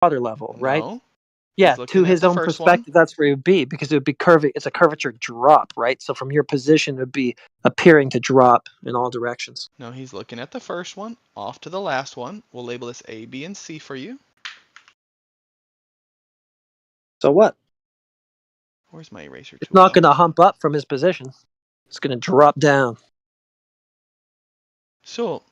water level, right? No. Yeah, He's to looking at his the own first one. perspective, that's where it would be, because it would be curving. It's a curvature drop, right? So from your position, it would be appearing to drop in all directions. No, he's looking at the first one, off to the last one. We'll label this A, B, and C for you. So what? Where's my eraser It's tool? not going to hump up from his position. It's going to drop down. So,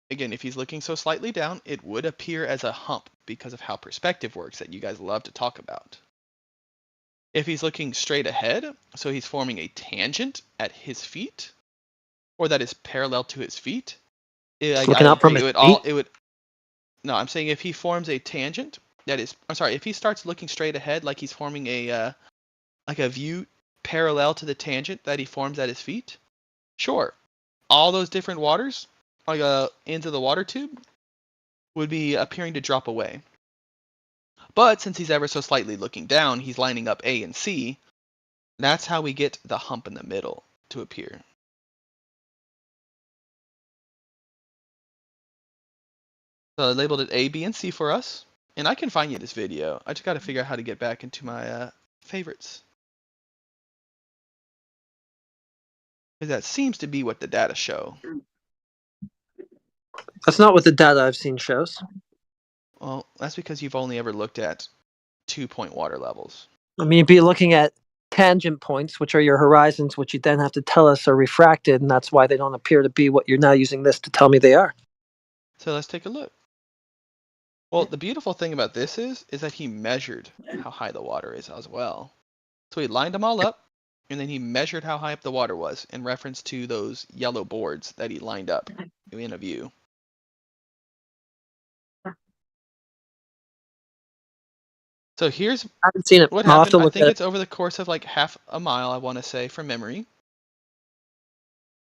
again, if he's looking so slightly down, it would appear as a hump because of how perspective works that you guys love to talk about. If he's looking straight ahead, so he's forming a tangent at his feet, or that is parallel to his feet, Looking up from his feet? No, I'm saying if he forms a tangent that is, I'm sorry, if he starts looking straight ahead like he's forming a view parallel to the tangent that he forms at his feet, sure, all those different waters, like ends of the water tube, would be appearing to drop away. But since he's ever so slightly looking down, he's lining up A and C. That's how we get the hump in the middle to appear. So I labeled it A, B, and C for us. And I can find you this video. I just got to figure out how to get back into my favorites. Because that seems to be what the data show. That's not what the data I've seen shows. Well, that's because you've only ever looked at 2-point water levels. I mean, you'd be looking at tangent points, which are your horizons, which you then have to tell us are refracted, and that's why they don't appear to be what you're now using this to tell me they are. So let's take a look. Well, the beautiful thing about this is that he measured how high the water is as well. So he lined them all up, and then he measured how high up the water was in reference to those yellow boards that he lined up in a view. So here's I haven't seen it. what I'll have happened. to I look think at it's over the course of like half a mile, I want to say, from memory.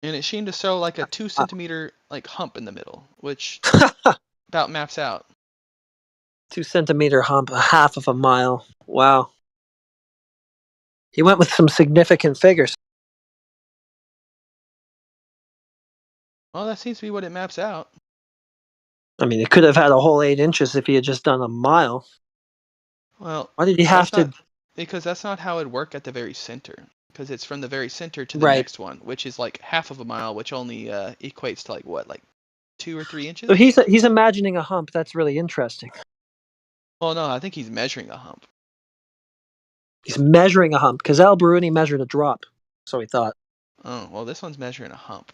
And it seemed to show like a 2-centimeter like hump in the middle, which about maps out. 2-centimeter hump, a half of a mile. Wow. He went with some significant figures. Well, that seems to be what it maps out. I mean, it could have had a whole 8 inches if he had just done a mile. Well, why did he have to? Because that's not how it worked at the very center. Because it's from the very center to the Right. next one, which is like half of a mile, which only equates to like what, like 2 or 3 inches? So he's imagining a hump. That's really interesting. Well, no, I think he's measuring a hump. He's measuring a hump because Al Biruni measured a drop, so he thought. Oh, well, this one's measuring a hump.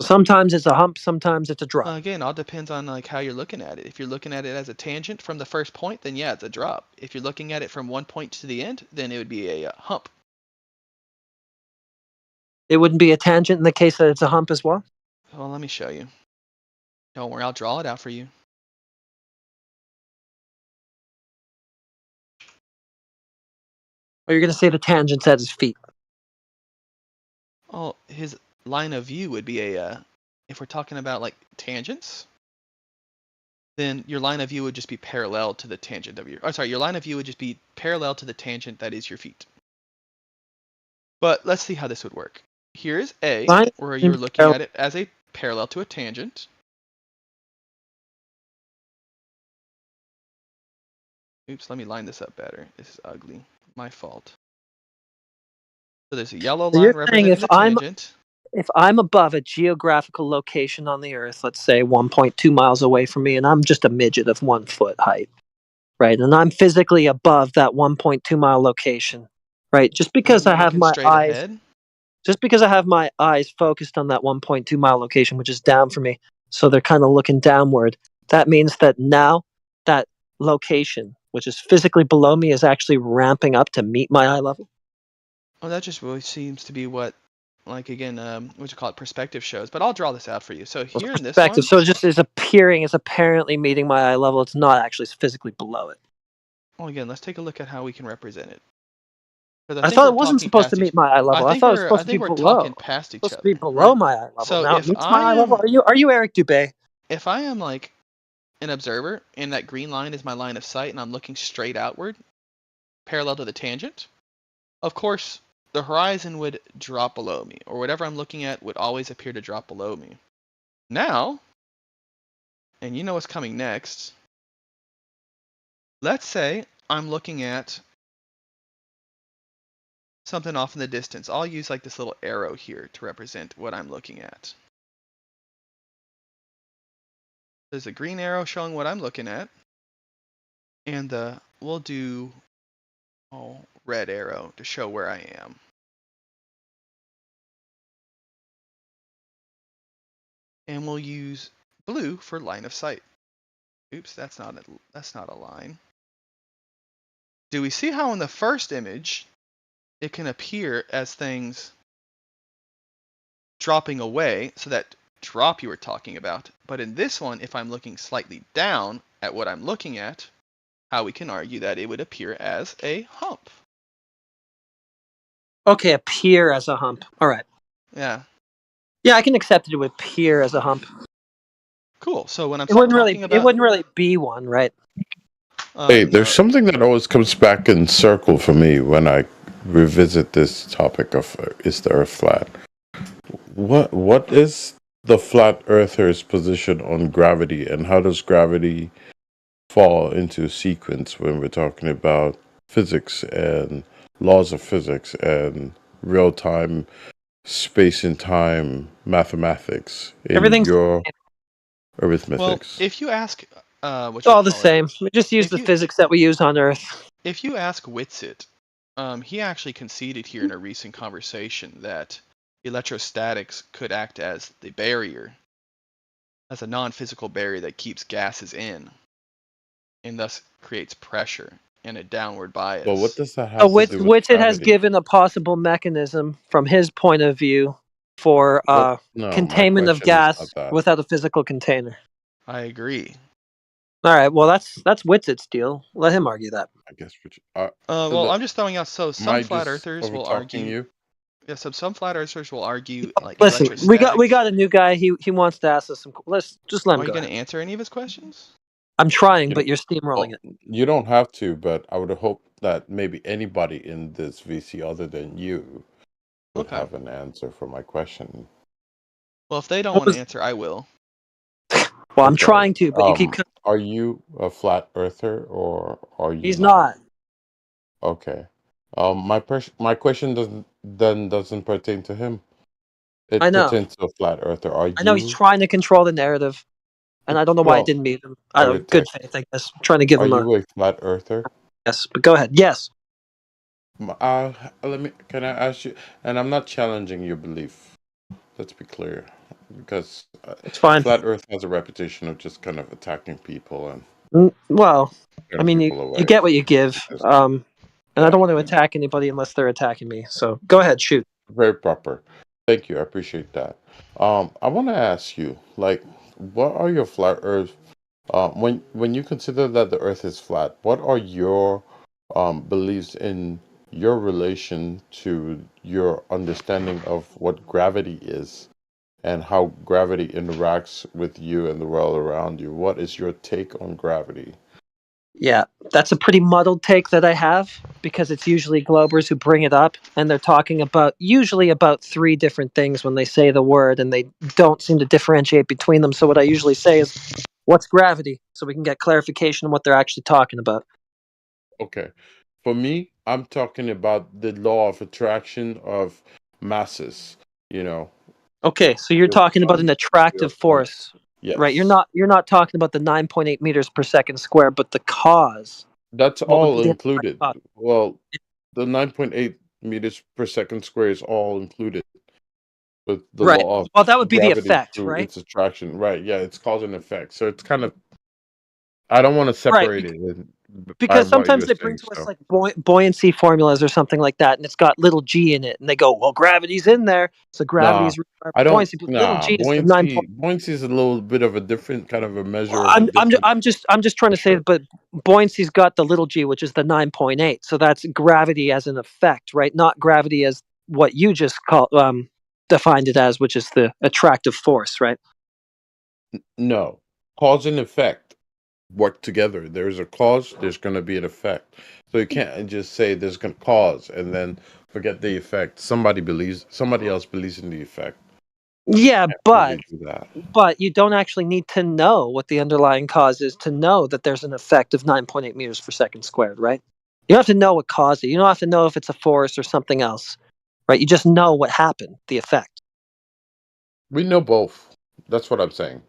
Sometimes it's a hump, sometimes it's a drop. Again, all depends on like how you're looking at it. If you're looking at it as a tangent from the first point, then yeah, it's a drop. If you're looking at it from one point to the end, then it would be a hump. It wouldn't be a tangent in the case that it's a hump as well? Well, let me show you. Don't worry, I'll draw it out for you. Or you're going to say the tangent's at his feet? Oh, his line of view would be if we're talking about like tangents, then your line of view would just be parallel to the tangent of your line of view would just be parallel to the tangent that is your feet. But let's see how this would work. Here's A, where you're looking at it as a parallel to a tangent. Oops, let me line this up better. This is ugly. My fault. So there's a yellow line representing the tangent. If I'm above a geographical location on the Earth, let's say 1.2 miles away from me, and I'm just a midget of 1 foot height, right? And I'm physically above that 1.2 mile location, right? Just because I have my eyes, just because I have my eyes focused on that 1.2 mile location, which is down for me, so they're kind of looking downward. That means that now that location, which is physically below me, is actually ramping up to meet my eye level. Well, that just really seems to be what, like again, what you call it, perspective shows. But I'll draw this out for you. So here in this one, so it just is appearing as apparently meeting my eye level. It's not actually physically below it. Well, again, let's take a look at how we can represent it. I thought it wasn't supposed to meet my eye level. I thought it was supposed to be below. Talking past each other. Supposed to be below my eye level. So now it meets my eye level. Are you Eric Dubé? If I am like an observer and that green line is my line of sight and I'm looking straight outward, parallel to the tangent, of course the horizon would drop below me, or whatever I'm looking at would always appear to drop below me. Now, and you know what's coming next, let's say I'm looking at something off in the distance. I'll use like this little arrow here to represent what I'm looking at. There's a green arrow showing what I'm looking at, and we'll do red arrow to show where I am. And we'll use blue for line of sight. Oops, that's not a line. Do we see how in the first image it can appear as things dropping away, so that drop you were talking about? But in this one, if I'm looking slightly down at what I'm looking at, how we can argue that it would appear as a hump. Okay, appear as a hump. All right. Yeah. Yeah, I can accept it would appear as a hump. Cool. So when I'm It wouldn't talking really. about, It wouldn't really be one, right? Hey, there's no, something that always comes back in circle for me when I revisit this topic of is the Earth flat? What is the flat earther's position on gravity, and how does gravity fall into sequence when we're talking about physics and laws of physics and real time space and time mathematics in Everything's your well, arithmetics? if you ask, it's all the same. We just use if the you physics that we use on Earth. if you ask Whitsitt, he actually conceded here in a recent conversation that electrostatics could act as the barrier, as a non-physical barrier that keeps gases in, and thus creates pressure and a downward bias. Well, what does that have to do with Whitsitt has gravity? given a possible mechanism from his point of view for What? No, my containment of question is not gas that. without a physical container. I agree. All right. Well, that's Whitsitt's deal. Let him argue that. I guess Well, I'm just throwing out. So am some I flat just earthers will over talking argue. you? Yeah, so some flat earthers will argue like Listen, we electrostatics. got a new guy. He wants to ask us some. Let's just let him Are you go going to ahead. answer any of his questions? I'm trying, You but don't. you're steamrolling Well, it. you don't have to, but I would hope that maybe anybody in this VC other than you would Okay. have an answer for my question. Well, if they don't What want to was? answer, I will. Well, I'm Okay. trying to, but you keep. Are you a flat earther or are you He's not? not. Okay. My question doesn't pertain to him. I It know. pertains to a flat earther. Are I know he's you? trying to control the narrative, and I don't know why I Well, didn't meet him. I don't. Good heretic. faith, I guess. I'm trying to give Are him a you a flat earther? yes. But go ahead. Yes. Can I ask you? And I'm not challenging your belief. Let's be clear, because It's fine. flat Earth has a reputation of just kind of attacking people and Well, I turning mean, people you away. get what you give. Because, And I yeah, don't want to attack anybody unless they're attacking me. So go ahead, shoot. very proper. Thank you. I appreciate that. I want to ask you, like, what are your flat Earth? When you consider that the Earth is flat, what are your beliefs in your relation to your understanding of what gravity is and how gravity interacts with you and the world around you? What is your take on gravity? Yeah, that's a pretty muddled take that I have because it's usually Globers who bring it up, and they're talking about usually about three different things when they say the word, and they don't seem to differentiate between them. So what I usually say is, "What's gravity?" So we can get clarification on what they're actually talking about. Okay. For me, I'm talking about the law of attraction of masses, you know, Okay, so you're your talking about an sun, attractive your planet. force, right? Yes. You're not talking about the 9.8 meters per second square, but the cause. That's What would be all the included. cause? Well, the 9.8 meters per second square is all included with the Right. law of Well, that would be the gravity effect, through right? its attraction. Right. Yeah, it's cause and effect. So it's kind of, I don't want to Right. separate it by Because what sometimes you're they bring saying. to us So, like buoyancy formulas or something like that, and it's got little g in it, and they go, "Well, gravity's in there, so nah, gravity's buoyancy." But little g is the 9. buoyancy is a little bit of a different kind of a Well, measure of a different I'm just trying to say, pressure. but buoyancy's got the little g, which is the 9.8. So that's gravity as an effect, right? Not gravity as what you just defined it as, which is the attractive force, right? No, cause and effect work together. There's a cause, there's going to be an effect. So you can't just say there's going to cause and then forget the effect. Somebody else believes in the effect. Yeah, Really do that. but you don't actually need to know what the underlying cause is to know that there's an effect of 9.8 meters per second squared, right? You don't have to know what caused it. You don't have to know if it's a force or something else, right? You just know what happened, the effect. We know both. That's what I'm saying.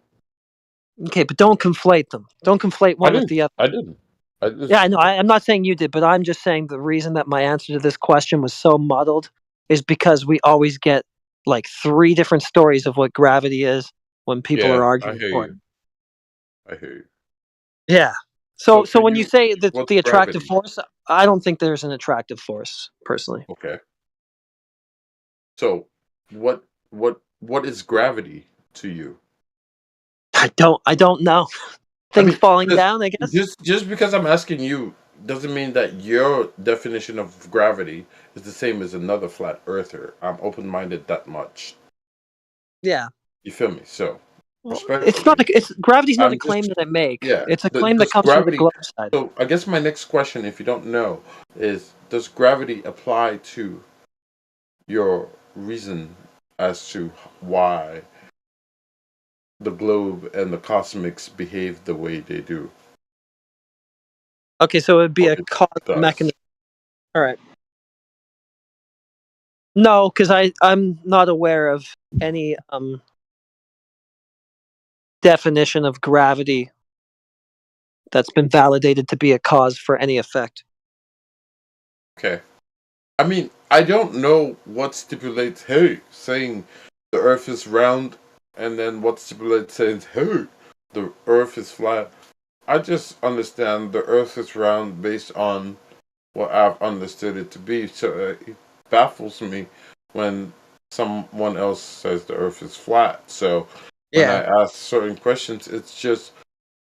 Okay, but don't conflate them. Don't conflate I one with didn't. the other. I didn't. I Yeah, just. I know. I'm not saying you did, but I'm just saying the reason that my answer to this question was so muddled is because we always get like 3 different stories of what gravity is when people Yeah, are I arguing hear for it. you. I hear you. Yeah. So So for when you you, say that what's the attractive gravity? force, I don't think there's an attractive force personally. Okay. So what is gravity to you? I don't know. I Things mean, falling because down, I guess. just because I'm asking you doesn't mean that your definition of gravity is the same as another flat earther. I'm open minded that much. Yeah. You feel me? So Well, it's not respectfully, it's gravity's not a I'm claim just that I make. yeah. It's a claim that Does comes from the gravity? globe side. So I guess my next question, if you don't know, is does gravity apply to your reason as to why the globe and the cosmics behave the way they do, Okay, so it would be or a it cause does? mechanism. All right. No, because I'm not aware of any definition of gravity that's been validated to be a cause for any effect. Okay. I mean, I don't know what stipulates, hey, saying the earth is round, and then what stipulates saying, hey, the earth is flat. I just understand the earth is round based on what I've understood it to be. So it baffles me when someone else says the earth is flat. So when Yeah. I ask certain questions, it's just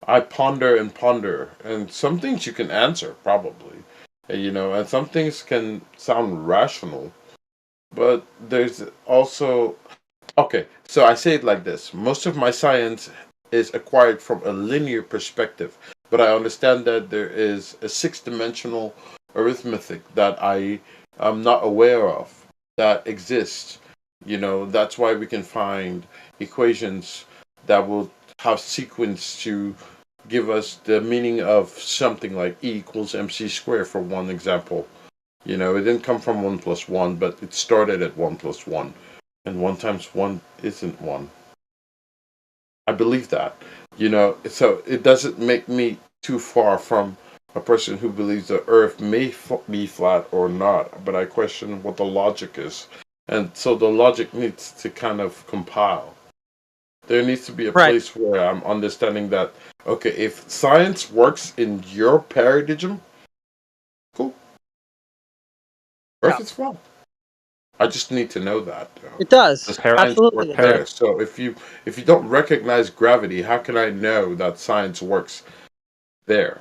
I ponder and ponder, and some things you can answer probably, and some things can sound rational, but there's also okay. So I say it like this: most of my science is acquired from a linear perspective, but I understand that there is a six-dimensional arithmetic that I am not aware of that exists. That's why we can find equations that will have sequence to give us the meaning of something like E equals mc squared, for one example. It didn't come from 1 plus 1, but it started at 1 plus 1. And 1 times 1 isn't 1. I believe that. So it doesn't make me too far from a person who believes the earth may be flat or not, but I question what the logic is. And so the logic needs to kind of compile. There needs to be a Right. place where I'm understanding that, okay, if science works in your paradigm, cool. Yeah. Earth is flat. I just need to know that. It does. Does science Absolutely work it does. there? So if you don't recognize gravity, how can I know that science works there?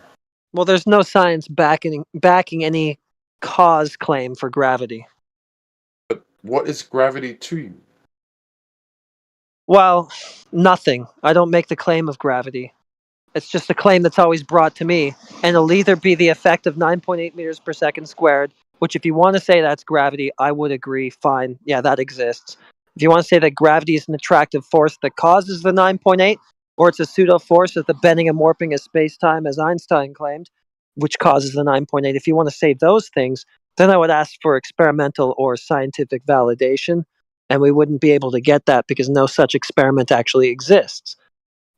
Well, there's no science backing any cause claim for gravity. But what is gravity to you? Well, nothing. I don't make the claim of gravity. It's just a claim that's always brought to me, and it'll either be the effect of 9.8 meters per second squared, which, if you want to say that's gravity, I would agree. Fine, yeah, that exists. If you want to say that gravity is an attractive force that causes the 9.8, or it's a pseudo force of the bending and warping of space time, as Einstein claimed, which causes the 9.8, if you want to say those things, then I would ask for experimental or scientific validation, and we wouldn't be able to get that because no such experiment actually exists.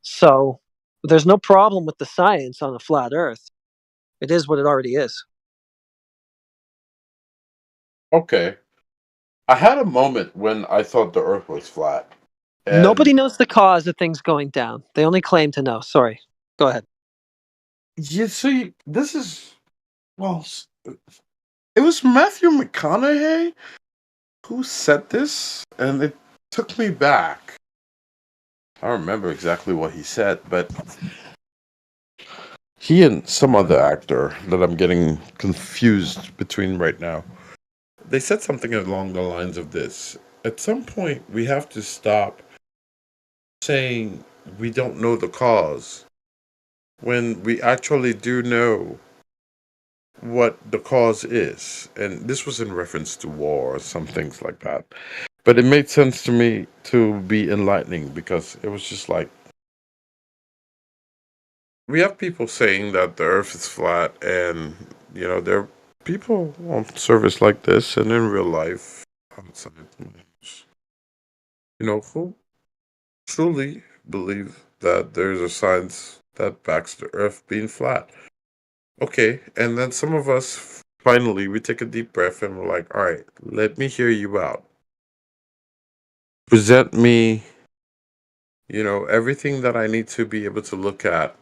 So there's no problem with the science on a flat Earth. It is what it already is. Okay. I had a moment when I thought the earth was flat. And Nobody knows the cause of things going down. They only claim to know. Sorry. Go ahead. you see, this is well it was Matthew McConaughey who said this, and it took me back. I don't remember exactly what he said, but he and some other actor that I'm getting confused between right now. They said something along the lines of this. At some point, we have to stop saying we don't know the cause when we actually do know what the cause is. And this was in reference to war or some things like that. But it made sense to me to be enlightening because it was just like we have people saying that the Earth is flat, and there are people on service like this and in real life outside my house, who truly believe that there's a science that backs the Earth being flat. Okay, and then some of us finally we take a deep breath and we're like, all right, let me hear you out. Present me, everything that I need to be able to look at.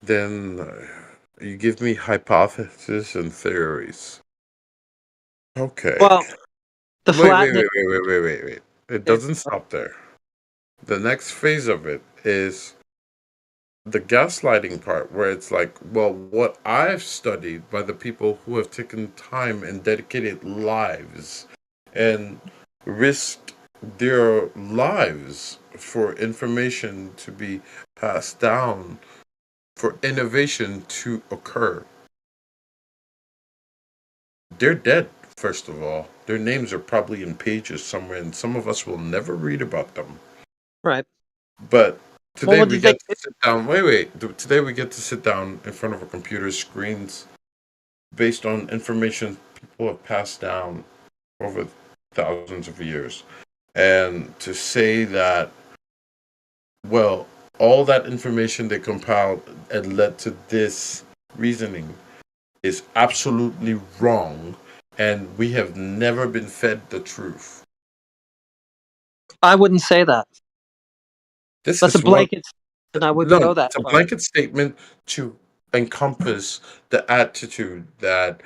Then you give me hypotheses and theories. Okay. Well, the Wait, wait, flatness. wait, wait, wait, wait, wait, wait. It doesn't stop there. The next phase of it is the gaslighting part, where it's like, well, what I've studied by the people who have taken time and dedicated lives and risked their lives for information to be passed down, for innovation to occur. They're dead, first of all. Their names are probably in pages somewhere, and some of us will never read about them. Right. But Well, today what we did they get to sit down. Wait. Today we get to sit down in front of a computer screens based on information people have passed down over thousands of years. And to say that, well, all that information they compiled and led to this reasoning is absolutely wrong, and we have never been fed the truth. I wouldn't say that. This That's a is what blanket, and I wouldn't go no, that it's a far. blanket statement to encompass the attitude that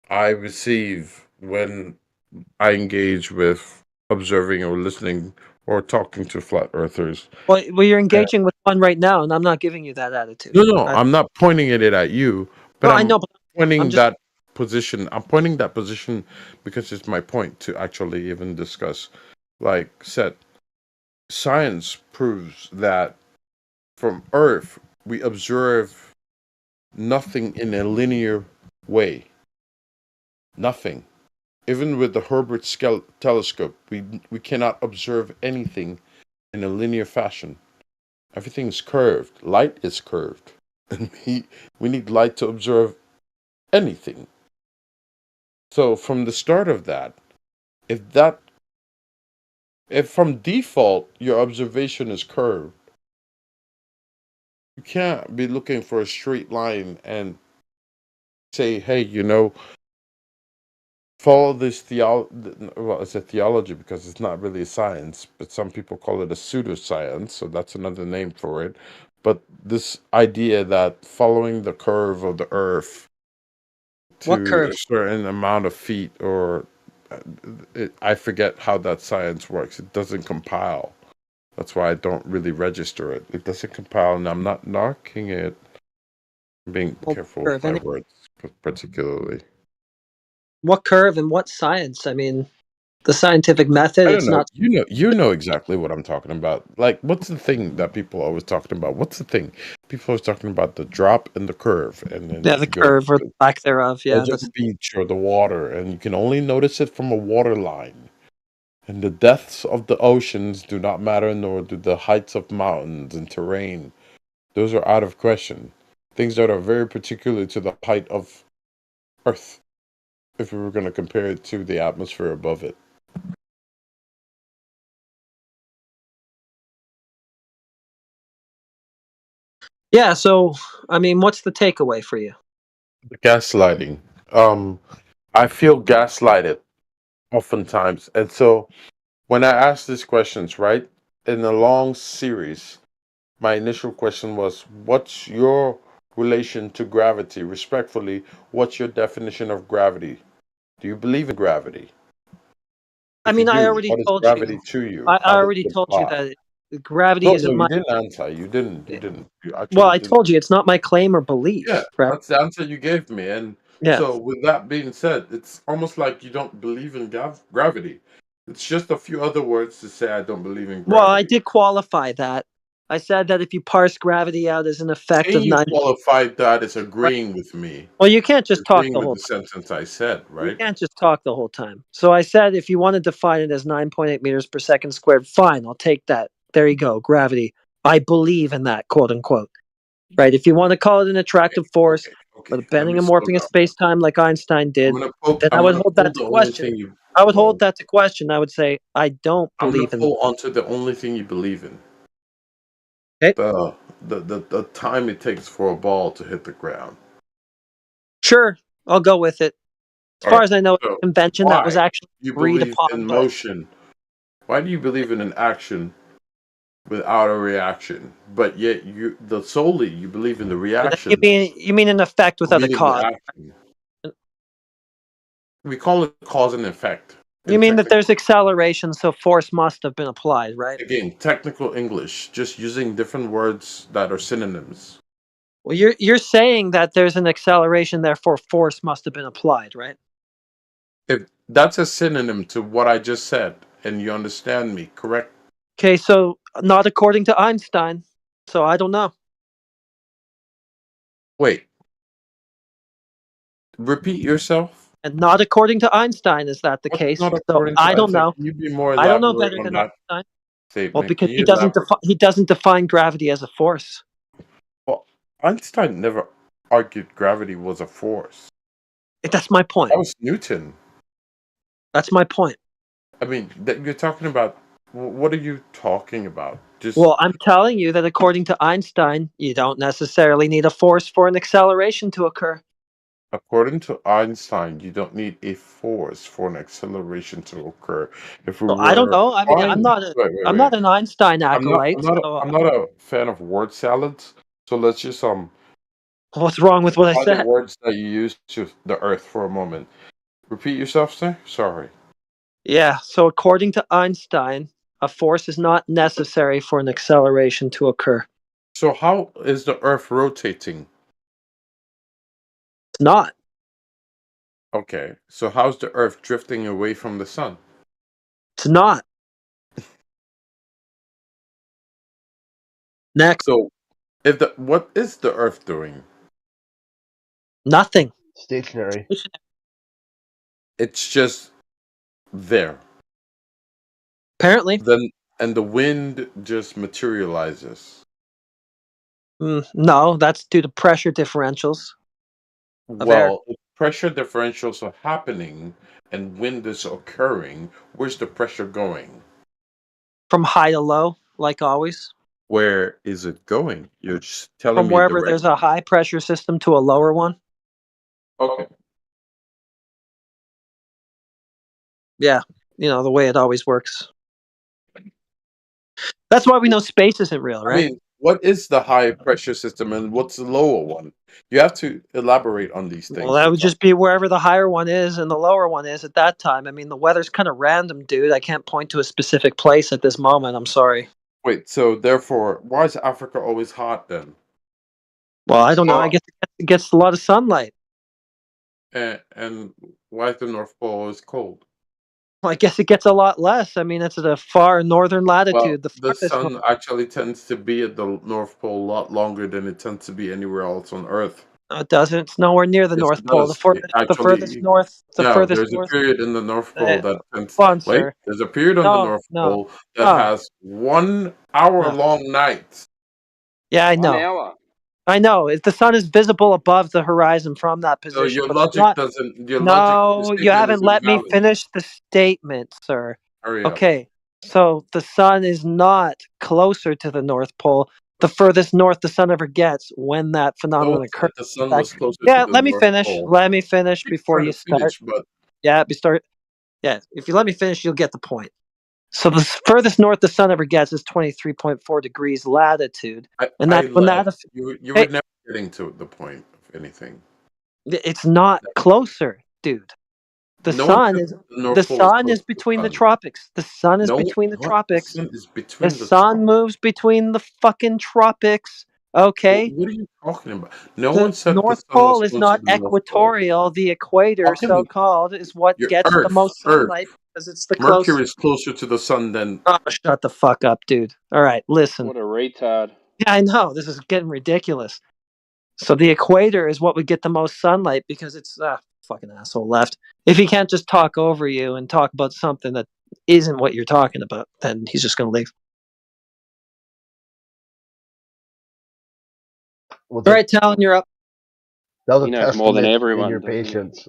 I receive when I engage with observing or listening or talking to flat earthers. Well, you're Uh, engaging with one right now, and I'm not giving you that attitude. no, I'm not pointing it at you, but No, I I'm know, but I'm pointing just. that position. I'm pointing that position because it's my point to actually even discuss. Like said, science proves that from Earth we observe nothing in a linear way. Nothing. Even with the Herbert telescope, we cannot observe anything in a linear fashion. Everything is curved. Light is curved. And we need light to observe anything. So from the start of that, if that if from default your observation is curved, you can't be looking for a straight line and say, hey, follow this well, it's a theology because it's not really a science, but some people call it a pseudoscience, so that's another name for it. But this idea that following the curve of the Earth What to curve? a certain amount of feet, or I forget how that science works. It doesn't compile. That's why I don't really register it. It doesn't compile, and I'm not knocking it. I'm being Well, careful with curve. my words, particularly. What curve and what science? I mean, the scientific method. I don't It's know. not. You know exactly what I'm talking about. Like, what's the thing that people are always talking about? What's the thing? People are always talking about the drop and the curve, and then Yeah, if the you go to curve or the the lack thereof. Yeah, edge of that's. the beach or the water, and you can only notice it from a water line. And the depths of the oceans do not matter, nor do the heights of mountains and terrain. Those are out of question. Things that are very particular to the height of Earth, if we were going to compare it to the atmosphere above it. Yeah. So, I mean, what's the takeaway for you? The gaslighting. I feel gaslighted oftentimes. And so when I ask these questions, right, in a long series, my initial question was, what's your relation to gravity? Respectfully, what's your definition of gravity? Do you believe in gravity? I If you mean, I do, already what is told you. gravity to you? I How does already it told you apply? that gravity No, no, isn't you my. didn't answer. You didn't. You didn't. You Well, actually I didn't. told you it's not my claim or Yeah, belief, right? that's the answer you gave me. And Yeah. so, with that being said, it's almost like you don't believe in gravity. It's just a few other words to say I don't believe in Well, I gravity. did qualify that. I said that if you parse gravity out as an effect Say of you 9. qualified that as agreeing with me, Well, you can't just talk agreeing the with whole the time. sentence I said, You right? can't just talk the whole time. So I said if you want to define it as 9.8 meters per second squared, fine, I'll take that. There you go, gravity. I believe in that, quote unquote. Right? If you want to call it an attractive force Okay. with a Let bending me and slow morphing of down. space-time like Einstein did, then I I'm would gonna hold pull that to the only question. thing you. I would hold Well, that to question. I would say I don't I'm gonna believe in that. pull onto the only thing you believe in. Okay? The time it takes for a ball to hit the ground. Sure, I'll go with it. As All far right. as I know, it's So a convention that was why actually you agreed believe upon in by. motion? Why do you believe in an action without a reaction, but yet solely you believe in the You reaction, mean an effect without a meaning the cause? action? We call it cause and effect You in mean that there's technical. acceleration, so force must have been applied, right? Again, technical English, just using different words that are synonyms. Well, you're saying that there's an acceleration, therefore force must have been applied, right? If that's a synonym to what I just said, and you understand me, correct? Okay, so not according to Einstein. So I don't know. Wait, repeat yourself. And not according to Einstein is that the What's case. not So according to I don't Einstein? know. Can you be more I don't know elaborate better on than that Einstein. Well, statement? because Can you elaborate? he doesn't define gravity as a force. Well, Einstein never argued gravity was a force. That's my point. That was Newton. That's my point. I mean, that you're talking about. What are you talking about? Just Well, I'm telling you that according to Einstein, you don't necessarily need a force for an acceleration to occur. according to Einstein, you don't need a force for an acceleration to occur. If we So I don't were know. I mean, fine, I'm not an Einstein I'm not. acolyte. So I'm not a fan of word salads. So let's just what's wrong with what I apply the said? words that you use to the Earth for a moment. Repeat yourself, sir. Sorry. Yeah. So according to Einstein, a force is not necessary for an acceleration to occur. So how is the Earth rotating? It's not. Okay. So how's the Earth drifting away from the sun? It's not. Next. So if the what is the Earth doing? Nothing. Stationary. It's just there. Apparently. Then and the wind just materializes. No, that's due to pressure differentials of air. Well, if pressure differentials are happening and wind is occurring, where's the pressure going? From high to low, like always. Where is it going? You're just telling From me wherever there's a direction. high pressure system to a lower one. Okay. Yeah. The way it always works. That's why we know space isn't real, I right? mean, what is the high pressure system and what's the lower one? You have to elaborate on these Well, things that you're would talking. just be wherever the higher one is and the lower one is at that time. I mean, the weather's kind of random, dude. I can't point to a specific place at this moment. I'm sorry. Wait, so therefore, why is Africa always hot then? Well, I don't know. I Hot. guess it gets a lot of sunlight. And why is the North Pole always cold? Well, I guess it gets a lot less. I mean, it's at a far northern Well, latitude, the the farthest north. sun actually tends to be at the North Pole a lot longer than it tends to be anywhere else on Earth. No, it doesn't. It's nowhere near the Yes, North it Pole. does. It The furthest actually, north. The no, furthest there's a north. period in the North Pole that tends. Come on, Wait, sir. there's a period on the No, North no, Pole that no, has 1 hour no. long nights. Yeah, I 1 know. hour. I know. The sun is visible above the horizon from that So position, your but it's logic not. doesn't. Your logic, the No, you statement haven't isn't let me valid. finish the statement, sir. Hurry up. Okay, so the sun is not closer to the North Pole. The furthest north the sun ever gets when that No one phenomenon occurs. said the In sun fact, was closer to yeah, the let me North finish. Pole. Let me finish Keep before trying you to start. finish, but Yeah, Yeah, if you let me finish, you'll get the point. So the furthest north the sun ever gets is 23.4 degrees latitude, and I that's when that. left. You were Hey, never getting to the point of anything. it's not closer, dude. The No one sun said is the North Pole is close to the between the sun. tropics. The sun is No, between the what? The tropics. sun is The between the sun moves between the fucking tropics Okay, What are you talking about? No the one said the North sun was Pole is closer not to the North Pole. equatorial. The equator, How can so-called, is what your gets the most Earth, sunlight because it's the closest. Mercury is closer to the sun than Oh, shut the fuck up, dude. All right, listen. What a retard. Yeah, I know. This is getting ridiculous. So the equator is what would get the most sunlight because it's fucking asshole left. If he can't just talk over you and talk about something that isn't what you're talking about, then he's just going to leave. Well, All right, Talon, you're up. that was He a knows more than testament everyone, in your doesn't he? patience.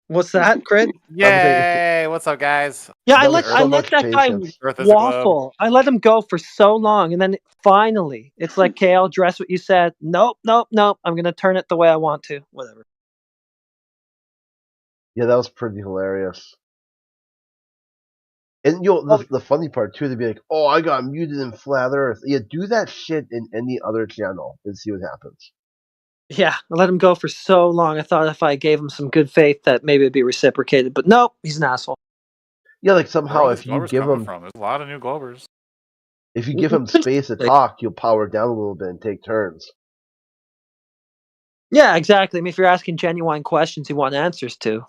What's that, Crit? Yay! What's up, guys? Yeah, I That let was I so let much that guy patience. Earth is a globe. waffle. I let him go for so long, and then finally, it's like, okay, I'll address what you said. Nope. I'm going to turn it the way I want to. Whatever. Yeah, that was pretty hilarious. And the funny part too, they'd be like, "Oh, I got muted in Flat Earth." Yeah, do that shit in any other channel and see what happens. Yeah, I let him go for so long. I thought if I gave him some good faith that maybe it'd be reciprocated, but nope, he's an asshole. Yeah, like Where somehow are if these you Globers give coming him from? There's a lot of new Globers. space to talk, you'll power down a little bit and take turns. Yeah, exactly. I mean, if you're asking genuine questions you want answers to.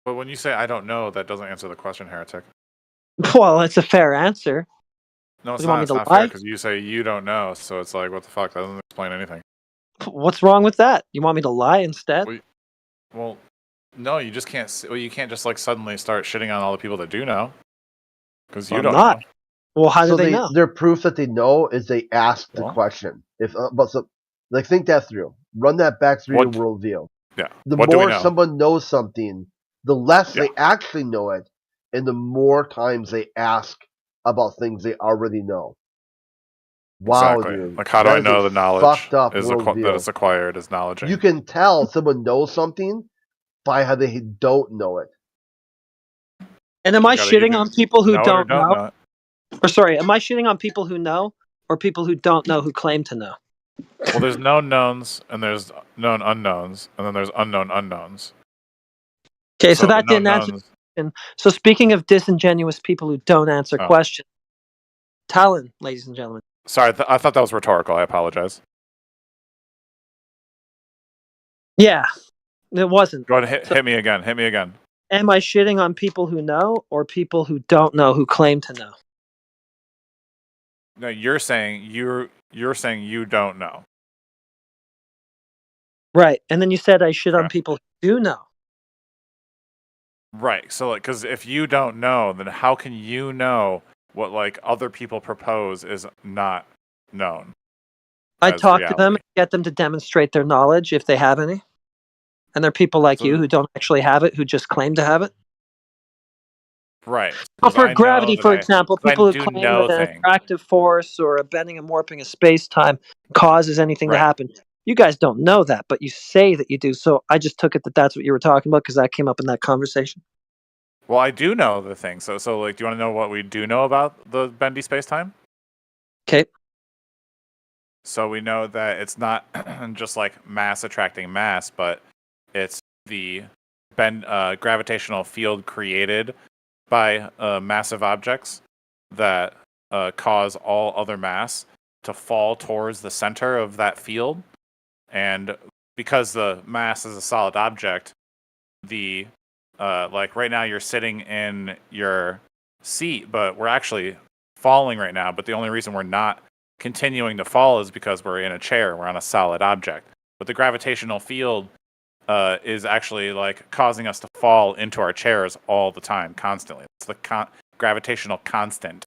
But when you say I don't know, that doesn't answer the question, heretic. Well, it's a fair answer. No, it's You want not. me It's to not lie? fair because you say you don't know, so it's like, what the fuck? That doesn't explain anything. What's wrong with that? You want me to lie instead? Well, no, you just can't. Well, you can't just like suddenly start shitting on all the people that do know, because you I'm don't not. know. Well, how do So they know? their proof that they know is they ask the Well. question. If like think that through, run that back through What- your worldview. Yeah. The What do we more know? someone knows something, the less Yeah. they actually know it, and the more times they ask about things they already know. Wow, Exactly. dude. Like, how do That I is know a the knowledge fucked up that worldview. it's acquired is knowledge? You can tell someone knows something by how they don't know it. And am I gotta shitting either on people who know it or don't don't know? know it. Or sorry, am I shitting on people who know or people who don't know who claim to know? Well, there's known knowns and there's known unknowns, and then there's unknown unknowns. Okay, so that the known didn't answer knowns- the question. So speaking of disingenuous people who don't answer Oh. questions, Talon, ladies and gentlemen. Sorry, I thought that was rhetorical. I apologize. Yeah, it wasn't. Go ahead, hit me again. Hit me again. Am I shitting on people who know or people who don't know who claim to know? No, you're saying you don't know. Right. And then you said I shit on Okay. people who do know. Right. So, like, because if you don't know, then how can you know what like other people propose is not known? I as talk to them reality? and get them to demonstrate their knowledge if they have any. And they're people like So- you who don't actually have it, who just claim to have it. Right. Well, 'Cause for I gravity, know for that example, I people who do claim know that an things. attractive force or a bending and warping of space-time causes anything to Right. happen. You guys don't know that, but you say that you do. So I just took it that that's what you were talking about because that came up in that conversation. Well, I do know the thing. So like, do you want to know what we do know about the bendy space-time? Okay. So we know that it's not just like mass attracting mass, but it's the gravitational field created by massive objects that cause all other mass to fall towards the center of that field. And because the mass is a solid object, the like right now you're sitting in your seat, but we're actually falling right now. But the only reason we're not continuing to fall is because we're in a chair. We're on a solid object. But the gravitational field is actually like causing us to fall into our chairs all the time, constantly. It's the gravitational constant.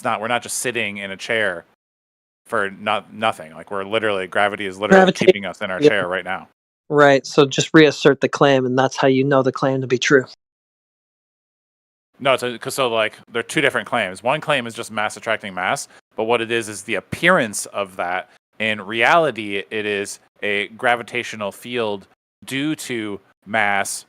We're not just sitting in a chair for nothing. Like gravity is literally keeping us in our chair right now. Right. So just reassert the claim, and that's how you know the claim to be true. No, so like there are two different claims. One claim is just mass attracting mass, but what it is the appearance of that. In reality, it is a gravitational field due to mass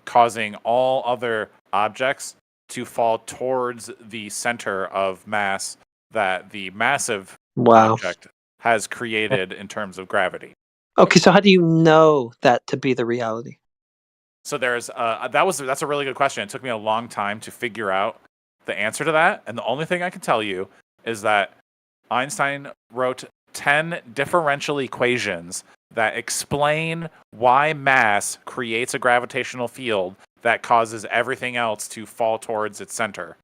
causing all other objects to fall towards the center of mass that the massive object has created in terms of gravity. Okay, so how do you know that to be the reality? So there's that's a really good question. It took me a long time to figure out the answer to that, and the only thing I can tell you is that Einstein wrote 10 differential equations that explain why mass creates a gravitational field that causes everything else to fall towards its center.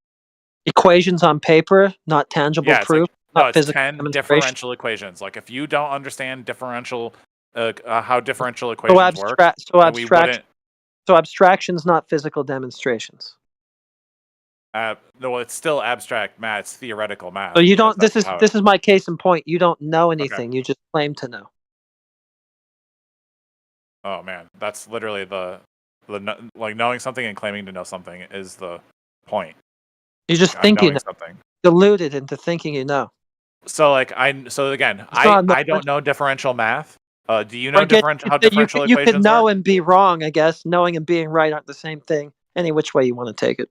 Equations on paper, not tangible Yeah, it's proof, no, not it's physical 10 demonstration. differential equations. Like, if you don't understand differential, how differential So equations work, then we wouldn't. So abstractions, not physical demonstrations. No, it's still abstract math. It's theoretical math. So you because don't. This that's is how this is my case in point. You don't know Okay. anything. You just claim to know. Oh man, that's literally like knowing something and claiming to know something is the point. You just I'm think you knowing know. something. Deluded into thinking you know. So again, It's not I don't know differential math. Do you know Like, how differential you could equations know work? and be wrong. I guess knowing and being right aren't the same thing. Any which way you want to take it.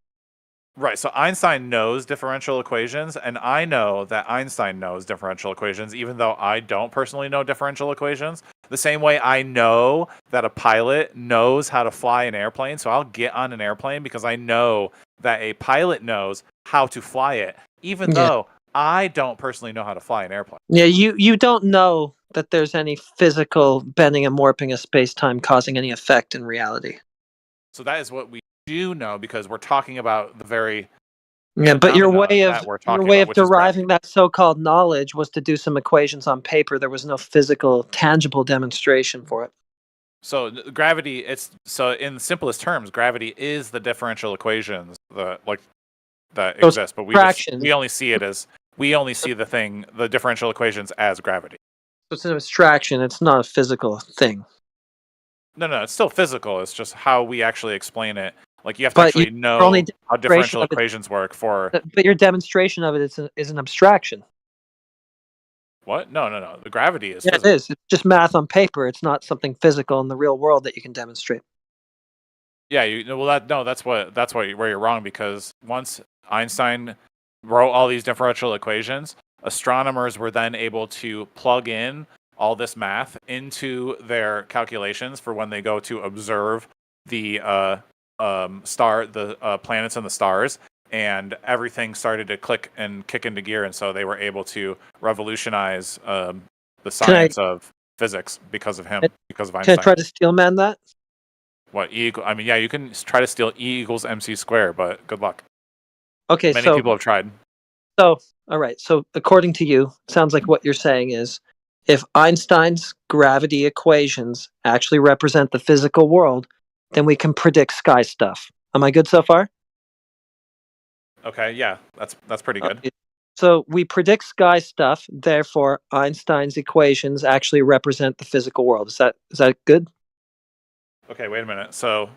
Right. So Einstein knows differential equations, and I know that Einstein knows differential equations, even though I don't personally know differential equations. The same way I know that a pilot knows how to fly an airplane, so I'll get on an airplane because I know that a pilot knows how to fly it, even though I don't personally know how to fly an airplane. Yeah, you don't know that there's any physical bending and warping of space-time causing any effect in reality. So that is what we do know because we're talking about the very But your way of that we're talking way about, of which is gravity. deriving that so-called knowledge was to do some equations on paper. There was no physical, tangible demonstration for it. So gravity, so in the simplest terms, gravity is the differential equations that So exist, but we only see the differential equations as gravity. So it's an abstraction. It's not a physical thing. No, it's still physical. It's just how we actually explain it. Like, you have to But actually know how differential of it- equations work for. But your demonstration of it is an abstraction. What? No. The gravity is Yeah, physical. it is. It's just math on paper. It's not something physical in the real world that you can demonstrate. Yeah, that's where you're wrong, because once Einstein wrote all these differential equations, astronomers were then able to plug in all this math into their calculations for when they go to observe the planets and the stars, and everything started to click and kick into gear, and so they were able to revolutionize the science of physics because of him, because of Einstein. Can I try to steel man that? What, E equal? I mean, yeah, you can try to steal E equals MC squared, but good luck. Okay, Many people have tried. So, all right. So, according to you, sounds like what you're saying is, if Einstein's gravity equations actually represent the physical world, then we can predict sky stuff. Am I good so far? Okay, yeah, that's pretty good. Okay. So we predict sky stuff, therefore Einstein's equations actually represent the physical world. Is that good? Okay, wait a minute. So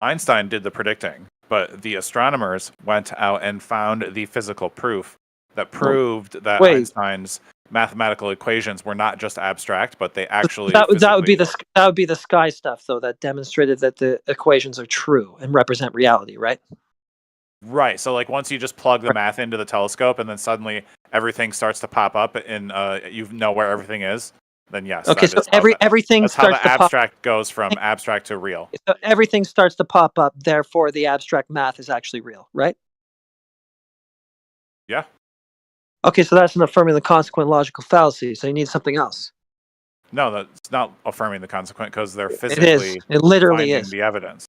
Einstein did the predicting, but the astronomers went out and found the physical proof that proved that Einstein's mathematical equations were not just abstract, but they actually that would be the sky stuff, though, that demonstrated that the equations are true and represent reality, right? Right. So, like, once you just plug the math into the telescope, and then suddenly everything starts to pop up, and you know where everything is, then yes. Okay, so everything that's starts how the to abstract goes from abstract to real. So everything starts to pop up. Therefore, the abstract math is actually real, right? Yeah. Okay, so that's an affirming the consequent logical fallacy. So you need something else. No, that's not affirming the consequent, because they're physically It is. It literally finding is. the evidence.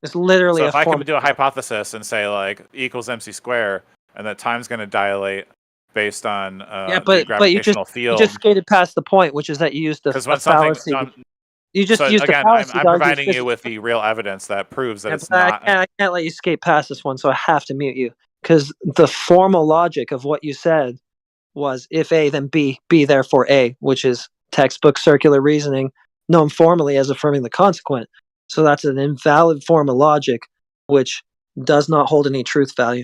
It's literally. So if I can do a hypothesis and say, like, E equals MC squared, and that time's going to dilate based on the gravitational field. You just skated past the point, which is that you used a fallacy. You just used a fallacy. I'm providing you with the real evidence that proves that it's not. I can't let you skate past this one, so I have to mute you, because the formal logic of what you said was if A, then B, B therefore A, which is textbook circular reasoning, known formally as affirming the consequent. So that's an invalid form of logic, which does not hold any truth value.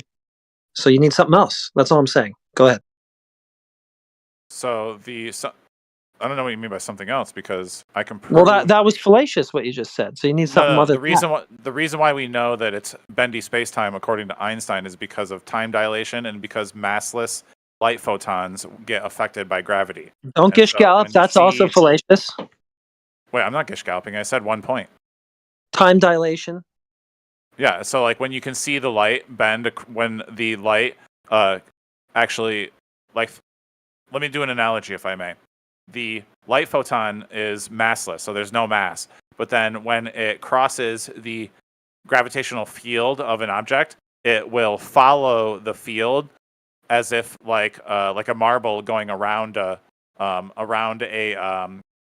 So you need something else. That's all I'm saying. Go ahead. So I don't know what you mean by something else, because I can prove. Well, that was fallacious what you just said. So you need something other. The reason why we know that it's bendy spacetime according to Einstein is because of time dilation and because massless light photons get affected by gravity. Don't gish gallop. That's also fallacious. Wait, I'm not gish galloping. I said 1 point. Time dilation. Yeah, so like when you can see the light bend, when the light actually, like, let me do an analogy if I may. The light photon is massless, so there's no mass. But then when it crosses the gravitational field of an object, it will follow the field as if like a marble going around a one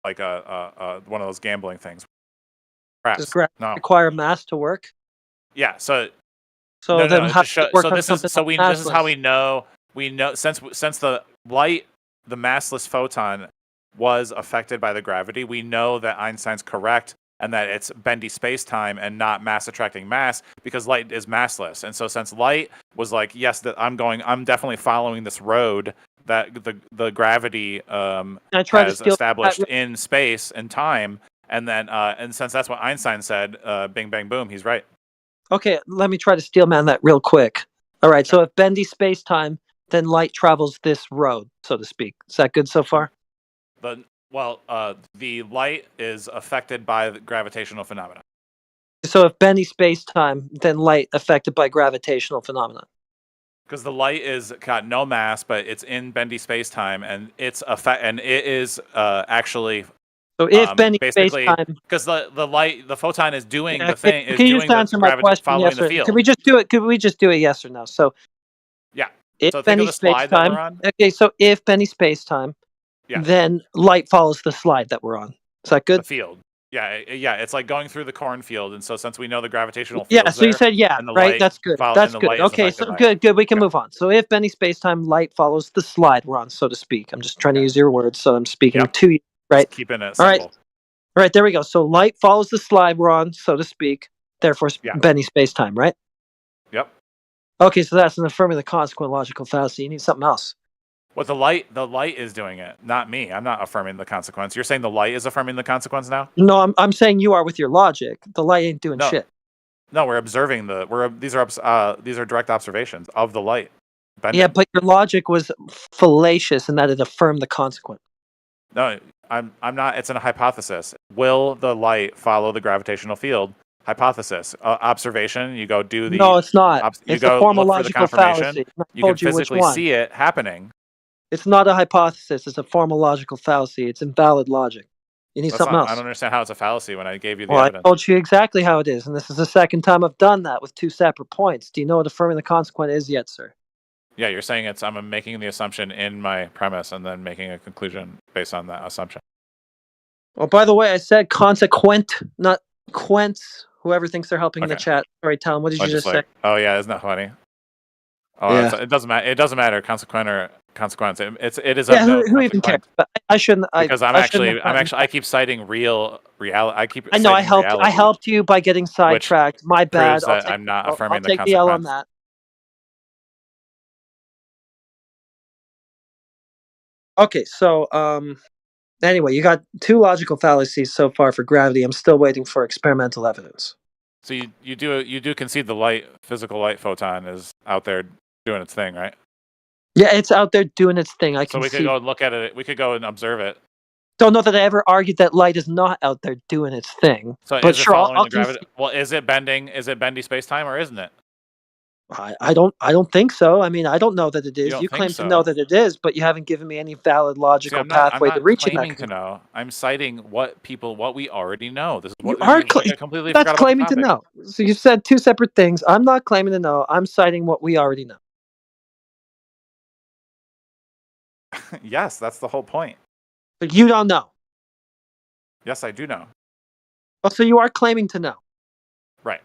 of those gambling things. Does Craps. gravity No. require mass to work? Yeah. So So then it how just does it work on something this is how massless? we know since the light, the massless photon was affected by the gravity, we know that Einstein's correct and that it's bendy space-time and not mass attracting mass, because light is massless. And so since light was like, yes, that I'm definitely following this road that the gravity I try to has steal that. established in space and time, and then and since that's what Einstein said, bing bang boom, he's right. Okay, let me try to steel man that real quick. All right, so if bendy space-time, then light travels this road, so to speak. Is that good so far? The light is affected by the gravitational phenomena. So if bendy space-time, then light affected by gravitational phenomena. Because the light is got no mass, but it's in bendy space-time, and it is actually. So if bendy basically, space-time, because the photon is doing the can, thing, is can you doing just the answer my question? following Yes the or field. could we just do it? Could we just do it? Yes or no? So yeah. if So think bendy of the slide that space-time, we're on. okay. So if bendy space-time, Yeah. then light follows the slide that we're on. Is that good? The field. Yeah. It's like going through the cornfield, and so since we know the gravitational field. Yeah. So you said yeah, and the right? light That's good. That's good. Okay. So good. We can move on. So if bendy space-time, light follows the slide we're on, so to speak. I'm just trying to use your words, so I'm speaking to you. Right. Just keeping it simple. simple. All right, there we go. So light follows the slide we're on, so to speak. Therefore, bendy space-time, right? Yep. Okay, so that's an affirming the consequent logical fallacy. You need something else. Well, the light is doing it, not me. I'm not affirming the consequence. You're saying the light is affirming the consequence now? No, I'm saying you are with your logic. The light ain't doing shit. No, we're observing these are direct observations of the light. Yeah, but your logic was fallacious in that it affirmed the consequent. No, I'm not. It's a hypothesis. Will the light follow the gravitational field? Hypothesis. Observation. You go do the. No, it's not. It's a formal logical fallacy. You can physically see it happening. It's not a hypothesis. It's a formal logical fallacy. It's invalid logic. You need something else. I don't understand how it's a fallacy when I gave you the evidence. I told you exactly how it is, and this is the second time I've done that with two separate points. Do you know what affirming the consequent is yet, sir? Yeah, you're saying I'm making the assumption in my premise and then making a conclusion based on that assumption. Well, by the way, I said consequent, not quents. Whoever thinks they're helping in the chat. Sorry, Tom, what did you just say? Oh, yeah, isn't that funny? Oh, yeah. It doesn't matter. It doesn't matter. Consequent or consequence. It is. Yeah, who even cares? But I shouldn't. Because I keep citing reality. I know. I helped you by getting sidetracked. My bad. I'm not affirming the consequence. I'll take the L on that. Okay, so anyway, you got two logical fallacies so far for gravity. I'm still waiting for experimental evidence. So you do concede the physical light photon is out there doing its thing, right? Yeah, it's out there doing its thing. So we could go and look at it. We could go and observe it. Don't know that I ever argued that light is not out there doing its thing. So but is sure, it following the gravity? Well, is it bending? Is it bendy space-time or isn't it? I don't think so. I mean, I don't know that it is. You claim to know that it is, but you haven't given me any valid logical pathway to reaching that. I'm not claiming to know. I'm citing what we already know. This is what completely. That's claiming to know. So you said two separate things. I'm not claiming to know. I'm citing what we already know. Yes, that's the whole point. But you don't know. Yes, I do know. Oh, so you are claiming to know. Right.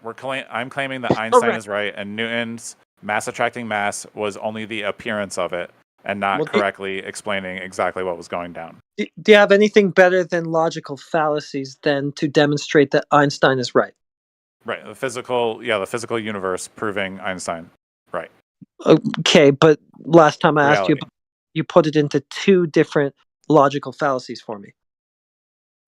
I'm claiming that Einstein is right, and Newton's mass attracting mass was only the appearance of it, and not correctly explaining exactly what was going down. Do you have anything better than logical fallacies then to demonstrate that Einstein is right? Right. The physical universe proving Einstein. Right. Okay, but last time I asked you, you put it into two different logical fallacies for me.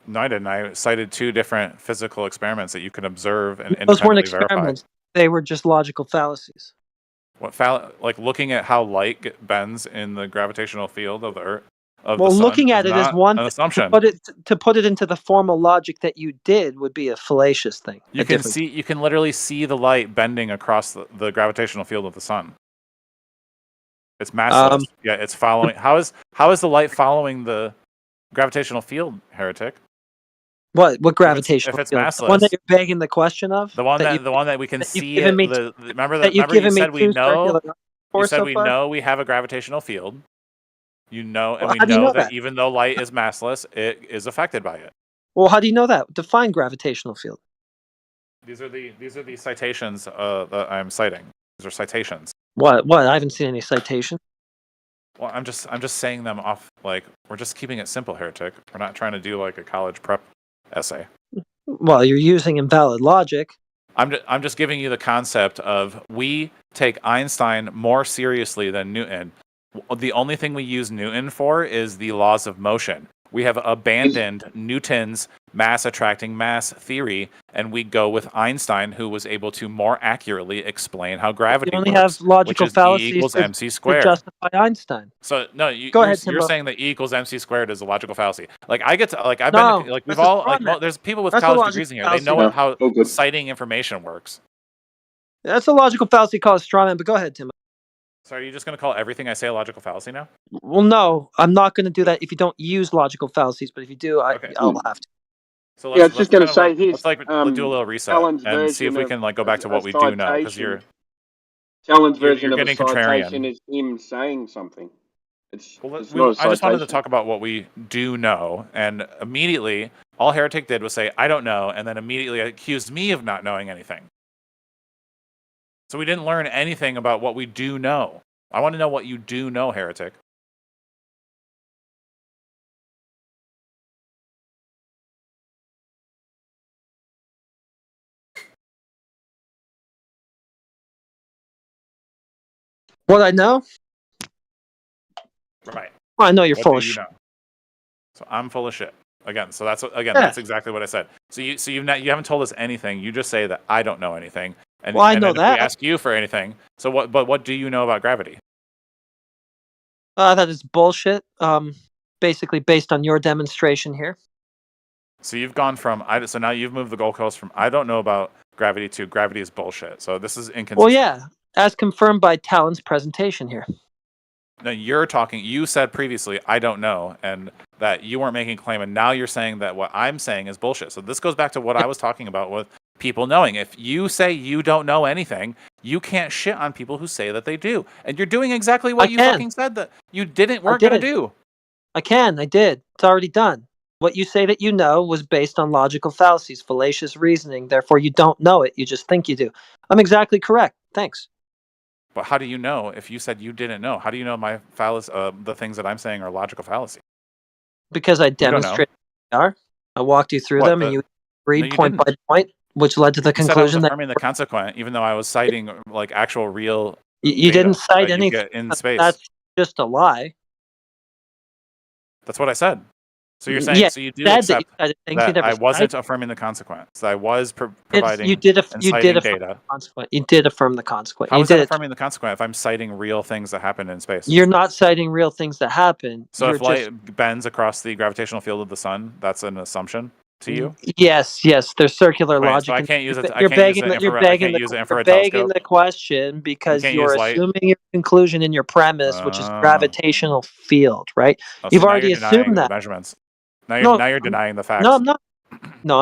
No, I didn't. I cited two different physical experiments that you can observe and those weren't experiments. They were just logical fallacies. What like looking at how light bends in the gravitational field of the Earth? of Well, the sun looking is at it as not one an thing. assumption. To put it into the formal logic that you did would be a fallacious thing. You can literally see the light bending across the gravitational field of the sun. It's massless. Yeah, it's following. How is the light following the gravitational field, heretic? What gravitational if it's field? massless, The one that you're begging the question of? the one that we can that you've see given it. me Remember you've you given me said we two know. circular You for said so we far? know we have a gravitational field. And Well, we how do you know know that that? even though light is massless, it is affected by it. Well, how do you know that? Define gravitational field. These are the citations that I'm citing. These are citations. What? I haven't seen any citation. Well, I'm just saying them off. Like, we're just keeping it simple, heretic. We're not trying to do like a college prep essay. Well, you're using invalid logic. I'm just giving you the concept of we take Einstein more seriously than Newton. The only thing we use Newton for is the laws of motion. We have abandoned Newton's mass attracting mass theory, and we go with Einstein, who was able to more accurately explain how gravity You only works, have logical which is fallacies E equals to MC squared. justify Einstein. So no, Go you're ahead, Timbo. saying that E equals MC squared is a logical fallacy. Like I get to like I've No, been like we've that's a all straw like man. there's people with That's a college logical degrees in here. They fallacy. know No, how all good. citing information works. That's a logical fallacy called a straw man. But go ahead, Timbo. So are you just going to call everything I say a logical fallacy now? Well, no, I'm not going to do that if you don't use logical fallacies. But if you do, Okay. I'll have to. So Yeah, I was just going to say, let's here's do a little reset Alan's and see if we version can of like go back to what a we do know, because citation. Alan's version you're of a getting citation contrarian. is him saying something. It's not a I just wanted to citation. talk about what we do know, and immediately all Heretic did was say I don't know, and then immediately accused me of not knowing anything. So we didn't learn anything about what we do know. I want to know what you do know, Heretic. What I know? Right. Well, I know you're What full do of you shit. know? So I'm full of shit. Again, so that's Yeah. that's exactly what I said. So you haven't told us anything. You just say that I don't know anything. And, Well, I and know then that. if we ask you for anything, so what do you know about gravity? That is bullshit. Basically based on your demonstration here. So you've gone from so now you've moved the goalpost from I don't know about gravity to gravity is bullshit. So this is inconsistent. Well, yeah, as confirmed by Talon's presentation here. No, you said previously, I don't know, and that you weren't making a claim, and now you're saying that what I'm saying is bullshit. So this goes back to what I was talking about with people knowing. If you say you don't know anything, you can't shit on people who say that they do. And you're doing exactly what you fucking said that you weren't going to do. I did. It's already done. What you say that you know was based on logical fallacies, fallacious reasoning. Therefore, you don't know it. You just think you do. I'm exactly correct. Thanks. But how do you know if you said you didn't know? How do you know my the things that I'm saying are logical fallacy? Because I demonstrated they are. I walked you through them, and you agreed point by point, which led to the conclusion that I was affirming the consequent, even though I was citing like actual real. You didn't cite anything in space. That's just a lie. That's what I said. So you're saying so you do accept that I wasn't affirming the consequence. I was providing you did affirm data. The consequence. You did affirm the consequence. How is that affirming the consequence if I'm citing real things that happen in space? You're not citing real things that happen. So if light bends across the gravitational field of the sun, that's an assumption to you? Yes. There's circular logic. So I can't use it. You're begging the question because you're assuming your conclusion in your premise, which is gravitational field, right? You've already assumed that. Measurements. Now you're denying the facts. No, I'm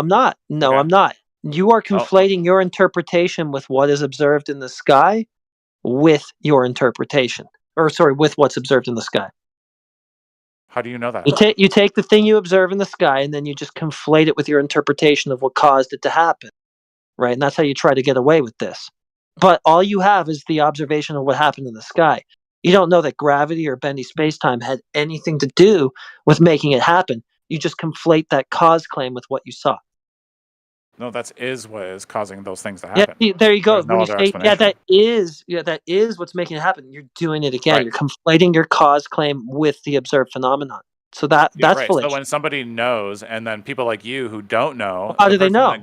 not. I'm not. You are conflating your interpretation with what is observed in the sky with your interpretation. With what's observed in the sky. How do you know that? You take the thing you observe in the sky and then you just conflate it with your interpretation of what caused it to happen. Right? And that's how you try to get away with this. But all you have is the observation of what happened in the sky. You don't know that gravity or bendy spacetime had anything to do with making it happen. You just conflate that cause claim with what you saw. No, that is what is causing those things to happen. Yeah, there you go. When you say, that is what's making it happen. You're doing it again. Right. You're conflating your cause claim with the observed phenomenon. So that's right. fallacious. So when somebody knows, and then people like you who don't know, how do they know?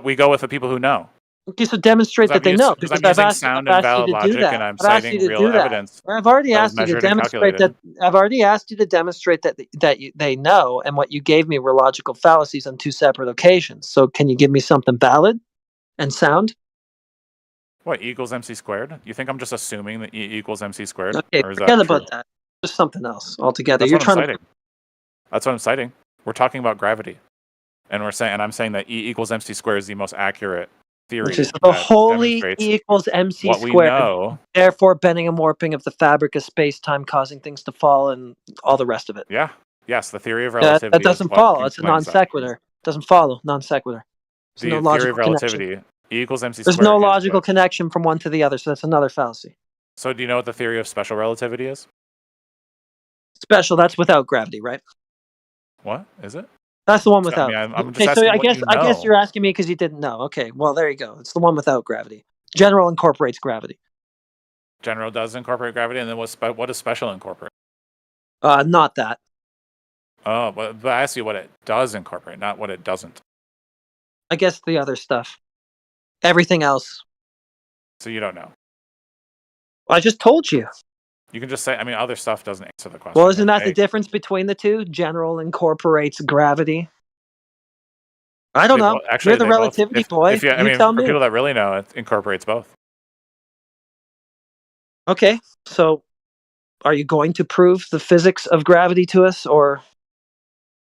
We go with the people who know. Okay, so demonstrate that they know, Because because I'm using sound and I've asked you valid to do logic, and that. I'm I've asked you citing to real do that. evidence I've already that was asked you to measured and demonstrate that. calculated. I've already asked you to demonstrate they know, and what you gave me were logical fallacies on 2 separate occasions. So can you give me something valid and sound? What, E equals MC squared? You think I'm just assuming that E equals MC squared? Okay, Or is forget that true? about that. Just something else altogether. That's You're what I'm trying citing. That's what I'm citing. We're talking about gravity. And I'm saying that E equals MC squared is the most accurate theory to. So the that wholly demonstrates E equals MC what we squared. know. Therefore, bending and warping of the fabric of space-time, causing things to fall, and all the rest of it. Yeah. Yes, the theory of That relativity is doesn't what follow. It's a non explains that. sequitur. Doesn't follow. Non sequitur. There's no The theory of logical connection. relativity, E equals MC There's squared no is logical what. connection from one to the other, so that's another fallacy. So do you know what the theory of special relativity is? Special, that's without gravity, right? What is it? That's the one I without. mean, I'm just Okay, so asking what you know. I guess you're asking me because you didn't know. Okay, well there you go. It's the one without gravity. General incorporates gravity. General does incorporate gravity, and then what does special incorporate? Not that. Oh, but I asked you what it does incorporate, not what it doesn't. I guess the other stuff. Everything else. So you don't know. I just told you. You can just say, I mean, other stuff doesn't answer the question. Well, isn't that Hey, the difference between the two? General incorporates gravity. I don't know. Actually, You're the they both. relativity boy. I You mean, tell for me. people that really know, it incorporates both. Okay, so are you going to prove the physics of gravity to us, or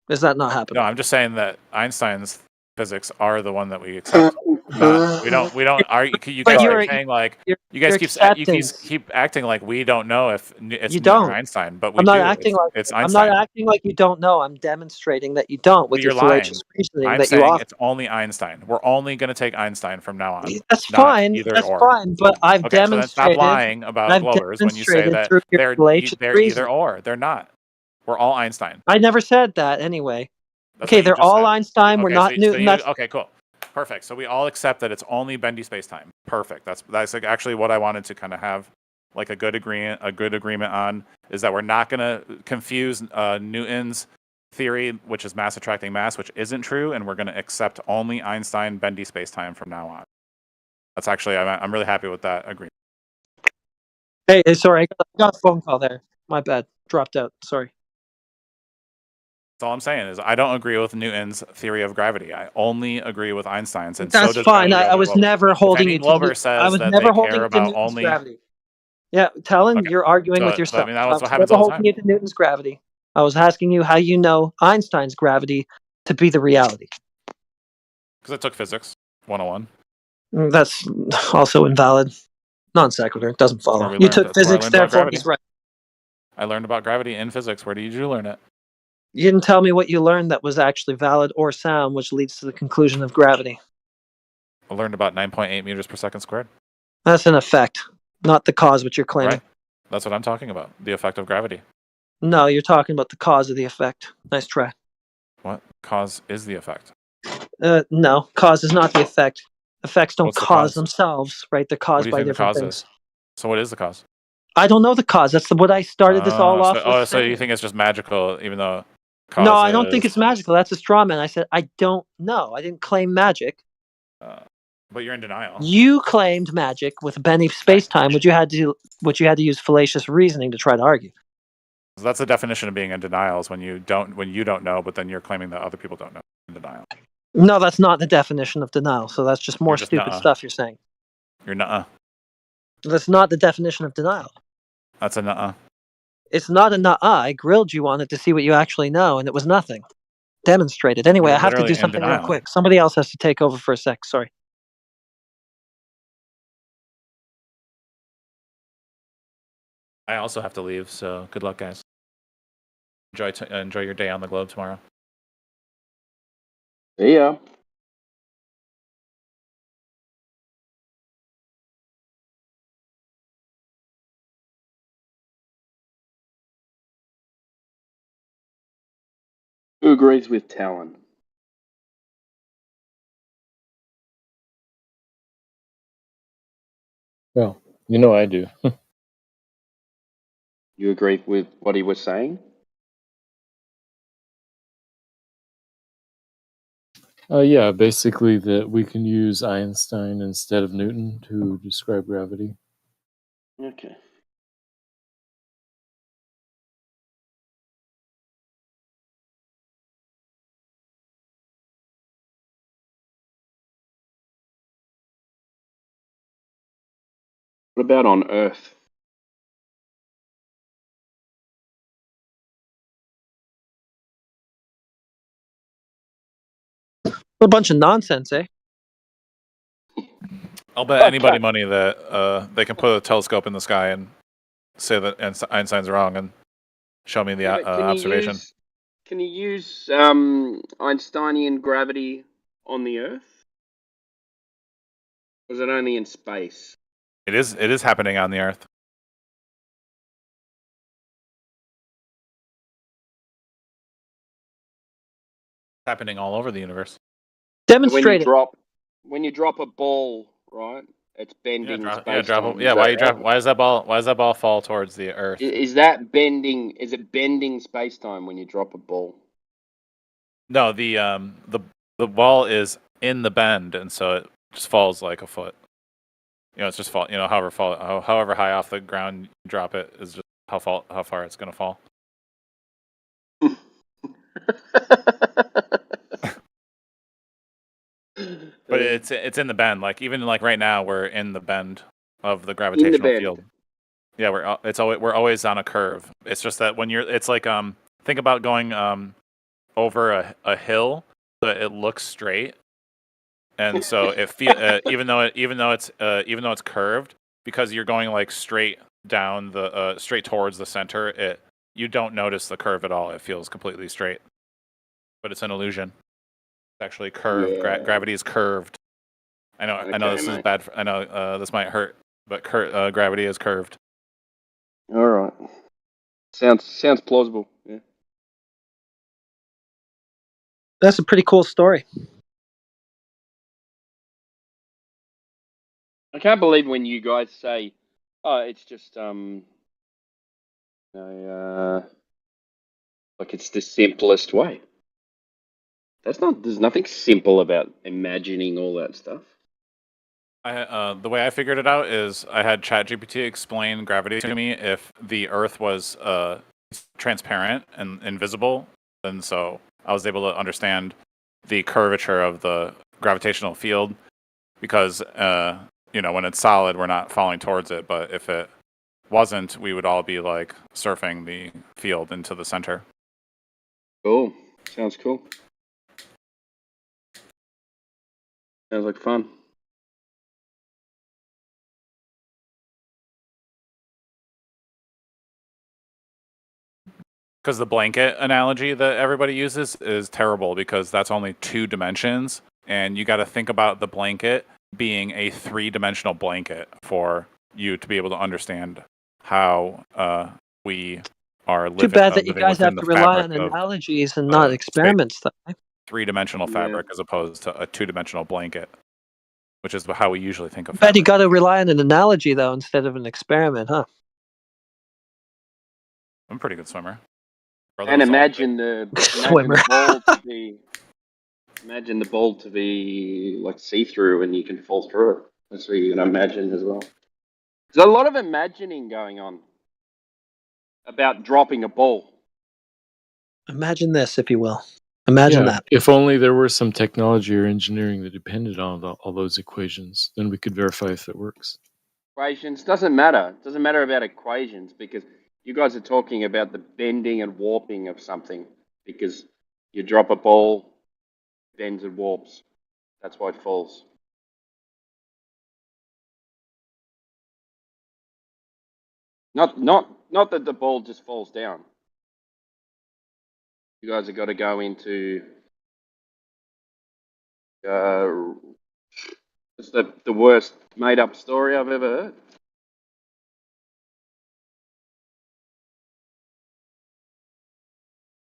is that not happening? No, I'm just saying that Einstein's physics are the one that we accept. Not we don't argue. You But guys you're keep saying like you're you guys accepting. keep acting like we don't know if it's You Newton or don't. Einstein, but we I'm not do. acting like It's I'm not Einstein. acting like you don't know. I'm demonstrating that you don't with But your you're lying. fallacious reasoning I'm that you saying offer. it's only Einstein. We're only going to take Einstein from now on. That's Not fine. either That's or. fine. But I've Okay, so then stop demonstrated. lying about blowers when you say that Through your fallacious they're either reasoning. or. They're not. We're all Einstein. I never said that anyway. That's Okay, what you they're just all said. Einstein. We're Okay, not Newton. okay, cool. Perfect. So we all accept that it's only bendy spacetime. Perfect. That's like actually what I wanted to kind of have like a good agreement on is that we're not going to confuse Newton's theory, which is mass attracting mass, which isn't true, and we're going to accept only Einstein bendy spacetime from now on. That's actually I'm really happy with that agreement. Hey, sorry, I got a phone call there. My bad. Dropped out. Sorry. That's all I'm saying is I don't agree with Newton's theory of gravity. I only agree with Einstein's, and That's so does fine. any I other was Glober. never holding If any you to. Glober I says was that never they holding care you to about Newton's only. gravity. Yeah, Talon, Okay. you're arguing with So, yourself. I mean, that's I what was happens never all the holding time. you to Newton's gravity. I was asking you how you know Einstein's gravity to be the reality. Because I took physics 101. That's also invalid. Non sequitur. It doesn't follow. You took physics, therefore he's right. I learned about gravity in physics. Where did you learn it? You didn't tell me what you learned that was actually valid or sound, which leads to the conclusion of gravity. I learned about 9.8 meters per second squared. That's an effect, not the cause which you're claiming. Right. That's what I'm talking about. The effect of gravity. No, you're talking about the cause of the effect. Nice try. What cause is the effect? No, cause is not the effect. Effects don't What's the cause cause? themselves, right? They're What caused do you by think the different cause things. is? So what is the cause? I don't know the cause. That's what I started this all off with. So you think it's just magical, even though cause No, I don't think it's magical. That's a straw man. I said I don't know. I didn't claim magic. But you're in denial. You claimed magic with Benny space-time, which you had to use fallacious reasoning to try to argue. So that's the definition of being in denial is when you don't know, but then you're claiming that other people don't know. In denial. No, that's not the definition of denial. So that's just more stupid stuff you're saying. You're nuh-uh. That's not the definition of denial. That's a nuh-uh. It's not a nuh-uh. I grilled you on it to see what you actually know, and it was nothing. Demonstrated. Anyway, I have to do something real quick. Somebody else has to take over for a sec. Sorry. I also have to leave, so good luck, guys. Enjoy your day on the globe tomorrow. See ya. Who agrees with Talon? Well, you know I do. You agree with what he was saying? Yeah, basically that we can use Einstein instead of Newton to describe gravity. Okay. What about on Earth? A bunch of nonsense, eh? I'll bet anybody Okay. money that they can put a telescope in the sky and say that Einstein's wrong and show me the Yeah, but observation. can you use Einsteinian gravity on the Earth? Or is it only in space? It is happening on the Earth. It's happening all over the universe. Demonstrate it. When you drop a ball, right? It's bending space time. Why does that ball fall towards the Earth? Is that bending? Is it bending space time when you drop a ball? No, the ball is in the bend, and so it just falls like a foot. It's just fall. However high off the ground you drop it is just how far it's gonna fall. But it's in the bend. Like even like right now, we're in the bend of the gravitational field. Yeah, we're always on a curve. It's just that when it's like think about going over a hill so that it looks straight, and so it even though it's curved, because you're going like straight down straight towards the center, you don't notice the curve at all. It feels completely straight, but it's an illusion. It's actually curved. Yeah. Gravity is curved. I know this is bad. I know this might hurt, but gravity is curved. All right. Sounds plausible. Yeah. That's a pretty cool story. I can't believe when you guys say, "Oh, it's just like it's the simplest way." There's nothing simple about imagining all that stuff. The way I figured it out is I had ChatGPT explain gravity to me if the Earth was transparent and invisible, and so I was able to understand the curvature of the gravitational field because when it's solid, we're not falling towards it, but if it wasn't, we would all be like surfing the field into the center. Cool. Sounds cool. Sounds like fun. Because the blanket analogy that everybody uses is terrible because that's only 2 dimensions, and you got to think about the blanket being a 3-dimensional blanket for you to be able to understand how we are living. Too bad that you guys have within to the rely on fabric of analogies and not experiments, though. 3-dimensional fabric as opposed to a 2-dimensional blanket, which is how we usually think of But fabric. you got to rely on an analogy, though, instead of an experiment, huh? I'm a pretty good swimmer. And imagine the Swimmer. imagine the ball to be like see-through and you can fall through it. That's what you can imagine as well. There's a lot of imagining going on about dropping a ball. Imagine this, if you will. Imagine that. If only there were some technology or engineering that depended on all those equations, then we could verify if it works. Equations doesn't matter. It doesn't matter about equations because you guys are talking about the bending and warping of something because you drop a ball, bends and warps. That's why it falls. Not that the ball just falls down. You guys have got to go into it's the worst made up story I've ever heard.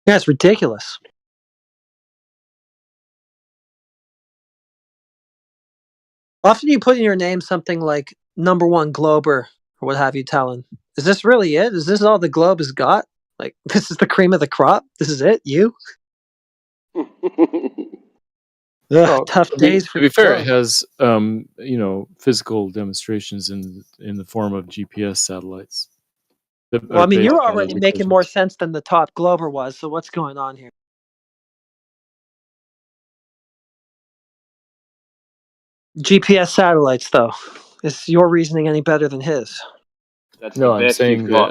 Yeah, it's ridiculous. Often you put in your name something like #1 Glober or what have you, Talon. Is this really it? Is this all the globe has got? Like, this is the cream of the crop? This is it? You? Well, Tough days for to be fair, it Joe. has physical demonstrations in the form of GPS satellites. that Well, I are mean, based you're on already those making more equations. sense than the top Glober was, so what's going on here? GPS satellites, though. Is your reasoning any better than his? That's No, the I'm best saying you've got.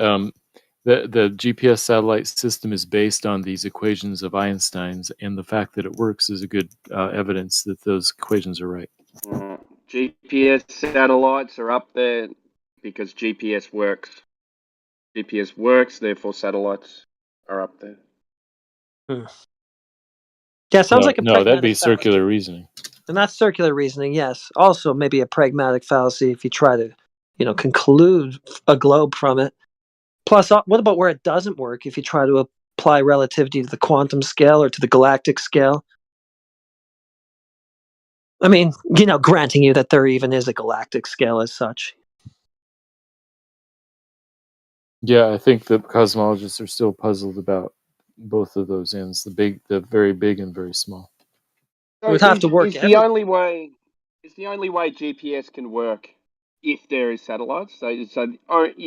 that the GPS satellite system is based on these equations of Einstein's, and the fact that it works is a good evidence that those equations are right. GPS satellites are up there because GPS works. GPS works, therefore satellites are up there. Yeah, sounds like a No, that'd be pragmatic fallacy. circular reasoning. And that's circular reasoning, yes. Also, maybe a pragmatic fallacy if you try to, conclude a globe from it. Plus, what about where it doesn't work if you try to apply relativity to the quantum scale or to the galactic scale? I mean, granting you that there even is a galactic scale as such. Yeah, I think the cosmologists are still puzzled about both of those ends, the very big and very small. It would have to work Is the only way GPS can work if there is satellites? So you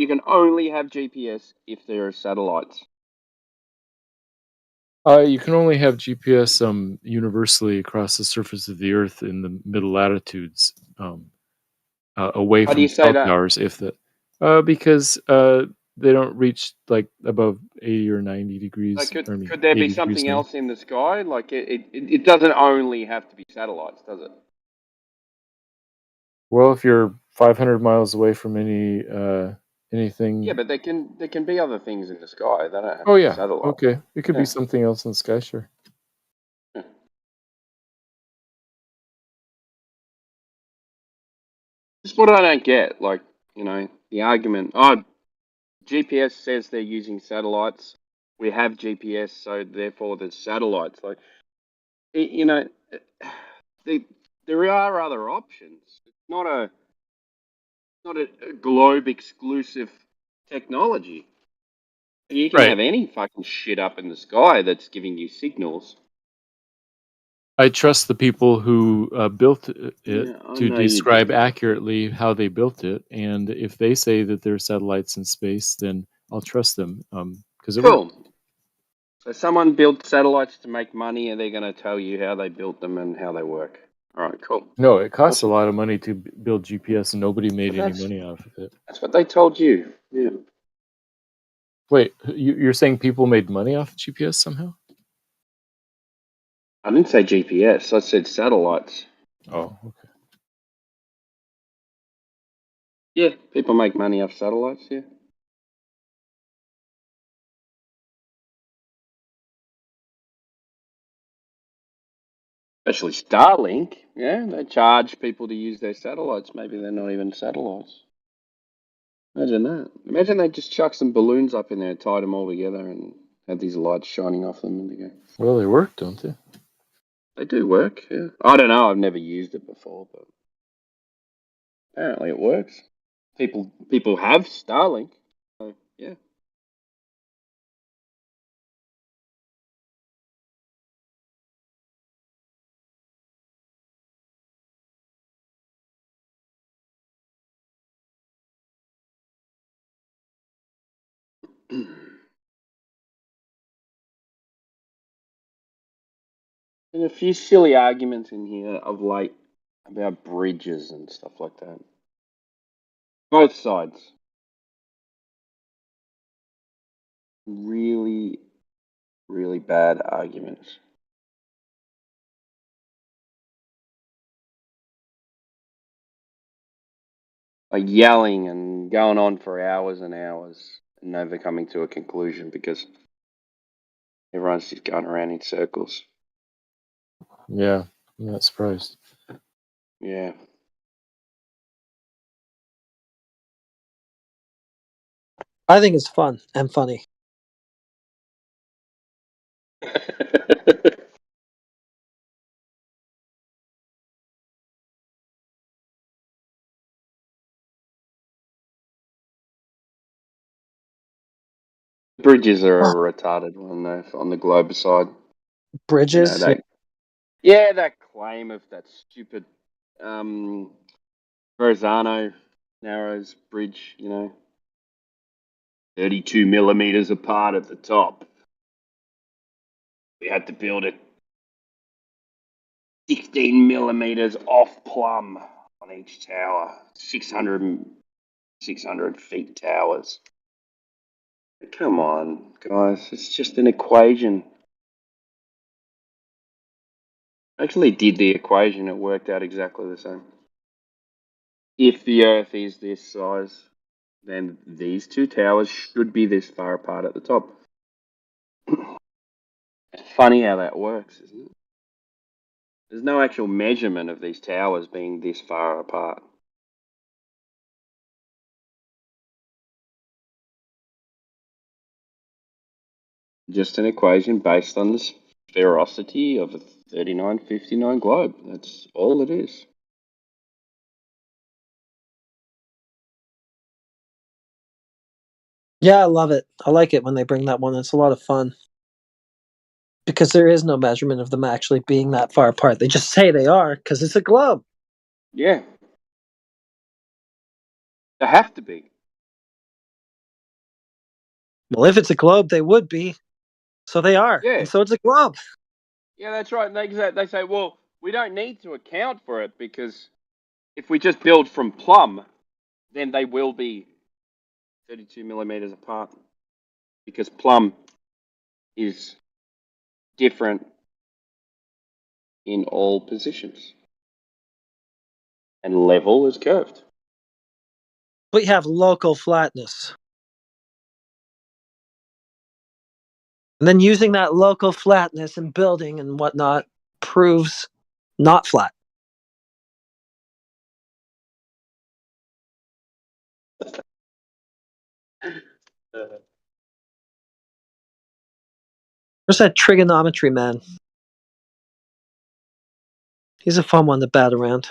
can only have GPS if there are satellites. You can only have GPS universally across the surface of the Earth in the middle latitudes, away Why do from you say cell that? towers, because they don't reach like above 80 or 90 degrees. Like, I mean, could there be 80 degrees something north. else in the sky? Like it doesn't only have to be satellites, does it? Well, if you're 500 miles away from anything. Yeah, but there can be other things in the sky. They don't have Oh to be yeah, satellites. okay. It could Yeah. be something else in the sky, sure. Just what I don't get, like, the argument, GPS says they're using satellites. We have GPS, so therefore there's satellites. Like, there are other options. It's not a globe exclusive technology. You can Right. have any fucking shit up in the sky that's giving you signals. I trust the people who built it Yeah, I to know you describe do. accurately how they built it, and if they say that there are satellites in space, then I'll trust them because it works. Cool. So someone built satellites to make money, and they're going to tell you how they built them and how they work. All right, cool. No, it costs Awesome. a lot of money to build GPS, and nobody made But any money off of it. That's what they told you. Yeah. Wait, you're saying people made money off of GPS somehow? I didn't say GPS. I said satellites. Oh, okay. Yeah, people make money off satellites. Yeah. Especially Starlink. Yeah, they charge people to use their satellites. Maybe they're not even satellites. Imagine that. Imagine they just chuck some balloons up in there, tied them all together, and had these lights shining off them, and they go. Well, they work, don't they? They do work. Yeah. I don't know. I've never used it before, but apparently it works. People have Starlink. So, yeah. And a few silly arguments in here of late about bridges and stuff like that. Both sides. Really, really bad arguments. Like yelling and going on for hours and hours and never coming to a conclusion because everyone's just going around in circles. Yeah, I'm not surprised. Yeah. I think it's fun and funny. Bridges are a retarded one though on the globe side. Bridges? That claim of that stupid Verrazano Narrows Bridge, 32 millimeters apart at the top. We had to build it 16 millimeters off plumb on each tower. 600 feet towers. Come on, guys. It's just an equation. I actually did the equation. It worked out exactly the same. If the Earth is this size, then these two towers should be this far apart at the top. It's funny how that works, isn't it? There's no actual measurement of these towers being this far apart. Just an equation based on the sphericity of a 3959 globe. That's all it is. Yeah, I love it. I like it when they bring that one. It's a lot of fun. Because there is no measurement of them actually being that far apart. They just say they are because it's a globe. Yeah. They have to be. Well, if it's a globe, they would be. So they are. Yeah. And so it's a globe. Yeah, that's right. And they say, well, we don't need to account for it because if we just build from plumb, then they will be 32 millimeters apart because plumb is different in all positions and level is curved. But you have local flatness. And then using that local flatness and building and whatnot proves not flat. Where's that trigonometry man? He's a fun one to bat around.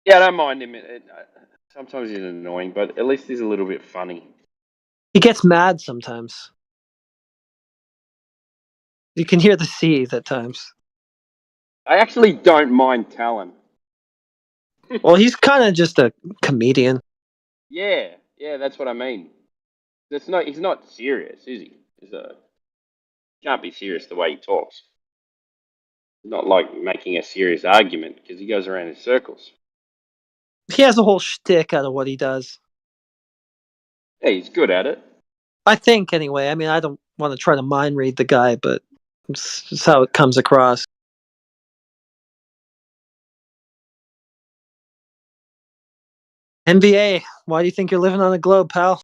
Yeah, I don't mind him. Sometimes he's annoying, but at least he's a little bit funny. He gets mad sometimes. You can hear the seethe at times. I actually don't mind Talon. Well, he's kind of just a comedian. Yeah, that's what I mean. He's not serious, is he? Can't be serious the way he talks. Not like making a serious argument because he goes around in circles. He has a whole shtick out of what he does. Yeah, he's good at it. I think, anyway. I mean, I don't want to try to mind read the guy, but it's how it comes across. NBA, why do you think you're living on a globe, pal?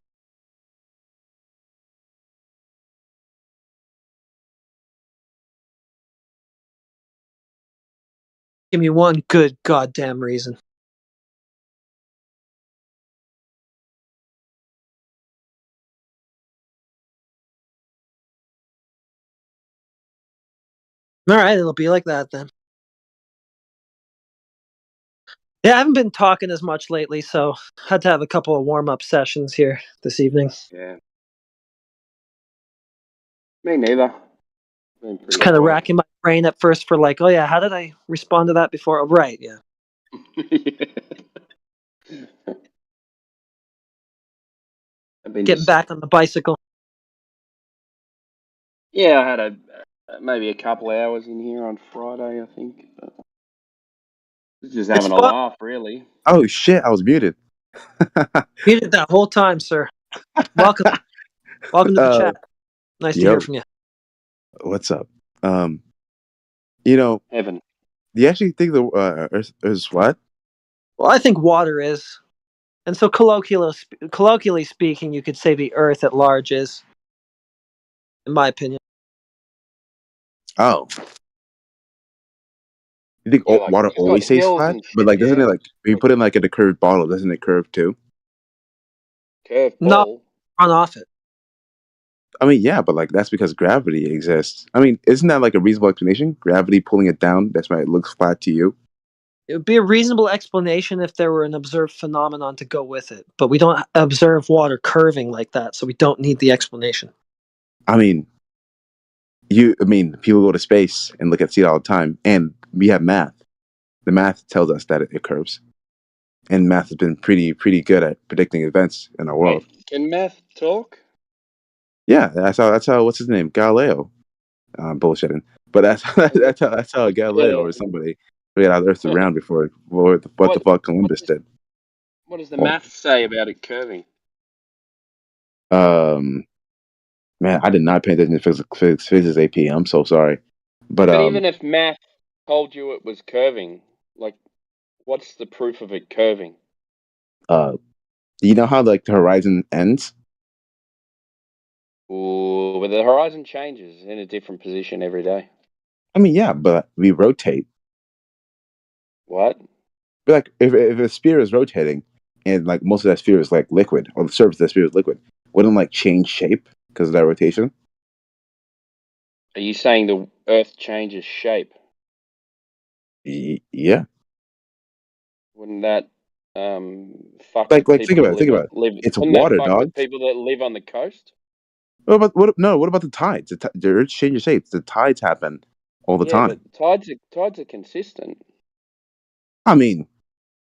Give me one good goddamn reason. All right, it'll be like that then. Yeah, I haven't been talking as much lately, so had to have a couple of warm-up sessions here this evening. Yeah. Me neither. Just kind of racking my brain at first for like, oh yeah, how did I respond to that before? Oh, right, yeah. Getting back on the bicycle. Yeah, I had maybe a couple hours in here on Friday, I think. Just having a laugh, really. Oh shit! I was muted. Muted that whole time, sir. Welcome to the chat. Nice to hear from you. What's up? Heaven. Do you actually think the Earth is flat? Well, I think water is, and so colloquially speaking, you could say the Earth at large is, in my opinion. Oh. You think water always stays flat? But like, doesn't it like if you put it like in a curved bottle, doesn't it curve too? Curved ball? Not run off it. I mean, yeah, but like that's because gravity exists. I mean, isn't that like a reasonable explanation? Gravity pulling it down, that's why it looks flat to you. It would be a reasonable explanation if there were an observed phenomenon to go with it, but we don't observe water curving like that, so we don't need the explanation. I mean, people go to space and look at see it all the time, and we have math. The math tells us that it curves, and math has been pretty good at predicting events in our world. Wait, can math talk? Yeah, that's how what's his name, Galileo, bullshitting, but that's how Galileo or somebody figured out the Earth was round before what the fuck Columbus did. What does the Well, math say about it curving? Man, I did not pay attention to physics AP. I'm so sorry, but But even if math told you it was curving, like, what's the proof of it curving? you know how like the horizon ends? Ooh, but the horizon changes in a different position every day. I mean, yeah, but we rotate. What? But like, if a sphere is rotating, and like most of that sphere is like liquid, or the surface of that sphere is liquid, wouldn't like change shape because of that rotation? Are you saying the Earth changes shape? Yeah. Wouldn't that fuck Like with people think about that it. live? It's Wouldn't that water, fuck dog. with people that live on the coast? What about the tides? The Earth changes shapes. The tides happen all the Yeah, time. but tides are consistent. I mean,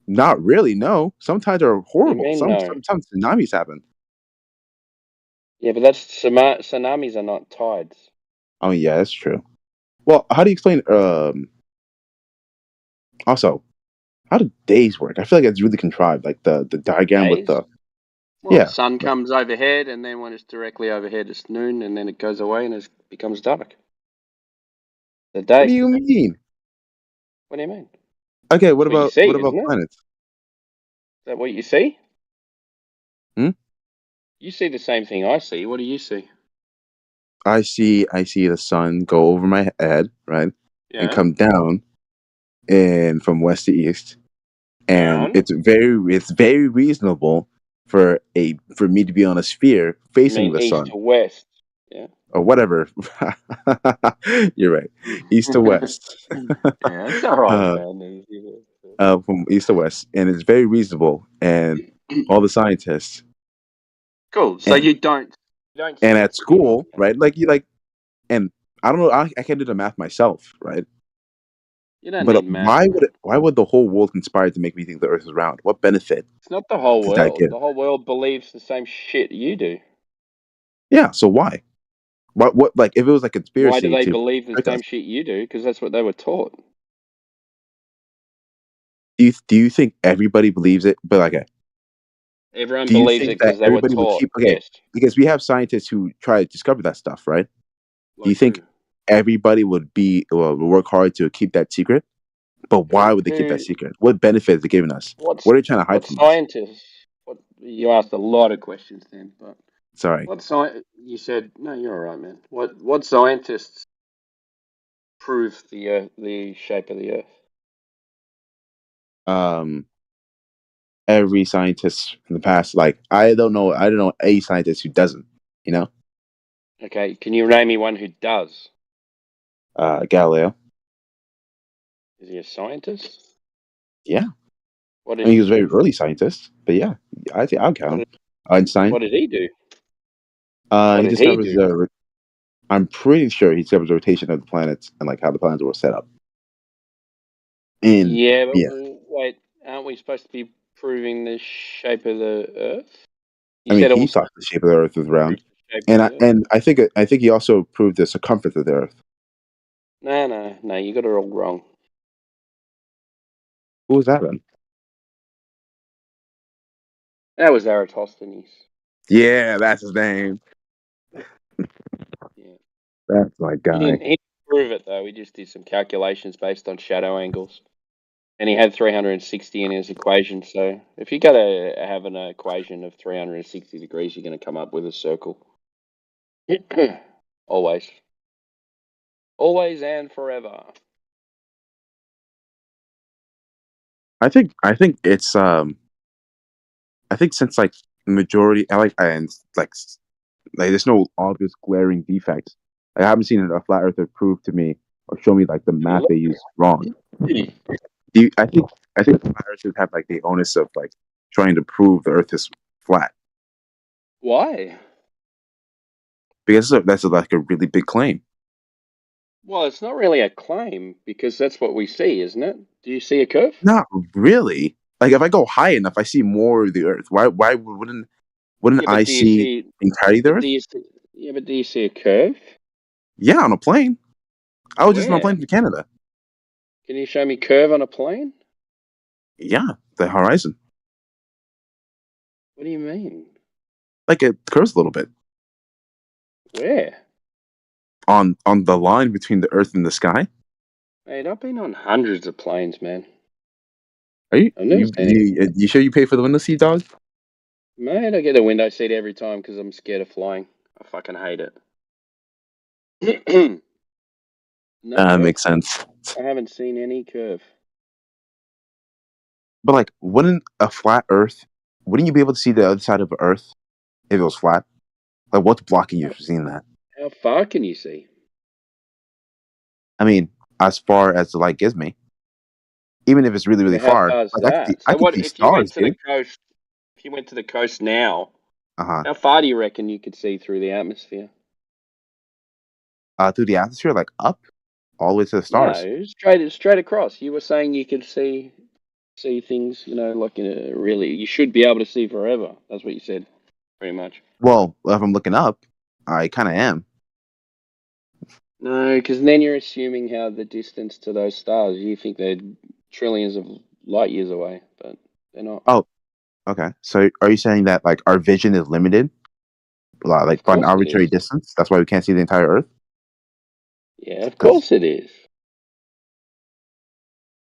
not really. No, some tides are What do you horrible. mean no? Some tsunamis happen. Yeah, but that's tsunamis are not tides. Oh yeah, that's true. Well, how do you explain? Also, how do days work? I feel like it's really contrived. Like the diagram with Days? the Well, the yeah. sun comes overhead, and then when it's directly overhead, it's noon, and then it goes away and it becomes dark. The What day. do you mean? What do you mean? Okay, That's what you see, what about isn't it? Is planets? that what you see? Hmm? You see the same thing I see. What do you see? I see the sun go over my head, right, and Yeah. come down, and from west to east, and Down. it's very reasonable for me to be on a sphere You facing mean the east sun to west? Yeah. or whatever. You're right, east to west, Yeah, it's all right, uh, man. from east to west, and it's very reasonable. And all the scientists Cool. So and you don't see at it spinning. school, right? Like you like, and I don't know. I can't do the math myself, right? You don't But need math, man. why would the whole world conspire to make me think the Earth is round? What benefit It's not the whole did that world. give? The whole world believes the same shit you do. Yeah, so why? What like if it was a Why do conspiracy they to believe the trick us? same shit you do? Because that's what they were taught. Do you think everybody believes it? But like, Everyone do you believes think it that because they were everybody would taught. keep Yes. because we have scientists who try to discover that stuff, right? Do you Like think who? everybody would work hard to keep that secret? But why would they keep that Who? secret? What benefit is it giving us? What are they trying to hide What from us? scientists? What you asked a lot of questions then, but Sorry. what science? You said no. You're all right, man. What scientists prove the shape of the Earth? Um, every scientist in the past, like I don't know a scientist who doesn't. You know, Okay, can you name me one who does? Galileo. Is he a scientist? Yeah, What I did mean he he was a very do? early scientist, but yeah, I think I'll count What him. did, Einstein. what did he do? What He did he discovers do? the. I'm pretty sure he discovers the rotation of the planets and like how the planets were set up. And Yeah, but yeah, wait, aren't we supposed to be proving the shape of the Earth? You I mean said he also thought the shape of the Earth was round, proves the shape of the Earth. and I think he also proved the circumference of the Earth. No, you got it all wrong. Who was that then? That was Eratosthenes. Yeah, that's his name. Yeah. That's my He guy. didn't prove it though. He just did some calculations based on shadow angles. And he had 360 in his equation. So if you got to have an equation of 360 degrees, you're going to come up with a circle. Always. Always and forever. I think it's I think since like the majority I like and like there's no obvious glaring defects. Like, I haven't seen a flat earther prove to me or show me like the math they use wrong. I think flat earthers have like the onus of like trying to prove the earth is flat Why? because that's like a really big claim. Well, it's not really a claim because that's what we see, isn't it? Do you see a curve? Not really. Like if I go high enough, I see more of the Earth. Why wouldn't Yeah, I but do you see see? entirely the But Earth? do you see? Yeah, but do you see a curve? Yeah, on a plane. I was just on a Where? plane to Canada. Can you show me curve on a plane? Yeah, the horizon. What do you mean? Like it curves a little bit Where? on the line between the Earth and the sky. Mate, I've been on hundreds of planes, man. Are you I've never seen it. you sure you pay for the window seat, dog? Mate, I get a window seat every time because I'm scared of flying. I fucking hate it. No curve. Makes sense. I haven't seen any curve. But like, wouldn't a flat Earth? Wouldn't you be able to see the other side of the Earth if it was flat? Like, what's blocking you from seeing that? How far can you see? I mean, as far as the light gives me, even if it's really, really But how far, far is like that? I So could what see if you went stars, to the dude. coast? If you went to the coast now, Uh how far do you reckon you could see through the atmosphere? huh. Through the atmosphere, like up, all the way to the stars. No, straight across. You were saying you could see things, like in a really. You should be able to see forever. That's what you said, pretty much. Well, if I'm looking up, I kind of am. No, because then you're assuming how the distance to those stars. You think they're trillions of light years away, but they're not. Oh, okay. So, are you saying that like our vision is limited, like Of by an course it arbitrary is. distance? That's why we can't see the entire Earth. Yeah, of 'Cause, course it is.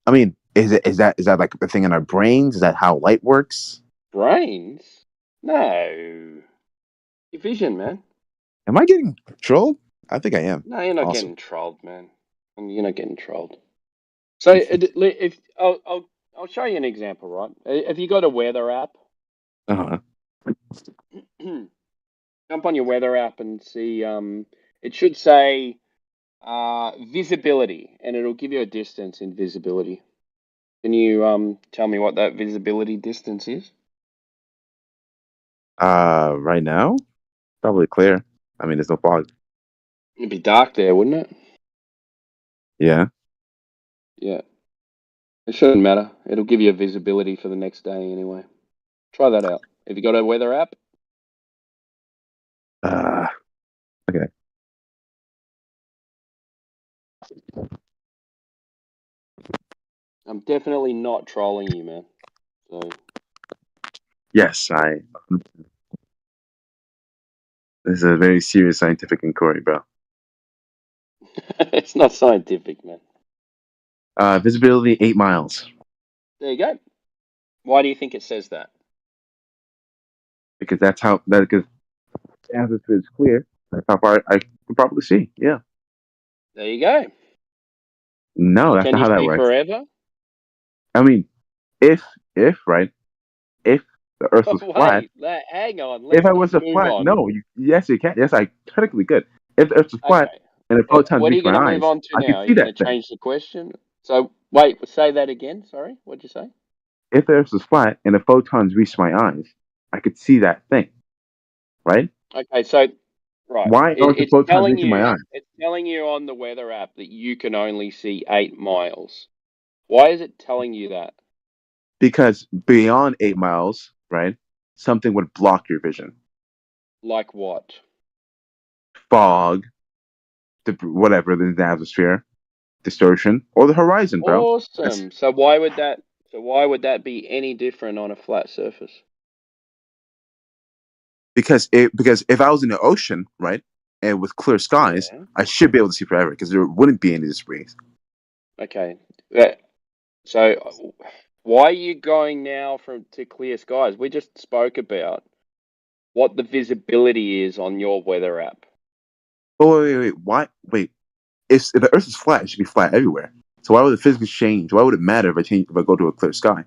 I mean, is that like a thing in our brains? Is that how light works? Brains? No. Your vision, man. Am I getting trolled? I think I am. No, you're not Awesome. getting trolled, man. You're not getting trolled. So if I'll show you an example, right? Have you got a weather app? Uh huh. Jump on your weather app and see. It should say visibility, and it'll give you a distance in visibility. Can you tell me what that visibility distance is? Right now, probably clear. I mean, there's no fog. It'd be dark there, wouldn't it? Yeah. Yeah. It shouldn't matter. It'll give you a visibility for the next day anyway. Try that out. Have you got a weather app? Okay. I'm definitely not trolling you, man. So Yes, this is a very serious scientific inquiry, bro. it's not scientific, man. Visibility 8 miles There you go. Why do you think it says that? because because the atmosphere is clear. That's how far I can probably see. Yeah. There you go. No, And that's can not you how that see works. forever? I mean, if right, if the Earth was flat, Hang on. if I Let's was a move flat, on. no, yes, you can. Yes, I technically could. If the Earth was flat Okay. and the photons What are you reach going my to move eyes, on to I could now? Are see you going that to thing. change the question? So wait, say that again. Sorry, what'd you say? If the Earth was flat and the photons reached my eyes, I could see that thing, right? Okay, so right, Why aren't the photons reaching my eyes? it's telling you on the weather app that you can only see 8 miles. Why is it telling you that? Because beyond 8 miles, right, something would block your vision. Like what? Fog, whatever, the atmosphere, distortion, or the horizon, bro. Awesome. So why would that be any different on a flat surface? Because if I was in the ocean, right, and with clear skies, Yeah. I should be able to see forever because there wouldn't be any debris. Okay. So why are you going now to clear skies? We just spoke about what the visibility is on your weather app. Oh wait, why? Wait, if the Earth is flat, it should be flat everywhere. So why would the physics change? Why would it matter if I go to a clear sky?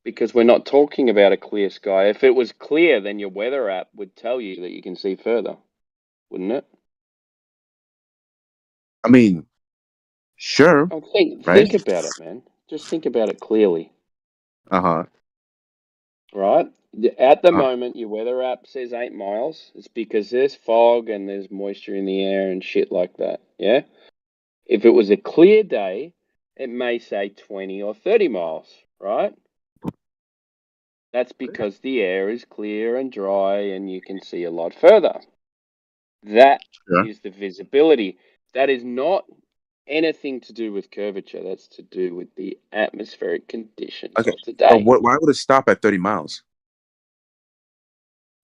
Because we're not talking about a clear sky. If it was clear, then your weather app would tell you that you can see further, wouldn't it? I mean, sure, Oh, right? think about it, man. Just think about it clearly. Uh huh. right? At the Uh, moment, your weather app says 8 miles. It's because there's fog and there's moisture in the air and shit like that. Yeah. If it was a clear day, it may say 20 or 30 miles, right? That's because the air is clear and dry and you can see a lot further. That Sure. is the visibility. That is not anything to do with curvature. That's to do with the atmospheric conditions Okay. of the But day why would it stop at 30 miles?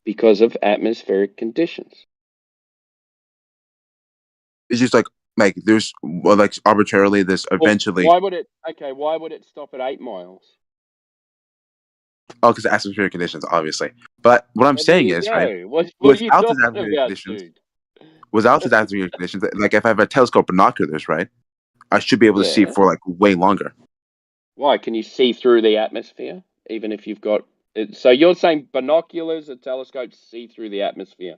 because of atmospheric conditions. It's just like there's like arbitrarily this Well, eventually. why would it? Okay, why would it stop at 8 miles? Oh, because of atmospheric conditions, obviously. But what I'm Well, there saying you is, right, go. What are you without these talking atmospheric about, conditions, dude? like if I have a telescope binoculars, right, I should be able to see Yeah. for like way longer. Why? Can you see through the atmosphere, even if you've got it? So you're saying binoculars or telescopes see through the atmosphere?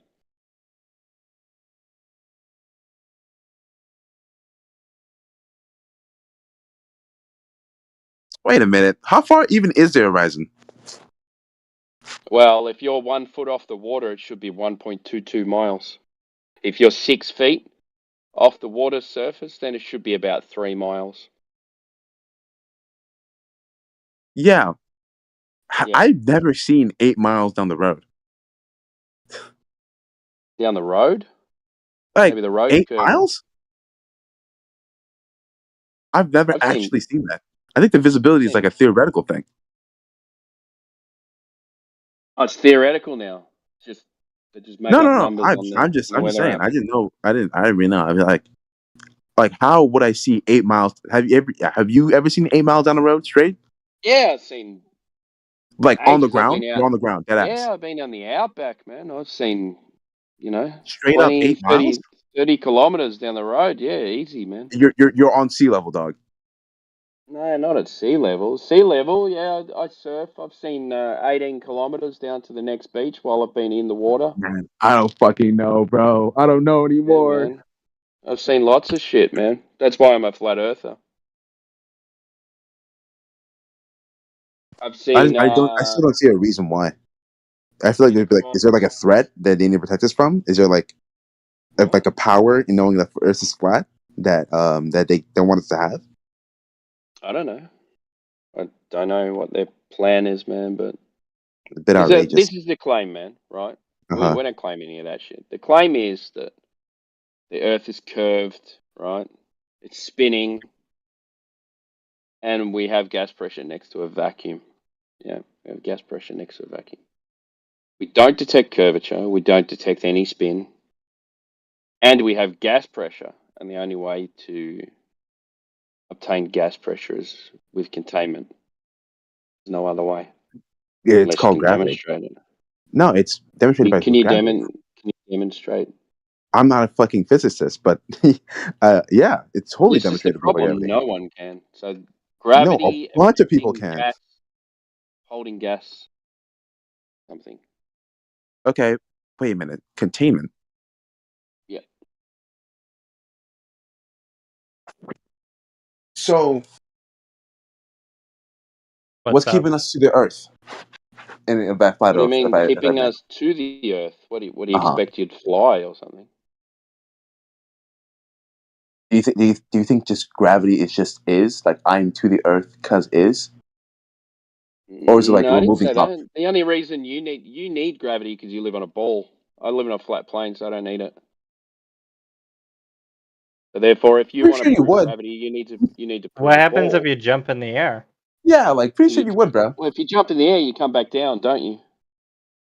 Wait a minute. How far even is the horizon? Well, if you're 1 foot off the water, it should be 1.22 miles. If you're 6 feet off the water surface, then it should be about 3 miles. Yeah. Yeah. I've never seen 8 miles down the road. Down the road? Like Maybe the road's 8 curving. miles? I've never I've seen. actually seen that. I think the visibility is like a theoretical thing. Oh, it's theoretical now. They just make No, up no, no. numbers on I'm the just weather saying. app. I didn't know. I didn't really know. I mean, like how would I see 8 miles? Have you ever seen 8 miles down the road straight? Yeah, I've seen Like on the ages. I've ground? been You're out. on the ground, dead ass. Yeah, I've been on the outback, man. I've seen, Straight up 20, 8 miles? 30 kilometers down the road. Yeah, easy, man. You're on sea level, dog. No, not at sea level. Sea level, yeah, I surf. I've seen 18 kilometers down to the next beach while I've been in the water. Man, I don't fucking know, bro. I don't know Yeah, anymore. man. I've seen lots of shit, man. That's why I'm a flat earther. I've seen. I still don't see a reason why. I feel like there'd be like, is there like a threat that they need to protect us from? Is there like a power in knowing that Earth is flat that they don't want us to have? I don't know. I don't know what their plan is, man. But A bit outrageous. this is the claim, man. Right? Uh-huh. We're not claiming any of that shit. The claim is that the Earth is curved, right? It's spinning, and we have gas pressure next to a vacuum. Yeah, we have gas pressure next to a vacuum. We don't detect curvature. We don't detect any spin. And we have gas pressure. And the only way to obtain gas pressure is with containment. There's no other way. Yeah, it's Unless you called can gravity. demonstrate it. No, it's demonstrated by Can you gravity. demonstrate? I'm not a fucking physicist, but yeah, it's totally This is the demonstrated by problem. gravity. No one can. So No, gravity a bunch of people affecting can. holding gas, something. Okay, wait a minute. Containment. Yeah. So, what's keeping us to the Earth? In that flat What do you Earth, mean if I keeping may. us to the Earth? What do you Uh-huh. expect you'd fly or something? Do you think just gravity is like I'm to the Earth because is, or is it like No, I we're didn't moving say up? that. The only reason you need gravity because you live on a ball. I live in a flat plane, so I don't need it. So therefore, if you Pretty want sure to you prove would. gravity, you need to prove What a happens if ball. you jump in the air? Yeah, like pretty sure you would, bro. Well, if you jump in the air, you come back down, don't you?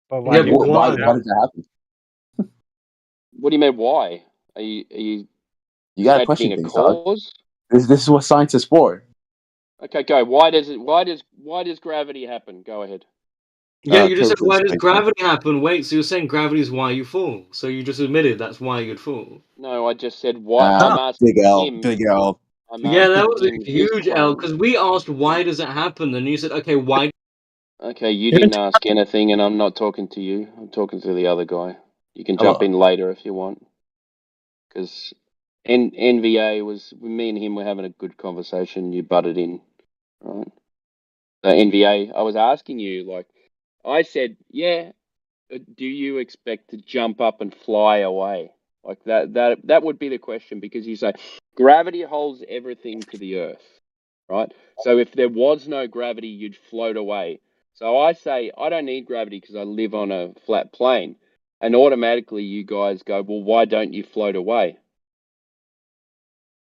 But why Yeah, do you but come Why back why? does down? that happen? What do you mean? Why? Are you You gotta stating question a things, dog. cause? This is what science is for. Okay, go. Why does gravity happen? Go ahead. Yeah, you just said Curvature and why does spacetime. gravity happen? Wait, so you're saying gravity is why you fall? So you just admitted that's why you'd fall? No, I just said why. I'm asking Big L, him. big L. I'm Yeah, that asking was him a his huge L claim. because we asked why does it happen, and you said okay, why? Okay, you didn't ask anything, and I'm not talking to you. I'm talking to the other guy. You can jump Hello. in later if you want, because NVA was me and him were having a good conversation. You butted in, right? So NVA, I was asking you like, I said, yeah. Do you expect to jump up and fly away? Like that would be the question, because you say gravity holds everything to the earth, right? So if there was no gravity, you'd float away. So I say I don't need gravity because I live on a flat plane, and automatically you guys go, well, why don't you float away?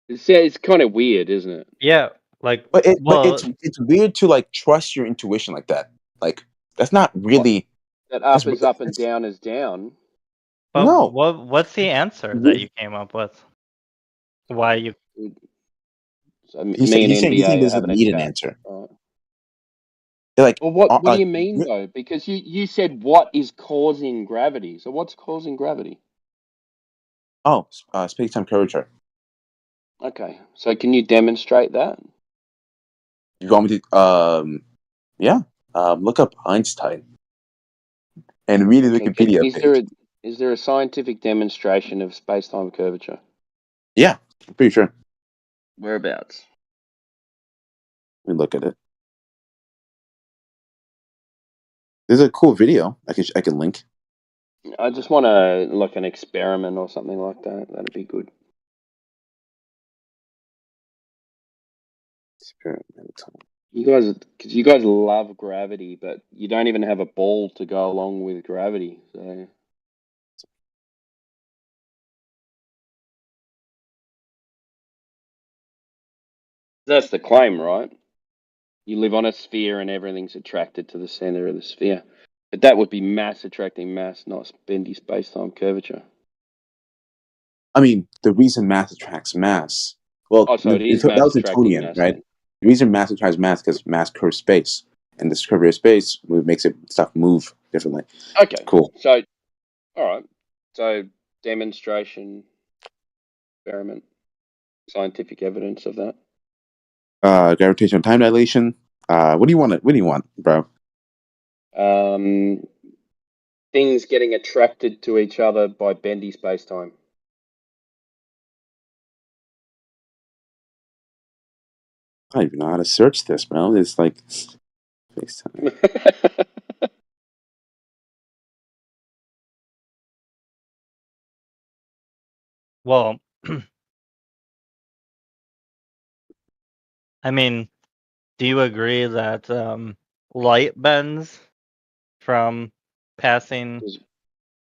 It's kind of weird, isn't it? Yeah, like, But well, it's weird to like trust your intuition like that. Like that's not really That that's up is up and down is down. but no. what's the answer that you came up with? Why you? So He's me and saying NBA are doesn't having a need an chat. answer. Right. Like Well, what do like you mean though? Because you said what is causing gravity. So what's causing gravity? space-time curvature. Okay, so can you demonstrate that? You want me to look up Einstein and read his Okay, Wikipedia page. is there a scientific demonstration of space-time curvature? Yeah, I'm pretty sure. Whereabouts? Let me look at it. There's a cool video I can link. I just want to like an experiment or something like that. That'd be good. Experimental. Because you guys love gravity, but you don't even have a ball to go along with gravity. So that's the claim, right? You live on a sphere and everything's attracted to the center of the sphere. But that would be mass attracting mass, not bendy space-time curvature. I mean, the reason mass attracts mass. Well, Oh, so it is that mass was attracting Newtonian, mass right? then. The reason mass attracts mass because mass curves space, and this curvature of space makes stuff move differently. Okay. Cool. So, all right. So, demonstration, experiment, scientific evidence of that. Gravitational time dilation. What do you want? What do you want, bro? Things getting attracted to each other by bendy space-time. I don't even know how to search this, bro. It's like FaceTime. Well, I mean, do you agree that light bends from passing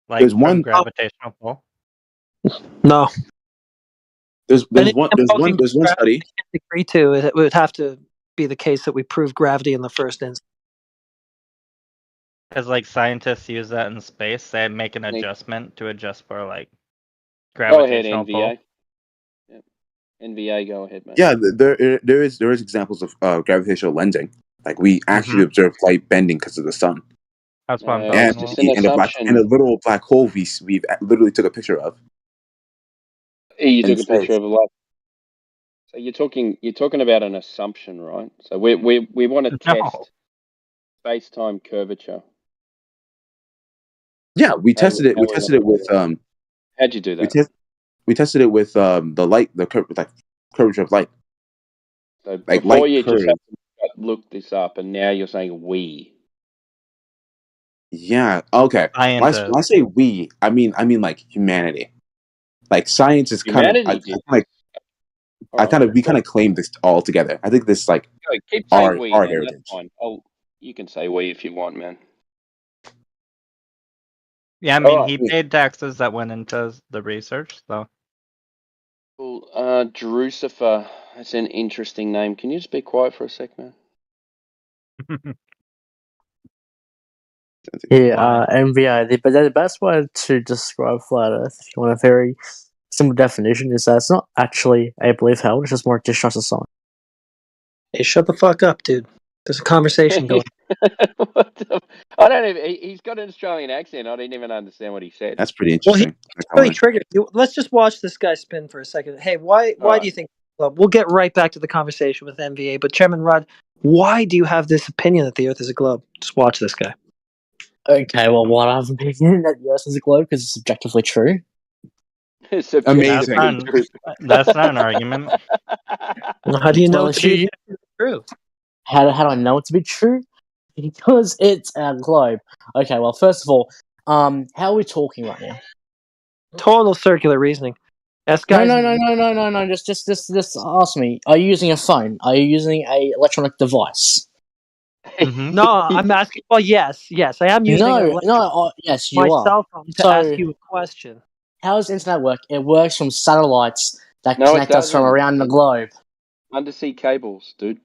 like There's from one. gravitational pull? No. There's Anything one. involving There's one gravity study. I can't agree to. It would have to be the case that we prove gravity in the first instance. Because like scientists use that in space, they make an Nick. adjustment to adjust for like Go ahead, gravitational pull. NVA. Yep. NVA, go ahead, mate. Yeah, there is examples of gravitational lensing. Like we actually observe light bending because of the sun, That's what I'm It's talking just about. an assumption. and a little black hole we've literally took a picture of. You in took a picture space. of a light. So you're talking about an assumption, right? So we want to No. test space-time curvature. Yeah, we tested it. How We we tested wanna it do with that. How'd you do that? we tested it with the light, curvature of light. So Like before light you just curve. have to look this up, and now you're saying we. Yeah. Okay. When I Scientists. say we, I mean like humanity. Like science is kind of Humanity did. we kind of claim this all together. I think this is like Go, keep saying our we, man. heritage. That's fine. You can say we if you want, man. Yeah, I mean, Alright. he paid taxes that went into the research, so. Cool. Drucifer. That's an interesting name. Can you just be quiet for a sec, man? Yeah, MVI. But the best way to describe flat Earth, if you want a very simple definition, is that it's not actually a belief held; it's just more distrust of science. Hey, shut the fuck up, dude. There's a conversation going. I don't even. He's got an Australian accent. I didn't even understand what he said. That's pretty Well, interesting. he's really triggered. Let's just watch this guy spin for a second. Hey, why do you think? Well, we'll get right back to the conversation with MVA. But Chairman Rod, why do you have this opinion that the Earth is a globe? Just watch this guy. Okay, well, what I have an opinion that the Earth is a globe because it's subjectively true. Amazing. That's not an argument. Well, how do you know Well, it's true? How do I know it to be true? Because it's a globe. Okay, well, first of all, how are we talking right now? Total circular reasoning. Yes, No, guys. no. Just ask me. Are you using a phone? Are you using a electronic device? Mm-hmm. No, I'm asking. Well, yes. I am using Yes, my you are. cell phone to So, ask you a question. how does internet work? It works from satellites that No, it connect us from doesn't. around the globe. Undersea cables, dude.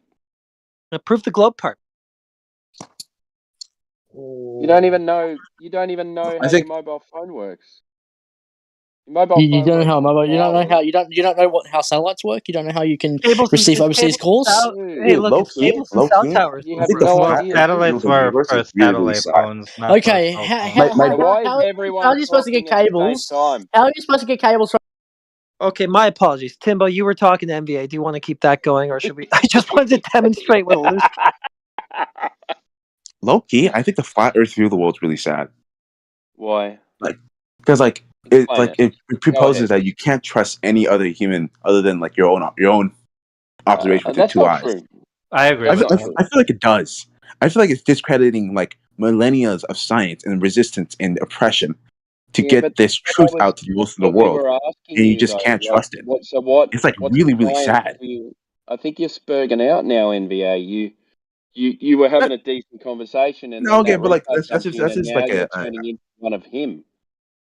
Now, prove the globe part. You don't even know. You don't even know I how your think mobile phone works. Your mobile You phone don't know works how on mobile. You don't know power. how you don't know how satellites work. You don't know how you can Cables and receive it's overseas cables and calls. cell. Hey, Dude, dude, look, low it's key, cables and cell I towers, you I my have think the bro. no flat Well, idea. view of satellites the were universe for is really, really satellite sad. phones, not for Okay, cell how phones. how My how bro, how, Why is how, how everyone are you supposed to get talking at the same cables? time? How are you supposed to get cables from? Okay, my apologies, Timbo. You were talking to NBA. Do you want to keep that going, or should we? I just wanted to demonstrate what a loose. low key, I think the flat Earth view of the world is really sad. Why? Because Explain it. it Go proposes ahead. that you can't trust any other human other than like your own observation with your That's two not eyes. true. I agree That's with not that. true. I feel like it does. I feel like it's discrediting like millennia of science and resistance and oppression to Yeah, get but this truth out to the most of the what we world, were asking and you you just though, can't like, trust it. It's like what's really, the really science sad. view? I think you're spurging out now, NVA. You were having a decent conversation, and No, then okay, that but like replay jumped in, that's and just now like you're turning into one of him.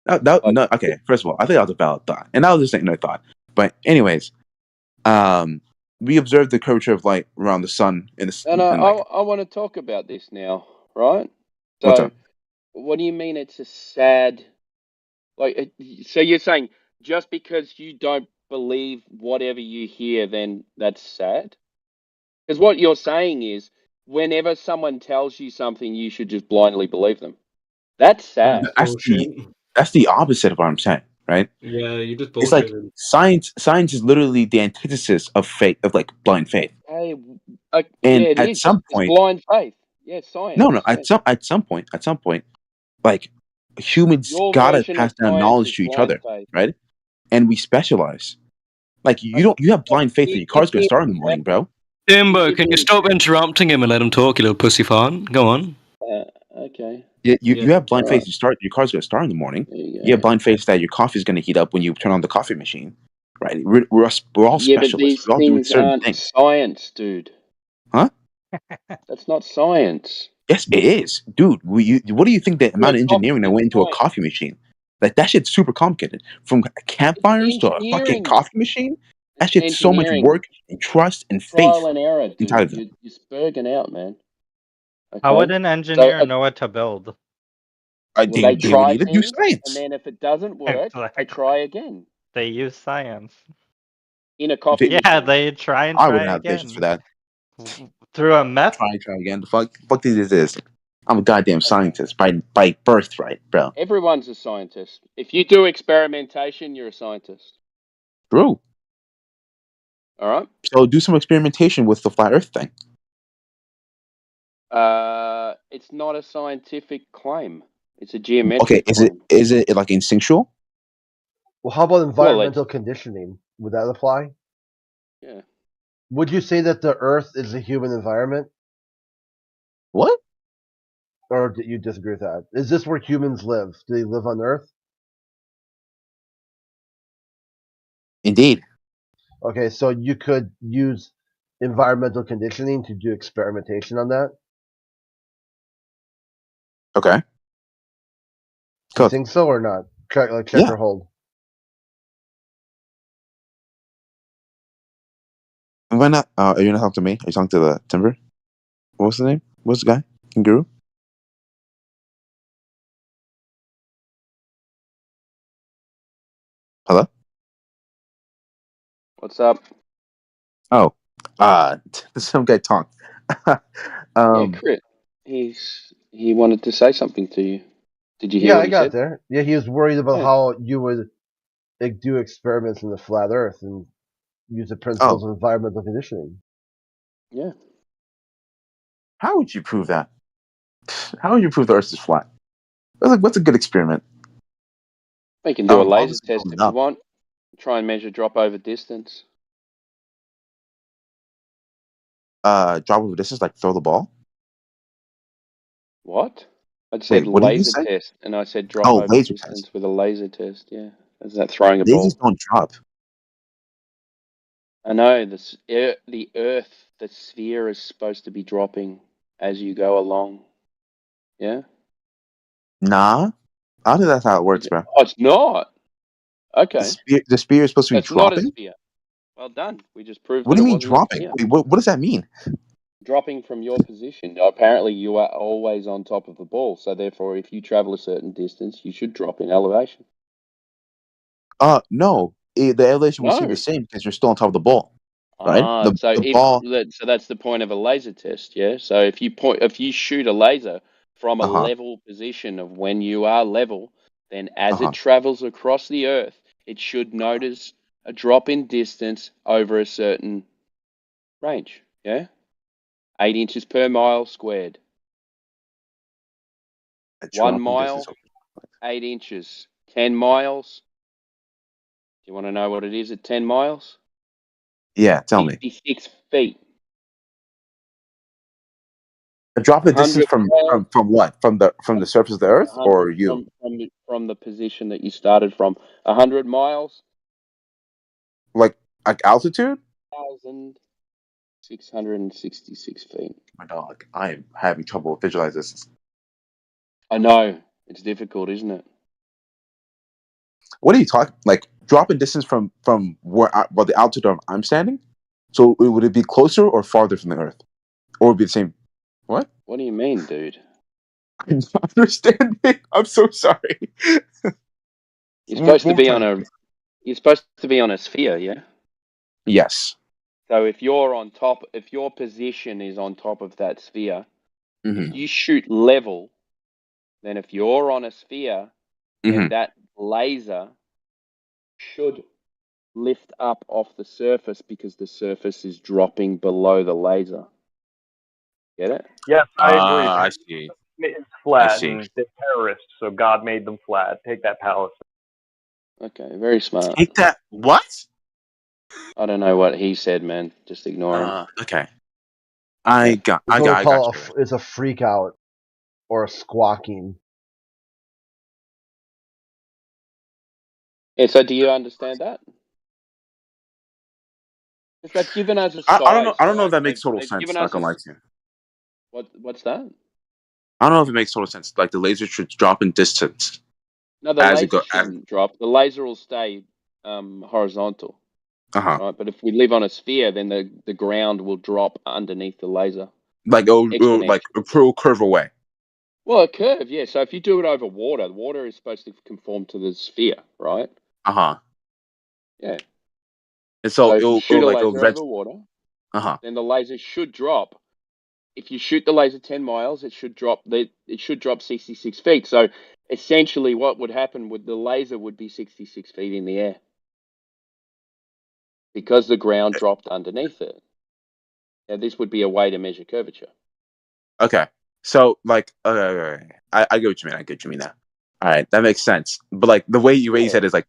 Like, no. Okay, first of all, I think that was a valid thought, and that was just no thought. But anyways, um, we observed the curvature of light around the sun no, in like I want to talk about this now, right? what's So, up? what do you mean it's a sad? Like, so you're saying just because you don't believe whatever you hear, then that's sad? Because what you're saying is, whenever someone tells you something, you should just blindly believe them. That's sad. Bullshit. That's the opposite of what I'm saying, right? Yeah, you just It's like bullshit. science is literally the antithesis of faith, of like blind faith. Hey, And yeah, it at is. some It's point, blind faith. Yeah, no, science. Yeah. at some point, like humans Your gotta version of pass down science knowledge is to each blind other, faith. right? And we specialize. Like you have blind faith that your Give car's gonna me start in the an morning, example. bro. Timber, Give can me you an stop interrupting him and let him talk, you little pussy fan? Go on. okay. Yeah. You have blind All right. faith. Your car's gonna start in the morning. There you You have go. blind faith that your coffee's gonna heat up when you turn on the coffee machine, right? We're all Yeah, but specialists. these We're all doing things certain aren't things, science, dude. huh? That's not science. Yes, it is, dude. What do you think the Yeah, amount of engineering coffee that is went into a science. coffee machine? Like that shit's super complicated. From It's campfires to a fucking engineering. coffee machine, that It's shit's so much engineering. work and trust and Trial faith and error, inside dude. of them. You're spurging out, man. How would Okay. an So, engineer know what to build? well, they They would try need to do things, and science. then if it doesn't work, they Exactly. try again They use science. in a coffee They, Yeah, machine. they try and I try wouldn't have patience for again. that. Through a meth? Try again. The fuck this is. I'm a goddamn Okay. scientist by birthright, bro. Everyone's a scientist. If you do experimentation, you're a scientist. True. All right. So do some experimentation with the flat Earth thing. It's not a scientific claim. It's a Okay, geometric claim. is it like instinctual? Well, how about Well, environmental conditioning? Would that apply? yeah. Would you say that the Earth is a human environment, What? or do you disagree with that? Is this where humans live? Do they live on Earth? Indeed. Okay, so you could use environmental conditioning to do experimentation on that. Okay. Do you Cool. think so or not? Check Yeah. or hold. Why not? Are you not talking to me? Are you talking to the timber? What's the name? What's the guy? Kangaroo? Hello? What's up? Oh. Some guy talked. Yeah, Crit. He wanted to say something to you. Did you hear Yeah, what I he got said? there. Yeah, he was worried about Yeah. how you would do experiments in the flat Earth and use the principles Oh. of environmental conditioning. Yeah. How would you prove that? How would you prove the Earth is flat? What's a good experiment? We can do a laser Obviously test blown if you up. want. Try and measure drop over distance. Drop over distance, like throw the ball? What? I said Wait, what did you laser say? test, and I said drop Oh, over laser distance test. with a laser test. Yeah, is that throwing a Lasers ball? don't drop. I know the Earth, the sphere is supposed to be dropping as you go along. Yeah. Nah, I don't think that's how it works, bro. Oh, it's not. Okay, The sphere is supposed to be that's not a dropping. sphere. Well done. We just proved What that do it you mean wasn't a dropping? sphere. Wait, what does that mean? Dropping from your position. Apparently, you are always on top of the ball. So therefore, if you travel a certain distance, you should drop in elevation. No, the elevation will stay No. the same because you're still on top of the ball, right? The ball. So that's the point of a laser test, yeah. So if you shoot a laser from a Uh-huh. level position of when you are level, then as Uh-huh. it travels across the Earth, it should notice a drop in distance over a certain range, yeah. 8 inches per mile squared. A 1 drop in distance. mile, 8 inches. 10 miles. Do you want to know what it is at 10 miles? Yeah, tell me. 56 feet. A drop in distance 100 miles. from what? From the surface of the Earth or you? From the position that you started from. 100 miles. Like altitude? 1,666 feet. My dog, I am having trouble visualizing this. I know. It's difficult, isn't it? What are you talking? Like drop in distance from where the altitude of I'm standing? So would it be closer or farther from the Earth, or would it be the same? What? What do you mean, dude? I'm not understanding. I'm so sorry. You're supposed to be on a sphere, yeah? Yes. So if your position is on top of that sphere, if you shoot level, then if you're on a sphere, then that laser should lift up off the surface because the surface is dropping below the laser. Get it? Yes, I agree. I see. It's flat, and they're terrorists, so God made them flat. Take that, Palace. Okay, very smart. Take that. What? I don't know what he said, man. Just ignore him. Okay. I got you. It's a freak out or a squawking. Yeah, so do you understand that? Because they've given us a size. I don't know if that makes total sense. Not gonna lie to you. What's that? I don't know if it makes total sense. Like the laser should drop in distance. No, the laser shouldn't drop. The laser will stay horizontal. Right, but if we live on a sphere, then the ground will drop underneath the laser. Like it'll curve away. Well, a curve, yeah. So if you do it over water, the water is supposed to conform to the sphere, right? Yeah. And so if you shoot a laser over water, then the laser should drop. If you shoot the laser 10 miles, it should drop 66 feet. So essentially what would happen with the laser would be 66 feet in the air because the ground dropped underneath it. Now, this would be a way to measure curvature. Okay. So, like, I get what you mean. I get what you mean now. All right, that makes sense. But like the way you said it is like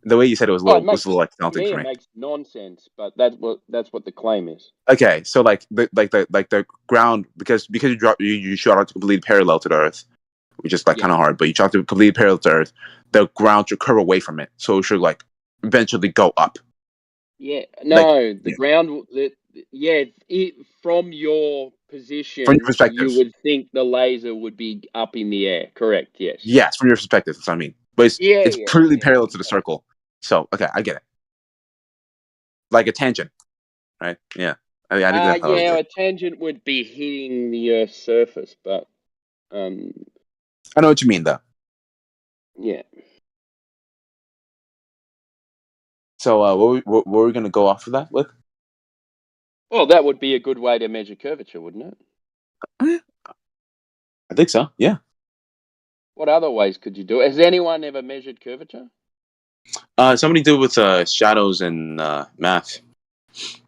the way you said it was a little like daunting for me. It makes nonsense, but that's what the claim is. Okay, so like the ground because you shot out completely parallel to the Earth, which is like kind of hard. But you shot to completely parallel to the Earth, the ground should curve away from it, so it should like eventually go up. Yeah, no, the ground. From your position, from your perspective, you would think the laser would be up in the air. Correct? Yes. Yes, from your perspective, that's what I mean. But it's completely parallel to the circle. So okay, I get it. Like a tangent, right? Yeah. I mean, I think a tangent would be hitting the Earth's surface, but I know what you mean, though. Yeah. So, what were we going to go off of that with? Well, that would be a good way to measure curvature, wouldn't it? I think so. Yeah. What other ways could you do it? Has anyone ever measured curvature? Somebody did with shadows and math.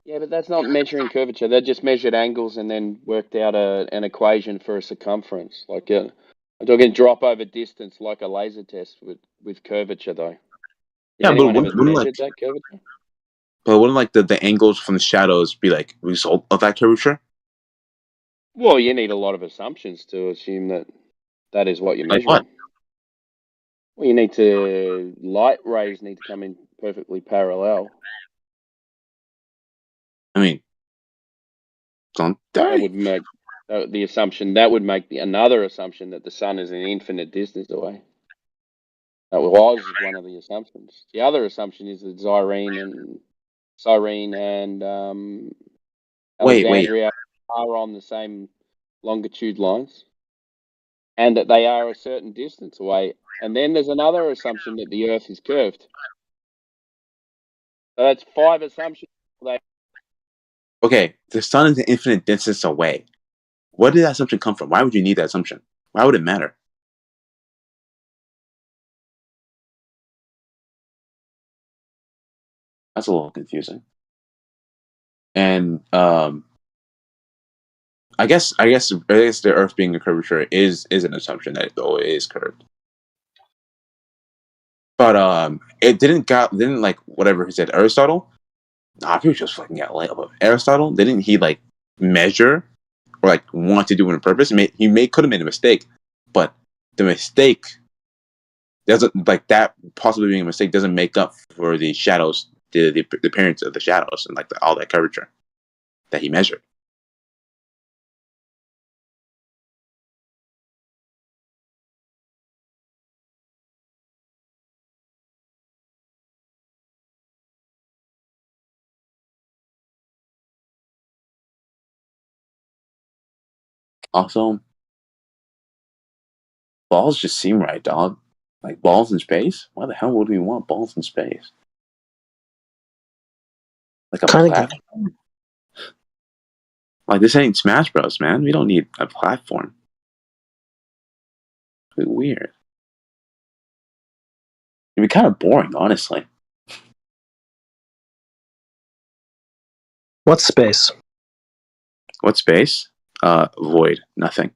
Yeah, but that's not measuring curvature. They just measured angles and then worked out an equation for a circumference. I'm talking drop over distance like a laser test with curvature, though. Yeah, but wouldn't that curvature? But wouldn't like the angles from the shadows be like result of that curvature? Well, you need a lot of assumptions to assume that is what you're Like measuring. what? Well, light rays need to come in perfectly parallel. I mean, don't That they? would make the assumption. That would make another assumption that the sun is an infinite distance away. That was one of the assumptions. The other assumption is that Cyrene and Wait. Alexandria are on the same longitude lines, and that they are a certain distance away. And then there's another assumption that the Earth is curved. So that's 5 assumptions. Okay, the sun is an infinite distance away. Where did that assumption come from? Why would you need that assumption? Why would it matter? That's a little confusing. And I guess the Earth being a curvature is an assumption that it is curved. But it didn't like whatever he said, Aristotle. Nah, he was just fucking Galileo. Aristotle, didn't he like measure or like want to do it on purpose? He could have made a mistake, but the mistake doesn't, like, that possibly being a mistake doesn't make up for the shadows, the appearance of the shadows and like all that curvature that he measured. Also, balls just seem right, dog. Like balls in space? Why the hell would we want balls in space? Like a Kind of platform? Like, this ain't Smash Bros, man. We don't need a platform. It's weird. It'd be kind of boring, honestly. What space? What space? Void. Nothing.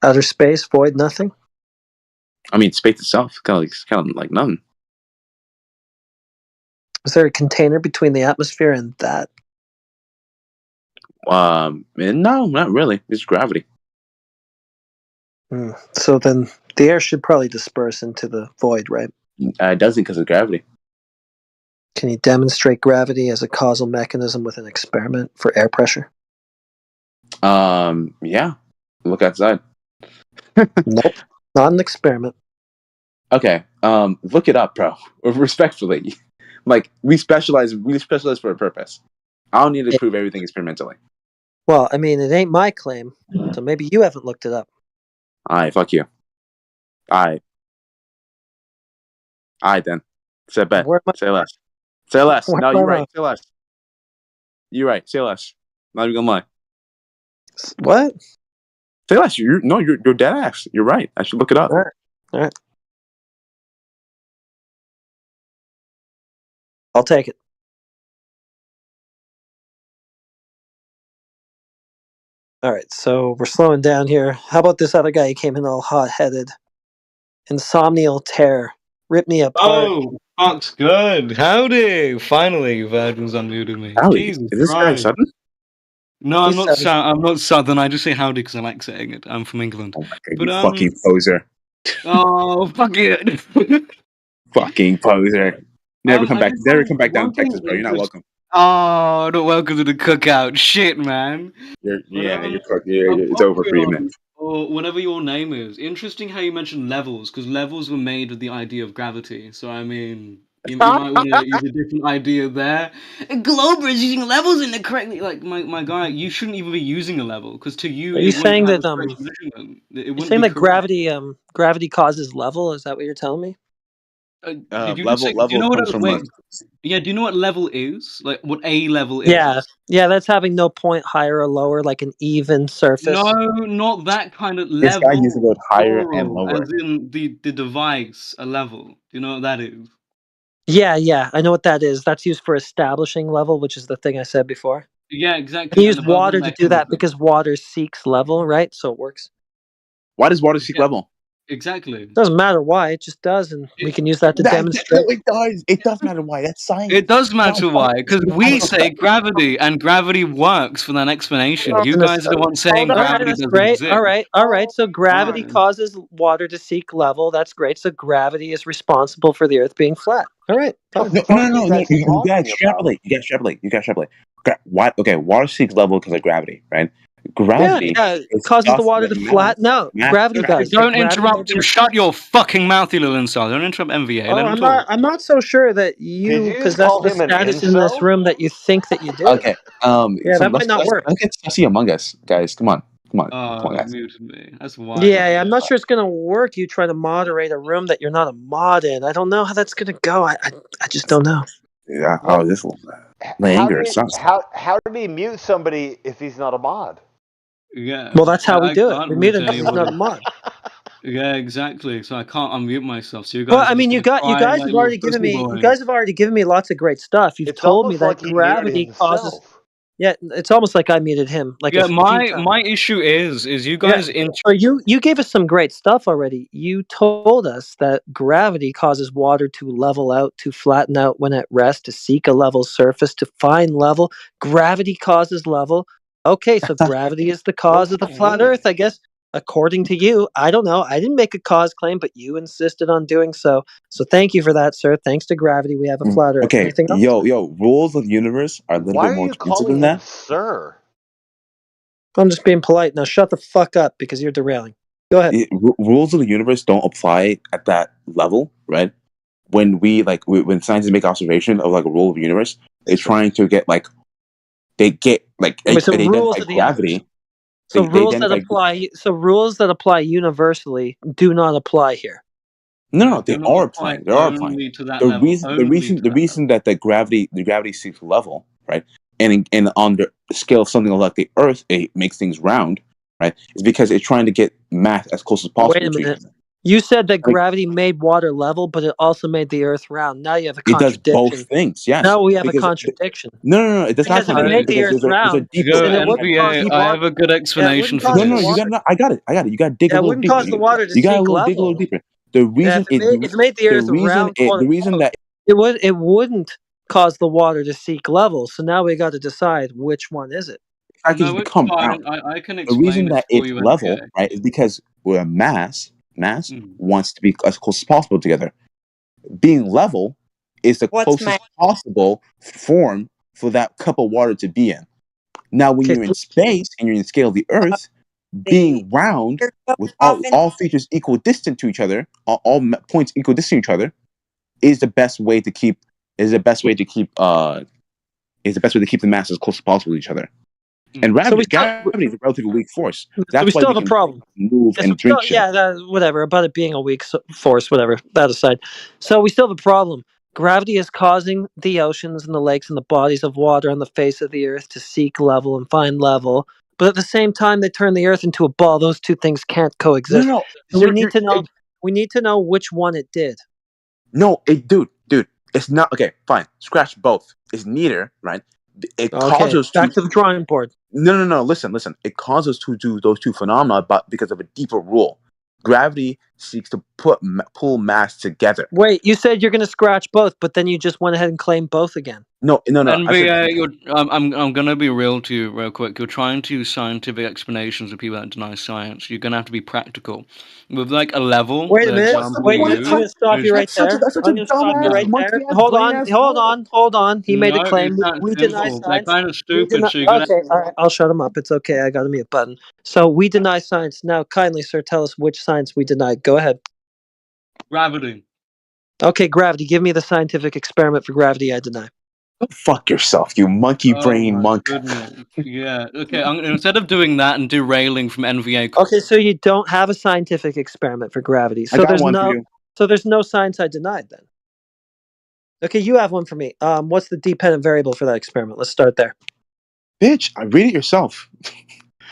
Outer space, void, nothing? I mean, space itself, kind of like nothing. Is there a container between the atmosphere and that? No, not really. It's gravity. So then the air should probably disperse into the void, right? It doesn't because of gravity. Can you demonstrate gravity as a causal mechanism with an experiment for air pressure? Yeah. Look outside. Nope, not an experiment. Okay. Look it up, bro. Respectfully, like we specialize for a purpose. I don't need to prove everything experimentally. Well, I mean, it ain't my claim, so maybe you haven't looked it up. Alright, fuck you. Alright then. Say bet. Say less. Say less. No, you're right. Say less. You're right. Say less. Not even gonna lie. What? Say less. You're dead ass. You're right. I should look it up. All right. I'll take it. All right, so we're slowing down here. How about this other guy? He came in all hot-headed. Insomnial terror. Rip me apart. Oh, fuck's good. Howdy. Finally, Virgil's unmuted me. Howdy. Jesus Is this guy Christ. Southern? No, I'm He's not. Southern. I'm not Southern. I just say howdy because I like saying it. I'm from England. Oh my god, you fucking poser. Oh, fuck it. Fucking poser. Never come back down one to Texas, bro. You're not welcome. Oh, not welcome to the cookout. Shit, man. It's over for you, man. Or whatever your name is. Interesting how you mentioned levels, because levels were made with the idea of gravity. So, I mean, you might want to use a different idea there. Glober is using levels in the correctly. Like, my guy, you shouldn't even be using a level, because to you, Are you saying that you're saying that gravity causes level? Is that what you're telling me? Did you just say, do you know what? Wait, yeah, do you know what level is? Like what a level is? Yeah, that's having no point higher or lower, like an even surface. No, not that kind of This level. guy used the word higher and Plural, lower. as in the device, a level. Do you know what that is? Yeah, I know what that is. That's used for establishing level, which is the thing I said before. Yeah, exactly. You use water to do that because water seeks level, right? So it works. Why does water seek level? Exactly. Doesn't matter why, it just does, and we can use that to demonstrate. No, it does. It does matter why. That's science. It does matter why, because we say gravity, and gravity works for that explanation. You guys are the ones saying gravity that's doesn't great. exist. All right. So gravity Alright. causes water to seek level. That's great. So gravity is responsible for the Earth being flat. All right. Fine. No. You gotta extrapolate. You gotta extrapolate. Why? Okay, water seeks level because of gravity, right? Gravity Yeah, it is causes the just water to flat. No, gravity does. Don't Gravity interrupt him. Shut your fucking mouth, you little insult. Don't interrupt MVA. Let him talk. I'm not so sure that you you just possess call the him an status in this incel? room that you think that you do. Okay. Yeah, So that might not work. Let's get Sussy Among Us, guys. Come on, guys. Muted me. That's wild. Yeah, I'm not sure it's gonna work. You try to moderate a room that you're not a mod in. I don't know how that's gonna go. I just don't know. Yeah. Well, This my anger did sucks. how did he mute somebody if he's not a mod? Yeah. Well, that's how we do it. can't We mute him mute because he's not a anybody. mod. Yeah, exactly. So I can't unmute myself. So you guys. Well, I are mean, just you gonna guys cry have like already little given pussy me. boys. You guys have already given me lots of great stuff. You've It's told me almost that like he muted gravity causes. himself. Yeah, it's almost like I muted him. Like Yeah, a few my times. my issue is you guys So you gave us some great stuff already. You told us that gravity causes water to level out, to flatten out when at rest, to seek a level surface, to find level. Gravity causes level. Okay, so gravity is the cause of the flat Earth, I guess. According to you, I don't know. I didn't make a cause claim, but you insisted on doing so. So thank you for that, sir. Thanks to gravity, we have a flat Earth. Okay, Anything else? yo, rules of the universe are a little Why bit are more you expensive calling than him that. sir? I'm just being polite. Now shut the fuck up because you're derailing. Go ahead. Rules of the universe don't apply at that level, right? When when scientists make observation of like a rule of the universe, they're trying to get like they rules identify of the gravity. universe. So rules that apply universally do not apply here. No, they do not are apply applying. They are applying. only to that The level. reason that the gravity seeks level, right? And on the scale of something like the Earth, it makes things round, right? Is because it's trying to get mass as close as possible. Wait a minute. You said that gravity made water level, but it also made the Earth round. Now you have a It does contradiction. both things. Yes. Now we have a because contradiction. No, it does not Because if it made the Earth round, then it wouldn't cause the NBA, water. I have a good explanation for cause this. the water. I got it. You got to dig a It little wouldn't deeper. cause the water to You got to seek dig a little level. deeper. The reason If it made the Earth round, quote the reason unquote, that it wouldn't cause the water to seek level. So now we got to decide which one is it. package No, it's become fine. round. I can The explain reason it that for it's you, level, NBA. right, is because we're mass wants to be as close as possible together. Being level is the closest possible form for that cup of water to be in. Now, when you're in space and you're in the scale of the Earth, being round with all features equal distant to each other, all points equal distant to each other, is the best way to keep the mass as close as possible to each other. And gravity is a relatively weak force. That's we why still we have a can problem. move and drink shit. Whatever about it being a weak force, whatever. That aside, so we still have a problem. Gravity is causing the oceans and the lakes and the bodies of water on the face of the Earth to seek level and find level. But at the same time, they turn the Earth into a ball. Those two things can't coexist. No, so we need to know. We need to know which one it did. No, dude, it's not okay. Fine, scratch both. It's neither, right? It causes back to the drawing board. No. Listen. It causes to do those two phenomena, but because of a deeper rule. Gravity seeks to pull mass together. Wait, you said you're going to scratch both, but then you just went ahead and claimed both again. No. NBA, I'm gonna be real to you real quick. You're trying to use scientific explanations of people that deny science. You're gonna have to be practical. With like a level. Wait a minute. I'm going to stop you right there. I'm going to stop you right there. Hold on. He made a claim. We deny science. They're kind of stupid. So you're okay, all right. I'll shut him up. It's okay. I got a mute button. So we deny science. Now, kindly, sir, tell us which science we denied. Go ahead. Gravity. Okay, gravity. Give me the scientific experiment for gravity I deny. Go fuck yourself, you monkey brain monk. Goodness. Yeah. Okay. Instead of doing that and derailing from NVA. Okay, so you don't have a scientific experiment for gravity. So there's no science I denied then. Okay, you have one for me. What's the dependent variable for that experiment? Let's start there. Bitch, read it yourself.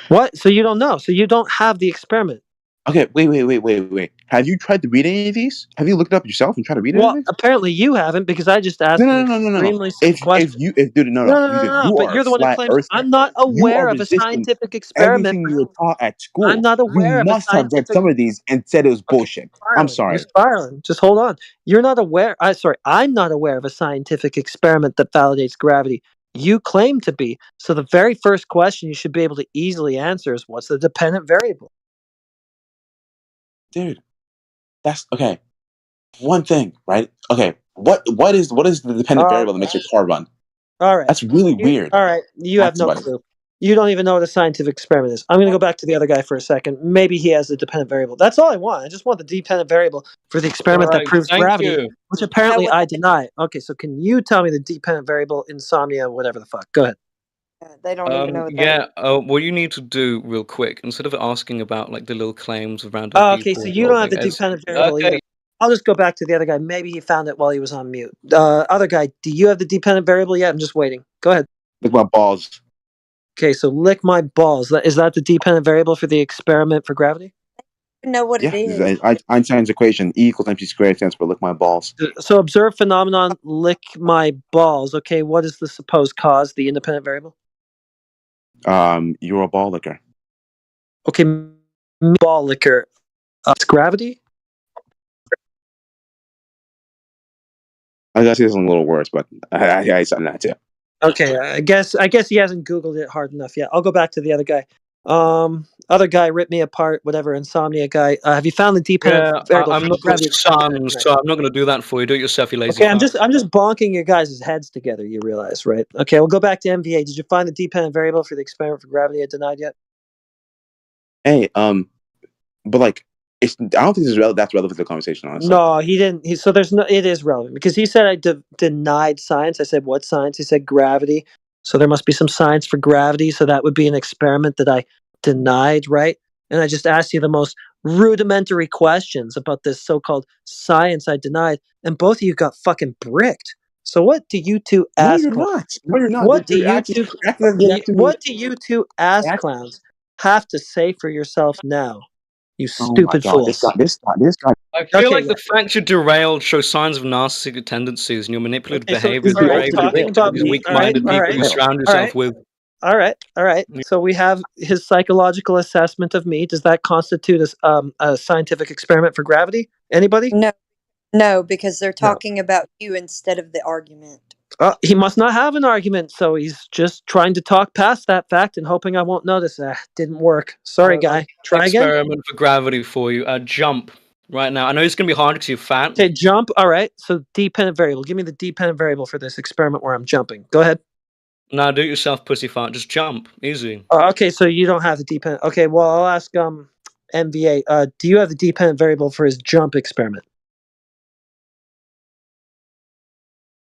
What? So you don't know. So you don't have the experiment. Okay, wait. Have you tried to read any of these? Have you looked it up yourself and tried to read Well, anything? apparently you haven't, because I just asked an extremely simple question. You But are you're a the one who flat claims earther. I'm not You are aware of a resisting scientific experiment. everything you were taught at I'm school. not You aware of a must have read scientific. some of these and said it was bullshit. I'm You're sorry. spiraling. Just hold on. You're not aware. I'm not aware of a scientific experiment that validates gravity. You claim to be. So the very first question you should be able to easily answer is, what's the dependent variable? Dude, that's okay. One thing, right? Okay, what is the dependent variable that makes your car run? All right. That's really weird. All right. You have no clue. You don't even know what a scientific experiment is. I'm going to go back to the other guy for a second. Maybe he has a dependent variable. That's all I want. I just want the dependent variable for the experiment that proves gravity, which apparently I deny. Okay, so can you tell me the dependent variable, insomnia, whatever the fuck? Go ahead. They don't even know what that is. What you need to do real quick, instead of asking about like the little claims of random Oh, people. okay, so you don't have the dependent variable either. I'll just go back to the other guy. Maybe he found it while he was on mute. Other guy, do you have the dependent variable yet? I'm just waiting. Go ahead. Lick my balls. Okay, so lick my balls. Is that the dependent variable for the experiment for gravity? I know what it is. Einstein's equation, E equals mc squared, stands for lick my balls. So observe phenomenon, lick my balls. Okay, what is the supposed cause, the independent variable? You're a ball licker. Okay, ball licker. It's gravity? I gotta say something a little worse, but I said that too. Okay, I guess he hasn't Googled it hard enough yet. I'll go back to the other guy. Other guy ripped me apart, whatever, insomnia guy. Have you found the dependent variable? I'm not your son, so I'm not going to do that for you. Do it yourself, you lazy Okay, I'm fuck. just bonking your guys' heads together, you realize, right? Okay, we'll go back to MVA. Did you find the dependent variable for the experiment for gravity I denied yet? Hey, but like, I don't think that's relevant to the conversation, honestly. No, he didn't. It is relevant because he said I denied science. I said, what science? He said gravity. So there must be some science for gravity. So that would be an experiment that I denied, right? And I just asked you the most rudimentary questions about this so-called science I denied. And both of you got fucking bricked. So what do you two ass clowns? No, you're not. What do You're you acting, two? acting like you have to What do you two ass clowns have to say for yourself now? You stupid fools. This guy. I feel like the fact you're derailed shows signs of narcissistic tendencies, and your manipulative behavior is talking about these me. weak-minded people you surround yourself with. All right. So we have his psychological assessment of me. Does that constitute a scientific experiment for gravity? Anybody? No, because they're talking about you instead of the argument. He must not have an argument, so he's just trying to talk past that fact and hoping I won't notice. Didn't work. Sorry, guy. Try again. Experiment for gravity for you. Jump right now. I know it's going to be hard because you're fat. Okay, jump. All right. So dependent variable. Give me the dependent variable for this experiment where I'm jumping. Go ahead. No, do it yourself, pussy fart. Just jump. Easy. Okay, so you don't have the dependent. Okay, well, I'll ask MVA. Do you have the dependent variable for his jump experiment?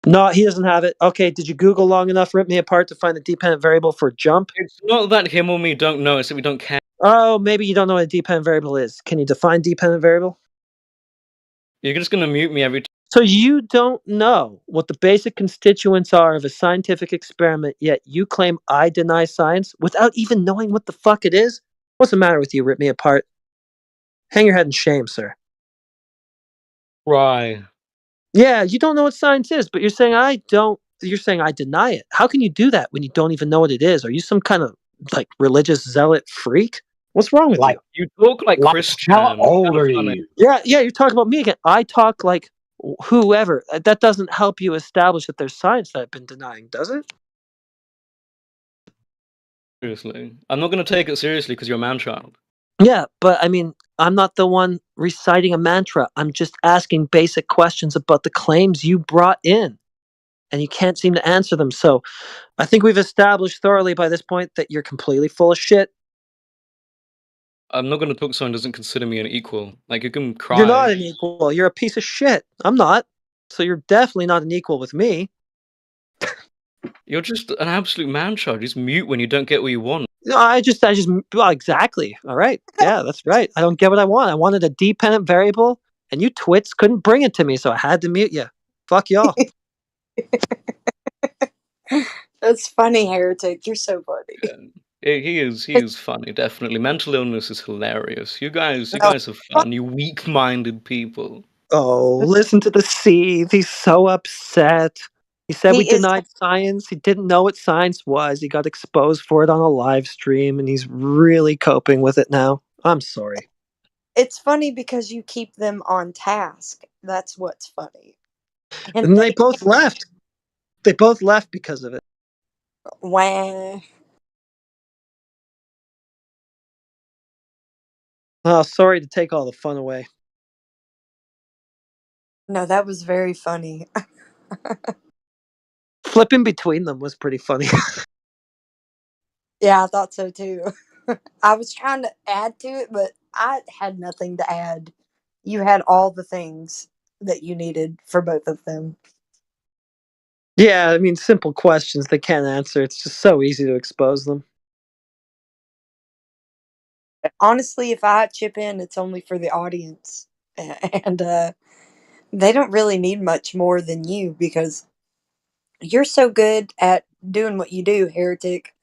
No, he doesn't have it. Okay, did you Google long enough, rip me apart to find the dependent variable for jump? It's not that him or me don't know, it's that we don't care. Oh, maybe you don't know what a dependent variable is. Can you define dependent variable? You're just going to mute me every time. So you don't know what the basic constituents are of a scientific experiment, yet you claim I deny science without even knowing what the fuck it is? What's the matter with you, rip me apart? Hang your head in shame, sir. Right. Yeah, you don't know what science is, but you're saying you're saying I deny it. How can you do that when you don't even know what it is? Are you some kind of like religious zealot freak? What's wrong with you? You talk like Christian. How old are you? Yeah, you're talking about me again. I talk like whoever. That doesn't help you establish that there's science that I've been denying, does it? Seriously. I'm not going to take it seriously because you're a man-child. Yeah, but I mean, I'm not the one reciting a mantra. I'm just asking basic questions about the claims you brought in, and you can't seem to answer them. So I think we've established thoroughly by this point that you're completely full of shit. I'm not going to talk to someone who doesn't consider me an equal. Like, you can cry. You're not an equal. You're a piece of shit. I'm not. So you're definitely not an equal with me. You're just an absolute man-child. Just mute when you don't get what you want. No, well, exactly. All right. Yeah, that's right. I don't get what I want. I wanted a dependent variable, and you twits couldn't bring it to me, so I had to mute you. Fuck y'all. That's funny, Heretic. You're so funny. Yeah. He is funny, definitely. Mental illness is hilarious. You guys No, are fun. You weak-minded people. Oh, listen to the sea. He's so upset. He said we he is. denied science. He didn't know what science was. He got exposed for it on a live stream, and he's really coping with it now. I'm sorry. It's funny because you keep them on task. That's what's funny. And And they both left. They both left because of it. wah. Oh, sorry to take all the fun away. No, that was very funny. Flipping between them was pretty funny. Yeah, I thought so too. I was trying to add to it, but I had nothing to add. You had all the things that you needed for both of them. Yeah, I mean, simple questions they can't answer. It's just so easy to expose them. Honestly, if I chip in, it's only for the audience. And they don't really need much more than you because you're so good at doing what you do, Heretic.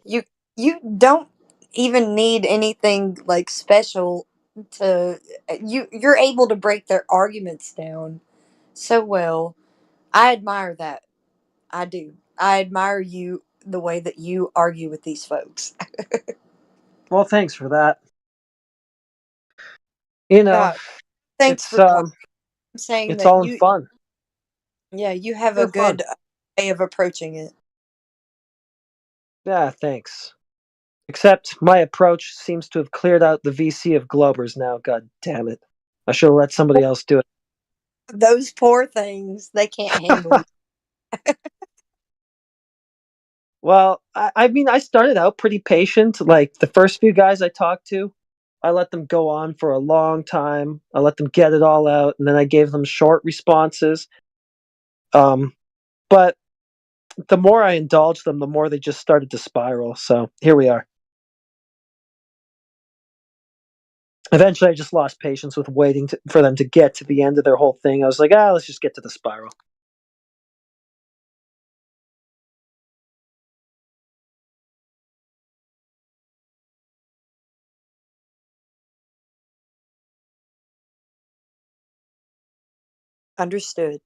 You you don't even need anything like special to you're able to break their arguments down so well. I admire that. I do. I admire you the way that you argue with these folks. Well, thanks for that. You know, Thanks it's for I'm saying it's that all in fun. yeah, you have a They're fun. good way of approaching it. Yeah, thanks. Except my approach seems to have cleared out the VC of Globers now. God damn it! I should have let somebody else do it. Those poor things, they can't handle you. Well, I mean, I started out pretty patient. Like the first few guys I talked to, I let them go on for a long time. I let them get it all out, and then I gave them short responses. But the more I indulged them, the more they just started to spiral. So here we are. Eventually, I just lost patience with waiting for them to get to the end of their whole thing. I was like, let's just get to the spiral. Understood.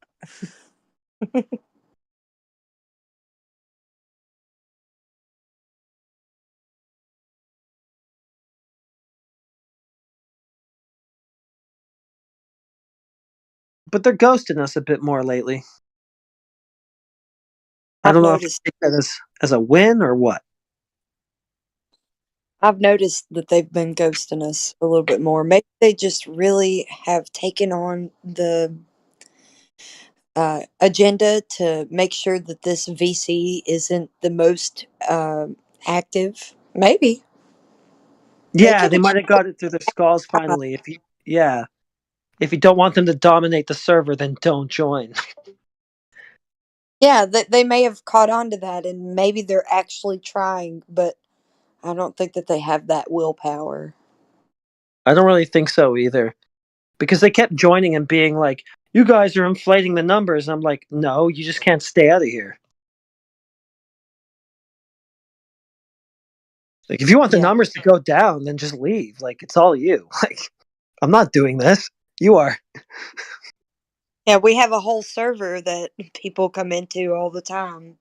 But they're ghosting us a bit more lately. I I've don't know if you noticed. take that as a win or what. I've noticed that they've been ghosting us a little bit more. Maybe they just really have taken on the agenda to make sure that this VC isn't the most active. Maybe they Yeah, could they be. might have got it through their skulls finally. If you don't want them to dominate the server, then don't join. Yeah, they may have caught on to that, and maybe they're actually trying, but I don't think that they have that willpower. I don't really think so either. Because they kept joining and being like, you guys are inflating the numbers. And I'm like, no, you just can't stay out of here. Like, if you want the Yeah. numbers to go down, then just leave. Like, it's all you. Like, I'm not doing this. You are. Yeah, we have a whole server that people come into all the time.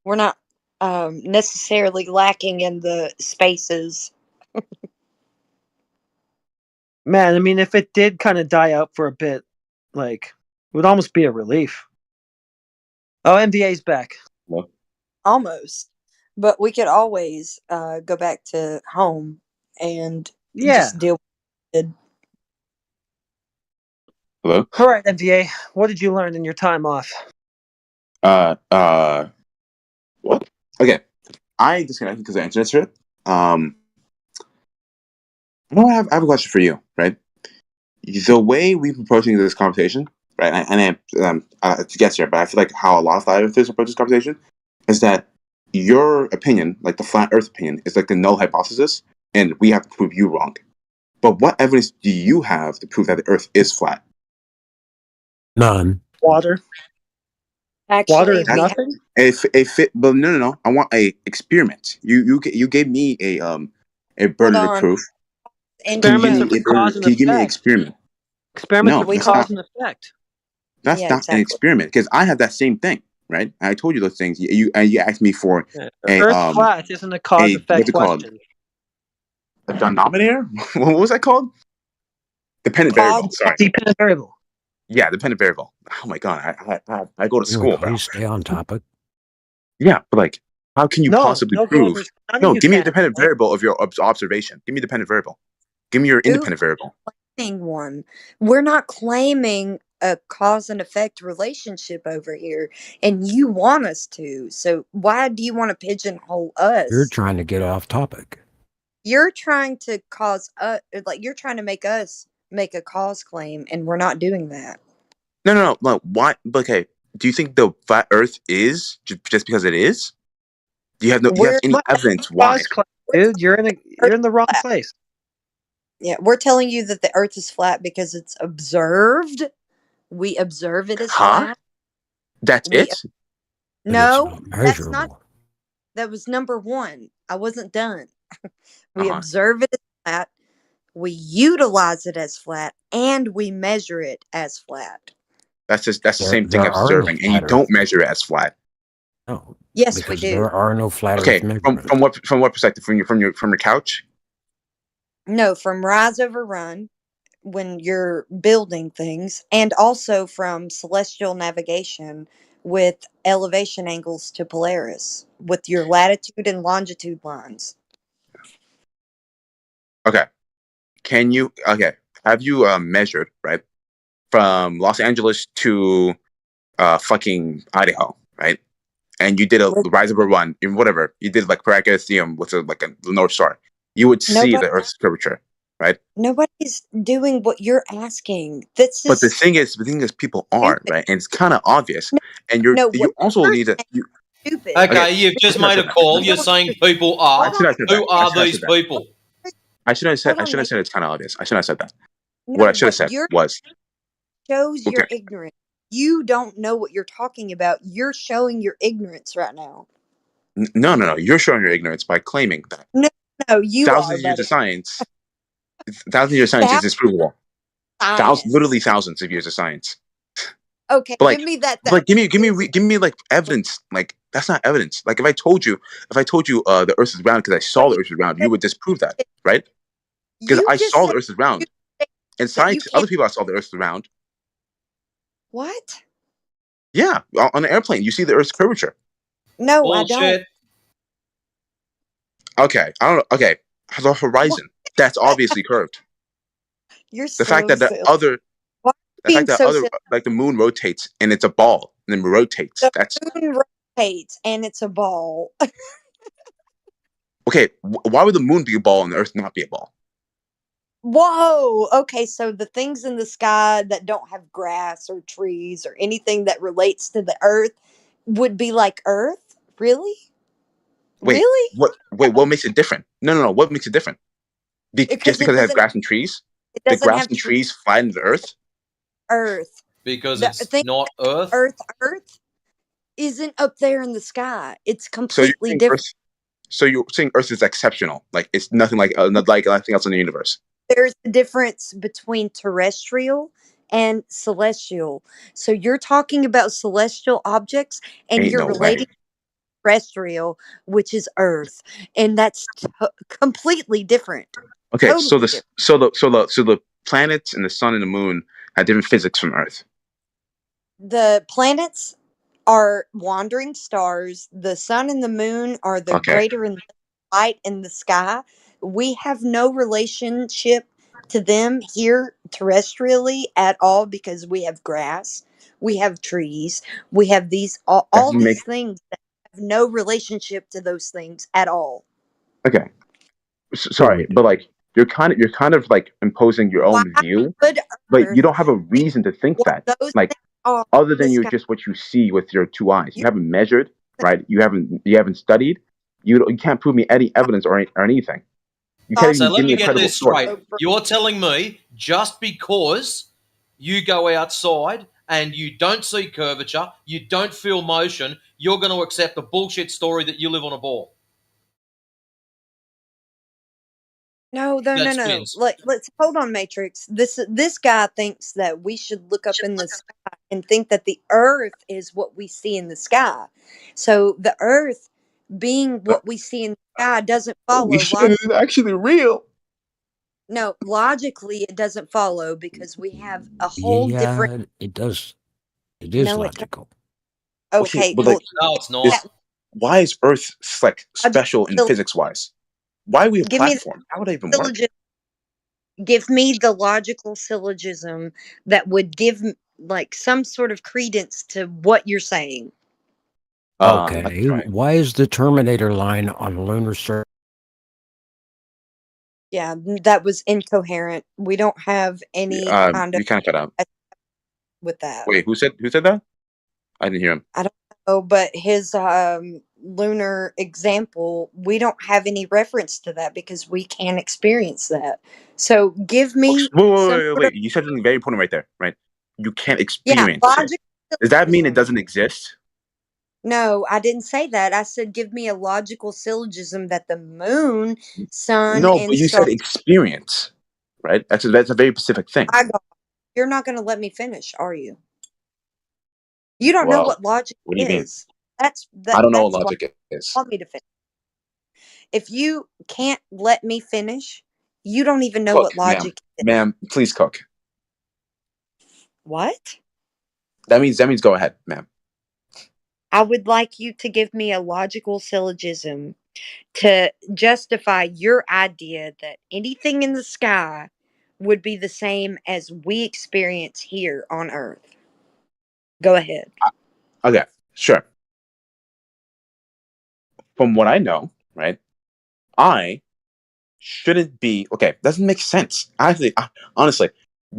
We're not necessarily lacking in the spaces. Man, I mean, if it did kind of die out for a bit, like, it would almost be a relief. Oh, NVA's back. Hello? Almost. But we could always go back to home and Yeah. just deal with it. Hello? All right, NVA. What did you learn in your time off? What? Okay. I disconnected because I answered it. I have a question for you, right? The way we've been approaching this conversation, right? To guess here, but I feel like how a lot of flat earthers approach this conversation is that your opinion, like the flat Earth opinion, is like the null hypothesis, and we have to prove you wrong. But what evidence do you have to prove that the Earth is flat? None. Water. Actually, is nothing. But no. I want a experiment. You gave me a burden of on. proof. Experiments are for cause and Can you give me an effect. experiment? Experiments No, are for that's cause not. and effect. That's Yeah, not an exactly. experiment because I have that same thing, right? I told you those things. You asked me for a Earth flat isn't a cause effect what's it called? question. A denominator? What was that called? Dependent variable. Sorry. Dependent variable. Yeah, dependent variable. Oh my god, I go to school, bro. Please stay on topic. Yeah, but like, how can you possibly prove? Glovers, none No, of you give me a can. dependent variable of your observation. Give me a dependent variable. Give me your independent variable. One. We're not claiming a cause and effect relationship over here, and you want us to. So why do you want to pigeonhole us? You're trying to get off topic. You're trying to you're trying to make us make a cause claim, and we're not doing that. No. Why? Okay. Do you think the flat Earth is just because it is? Do you have any evidence why? Dude, you're in the wrong place. Yeah, we're telling you that the Earth is flat because it's observed. We observe it as flat. That's it? No, that's not. That was number one. I wasn't done. We observe it as flat. We utilize it as flat, and we measure it as flat. That's the same thing as observing, and you don't measure it as flat. No. Yes, we do. There are no flat Okay, Earth measurements. from what perspective? From your couch? No, from rise over run when you're building things, and also from celestial navigation with elevation angles to Polaris with your latitude and longitude lines. Okay. Have you measured, right, from Los Angeles to fucking Idaho, right? And you did a rise over run in whatever you did, like Paracatheum with the North Star. You would see the Earth's curvature, right? Nobody's doing what you're asking. But the thing is, people are, right, and it's kind of obvious. And you also need to. Stupid. Okay, you've just made a call. You're saying people are. Who are these people? I should have said it's kind of obvious. I shouldn't have said that. What I should have said was shows your ignorance. You don't know what you're talking about. You're showing your ignorance right now. No. You're showing your ignorance by claiming that. No, you thousands of years of science. Thousands of years of science is disprovable. Literally thousands of years of science. Okay, but give me that. Like, give me like evidence. Like, that's not evidence. Like, if I told you the Earth is round because I saw the Earth is round, you would disprove that, right? Because I saw the Earth is round, and other people I saw the Earth is round. What? Yeah, on an airplane, you see the Earth's curvature. No, bullshit. I don't. Okay, I don't know. Okay, the horizon, that's obviously curved. You're the fact that like the moon rotates and it's a ball and then rotates. The moon rotates and it's a ball. Okay, why would the moon be a ball and the Earth not be a ball? Whoa. Okay, so the things in the sky that don't have grass or trees or anything that relates to the Earth would be like Earth? Really? Wait, really? What makes it different? No. What makes it different? Just because it has grass and trees? The grass and trees find the Earth? Earth. Because it's not Earth? Earth isn't up there in the sky. It's completely different. So you're saying Earth is exceptional. Like, it's nothing like anything else in the universe. There's a difference between terrestrial and celestial. So you're talking about celestial objects and you're relating to terrestrial, which is Earth. And that's completely different. Okay, totally so the planets and the sun and the moon have different physics from Earth. The planets are wandering stars. The sun and the moon are the greater and light in the sky. We have no relationship to them here terrestrially at all because we have grass, we have trees, we have all these things that have no relationship to those things at all. Okay, sorry, but like you're kind of like imposing your own view, but you don't have a reason to think that. Like, other than just what you see with your two eyes, you haven't measured, right? You haven't studied. You can't prove me any evidence or anything. You can't so even let give me a get this source. straight. You're telling me just because you go outside and you don't see curvature, you don't feel motion, you're going to accept the bullshit story that you live on a ball. No. That spins. Let's hold on, Matrix. This guy thinks that we should look up in the sky and think that the Earth is what we see in the sky. So the Earth being what we see in the sky doesn't follow. It's actually real. No, logically it doesn't follow because we have a whole different. It does. It is No, logical. Okay, but like, no, it's not. Why is Earth like special in physics wise? Why are we a Give me the platform? How would that even work? Give me the logical syllogism that would give like some sort of credence to what you're saying. Okay. Why is the Terminator line on lunar surface? Yeah, that was incoherent. We don't have any kind of You kind of cut out with that. Wait, who said that? I didn't hear him. I don't know, but his lunar example, we don't have any reference to that because we can't experience that. So give me Wait. You said something very important right there, right? You can't experience it. Does that mean it doesn't exist? No, I didn't say that. I said give me a logical syllogism that the moon, sun, No, and but you stars. said experience, right? That's a very specific thing. You're not going to let me finish, are you? You don't know what logic what do you mean? is. I don't know what logic is. Want me to finish? If you can't let me finish, you don't even know what logic is. Ma'am, please cook. What? That means go ahead, ma'am. I would like you to give me a logical syllogism to justify your idea that anything in the sky would be the same as we experience here on Earth. Go ahead. Okay, sure. From what I know, right, I shouldn't be okay. Doesn't make sense. Honestly,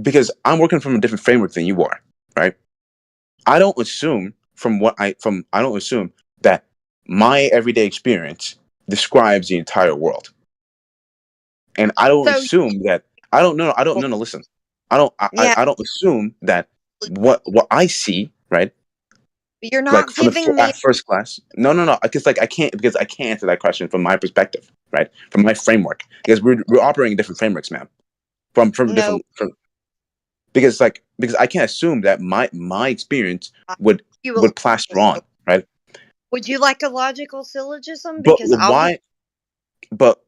because I'm working from a different framework than you are, right? I don't assume that my everyday experience describes the entire world, and I don't assume that I don't know. Listen, I don't assume that what I see, right? You're not giving me at first class. No. Because I can't answer that question from my perspective, right? From my framework, because we're operating different frameworks, ma'am. Because I can't assume that my experience would plaster on, right? Would you like a logical syllogism? But Because why? But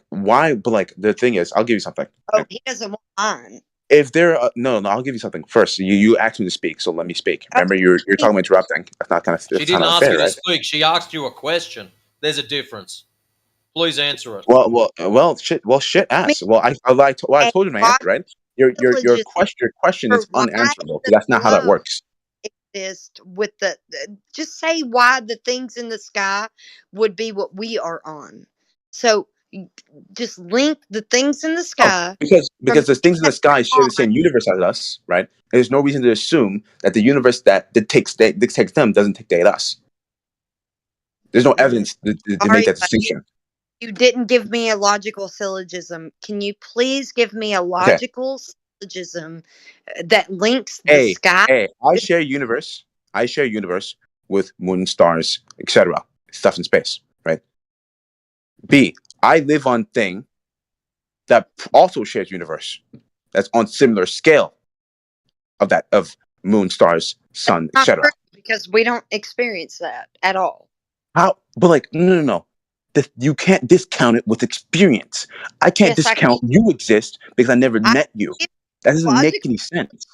why? But like the thing is, I'll give you something. Oh, he doesn't want mine. If there, no, I'll give you something first. You asked me to speak, so let me speak. Remember, you're talking about interrupting. That's not kind of. She didn't ask you to speak. She asked you a question. There's a difference. Please answer it. Well, shit. Ass. Well, I told you my answer, right? Your question is unanswerable because that's not how that works. Exist with the just say why the things in the sky would be what we are on. So just link the things in the sky because the things in the sky share the same universe as us, right? There's no reason to assume that the universe that dictates them doesn't dictate us. There's no evidence to make that distinction. You didn't give me a logical syllogism. Can you please give me a logical syllogism that links the sky? I share universe with moon, stars, etc. Stuff in space, right? B, I live on thing that also shares universe. That's on similar scale of moon, stars, sun, etc. Because we don't experience that at all. How? But like, no. You can't discount it with experience. I can't discount you exist because I never met you. That doesn't make any sense.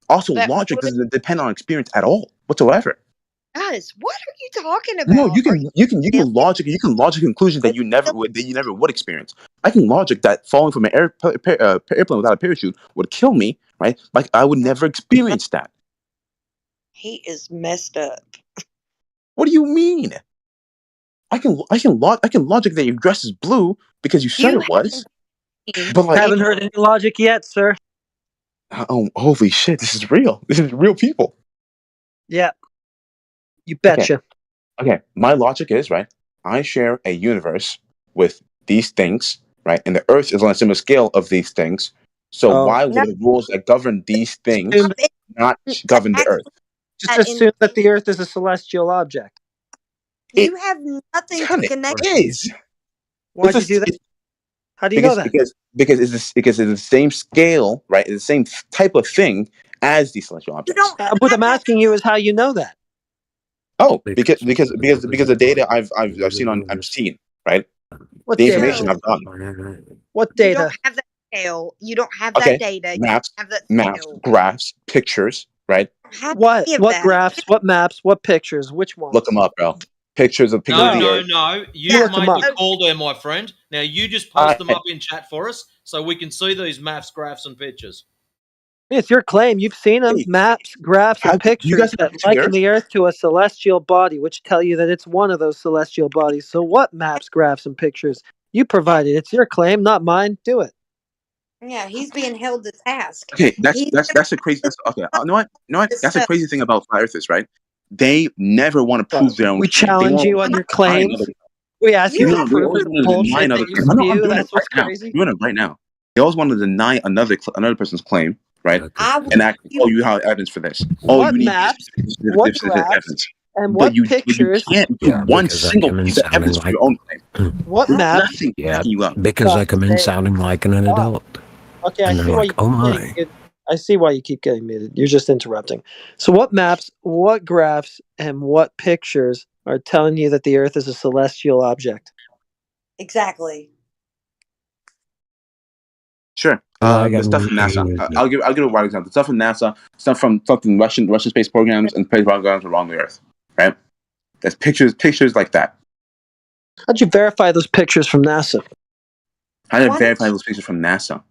Also, logic doesn't depend on experience at all, whatsoever. Guys, what are you talking about? No, you can logic conclusions that you never would experience. I can logic that falling from an airplane without a parachute would kill me, right? Like I would never experience that. He is messed up. What do you mean? I can logic that your dress is blue because you said it was. But like, haven't heard any logic yet, sir. Oh, holy shit! This is real. This is real people. Yeah, you betcha. Okay, my logic is right. I share a universe with these things, right? And the Earth is on a similar scale of these things. So why would the rules that govern these things not govern the Earth. Just assume that the Earth is a celestial object. You have nothing to Kind of connect. is. Why'd you do that? How do you know that? Because it's the same scale, right? It's the same type of thing as the celestial objects. What I'm asking you is how you know that. Oh, because the data I've seen, right? What the data? information I've gotten. What You data? don't have that scale. You don't have Okay, that data. You maps, don't have that maps, scale. graphs, pictures, right? What? any of What that. graphs? What maps? What pictures? Which ones? Look them up, bro. Pictures of No, the no, Earth. no. You look 'em made up. the call there, my friend. Now you just post them up in chat for us so we can see these maps, graphs, and pictures. It's your claim. You've seen them. Hey, maps, graphs, and you pictures guys have that pictures of the liken Earth? the Earth to a celestial body, which tell you that it's one of those celestial bodies. So what maps, graphs, and pictures? You provided. It's your claim, not mine. Do it. Yeah, he's being held to task. Okay, that's a crazy. Okay, you know what? That's a crazy thing about flat earthers, right? They never want to prove their own. We claim. They challenge want you on your claims. We ask you No, to they prove always the want to deny bullshit another. that you No, I'm spew. doing That's it right what's now. crazy. I'm doing it right now. They always want to deny another person's claim, right? And act, you have evidence for this. What You need maps? this What specific graphs? evidence. And But what you pictures? can't give one single piece of evidence for your own claim. What There's maps? nothing backing you up. because I come in sounding like an adult. Okay, I And see they're why like, you oh keep my. getting muted. I see why you keep getting muted. You're just interrupting. So what maps, what graphs, and what pictures are telling you that the Earth is a celestial object? Exactly. Sure. The stuff from NASA. I'll give a wide example. The stuff from NASA, stuff from Russian space programs and space programs around the Earth. Right? There's pictures like that. How'd you verify those pictures from NASA? How did I verify those pictures from NASA?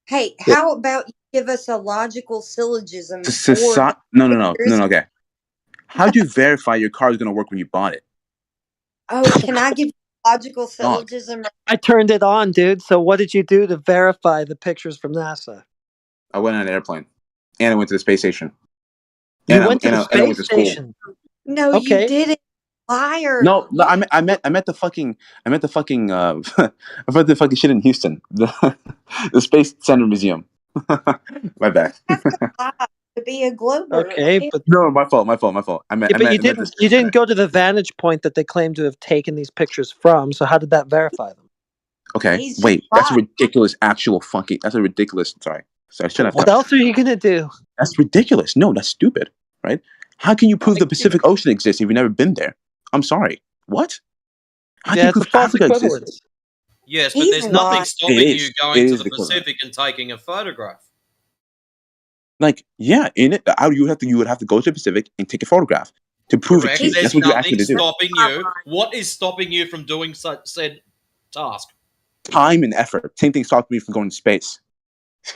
Hey, how about you give us a logical syllogism No. Okay. How do you verify your car is going to work when you bought it? Oh, can I give you a logical syllogism? I turned it on, dude. So what did you do to verify the pictures from NASA? I went on an airplane, and I went to the space station. You went to the space station. No, Okay. you didn't, liar. No, I met the fucking I met the fucking shit in Houston, the Space Center Museum. My bad. To be a glober. Okay, but no, my fault. you didn't go to the vantage point that they claim to have taken these pictures from. So how did that verify them? Okay, wait, that's a ridiculous That's a ridiculous. Sorry, shut up. What else are you gonna do? That's ridiculous. No, that's stupid, right? How can you prove the Pacific Ocean exists if you've never been there? I'm sorry. What? How can you prove Africa exists? Yes, but there's nothing stopping you going to the Pacific and taking a photograph. Like, yeah, in it, you would have to go to the Pacific and take a photograph to prove it to you. There's That's what you asked me nothing to do. stopping you. What is stopping you from doing said task? Time and effort. Same thing stopped me from going to space.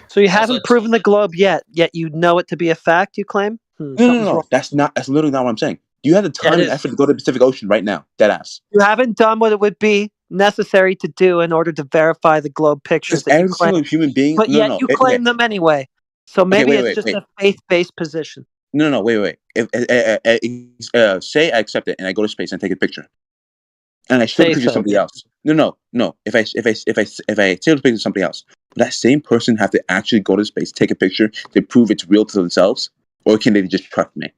So you haven't proven the globe yet you know it to be a fact, you claim? No. That's literally not what I'm saying. Do you have the time and effort to go to the Pacific Ocean right now? Deadass. You haven't done what it would be necessary to do in order to verify the globe pictures that you claim. Single human being, but yet you claim them anyway. So maybe it's just a faith-based position. No, wait. If say I accept it and I go to space and take a picture, and I show the picture to somebody else. No. If I take the picture to somebody else, would that same person have to actually go to space, take a picture to prove it's real to themselves, or can they just trust me?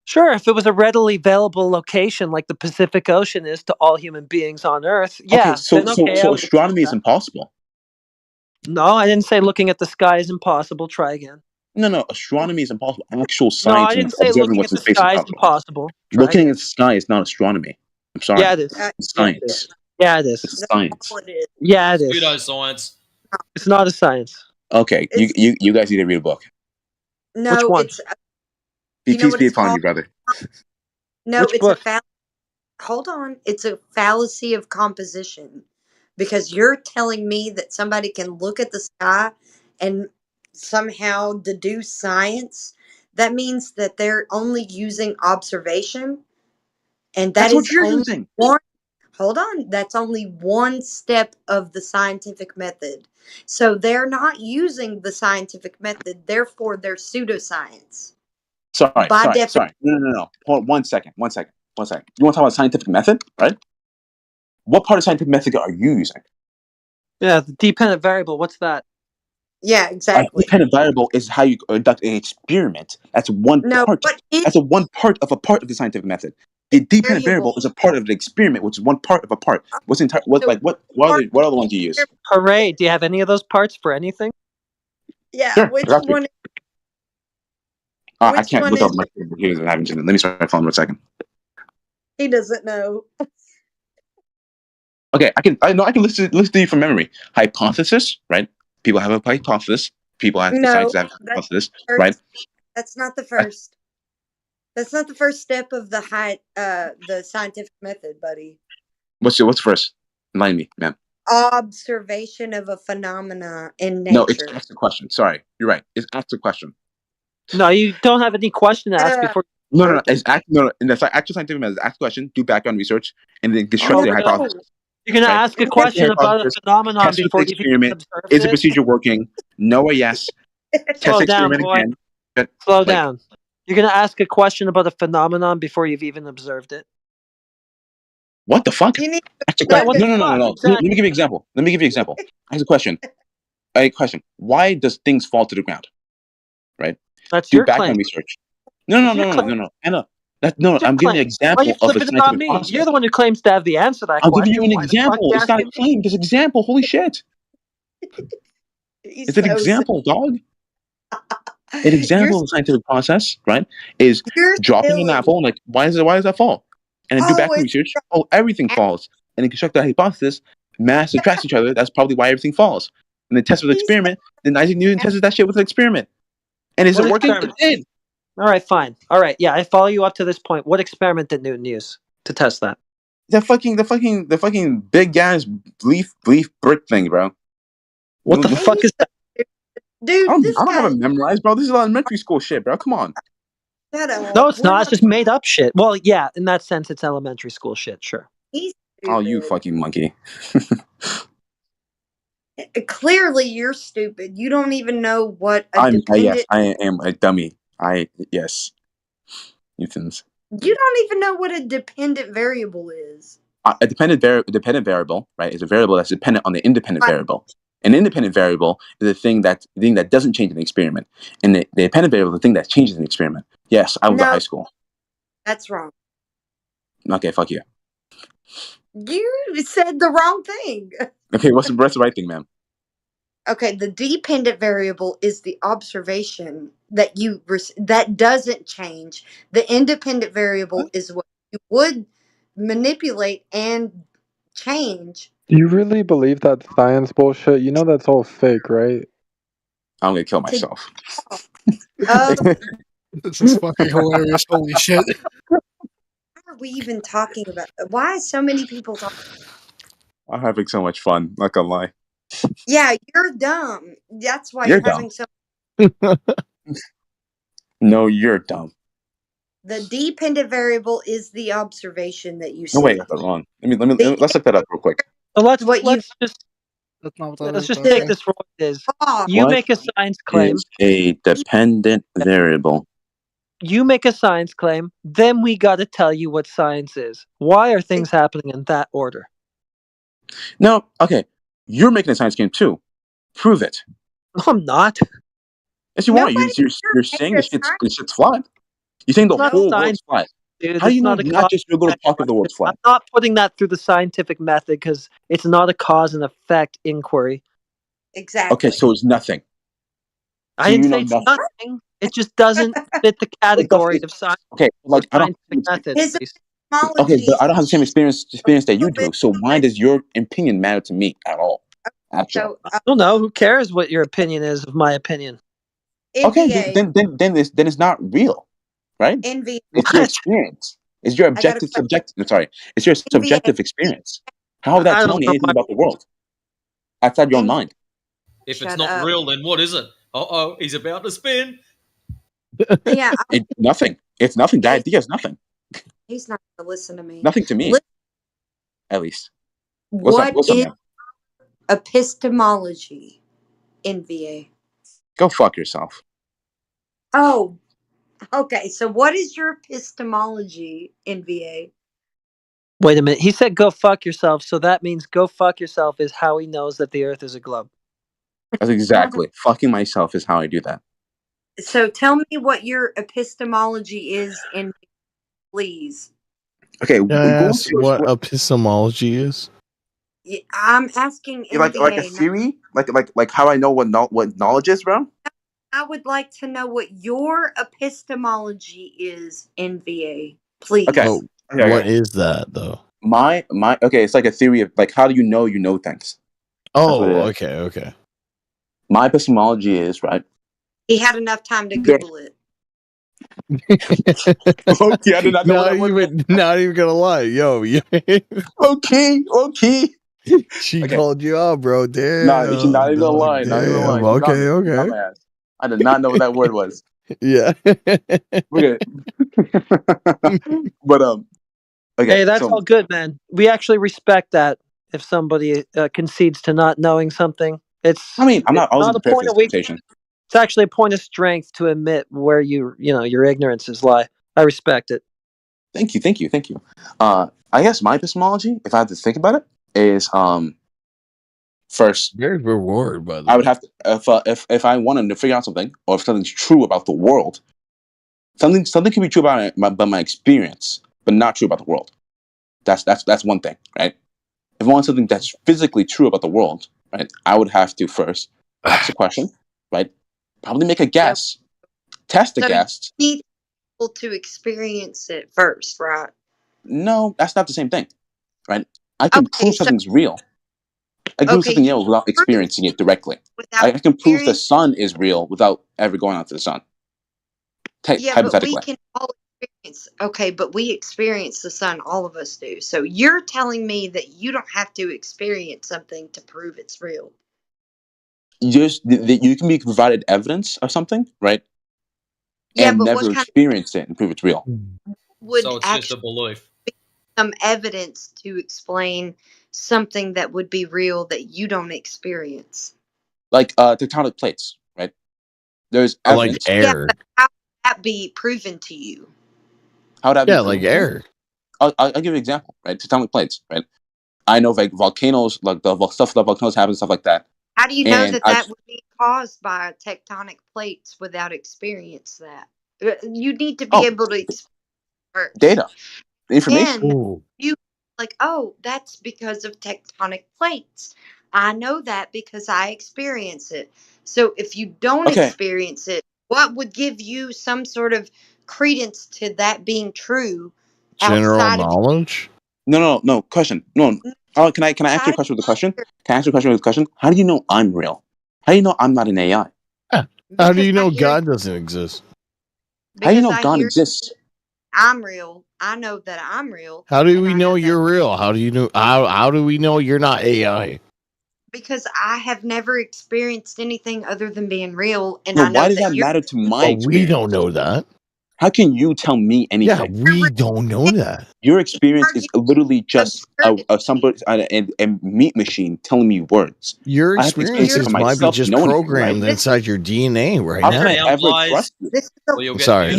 Sure, if it was a readily available location like the Pacific Ocean is to all human beings on Earth, yeah. So astronomy is impossible. No, I didn't say looking at the sky is impossible. Try again. No, astronomy is impossible. Actual science. No, I didn't say looking at the sky is impossible. Looking at the sky is not astronomy. I'm sorry. Yeah, it is. It's science. Yeah, it is. It's science. Yeah, it is. Pseudoscience. It's not a science. Okay, you guys need to read a book. No, which one? It's. Peace be upon you, brother. No, which it's book? Hold on. It's a fallacy of composition. Because you're telling me that somebody can look at the sky and somehow deduce science. That means that they're only using observation. And that's what you're using. Hold on. That's only one step of the scientific method. So they're not using the scientific method. Therefore, they're pseudoscience. Sorry. No. Hold on, one second. You want to talk about scientific method, right? What part of scientific method are you using? Yeah, the dependent variable. What's that? Yeah, A exactly. dependent variable is how you conduct an experiment. That's one No, part. what is That's a one part of the scientific method. The dependent variable variable? is a part of the experiment, which is one part of a part. What's entire? What So like what? What part other ones do you use? Hooray! Do you have any of those parts for anything? yeah, Sure, I which got you. one? I Which can't one look is? up my computers and having to. Let me start my phone for a second. He doesn't know. Okay, I know I can listen to you from memory. Hypothesis, right? People have a hypothesis. People have the No, scientists have a that's hypothesis, first. right? That's not the Uh, first. That's not the first step of the scientific method, buddy. What's first? Enlighten me, man. Observation of a phenomena in No, it's nature. ask the question. Sorry, you're right. It's ask the question. No, you don't have any question to ask before. No. It's in the actual scientific method. Ask the question, do background research, and then construct Oh, the really? hypothesis. You're gonna Right? ask a Test the question about a hypothesis. phenomenon Test with the before you've even experiment. observed Is the it. procedure working? No or yes. Test Slow the down, experiment boy. again. But, Slow like, down. You're gonna ask a question about a phenomenon before you've even observed it. what the fuck? You need Ask a Yeah, question. what No, the no, no, no, fuck? no. Exactly. Let me give you an example. Ask a question. A question. Why does things fall to the ground? Right? That's Do your background claim. research. No. Anna, That's your I'm giving claim. you an Why are you example of a flipping it on scientific me? process. You're the one who claims to have the answer to that I'm giving you question. an Why the fuck are example. you It's not a asking me? claim. It's an example. Holy shit. He's It's an so sick. example, dog. An example of a scientific process, right, is You're dropping an silly. apple and like, why does that fall? And then do Oh, background it's research. Oh, everything falls. And then construct a hypothesis. Mass attracts each other. That's probably why everything falls. And then test with an he's experiment. Then Isaac Newton tested that shit with an experiment. And is What it working? It experiment? did. All right, fine. All right, yeah, I follow you up to this point. What experiment did Newton use to test that? The fucking big ass leaf brick thing, bro. What the fuck is that? dude. I This don't have guy. it memorized, bro. This is elementary school shit, bro. Come on. Shut up. No, it's We're not. It's not. just made up shit. Well, yeah, in that sense, it's elementary school shit. Sure. He's Oh, you stupid. fucking monkey. Clearly, you're stupid. You don't even know what a Yes, dependent. I am a dummy. Yes. Newton's. You don't even know what a dependent variable is. A dependent variable, right, is a variable that's dependent on the independent Like, variable. An independent variable is the thing that doesn't change in the experiment, and the dependent variable is the thing that changes in the experiment. Yes, I was at no, high school. that's wrong. Okay, fuck you. You said the wrong thing. Okay, what's the right thing, ma'am? Okay, the dependent variable is the observation that that doesn't change. The independent variable is what you would manipulate and change. Do you really believe that science bullshit? You know that's all fake, right? I'm gonna kill To myself. This is fucking hilarious. Holy shit. What are we even talking about? Why is so many people talking? I'm having so much fun. Not gonna lie. Yeah, you're dumb. That's why You're you're dumb. having so. No, you're dumb. The dependent variable is the observation that you No, see. wait, I got that wrong. Let's look that up real quick. So let's What you just That's not what I let's was just take okay. this for what it is. Ah, You What make a science claim. is a dependent variable? You make a science claim. Then we got to tell you what science is. Why are things happening in that order? No, okay. You're making a science claim too. Prove it. No, I'm not. Yes, you are. nobody You're saying made this a shit's flat. You're saying the It's not whole science, world's flat. dude. How do It's you know not a not cause just your and little effect pocket of the world's question. I'm flat? not putting that through the scientific method because it's not a cause and effect inquiry. Exactly. Okay, so it's nothing. I So didn't you say know it's nothing. nothing. It just doesn't fit the category of science Okay, or like I don't. scientific method, His at least. Okay, epistemology. but I don't have the same experience that you do. So why does your opinion matter to me at all? Actually, So I don't know. Who cares what your opinion is of my opinion? okay, NVA. then it's not real, right? NVA. It's your experience. It's your I got a subjective. I'm sorry, it's your NVA. subjective experience. How would that I tell don't me know. anything about the world outside your own mind? If Shut it's not up. real, then what is it? Uh-oh, he's about to spin. Yeah, Nothing. It's nothing. The idea is nothing. he's not going to listen to me. Nothing to me, at least. What What's up, is man? epistemology? NVA. Go fuck yourself. Oh, okay. So what is your epistemology, NVA? Wait a minute. He said go fuck yourself, so that means go fuck yourself is how he knows that the earth is a globe. That's exactly. Fucking myself is how I do that. So tell me what your epistemology is, in please. Okay, Can I go ask to what epistemology is? I'm asking like a NBA. theory, like how I know what knowledge is, bro. I would like to know what your epistemology is, NVA, Okay. please. Oh, what is that though? My okay, it's like a theory of like how do you know things. Oh, okay. My epistemology is right. He had enough time to Google it. Okay, I did not know Not even gonna lie, yo. Okay. She called you out, bro. Damn. Nah, she's not even gonna lie. Not even gonna lie. Okay. Dumbass. I did not know what that word was. Yeah. Okay. But okay. Hey, that's all good, man. We actually respect that if somebody concedes to not knowing something. I mean, I'm not always not a prepared point for of this weakness. conversation. It's actually a point of strength to admit where your ignorances lie. I respect it. Thank you. I guess my epistemology, if I had to think about it, is first. Very reward, by the way. I would have to if I wanted to figure out something, or if something's true about the world, something can be true about my experience, but not true about the world. That's one thing, right? If I want something that's physically true about the world, right, I would have to first ask a question, right? Probably make a guess, test the guess. You need people to experience it first, right? No, that's not the same thing, right? I can prove something's real. I can prove something else without experiencing it directly. I can prove the sun is real without ever going out to the sun. But we can all experience. Okay, but we experience the sun. All of us do. So you're telling me that you don't have to experience something to prove it's real. You can be provided evidence of something, right? Yeah, and but never experience it and prove it's real. Would So it's just a belief. Some evidence to explain something that would be real that you don't experience. Like tectonic plates, right? There's evidence. Like air. Yeah, but how would that be proven to you? How would that be? Yeah, like air. I'll give you an example, right? Tectonic plates, right? I know like volcanoes, like the stuff that volcanoes have and stuff like that. How do you know that would be caused by tectonic plates without experience that? You need to be able to experience data, information. And you like, oh, that's because of tectonic plates. I know that because I experience it. So if you don't experience it, what would give you some sort of credence to that being true? General knowledge? No. Question. No. Oh, can I ask you a question with a question? Can I ask you a question with a question? How do you know I'm real? How do you know I'm not an AI? How do you know God doesn't exist? How do you know God exists? I'm real. I know that I'm real. How do we know you're real? How do you know? How do we know you're not AI? Because I have never experienced anything other than being real, and No, I know why does that matter to my experience? We don't know that. How can you tell me anything? Yeah, we don't know that. Your experience is literally just a meat machine telling me words. Your experiences might be just programmed inside your DNA right now. How can I ever trust you? Sorry.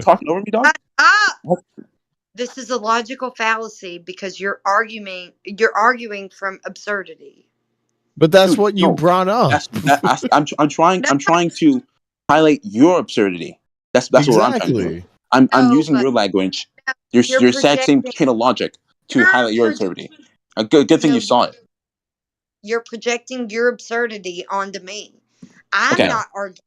Talking over me, dog. This is a logical fallacy because you're arguing from absurdity. But that's what you brought up. I'm trying to highlight your absurdity. That's what I'm trying to do. I'm using your language, your same chain of logic to highlight your absurdity. A good thing you saw it. You're projecting your absurdity onto me. I'm not arguing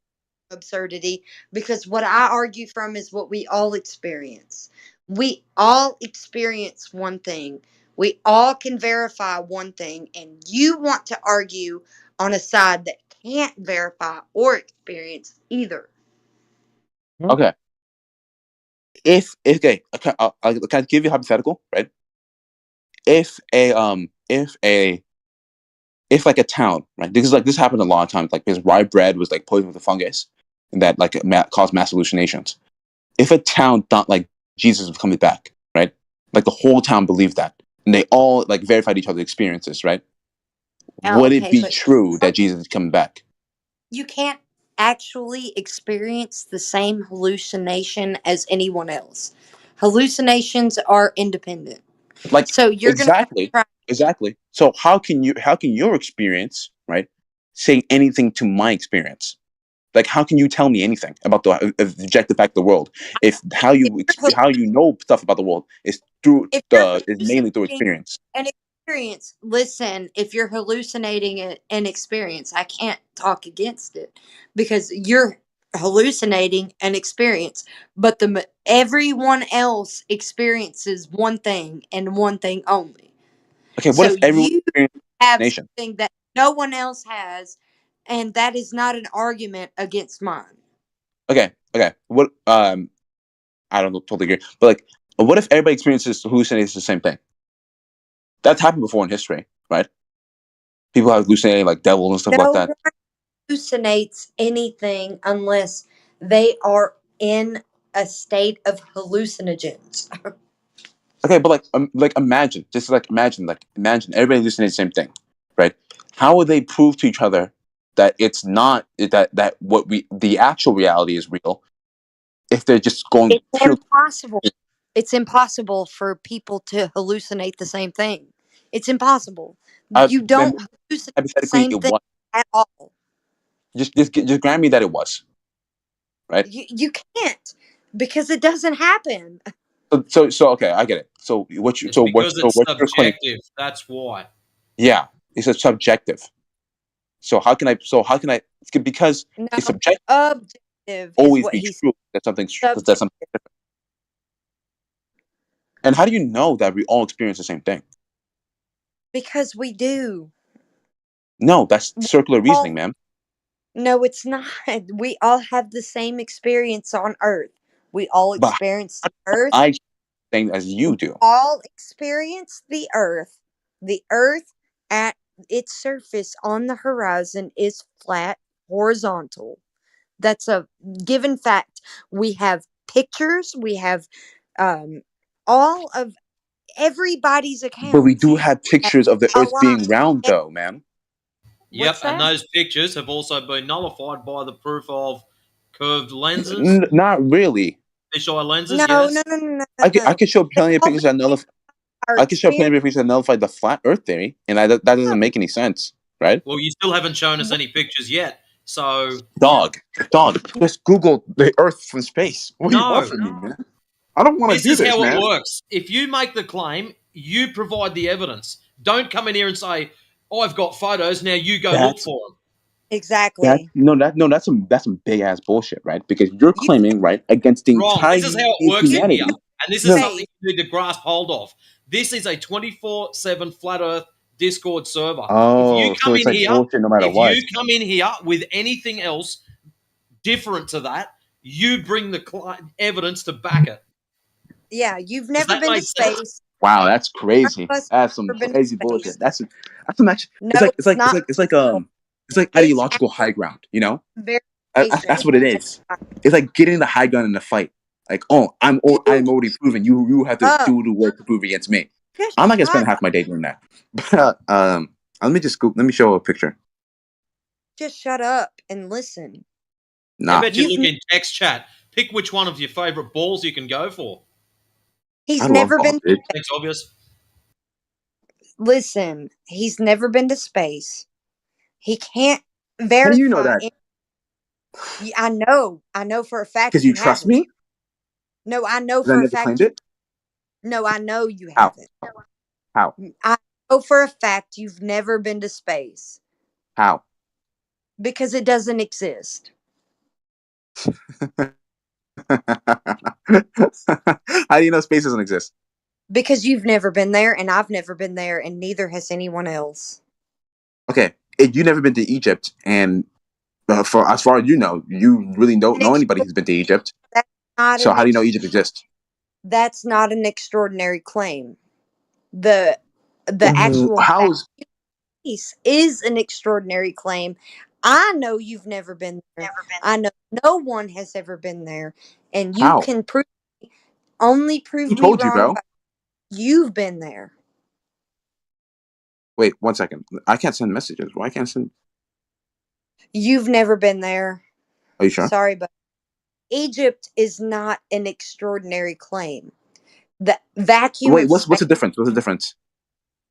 absurdity because what I argue from is what we all experience. We all experience one thing. We all can verify one thing, and you want to argue on a side that can't verify or experience either. Okay. I'll give you a hypothetical, right? If like a town, right? This happened a lot of times, like because rye bread was like poisoned with a fungus, and that like caused mass hallucinations. If a town thought like Jesus was coming back, right? Like the whole town believed that, and they all like verified each other's experiences, right? Would it be true that Jesus is coming back? You can't actually experience the same hallucination as anyone else. Hallucinations are independent. Like so you're exactly. So how can your experience, right, say anything to my experience? Like, how can you tell me anything about the objective fact of the world if how you know stuff about the world is through If you're is mainly through hallucinating experience? an experience, listen, if you're hallucinating an experience, I can't talk against it because you're hallucinating an experience, but everyone else experiences one thing and one thing only. Okay, what So if everyone you experiences have hallucination? something that no one else has, and that is not an argument against mine. Okay. What I don't totally agree, but like, what if everybody experiences hallucinations the same thing? That's happened before in history, right? People have hallucinating like devils and stuff like No that. one hallucinates anything unless they are in a state of hallucinogens. Okay, but like imagine everybody hallucinates the same thing, right? How would they prove to each other that it's not that what the actual reality is real if they're just going It's purely? impossible. It's impossible for people to hallucinate the same thing. It's impossible. You Then don't hallucinate the hypothetically same it thing was. at all. Just grant me that it was, right? You can't because it doesn't happen. So okay, I get it. So It's because it's what you're claiming? subjective. That's why. Yeah, it's a subjective. So how can I? Because No, it's subjective. objective is Always what be he's true that something's subjective. that something different. And how do you know that we all experience the same thing? Because we do. No, that's circular All, reasoning, ma'am. no, it's not. We all have the same experience on Earth. We all But experience the Earth. I think as you do. All experience the Earth. The Earth at its surface on the horizon is flat, horizontal. That's a given fact. We have pictures. We have all of everybody's But we accounts. do have pictures of the A Earth being lot. round, though, ma'am. Yep, What's and that? those pictures have also been nullified by the proof of curved lenses, Not really. fisheye lenses. No, Yes. no. I could show plenty of pictures that nullify. Our I could show plenty of experience. pictures that nullify the flat Earth theory, and that doesn't make any sense, right? Well, you still haven't shown us any pictures yet. So Dog, just Google the Earth from space. What do you want no. from me, man? I don't want to This do is this, how it man. works. If you make the claim, you provide the evidence. Don't come in here and say, "I've got photos. Now you go look That's for them." Exactly. that's some big ass bullshit, right? Because you're You claiming right against the Wrong. entire This is how it works in humanity. here. And this is No, something you need to grasp hold of. This is a 24/7 flat Earth Discord server. oh, so it's like bullshit no matter If what. you come in here with anything else different to that, you bring the evidence to back it. Yeah, you've Does never that been to make sense? space. Wow, that's crazy. None of us That's some have never been to crazy space. bullshit. That's some actually. No, it's not. It's like It's ideological high ground. You know, verification. that's what it is. It's like getting the high ground in the fight. Like, oh, I'm already proven. You have to do the work to prove against me. Just I'm not gonna spend shut half my day doing that. But let me show a picture. Just shut up and listen. Nah. I bet you You've look in text chat. Pick which one of your favorite balls you can go for. He's I never love been. balls, dude. Thanks, obvious. Listen, he's never been to space. He can't verify. How do you know that? I know for a fact Because you you trust haven't. me? No, I know Because I for a never fact. claimed it. No, I know you How? haven't. How? I know for a fact you've never been to space How? because it doesn't exist. How do you know space doesn't exist? Because you've never been there, and I've never been there, and neither has anyone else. Okay, you never been to Egypt, and for as far as you know, you really don't know anybody who's been to Egypt. So how do you know Egypt exists? That's not an extraordinary claim. The actual How is space is an extraordinary claim. I know you've never been there. I know no one has ever been there, and you how? can prove Who me told you, wrong. bro? But you've been there. Wait 1 second. I can't send messages. Why can't I send? You've never been there. Are you sure? Sorry, but Egypt is not an extraordinary claim. The vacuum. Wait, of what's space, the difference? What's the difference?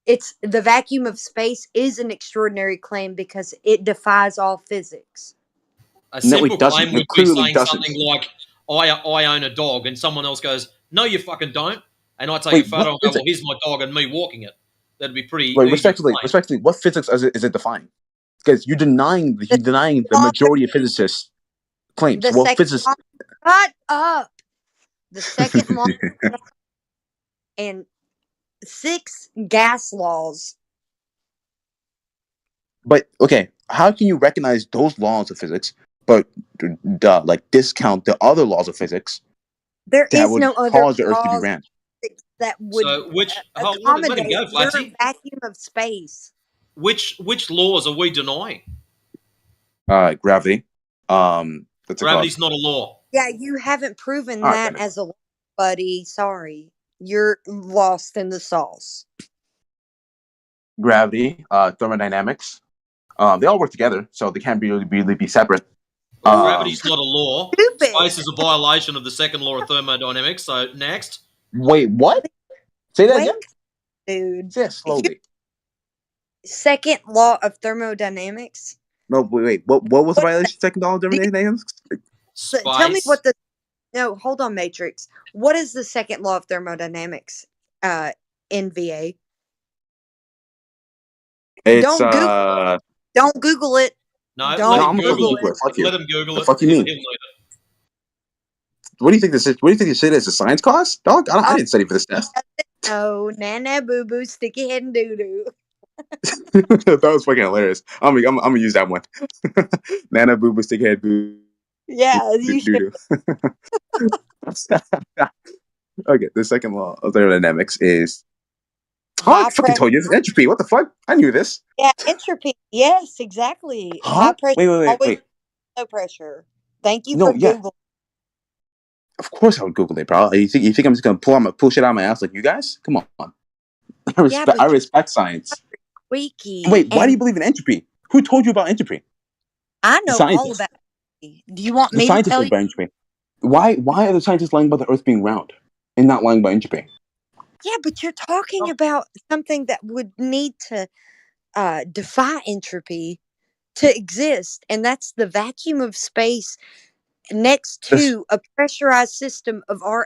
It's the vacuum of space is an extraordinary claim because it defies all physics. A No, simple it doesn't. claim It would be clearly saying doesn't. something like, I own a dog, and someone else goes, no, you fucking don't. And I take Wait, a photo what and go, well, physics? here's my dog and me walking it. That'd be pretty Wait, easy to claim. respectfully, what physics is it defying? Because you're denying the majority of physicists' claims. The Well, second physicists. law, shut up. The second law and 6 gas laws. But okay, how can you recognize those laws of physics, but like discount the other laws of physics There that is would no other cause the Earth to be laws ran? that would So let him accommodate go, your Flatty. vacuum of space. Which laws are we denying? Gravity. That's Gravity's not a law. Yeah, you haven't proven All right, that then. as a law, buddy. Sorry. You're lost in the sauce. Gravity, thermodynamics. They all work together, so they can't really be separate. Gravity's not a law. Stupid. Space is a violation of the second law of thermodynamics. So next. Wait, what? Say that again? Dude. Say it slowly. Second law of thermodynamics. No, wait. What was the violation of second law of thermodynamics? Tell me what No, hold on, Matrix. What is the second law of thermodynamics? NVA. It's Don't Google it. No, Don't I'm gonna Google Google it. it. Fuck you. Let him Google The it. fuck you mean? He'll know that. What do you think this is? What do you think this shit is? A science class? Dog, I didn't study for this test. Oh, nana boo boo, sticky head and doo doo. That was fucking hilarious. I'm gonna use that one. Nana boo boo stick head boo. Yeah, you should. Okay, the second law of thermodynamics is. I fucking told you this. Entropy. What the fuck? I knew this. Yeah, entropy. Yes, exactly. Huh? High pressure. Wait. Low pressure. Thank you No, for yeah. Google. Of course I would Google it, bro. You think I'm just gonna pull shit out of my ass like you guys? Come on. I respect science. Squeaky. Wait, why do you believe in entropy? Who told you about entropy? I know all about it. Do you want me to tell you? About entropy. Why are the scientists lying about the Earth being round and not lying about entropy? Yeah, but you're talking about something that would need to defy entropy to exist, and that's the vacuum of space next to a pressurized system of our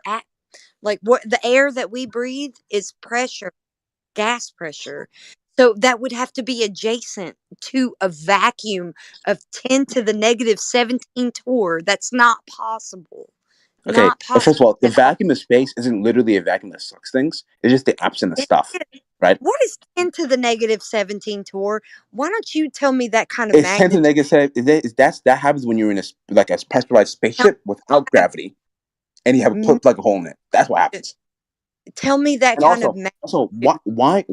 like what the air that we breathe is pressure, gas pressure. So that would have to be adjacent to a vacuum of 10 to the negative 17 torr. That's not possible. Okay, Not possible. first of all, the vacuum of space isn't literally a vacuum that sucks things. It's just the absence of stuff, right? What is 10 to the negative 17 torr? Why don't you tell me that kind of It's 10 to the magnitude? negative 7. That happens when you're in a pressurized spaceship without gravity, and you have a plug a hole in it. That's what happens. Tell me that And kind also, of magnitude. also, why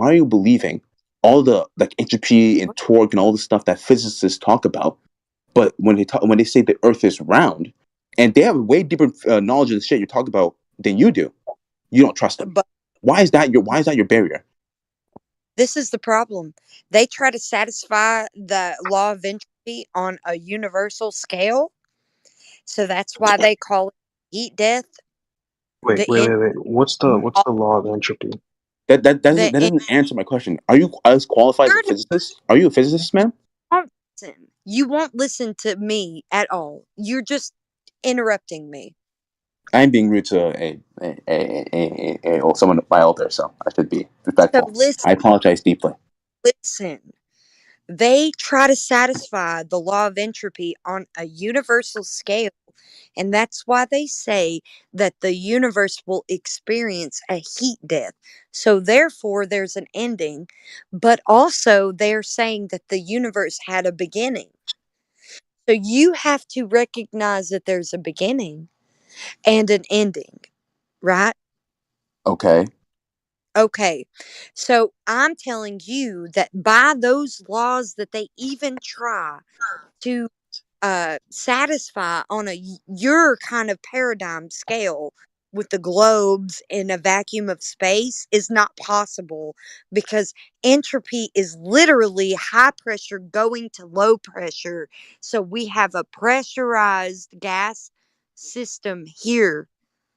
are you believing all the like entropy and torque and all the stuff that physicists talk about? But when they say the Earth is round, and they have way deeper knowledge of the shit you're talking about than you do, you don't trust them. But why is that your barrier? This is the problem. They try to satisfy the law of entropy on a universal scale. So that's why they call it heat death. Wait. What's the law of entropy? That doesn't answer my question. Are you as qualified as a physicist? Are you a physicist, man? You won't listen to me at all. You're just interrupting me. I'm being rude to someone at my elder, so I should be respectful. So listen, I apologize deeply. Listen. They try to satisfy the law of entropy on a universal scale. And that's why they say that the universe will experience a heat death. So therefore, there's an ending. But also, they're saying that the universe had a beginning. So you have to recognize that there's a beginning and an ending, right? Okay. Okay. So I'm telling you that by those laws that they even try to satisfy on your kind of paradigm scale with the globes in a vacuum of space is not possible, because entropy is literally high pressure going to low pressure. So we have a pressurized gas system here.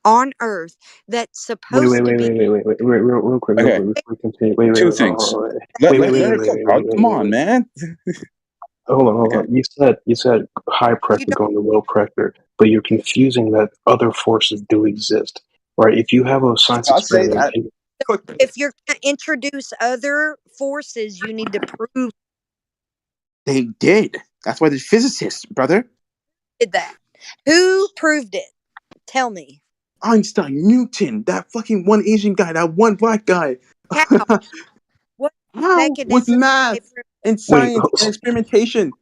on Earth that's supposed to be. Real quick, real quick, before we continue. Two things. Let her cook out. Come on, man. Hold on. You said high pressure going to low pressure, but you're confusing that other forces do exist, right? If you have a science I'll say experiment, that. If you're going to introduce other forces, you need to prove They did. That's why they're physicists, brother. that. Who proved it? Tell me. Einstein, Newton, that fucking one Asian guy, that one black guy. How? What How? mechanism? With math and science and experimentation.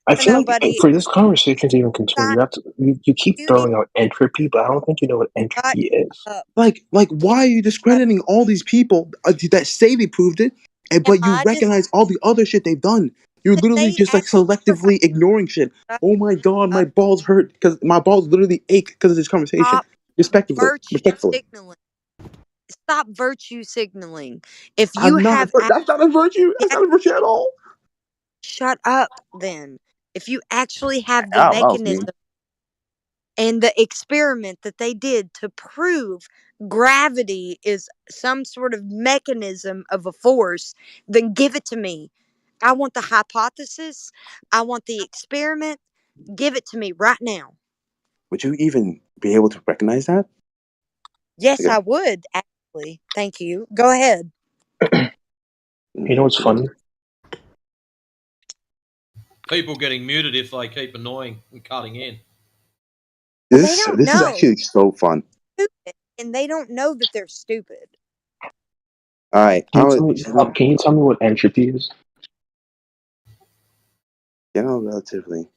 I feel like buddy. for this conversation to even continue, you keep throwing out entropy, but I don't think you know what entropy is. Like, why are you discrediting all these people that say they proved it, but you recognize all the other shit they've done? You're literally just like selectively ignoring shit. Oh my god, my balls hurt because my balls literally ache because of this conversation. Respectfully. Signaling. Stop virtue signaling. If I'm you not have, that's not a virtue. That's not a virtue at all. Shut up, then. If you actually have the mechanism and the experiment that they did to prove gravity is some sort of mechanism of a force, then give it to me. I want the hypothesis. I want the experiment. Give it to me right now. Would you even be able to recognize that? Yes, I would, actually. Thank you. Go ahead. You know what's funny? People getting muted if they keep annoying and cutting in. This is actually so fun. And they don't know that they're stupid. All right. Can you tell me what entropy is? Relatively.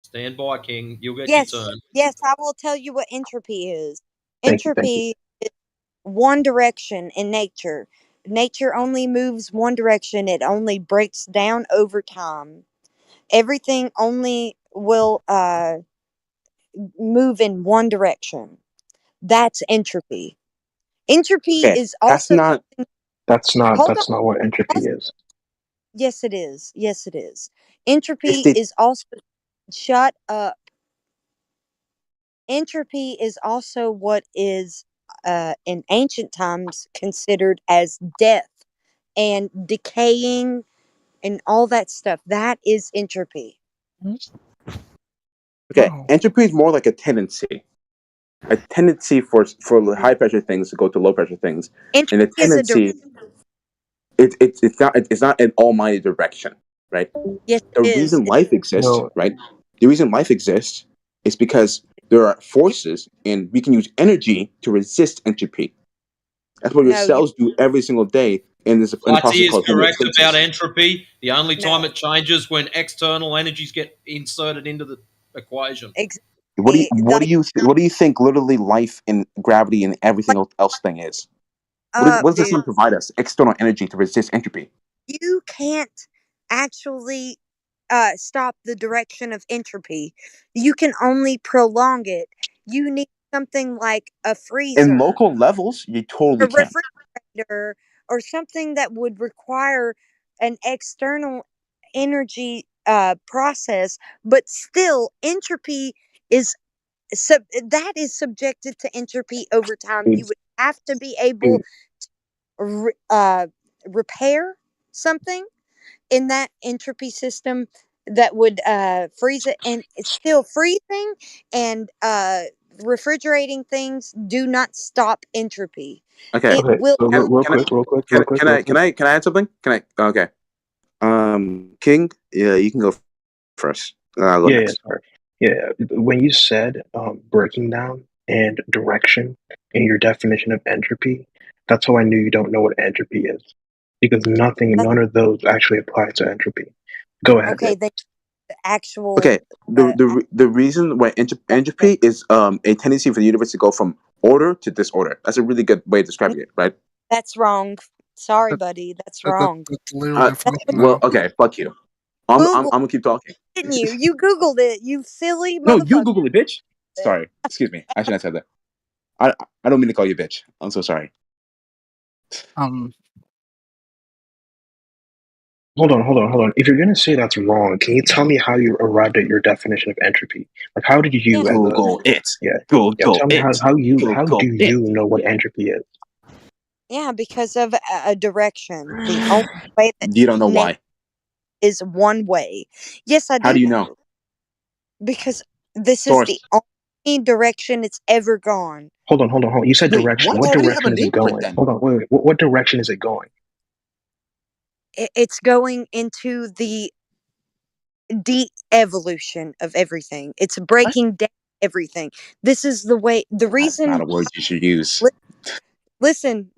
Stand by, King. You'll get your turn. Yes, I will tell you what entropy is. Thank you. Entropy is one direction in nature. Nature only moves one direction. It only breaks down over time. Everything only will move in one direction. That's entropy. Entropy is also That's not what entropy is. Yes, it is. Yes, it is. Entropy is also shut up. Entropy is also what is in ancient times considered as death and decaying and all that stuff. That is entropy. Okay, entropy is more like a tendency for high pressure things to go to low pressure things, and the tendency. It's not an almighty direction, right? Yes, the reason life exists, right? The reason life exists is because there are forces, and we can use energy to resist entropy. That's what your cells do every single day in this process Flatty is called correct homeostasis. about entropy. The only time it changes when external energies get inserted into the equation. What do you think? Literally, life and gravity and everything else thing is. What does the sun provide us? External energy to resist entropy. You can't actually stop the direction of entropy. You can only prolong it. You need something like a freezer. In local levels, you totally can. Refrigerator or something that would require an external energy process, but still entropy is that is subjected to entropy over time. You would have to be able to repair something in that entropy system that would freeze it, and it's still freezing and refrigerating things do not stop entropy. Okay. It will. Real quick. Can I add something? Okay. King, yeah, you can go first. Sorry. Yeah, when you said breaking down and direction in your definition of entropy, that's how I knew you don't know what entropy is, because none of those actually apply to entropy. Go ahead. Okay, the actual. Okay, the reason why entropy is a tendency for the universe to go from order to disorder. That's a really good way of describing it, right? That's wrong. Sorry, buddy. That's wrong. Well, okay, fuck you. I'm gonna keep talking. Didn't you? You Googled it, you silly No, motherfucker. you Google it, bitch. Sorry, excuse me. I shouldn't have said that. I don't mean to call you a bitch. I'm so sorry. Hold on. If you're gonna say that's wrong, can you tell me how you arrived at your definition of entropy? Like, how did you, as a Google it. yeah, Google tell me it. how do Google it. you know what entropy is? Yeah, because of a direction. The only way that You don't know why. is one way. Yes, I do. How do you know? Because this is Source. the only direction it's ever gone. Hold on. You said Wait, direction. what? What How do you have direction a is name it for it going? then? Hold on, wait. What direction is it going? It's going into the de-evolution of everything. It's breaking down everything. This is the way. The That's reason. not a word you should use. Listen.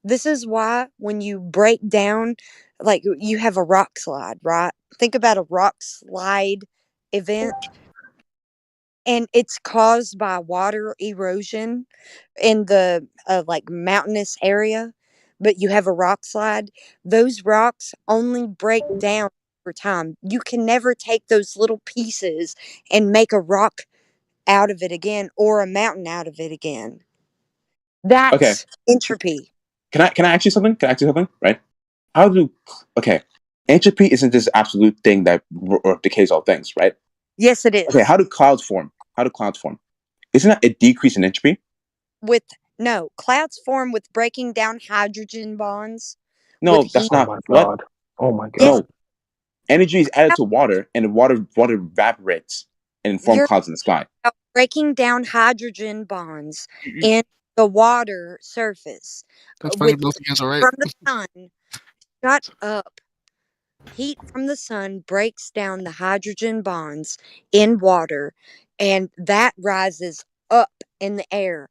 This is why when you break down, like you have a rock slide, right? Think about a rock slide event, and it's caused by water erosion in the like mountainous area. But you have a rock slide. Those rocks only break down over time. You can never take those little pieces and make a rock out of it again or a mountain out of it again. That's Okay. entropy. Can I ask you something? Right? Entropy isn't this absolute thing that decays all things, right? Yes, it is. Okay, how do clouds form? Isn't that a decrease in entropy? No, clouds form with breaking down hydrogen bonds. No, that's not. What? Oh my god. No. Energy is added to water, and the water evaporates and forms clouds in the sky. Breaking down hydrogen bonds in the water surface. That's funny, both of you guys are right. From the sun. Shut up. Heat from the sun breaks down the hydrogen bonds in water, and that rises up in the air.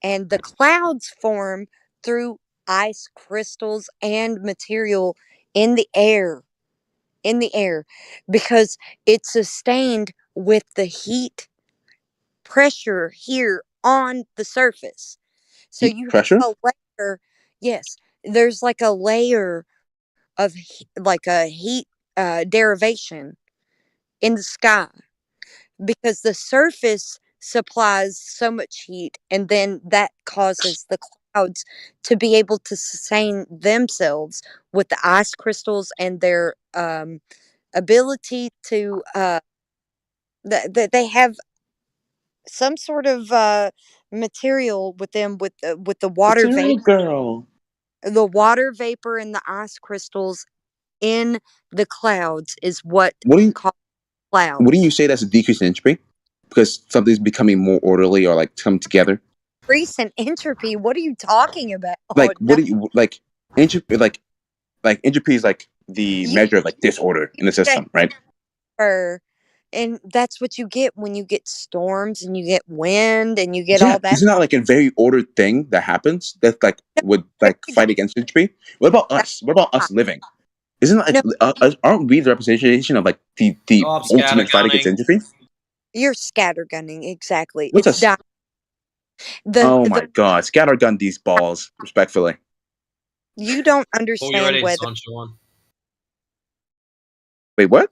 And the clouds form through ice crystals and material in the air. Because it's sustained with the heat pressure here on the surface. So you pressure? have a layer. Yes, there's like a layer of like a heat derivation in the sky because the surface supplies so much heat, and then that causes the clouds to be able to sustain themselves with the ice crystals and their ability to they have some sort of material with them with the water vapor. Girl. The water vapor and the ice crystals in the clouds is what causes clouds. Wouldn't you say that's a decrease in entropy? Because something's becoming more orderly or like come together? Recent entropy? What are you talking about? Like, what do you like? Entropy, like entropy is like the measure of like disorder in the system, right? And that's what you get when you get storms and you get wind and you get all that. Isn't that like a very ordered thing that happens that like would like fight against entropy? What about us? What about us living? Isn't like aren't we the representation of like the ultimate fight against entropy? You're scattergunning, exactly. What's It's oh my god, scattergun these balls, respectfully. You don't Pull your head understand in, whether sunshine. Wait, what?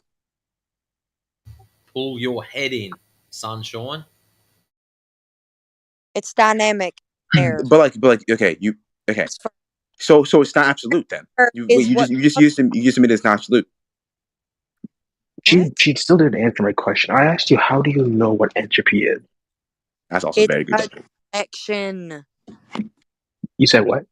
Pull your head in, sunshine. it's dynamic air. But like, okay. So it's not absolute then. You just used to admit it's not absolute. She still didn't answer my question. I asked you, how do you know what entropy is? That's also very good. Direction. You said what?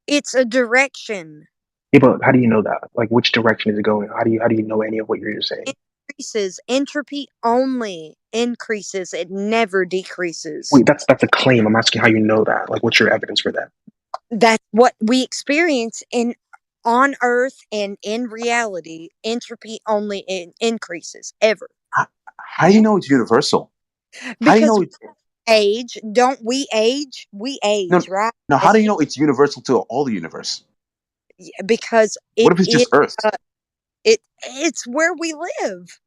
It's a direction. Yeah, but how do you know that? Like, which direction is it going? How do you know any of what you're saying? Increases. Entropy only increases. It never decreases. Wait, that's a claim. I'm asking how you know that. Like, what's your evidence for that? That's what we experience on Earth and in reality. Entropy only increases ever. How do you know it's universal? How do you know it's age? Don't we age? We age, right? Now, how do you know it's universal to all the universe? Because what if it's just Earth? It's where we live.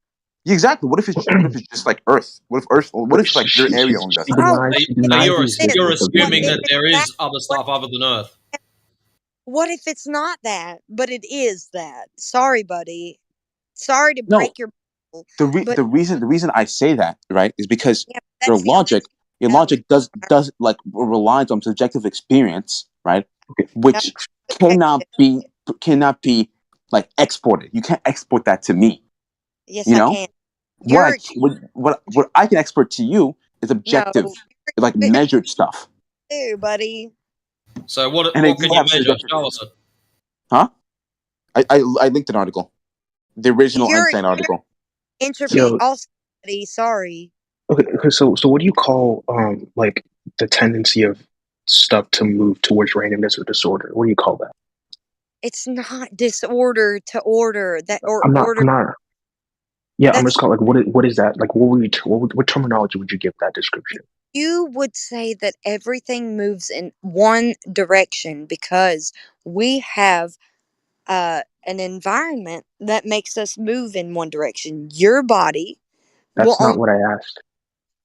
Yeah, exactly. What if it's just like Earth? What if like your area only does that? You're assuming that there is other stuff other than Earth. What if it's not that, but it is that? Sorry, buddy. Sorry to break your. The reason I say that, right, is because your logic does like relies on subjective experience, right, which cannot be like export it. You can't export that to me. Yes, You I know can. You're what I can export to you is objective, no, like measured stuff. too, buddy. So what And it can will you have measure? subjective. Show us it. Huh? I linked an article, the original You're Einstein article. Entropy Yo, also. Sorry. okay. So what do you call like the tendency of stuff to move towards randomness or disorder? What do you call that? It's not disorder to order that or I'm not. order. I'm not. Yeah, I'm That's just calling like what is that? Like what terminology would you give that description? you would say that everything moves in one direction because we have an environment that makes us move in one direction. Your body will That's not only what I asked.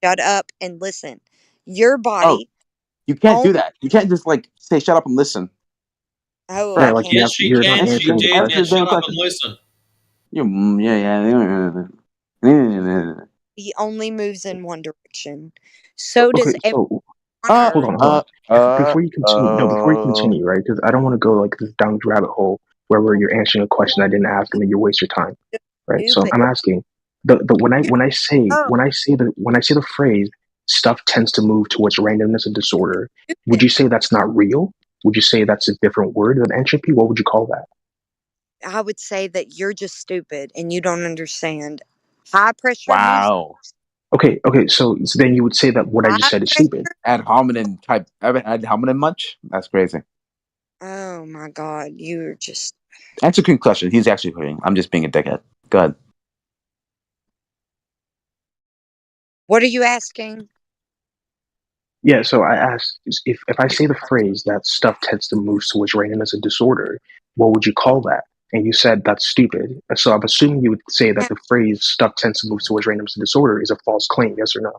shut up and listen. Your Oh, body you can't do only. that. You can't just like say shut up and listen. Oh, Yeah, I like First, can't. you have Yes, she you're not can. She answering the did. answer And the question. damn shut up and question. listen. Yeah. He only moves in one direction. So does Okay, everyone so on Earth. hold on. Before you continue, no, before you continue, right? Because I don't want to go like this down the rabbit hole where you're answering a question I didn't ask and then you waste your time, right? So Stupid. I'm asking the when I say Oh, when I say the phrase stuff tends to move towards randomness and disorder, would stupid. you say that's not real? Would you say that's a different word than entropy? What would you call that? I would say that you're just stupid and you don't understand. High pressure moves. Wow. Okay. So then you would say that what I just High said is pressure. stupid. Ad hominem type. Ad hominem much? That's crazy. Oh my God, you're just. Answer quick question. He's actually kidding. I'm just being a dickhead. Go ahead. What are you asking? Yeah, so I asked if I say the phrase that stuff tends to move towards randomness and disorder, what would you call that? And you said that's stupid. So I'm assuming you would say that the phrase stuff tends to move towards randomness and disorder is a false claim, yes or no?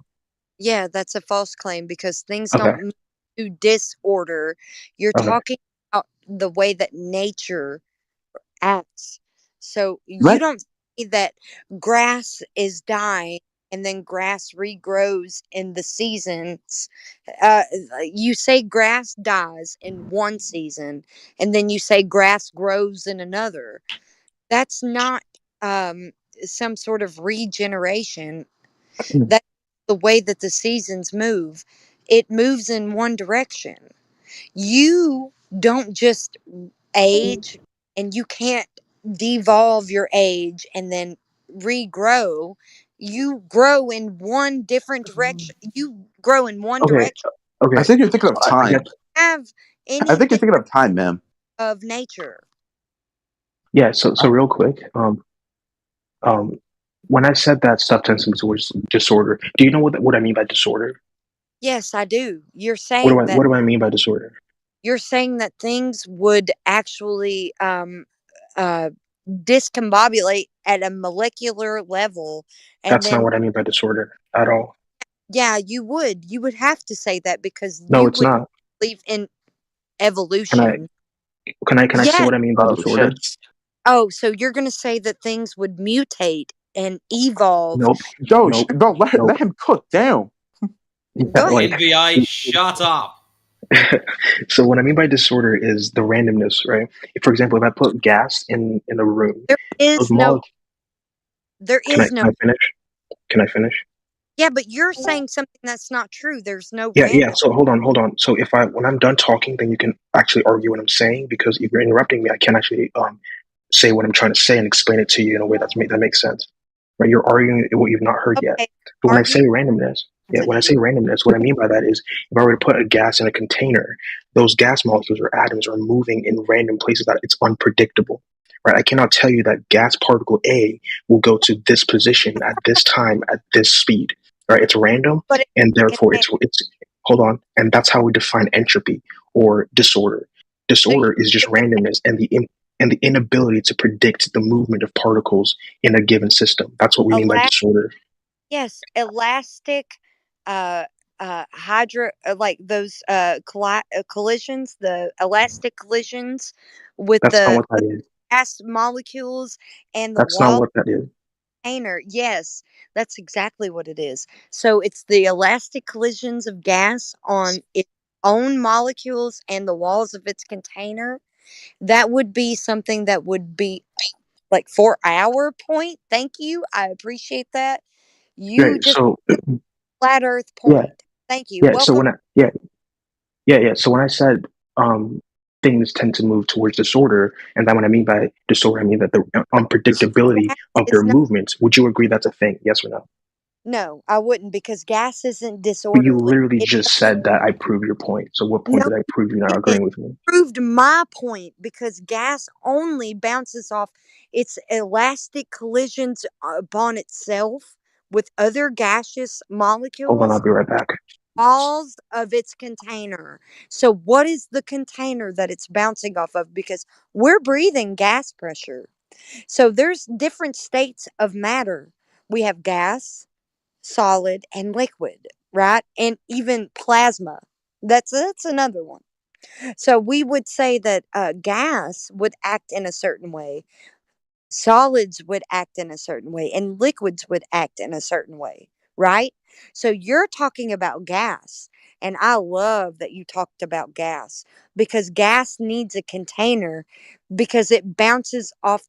Yeah, that's a false claim because things Okay, don't move to disorder. You're okay. talking about the way that nature acts. So you Right. don't see that grass is dying and then grass regrows in the seasons. Uh, you say grass dies in one season and then you say grass grows in another. That's not um, some sort of regeneration. That's the way that the seasons move. It moves in one direction. You don't just age and you can't devolve your age and then regrow. You grow in one different direction. You grow in one Okay, direction. I okay. think you're thinking of I get. time. Have I think you're anything thinking of time, ma'am. of nature. Yeah, so real quick, um, when I said that stuff tends to move towards disorder, do you know what I mean by disorder? Yes, I do. What do I mean by disorder? You're saying that things would actually uh discombobulate at a molecular level and That's not then what I mean by disorder at all. yeah, you would have to say that because No, you it's would not. believe in Can I evolution. can I say Yes. what I mean by Oh disorder? shit. Oh, so you're going to say that things would mutate and evolve. Nope, Bro, nope, bro, let nope. him cook. Damn. Yeah, Go ahead. like NVA, shut up. so what I mean by disorder is the randomness, right? For example, if I put gas in a room, There those is no molecules. there Can I is no finish? Can I finish? Yeah, but you're saying something that's not true. There's no Yeah. random. So hold on. So if I when I'm done talking, then you can actually argue what I'm saying because if you're interrupting me, I can't actually say what I'm trying to say and explain it to you in a way that makes sense. Right? You're arguing what you've not heard yet. Okay. But when I Argue say randomness, yeah, when I say randomness, what I mean by that is if I were to put a gas in a container, those gas molecules or atoms are moving in random places that it's unpredictable. Right? I cannot tell you that gas particle A will go to this position at this time at this speed. Right? It's random but and therefore okay. it's hold on, and that's how we define entropy or disorder. So you Disorder is just randomness and the inability to predict the movement of particles in a given system. That's what we mean by elastic disorder. yes, elastic uh hydro like those collisions, the elastic collisions with That's not the what that is. gas molecules and the That's not wall what that is. container. Yes, that's exactly what it is. So it's the elastic collisions of gas on its own molecules and the walls of its container. that would be something that would be like for our point. Thank you. I appreciate that. You Right. just So flat Earth yeah, point. Thank you. yeah. So Welcome. when yeah. So when I said things tend to move towards disorder, and then when I mean by disorder, I mean that the unpredictability Gas of their is not. movements. Would you agree that's a thing? Yes or no? No, I wouldn't because gas isn't But you disorderly. literally It just said that I prove your point. So what point no, did I prove you're not it agreeing with me? proved my point because gas only bounces off its elastic collisions upon itself with other gaseous Hold on, I'll molecules be right back. walls of its container. So what is the container that it's bouncing off of? Because we're breathing gas pressure. So there's different states of matter. We have gas, solid, and liquid, right? And even plasma. That's another one. So we would say that gas would act in a certain way, solids would act in a certain way, and liquids would act in a certain way, right? So you're talking about gas. And I love that you talked about gas because gas needs a container because it bounces off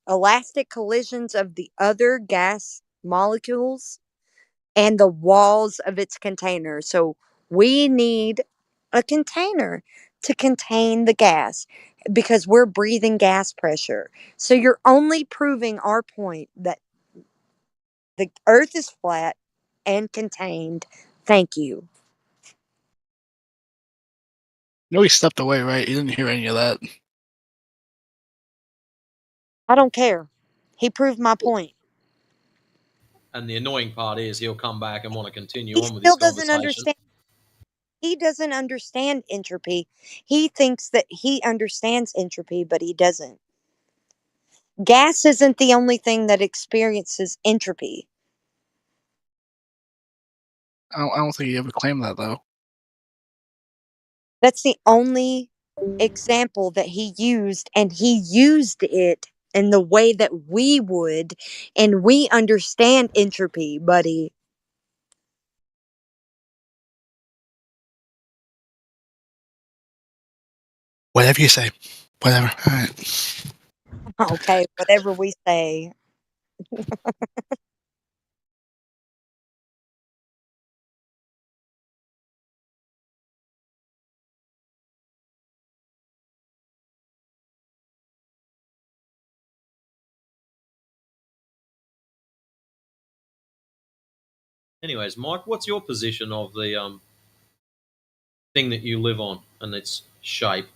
elastic collisions of the other gas molecules and the walls of its container. So we need a container to contain the gas because we're breathing gas pressure. So you're only proving our point that the earth is flat and contained. Thank you. No, he stepped away, right? He didn't hear any of that. I don't care. He proved my point. And the annoying part is he'll come back and want to continue He on with his still doesn't conversation. understand. He doesn't understand entropy. He thinks that he understands entropy, but he doesn't. Gas isn't the only thing that experiences entropy. I don't think he ever claimed that though. That's the only example that he used, and he used it in the way that we would, and we understand entropy, buddy. Whatever you say. Whatever. All right. Okay, whatever we say. Anyways, Mike, what's your position of the thing that you live on and its shape?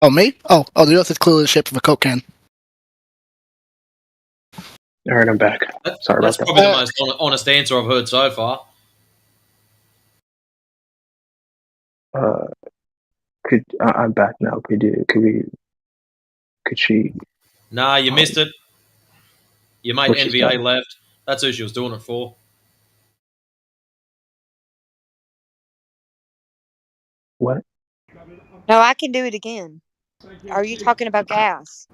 Oh, me? Oh, the earth is clearly the shape of a Coke can. All right, I'm back. Sorry That's about probably the that. most honest answer I've heard so far. I'm back now. Could she? Nah, you missed it. Your mate What she NVA said? left. That's who she was doing it for. What? No, I can do it again. Are you talking about gas?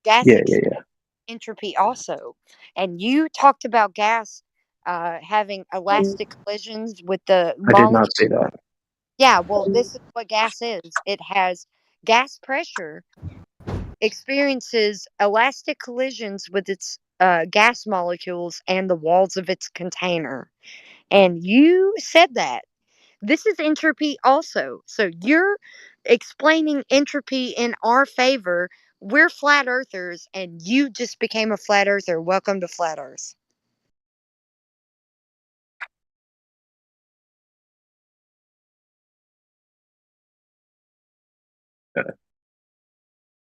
Gas Yeah. entropy also. And you talked about gas having elastic collisions with the I did molecule. not say that. Yeah, well, this is what gas is. It has gas pressure experiences elastic collisions with its gas molecules and the walls of its container. And you said that. This is entropy also. So you're explaining entropy in our favor. We're flat earthers, and you just became a flat earther. Welcome to Flat Earth.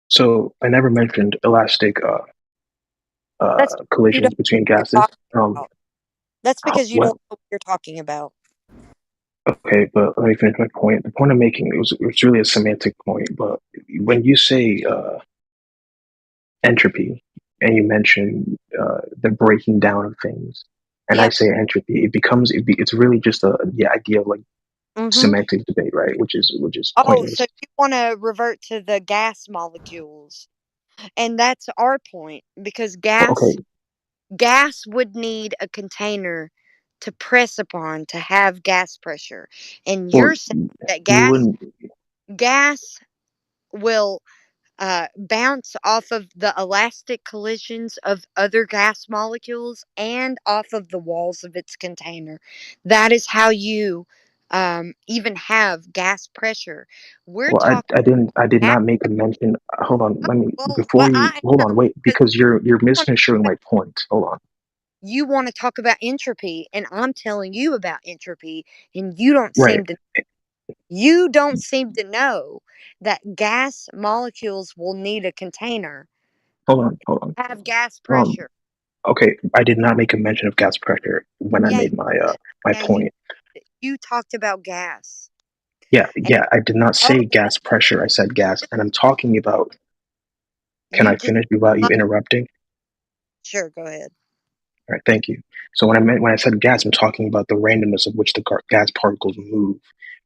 So I never mentioned elastic That's you collisions don't between know what gases. you're talking about. That's because you What? don't know what you're talking about. Okay, but let me finish my point. The point I'm making it was really a semantic point. But when you say entropy and you mention the breaking down of things, and I Yeah. say entropy, it's really just the idea of like Mm-hmm. semantic debate, right? Which is Oh, pointless. so you want to revert to the gas molecules. And that's our point because Okay, gas would need a container to press upon to have gas pressure. And Well, you're saying that you wouldn't. gas will bounce off of the elastic collisions of other gas molecules and off of the walls of its container. That is how you even have gas pressure. We're Well, talking. I did not make a mention. Hold on, let me Well, before you I hold know on, wait, because because you're misconstruing my point. Hold on. you want to talk about entropy, and I'm telling you about entropy, and you don't Right. seem to know that gas molecules will need a container. Hold on. Have gas Um. pressure. Okay, I did not make a mention of gas pressure when I Yeah, made my yeah, point. you talked about gas. And, Yeah, I did not oh, say gas pressure. I said gas, and I'm talking about. Can you I just finish without you interrupting? sure, go ahead. All right, thank you. So when I said gas, I'm talking about the randomness of which the gas particles move,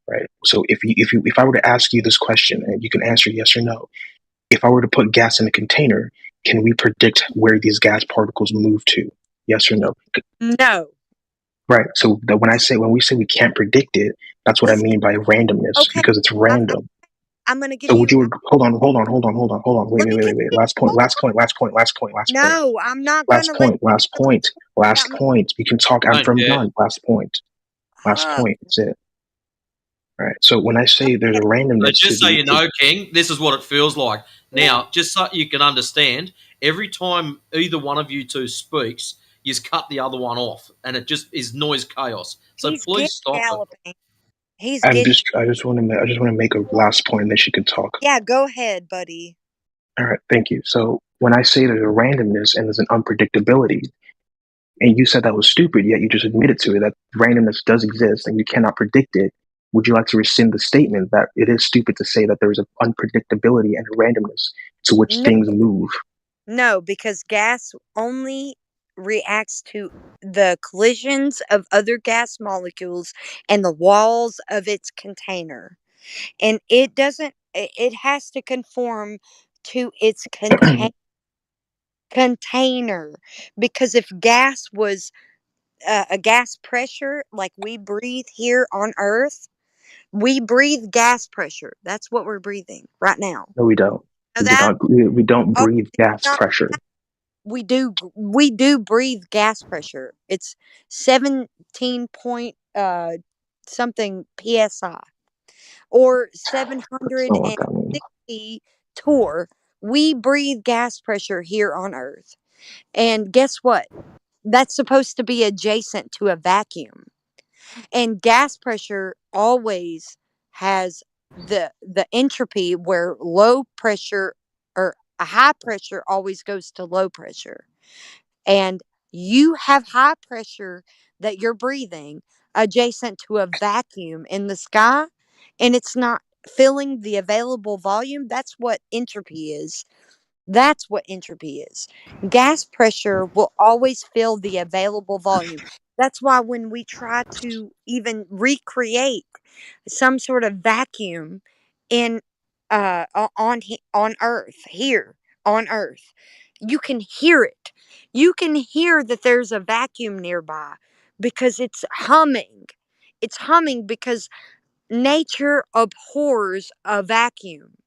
right? So if I were to ask you this question and you can answer yes or no, if I were to put gas in a container, can we predict where these gas particles move to? Yes or no? No. Right. So that when we say we can't predict it, that's what I Listen, mean by randomness okay, because it's random. I'm going to give So would you. you hold on? Let me Wait. continue. Hold Last point. No, I'm not going Last to let point. Last point. about Last me. point. You can talk. Don't I'm care. done. Last point. Last Oh, point. That's it. All right. So when I say there's a So randomness to just so the you know, King, this is what it feels like. Now, just so you can understand, every time either one of you two speaks, you just cut the other one off, and it just is noise chaos. So he's please giddy stop it. galloping. He's I giddy. just want to make a last point, and then she can talk. Yeah, go ahead, buddy. All right. Thank you. So when I say there's a randomness and there's an unpredictability, and you said that was stupid, yet you just admitted to it that randomness does exist and you cannot predict it. Would you like to rescind the statement that it is stupid to say that there is an unpredictability and a randomness to which No, things move? no, because gas only reacts to the collisions of other gas molecules and the walls of its container. And it doesn't, it has to conform to its container. Because if gas was a gas pressure like we breathe here on Earth, we breathe gas pressure. That's what we're breathing right now. No, we don't. Know that? We don't Oh, breathe gas pressure. we do breathe gas pressure. It's 17 point something psi or That's not what that means. 760 torr. We breathe gas pressure here on Earth. And guess what? That's supposed to be adjacent to a vacuum. And gas pressure always has the entropy where low pressure or a high pressure always goes to low pressure. And you have high pressure that you're breathing adjacent to a vacuum in the sky, and it's not filling the available volume. That's what entropy is. That's what entropy is. Gas pressure will always fill the available volume. That's why when we try to even recreate some sort of vacuum in on Earth here on Earth, you can hear it. You can hear that there's a vacuum nearby because it's humming. It's humming because nature abhors a vacuum.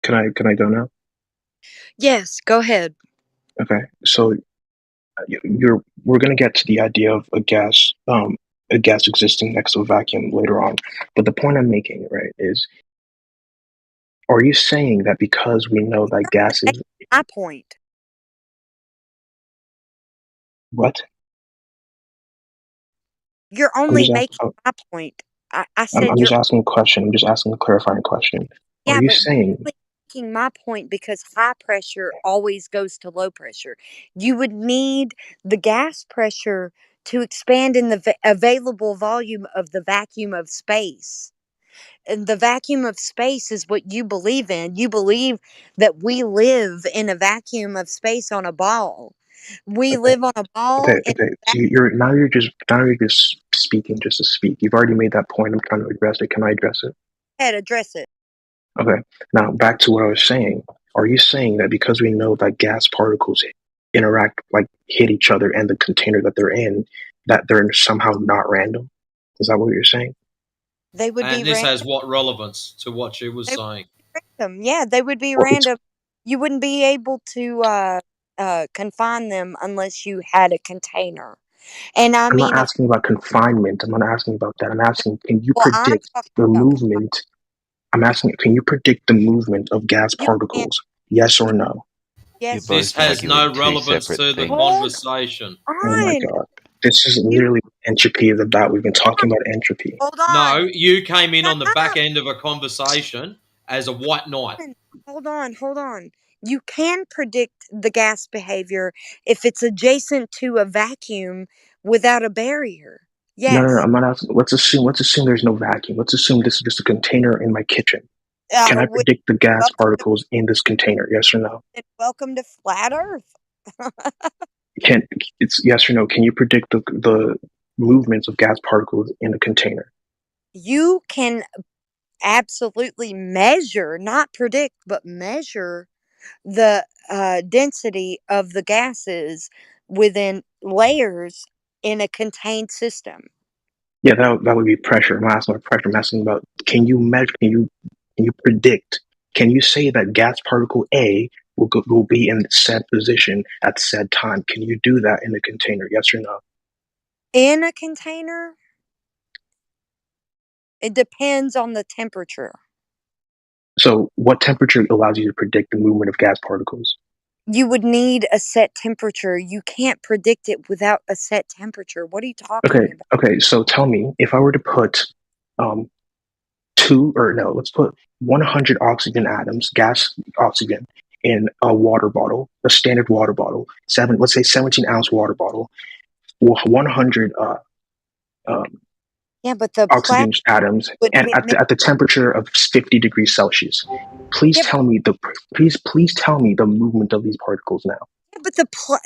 Can I go now? Yes, go ahead. Okay. So we're going to get to the idea of a gas existing next to a vacuum later on. But the point I'm making, right, is are you saying that because we know that gas is My point. what? You're I'm only just making asking, my point. I said I'm you're. just asking a question. I'm just asking a clarifying question. Are Yeah, you but you're saying only making my point because high pressure always goes to low pressure. You would need the gas pressure to expand in the available volume of the vacuum of space. And the vacuum of space is what you believe in. You believe that we live in a vacuum of space on a ball. We okay? live on a ball Okay, and okay. So you're just speaking just to speak. You've already made that point. I'm trying to address it. Can I address it? head address it. Okay. Now back to what I was saying. Are you saying that because we know that gas particles interact, like hit each other and the container that they're in, that they're somehow not random? Is that what you're saying? They would be And this random. has what relevance to what she was saying? Random. Yeah, they would be Well, it's random. You wouldn't be able to confine them unless you had a container. And I I'm not mean, asking about confinement. I'm not asking about that. I'm asking, can you well, I'm predict talking the about movement? I'm asking, can you predict the movement of gas you can't. particles? Yes or no? Yes. This has no relevance to the Hold conversation. Oh my on. god. This is You literally what entropy is about. We've been talking about entropy. hold on. No, you came in on the No. back end of a conversation as a white knight. Hold on. Hold on. You can predict the gas behavior if it's adjacent to a vacuum without a barrier. No, Yes. I'm not asking. Let's assume there's no vacuum. Let's assume this is just a container in my kitchen. Can I Would predict the gas welcome particles in this container? Yes or no? welcome to flat Earth. Can it's yes or no? Can you predict the movements of gas particles in a container? You can absolutely measure, not predict, but measure the density of the gases within layers in a contained system. Yeah, that would be pressure. I'm not asking about pressure. I'm asking about, can you measure? Can you predict? Can you say that gas particle A will be in said position at said time? Can you do that in a container? Yes or no? In a container, it depends on the temperature. So, what temperature allows you to predict the movement of gas particles? You would need a set temperature. You can't predict it without a set temperature. What are you talking about? Okay. So, tell me, if I were to put um, let's put 100 oxygen atoms, gas oxygen, in a water bottle, a standard water bottle, let's say 17-ounce water bottle, 100 Yeah, but the plastic oxygen atoms, wouldn't and get mixed. at the temperature of 50 degrees Celsius. Please Yeah, tell me please tell me the movement of these particles now. but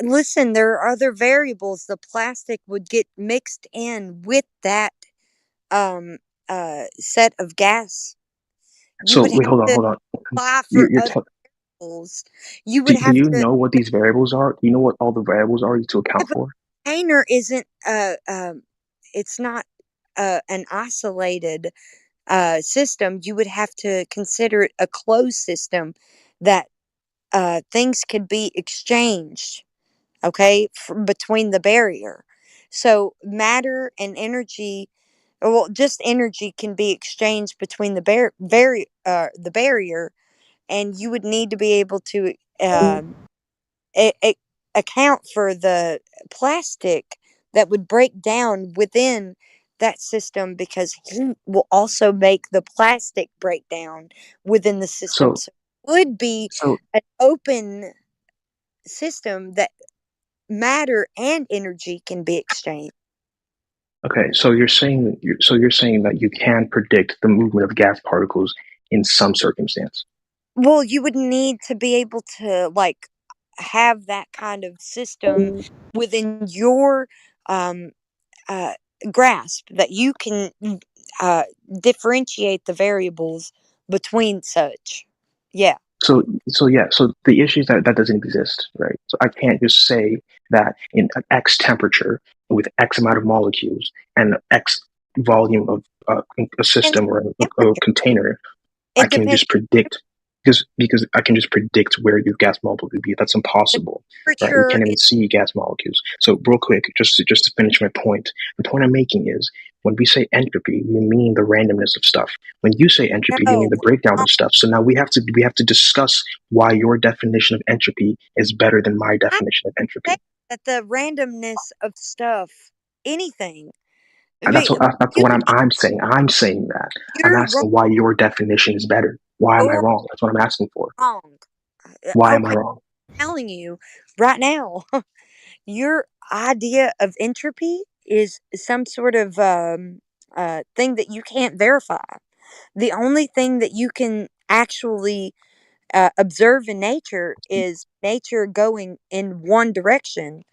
listen, there are other variables. The plastic would get mixed in with that set of gas. You So would have wait, hold on, to hold on. apply for You're other variables. You do, would do have you to. know what these variables are? Do you know what all the variables are to Yeah, account but for? container isn't it's not an isolated system. You would have to consider it a closed system that things could be exchanged, okay, between the barrier. So matter and energy, well, just energy can be exchanged between the barrier, and you would need to be able to account for the plastic that would break down within that system, because heat will also make the plastic break down within the system. So So it would be so an open system that matter and energy can be exchanged. okay, so you're saying that you can predict the movement of gas particles in some circumstance. Well, you would need to be able to like have that kind of system within your um, uh, grasp that you can uh, differentiate the variables between such. Yeah. So the issue is that doesn't exist, right? So I can't just say that in an X temperature with X amount of molecules and X volume of a Depends system or on a temperature. container, I It can depends just predict, because I can just predict where these gas molecules would be. That's the impossible, right? We temperature can't even is see gas molecules. So real quick, just to finish my point, the point I'm making is, when we say entropy, we mean the randomness of stuff. When you say entropy, you mean no. the breakdown of stuff. So now we have to discuss why your definition of entropy is better than my I definition of say entropy. that the randomness of stuff, anything, And that's you what can I'm saying. I'm saying that. I'm you're wrong. asking why your definition is better. Why am I You're wrong? That's what I'm asking for. wrong. Why am I Okay, wrong? I'm telling you right now, your idea of entropy is some sort of thing that you can't verify. The only thing that you can actually observe in nature is nature going in one direction.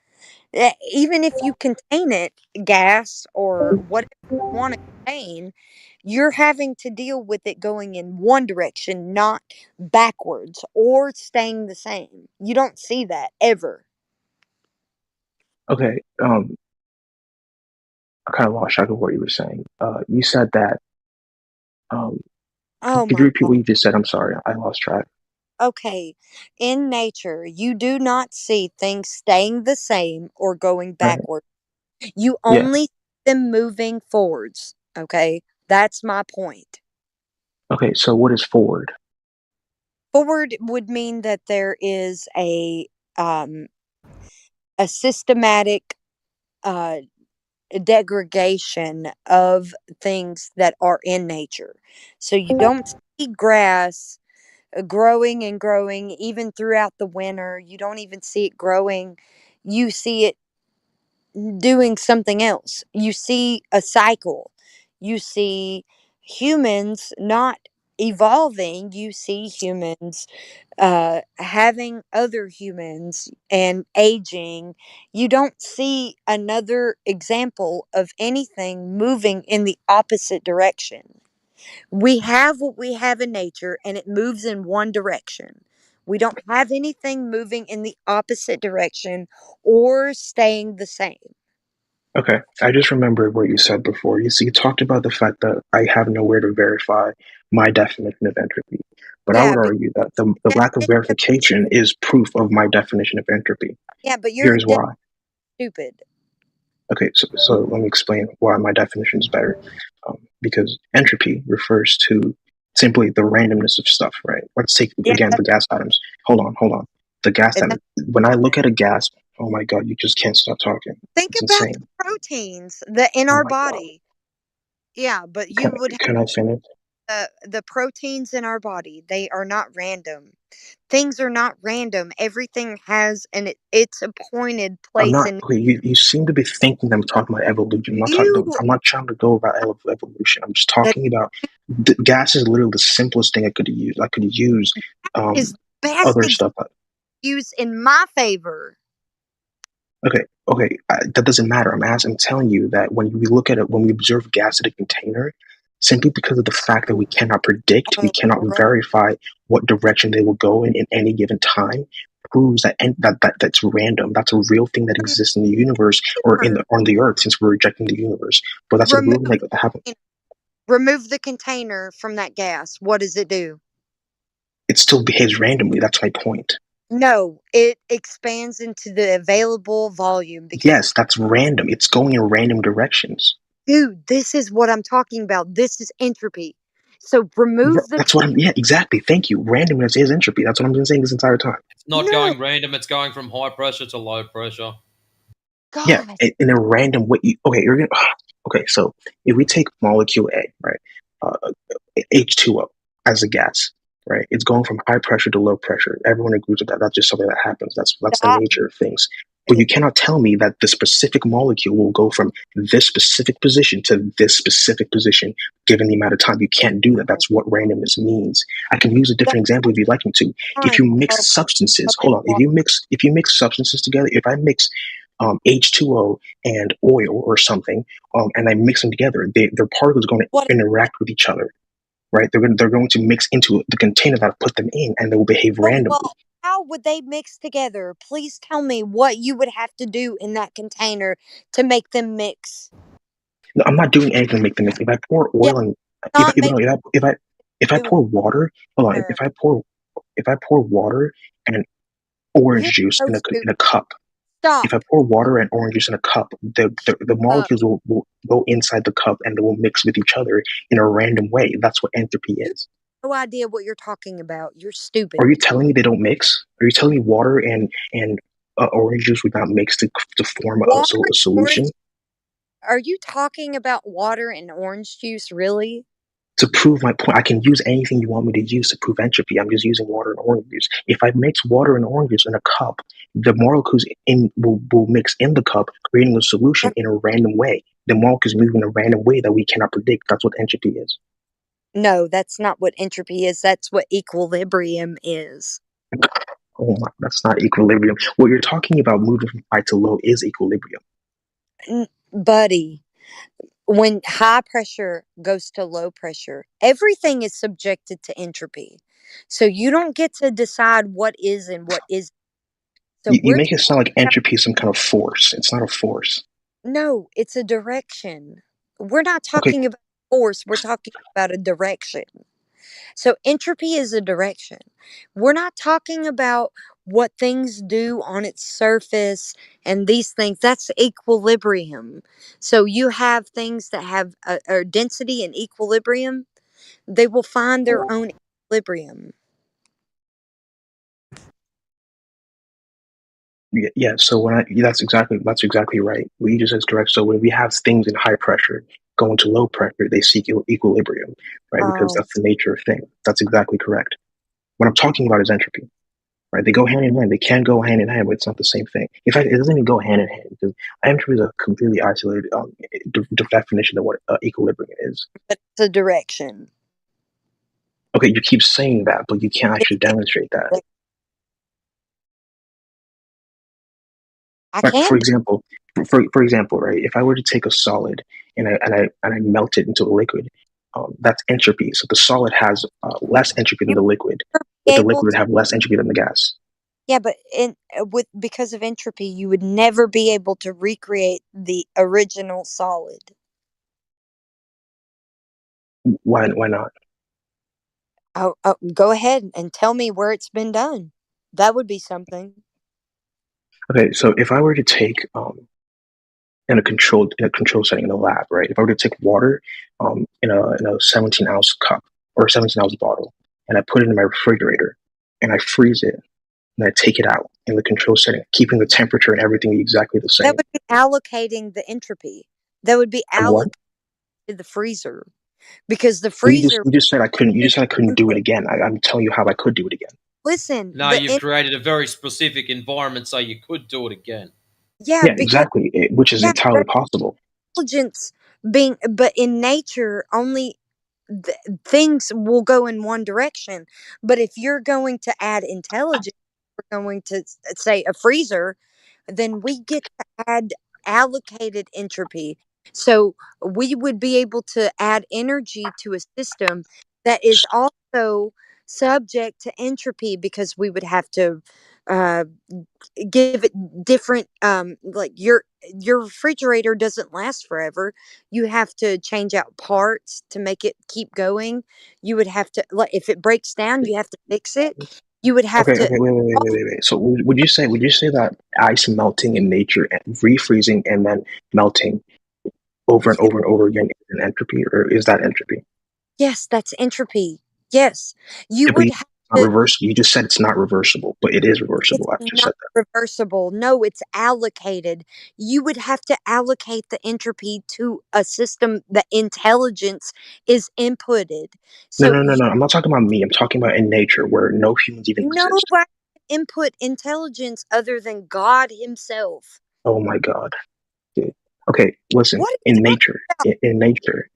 Even if you contain it, gas or whatever you want to contain, you're having to deal with it going in one direction, not backwards or staying the same. You don't see that ever. Okay. I kind of lost track of what you were saying. You said that. Oh Could you my repeat God. what you just said? I'm sorry, I lost track. Okay. In nature, you do not see things staying the same or going Right. backward. You Yeah. only see them moving forwards. Okay. That's my point. Okay. So what is forward? Forward would mean that there is a systematic degradation of things that are in nature. So you don't see grass growing and growing even throughout the winter. You don't even see it growing. You see it doing something else. You see a cycle. You see humans not evolving. You see humans having other humans and aging. You don't see another example of anything moving in the opposite direction. We have what we have in nature and it moves in one direction. We don't have anything moving in the opposite direction or staying the same. Okay. I just remembered what you said before. You see, you talked about the fact that I have nowhere to verify my definition of entropy. But I Yeah, would but argue that the lack of verification is proof of my definition of entropy. yeah, but your Here's why. stupid. Okay, so let me explain why my definition is better. Because entropy refers to simply the randomness of stuff, right? Let's take, Yeah, again, the gas atoms. Hold on. The gas that's, atom. When I look at a gas, oh my God, you just can't stop talking. think It's about the insane. proteins that in Oh our my God. body. Yeah, but Can, you would can I finish? have the proteins in our body. They are not random. Things are not random. Everything has its appointed I'm place not. in Okay, you seem to be thinking I'm talking about evolution. you. I'm not trying to go about evolution. I'm just That talking about the gas is literally the simplest thing I could use. I could use is the best other stuff. excuse in my favor. Okay, that doesn't matter. I'm telling you that when we look at it, when we observe gas in a container, simply because of the fact that we cannot predict, we cannot verify what direction they will go in any given time, proves that that's random. That's a real thing that exists in the universe or on the earth, since we're rejecting the universe. But that's a real thing that happens. Remove the container from that gas. What does it do? It still behaves randomly. That's my point. No, it expands into the available volume because Yes, that's random. It's going in random directions. dude, this is what I'm talking about. This is entropy. So remove the That's what I'm. Yeah, exactly. Thank you. Randomness is entropy. That's what I've been saying this entire time. It's not going random. It's going from high pressure to low pressure. God. Yeah, in a random way. Okay, you're gonna. Okay, so if we take molecule A, right, H2O as a gas, right, it's going from high pressure to low pressure. Everyone agrees with that. That's just something that happens. That's the Stop. nature of things. But you cannot tell me that the specific molecule will go from this specific position to this specific position given the amount of time. You can't do that. That's what randomness means. I can use a different example if you'd like me to. If you mix substances, hold on. If you mix substances together, if I mix H2O and oil or something, and I mix them together, their particles are going to interact with each other, right? They're going to mix into the container that I put them in, and they will behave randomly. Well, how would they mix together? Please tell me what you would have to do in that container to make them mix. No, I'm not doing anything to make them mix. If I pour oil and if I pour water, hold on. If I pour water and orange juice in a cup. Stop. If I pour water and orange juice in a cup, the molecules will go inside the cup and they will mix with each other in a random way. That's what entropy is. No idea what you're talking about. You're stupid. Are you telling me they don't mix? Are you telling me water and orange juice would not mix to form a solution? Are you talking about water and orange juice, really? To prove my point, I can use anything you want me to use to prove entropy. I'm just using water and orange juice. If I mix water and orange juice in a cup, the molecules will mix in the cup, creating a solution in a random way. The molecules move in a random way that we cannot predict. That's what entropy is. No, that's not what entropy is. That's what equilibrium is. Oh my, that's not equilibrium. What you're talking about, moving from high to low, is equilibrium. Buddy, when high pressure goes to low pressure, everything is subjected to entropy. So you don't get to decide what is and what isn't. So You we're make it sound like talking entropy is some kind of force. It's not a force. no, it's a direction. We're not Okay, talking about force, we're talking about a direction. So entropy is a direction. We're not talking about what things do on its surface and these things. That's equilibrium. So you have things that have a density and equilibrium, they will find their own equilibrium. yeah. So that's exactly right. We just as direct. So when we have things in high pressure go into low pressure, they seek equilibrium, right? Because Oh, that's the nature of things. That's exactly correct. What I'm talking about is entropy, right? They go hand in hand. They can go hand in hand, but it's not the same thing. In fact, it doesn't even go hand in hand because entropy is a completely isolated definition of what equilibrium is. but it's a direction. Okay, you keep saying that, but you can't actually demonstrate that. I Like, can. for example, right? If I were to take a solid and I melt it into a liquid, that's entropy. So the solid has less entropy than You the liquid, would be but the able liquid would to. have less entropy than the gas. Yeah, but because of entropy, you would never be able to recreate the original solid. Why not? Oh, go ahead and tell me where it's been done. That would be something. Okay, so if I were to take in a controlled setting in a lab, right? If I were to take water in a 17-ounce cup or a 17-ounce bottle, and I put it in my refrigerator, and I freeze it, and I take it out in the control setting, keeping the temperature and everything exactly the That same. would be allocating the entropy. That would be Of what? allocated to the freezer because the Well, freezer. you just said I couldn't. You just said I couldn't do it Input. again. I'm telling you how I could do it again. Listen, No, you've created a very specific environment so you could do it again. yeah, Yeah, because exactly. Which is yeah, entirely possible. intelligence being, but in nature, only things will go in one direction. But if you're going to add intelligence, we're going to say a freezer, then we get to add allocated entropy. So we would be able to add energy to a system that is also subject to entropy because we would have to uh, give it different like your refrigerator doesn't last forever. You have to change out parts to make it keep going. You would have to, like, if it breaks down, you have to fix it. You would have Okay, to. wait. So would you say that ice melting in nature and refreezing and then melting over and over and over again is an entropy, or is that entropy? Yes, that's entropy. Yes, you Yeah, but would it's have not to. reversible. You just said it's not reversible, but it is reversible. It's I've just not said that. reversible. No, it's allocated. You would have to allocate the entropy to a system. The intelligence is inputted. No, So no, no, no. I'm not talking about me. I'm talking about in nature where no humans even exist. nobody can input intelligence other than God Himself. Oh my God. Dude. Okay, listen. What are In you talking nature,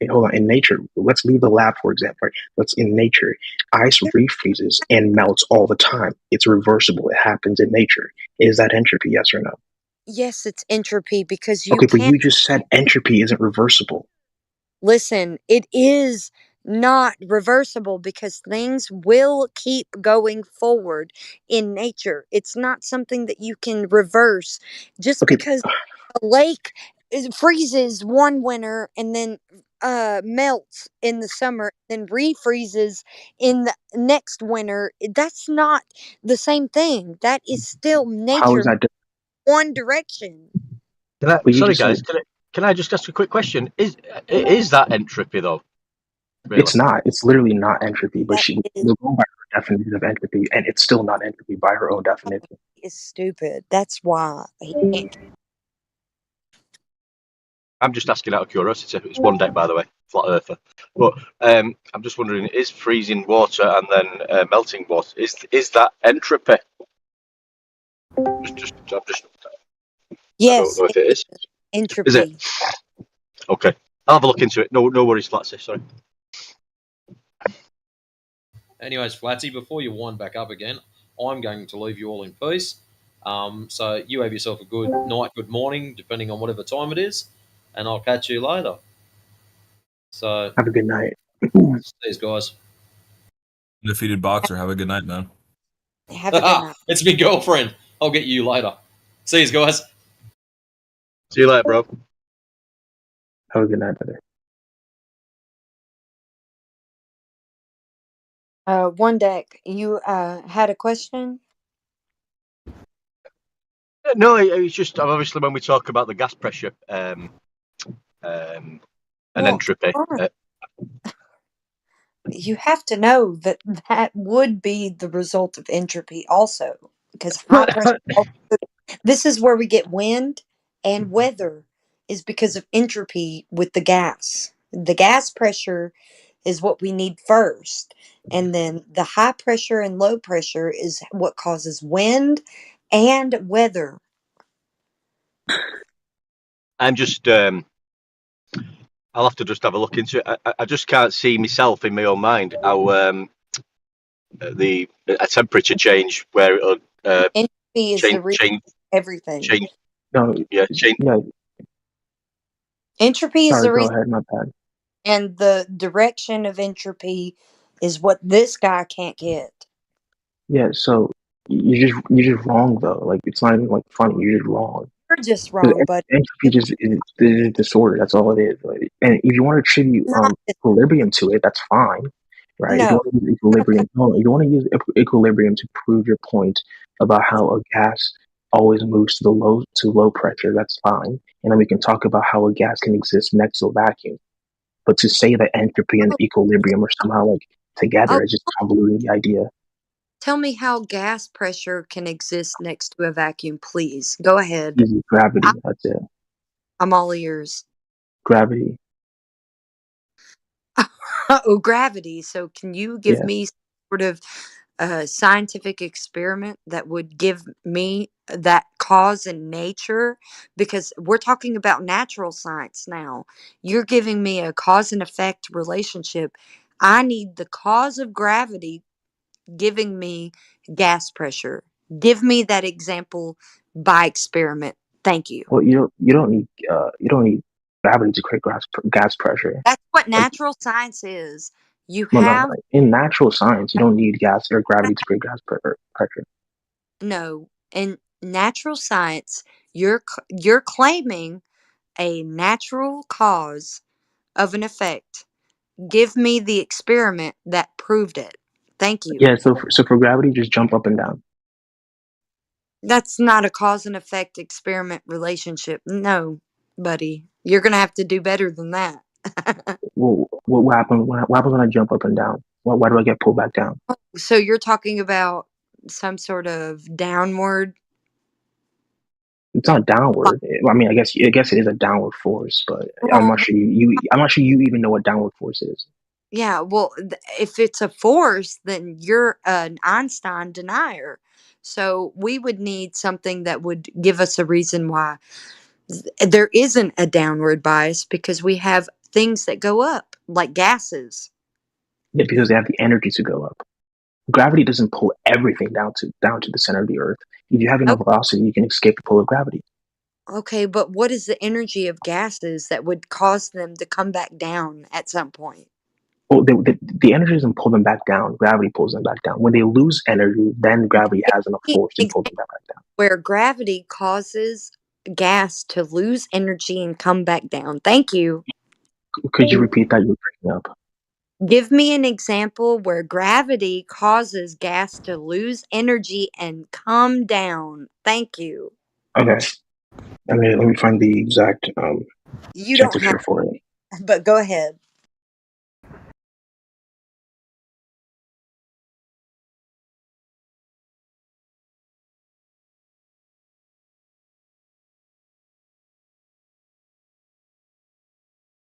about? hold on. In nature, let's leave the lab for example. Right? Let's in nature, ice refreezes and melts all the time. It's reversible. It happens in nature. Is that entropy? Yes or no? Yes, it's entropy because you Okay, but can't. you just said entropy isn't reversible. Listen, it is not reversible because things will keep going forward in nature. It's not something that you can reverse just Okay, because a lake freezes one winter and then melts in the summer, then refreezes in the next winter. That's not the same thing. That is still how is nature, that different? one direction. But you Sorry, just said guys. Can I just ask a quick question? Is that entropy though? Really? it's not. It's literally not entropy. But That is we're going by her definition of entropy, and it's still not entropy by her own definition. stupid. That's why he can't. I'm just asking out of curiosity. It's one deck, by the way, flat earther. But I'm just wondering: is freezing water and then melting water is that entropy? I don't Yes, know it if it is is. Is it? entropy. Okay, I'll have a look into it. No worries, Flatsy. Sorry. Anyways, Flatsy, before you wind back up again, I'm going to leave you all in peace. So you have yourself a good night, good morning, depending on whatever time it is, and I'll catch you later. So have a good night. Cheers, guys. Defeated boxer. Have a good night, man. Have a good night. It's my girlfriend. I'll get you later. See you guys. See you later, bro. Have a good night, brother. One deck. You had a question? No, it's just obviously when we talk about the gas pressure and Well, entropy. come on. You have to know that that would be the result of entropy also, because high pressure. This is where we get wind and weather, is because of entropy with the gas. The gas pressure is what we need first, and then the high pressure and low pressure is what causes wind and weather. I'm just I'll have to just have a look into it. I just can't see myself in my own mind how a temperature change where it'll Entropy is the reason change everything. No, change. yeah. Entropy is Sorry, the go reason, ahead. My bad. and the direction of entropy is what this guy can't get. Yeah. So you're just wrong though. Like it's not even like funny. You're just wrong. You're just 'Cause wrong, but entropy just is a disorder. That's all it is. Like, and if you want to attribute not equilibrium to it, that's fine, right? If you no. want to use equilibrium, no, if you want to use equilibrium to prove your point about how a gas always moves to low pressure, that's fine. And then we can talk about how a gas can exist next to a vacuum. But to say that entropy and equilibrium are somehow like together Oh, is just convoluting the idea. tell me how gas pressure can exist next to a vacuum, please. Go ahead. Easy gravity. That's it. I'm all ears. Gravity. Oh, gravity. So, can you give Yes. me sort of a scientific experiment that would give me that cause in nature? Because we're talking about natural science now. You're giving me a cause and effect relationship. I need the cause of gravity giving me gas pressure. Give me that example by experiment. Thank you. Well, you don't need gravity to create gas pressure. That's what Like, natural science is. You no, have in natural science, you don't need gas or gravity to create pressure. no in natural science. You're claiming a natural cause of an effect. Give me the experiment that proved it. Thank you. Yeah. So for gravity, just jump up and down. That's not a cause and effect experiment relationship. No, buddy. You're going to have to do better than that. Well, what happens when I jump up and down? Why do I get pulled back down? So you're talking about some sort of downward. It's not downward. I mean, I guess it is a downward force, but I'm not Well, sure I'm not sure you even know what downward force is. yeah, well, if it's a force, then you're an Einstein denier. So we would need something that would give us a reason why there isn't a downward bias, because we have things that go up, like gases. Yeah, because they have the energy to go up. Gravity doesn't pull everything down to the center of the Earth. If you have enough velocity, you can escape the pull of gravity. Okay, but what is the energy of gases that would cause them to come back down at some point? Well, the energy doesn't pull them back down. Gravity pulls them back down. When they lose energy, then gravity has enough force to pull them back down. Where gravity causes gas to lose energy and come back down. Thank you. Could you repeat that? You're breaking up. Give me an example where gravity causes gas to lose energy and come down. Thank you. Okay. Let me find the exact You don't temperature have, for it. but go ahead.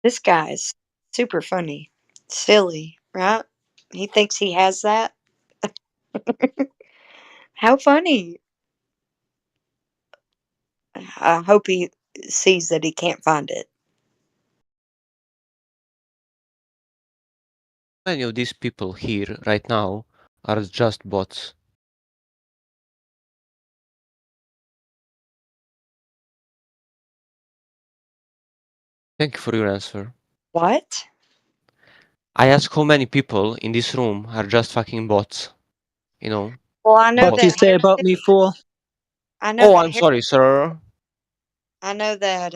This guy's super funny. Silly, right? He thinks he has that. How funny. I hope he sees that he can't find it. Many of these people here right now are just bots. Thank you for your answer. What? I ask how many people in this room are just fucking bots. You know? Well, I know What do you that say about me, fool? I know that I'm sorry, sir. I know that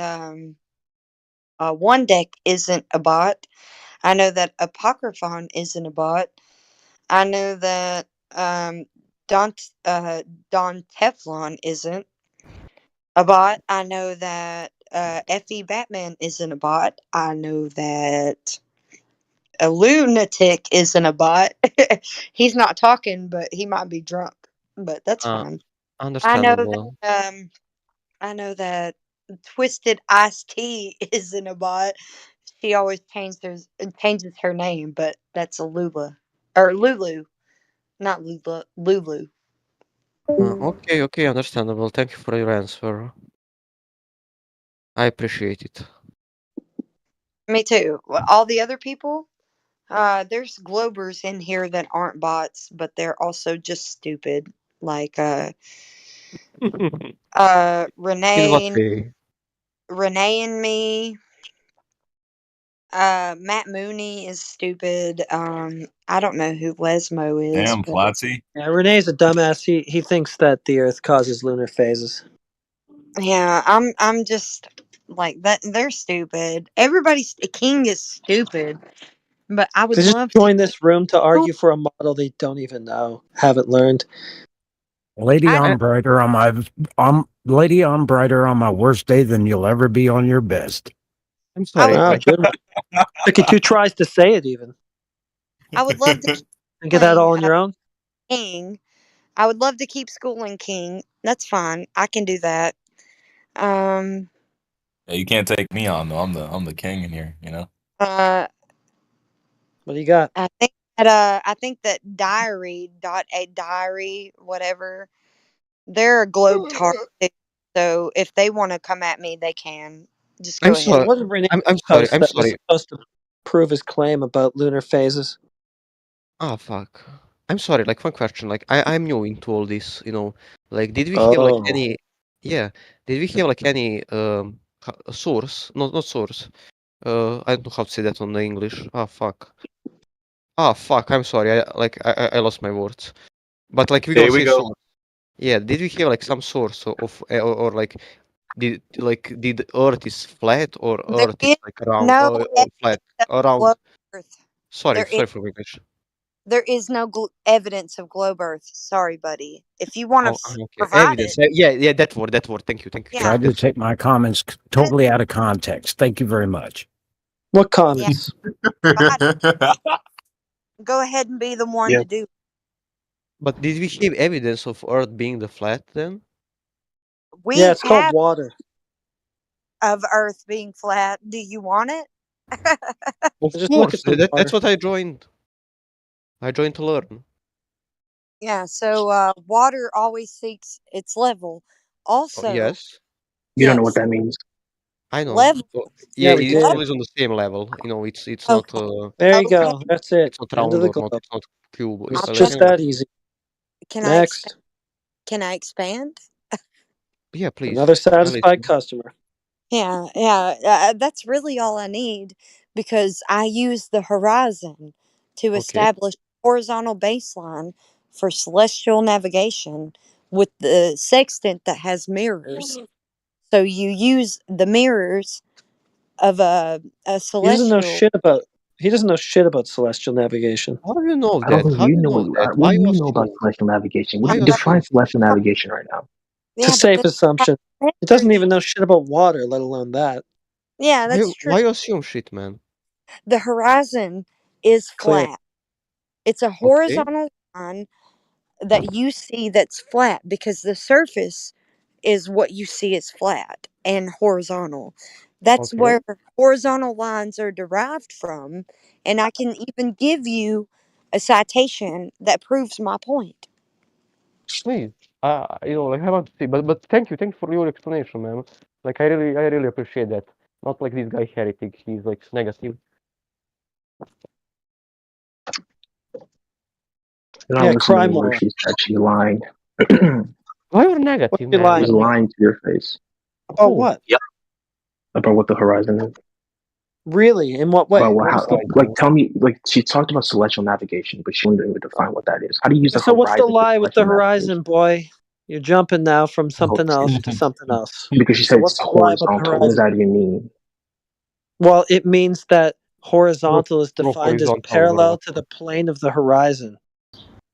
One Deck isn't a bot. I know that Apocryphon isn't a bot. I know that Don Teflon isn't a bot. I know that Fe Batman isn't a bot. I know that a lunatic isn't a bot. He's not talking, but he might be drunk. But that's fine. Understandable. I know that Twisted Iced Tea isn't a bot. She always changes her name, but that's a Lula or Lulu, not Lula. Lulu. Okay, understandable. Thank you for your answer. I appreciate it. Me too. Well, all the other people, there's Globers in here that aren't bots, but they're also just stupid. Like In what Renee, way? Renee and me. Matt Mooney is stupid. I don't know who Lesmo is. Damn, But Flatsy. Yeah, Renee's a dumbass. He thinks that the Earth causes lunar phases. yeah, I'm just like that. They're stupid. Everybody's King is stupid, but I would They just love to. join this room to argue for a model they don't even know, haven't learned. Lady, I'm brighter on my worst day than you'll ever be on your best. I'm sorry. Wow, good one. Took you 2 tries to say it even. I would love to keep And get that all on your own? King. I would love to keep schooling King. That's fine. I can do that. Yeah, you can't take me on though. I'm the king in here, you know. Uh, What do you got? I think that diary whatever. They're a globe tart. So if they want to come at me, they can. Just go I'm ahead. sorry. Wasn't Renee I'm sorry. host I'm that was sorry. supposed to prove his claim about lunar phases? Oh fuck. I'm sorry. Like one question. Like I'm new into all this. You know. Like did we have like Oh. any? Yeah. Did we have like any source? Not source. I don't know how to say that on the English. Oh fuck. Oh fuck. I'm sorry. I lost my words. But like we Here gonna we say go. source. Yeah. Did we have like some source of or like did Earth is flat or There Earth is is like round no or flat evidence of around? globe Earth. Sorry. There is Sorry for English. there is no evidence of globe Earth. Sorry, buddy. If you want Oh, to okay. provide Evidence. it, Yeah. That word. Thank you. yeah, Tried to take my comments totally out of context. Thank you very much. What yeah. comments? Go ahead and be the one Yeah. to do. But did we have evidence of Earth being the flat then? We Yeah, it's called have water. of Earth being flat. Do you want it? Of Just look at course. the That's water. what I joined. I joined to learn. Yeah. So water always seeks its level. Oh, Also, yes. You don't know what yes, that means. I know. level. Yeah, Yeah, we it's did. always on the same level. You know, it's not Okay. There you Okay. go. That's it. it's not End of round the or not. globe. It's not cube. It's I'm just Anyway. that easy. Can Next. Can I expand? Yeah, please. Another I satisfied listen. customer. Yeah. That's really all I need because I use the horizon to Okay. establish horizontal baseline for celestial navigation with the sextant that has mirrors. So you use the mirrors of a He doesn't know celestial. shit about. He doesn't know shit about celestial navigation. How do you know I don't that? think How do you you know know that? what Why do you you know about assume? celestial navigation. Why you Define assume? celestial navigation right now. It's a Yeah, safe because assumption. He doesn't even know shit about water, let alone that. yeah, that's true. Why you assume shit, man? The horizon is Clear. flat. It's a Okay. horizontal line that you see that's flat because the surface is what you see as flat and horizontal. That's Okay. where horizontal lines are derived from, and I can even give you a citation that proves my point. Please. You know, like I want to see, but thank you for your explanation, man. Like I really appreciate that. Not like this guy heretic. He's like negative. You're not Yeah, listening cry to her. more. She's actually lying. Why you're What's negative, she man? lying? She's lying to your face About Who? what? Yep. about what the horizon is. Really? In what About way? what, What how, was the? like, tell me, like, she talked about celestial navigation, but she wouldn't even define what that is. How do you use the So what's the horizon for lie with the celestial navigation? horizon, boy? You're jumping now from something else to something else. Because you So said it's what's the lie about the horizontal. What does horizon? that even mean? Well, it means that horizontal is Well, defined as horizontal, parallel to the plane of the horizon.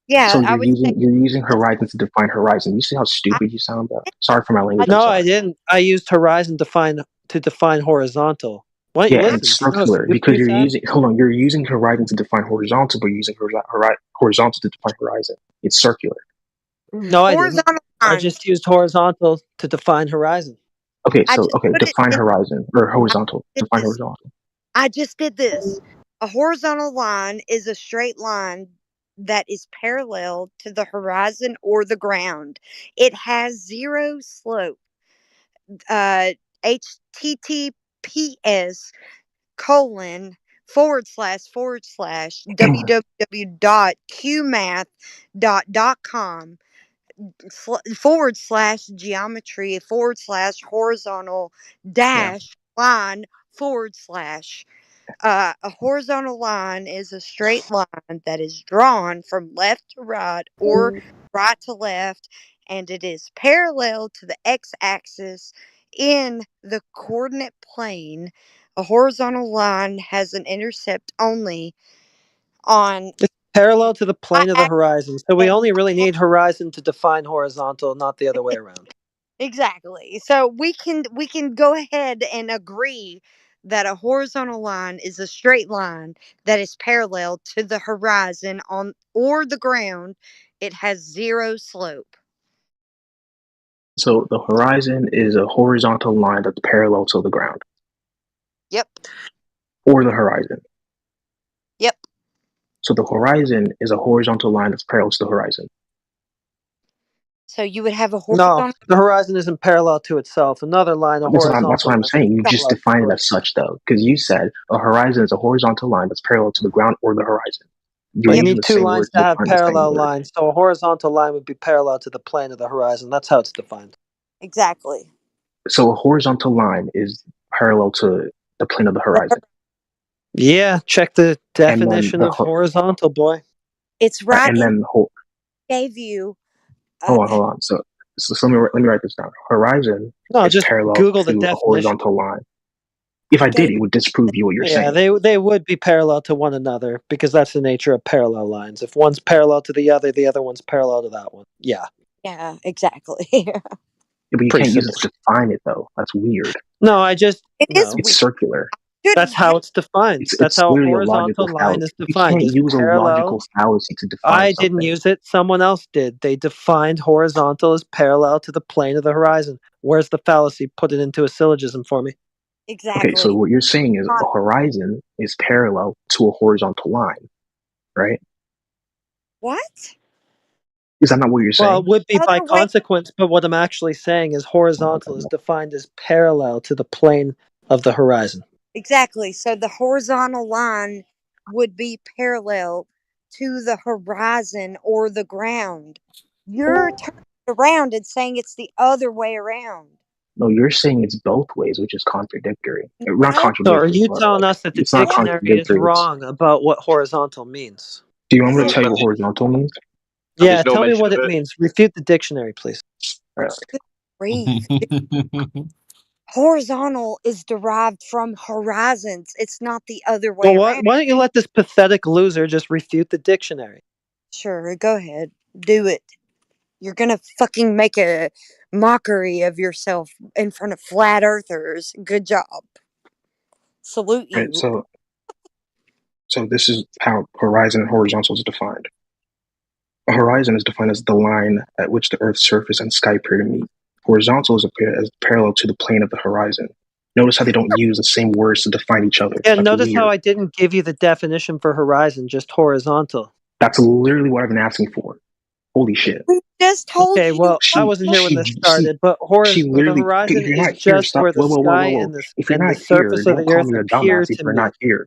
Yeah, So I would say you're using horizon to define horizon. You see how stupid you sound, bro? Sorry for my language. I'm No, sorry. I didn't. I used horizon to define horizontal. Why don't you Yeah, listen? it's Do you know how circular stupid because you you're sound? using. Hold on, you're using horizon to define horizontal, but you're using horizontal to define horizon. It's circular. No, I didn't. horizontal I lines. just used horizontal to define horizon. Okay, I so just put it define in. horizon or I horizontal. did Define this. horizontal. I just did this. A horizontal line is a straight line that is parallel to the horizon or the ground. It has zero slope. HTTPS www.qmath.com /geometry/horizontal Yeah. line / a horizontal line is a straight line that is drawn from left to right or right to left, and it is parallel to the x-axis in the coordinate plane. A horizontal line has an intercept only on It's parallel to the plane of the y-axis. horizon. So we only really need horizon to define horizontal, not the other way around. Exactly. So we can go ahead and agree that a horizontal line is a straight line that is parallel to the horizon on or the ground. It has zero slope. So the horizon is a horizontal line that's parallel to the ground. Yep. Or the horizon. Yep. So the horizon is a horizontal line that's parallel to the horizon. So you would have a No, horizontal. the horizon isn't parallel to itself. Another line, a That's horizontal what I'm line, saying. You just parallel to defined it the as such, though, because you said a horizon is a horizontal line that's parallel to the ground or the horizon. You're But you using need the two same lines word to to have define the same parallel word. lines. So a horizontal line would be parallel to the plane of the horizon. That's how it's defined. Exactly. So a horizontal line is parallel to the plane of the horizon. Yeah, check the And then definition of horizontal, boy. It's right and in then gave you. hold on. So let me write this down. Horizon No, is just parallel Google the to a definition. horizontal line. If I did, it would disprove you what you're Yeah, saying. they would be parallel to one another because that's the nature of parallel lines. If one's parallel to the other one's parallel to that one. Yeah. Yeah, exactly. Yeah, but you Pretty can't use simple. it to define it, though. That's weird. No, I just It is It's weird. circular. That's how it's defined. That's how a clearly a horizontal logical line is fallacy. You defined. can't It's use a parallel. logical fallacy to define I something. didn't use it. Someone else did. They defined horizontal as parallel to the plane of the horizon. Where's the fallacy? Put it into a syllogism for me. Exactly. Okay, so what you're saying is a horizon is parallel to a horizontal line, right? What? Is that not what you're saying? Well, it would be by Other way. consequence, but what I'm actually saying is horizontal is defined as parallel to the plane of the horizon. Exactly. So the horizontal line would be parallel to the horizon or the ground. You're turning it around and saying it's the other way around. No, you're saying it's both ways, which is contradictory. Not No. contradictory. So are you but, telling us that the it's not dictionary is contradictory. wrong about what horizontal means? Do you want me to tell you what horizontal means? Yeah, tell me what it means. Refute the dictionary, please. Good grief. Horizontal is derived from horizons. It's not the other way Well, around. why don't you let this pathetic loser just refute the dictionary? Sure, go ahead. Do it. You're gonna fucking make a mockery of yourself in front of flat earthers. Good job. Salute you. Right, so this is how horizon and horizontal is defined. A horizon is defined as the line at which the Earth's surface and sky appear to meet. Horizontal is as parallel to the plane of the horizon. Notice how they don't use the same words to define each other. Yeah, That's notice weird. how I didn't give you the definition for horizon, just horizontal. That's literally what I've been asking for. Holy shit. We just told Okay, you. well, I wasn't here when this started, but the horizon if you're is not here, just stop. where the Whoa. sky and If you're the not surface here, of don't the call earth me a appear dumbass if to you're not meet. here.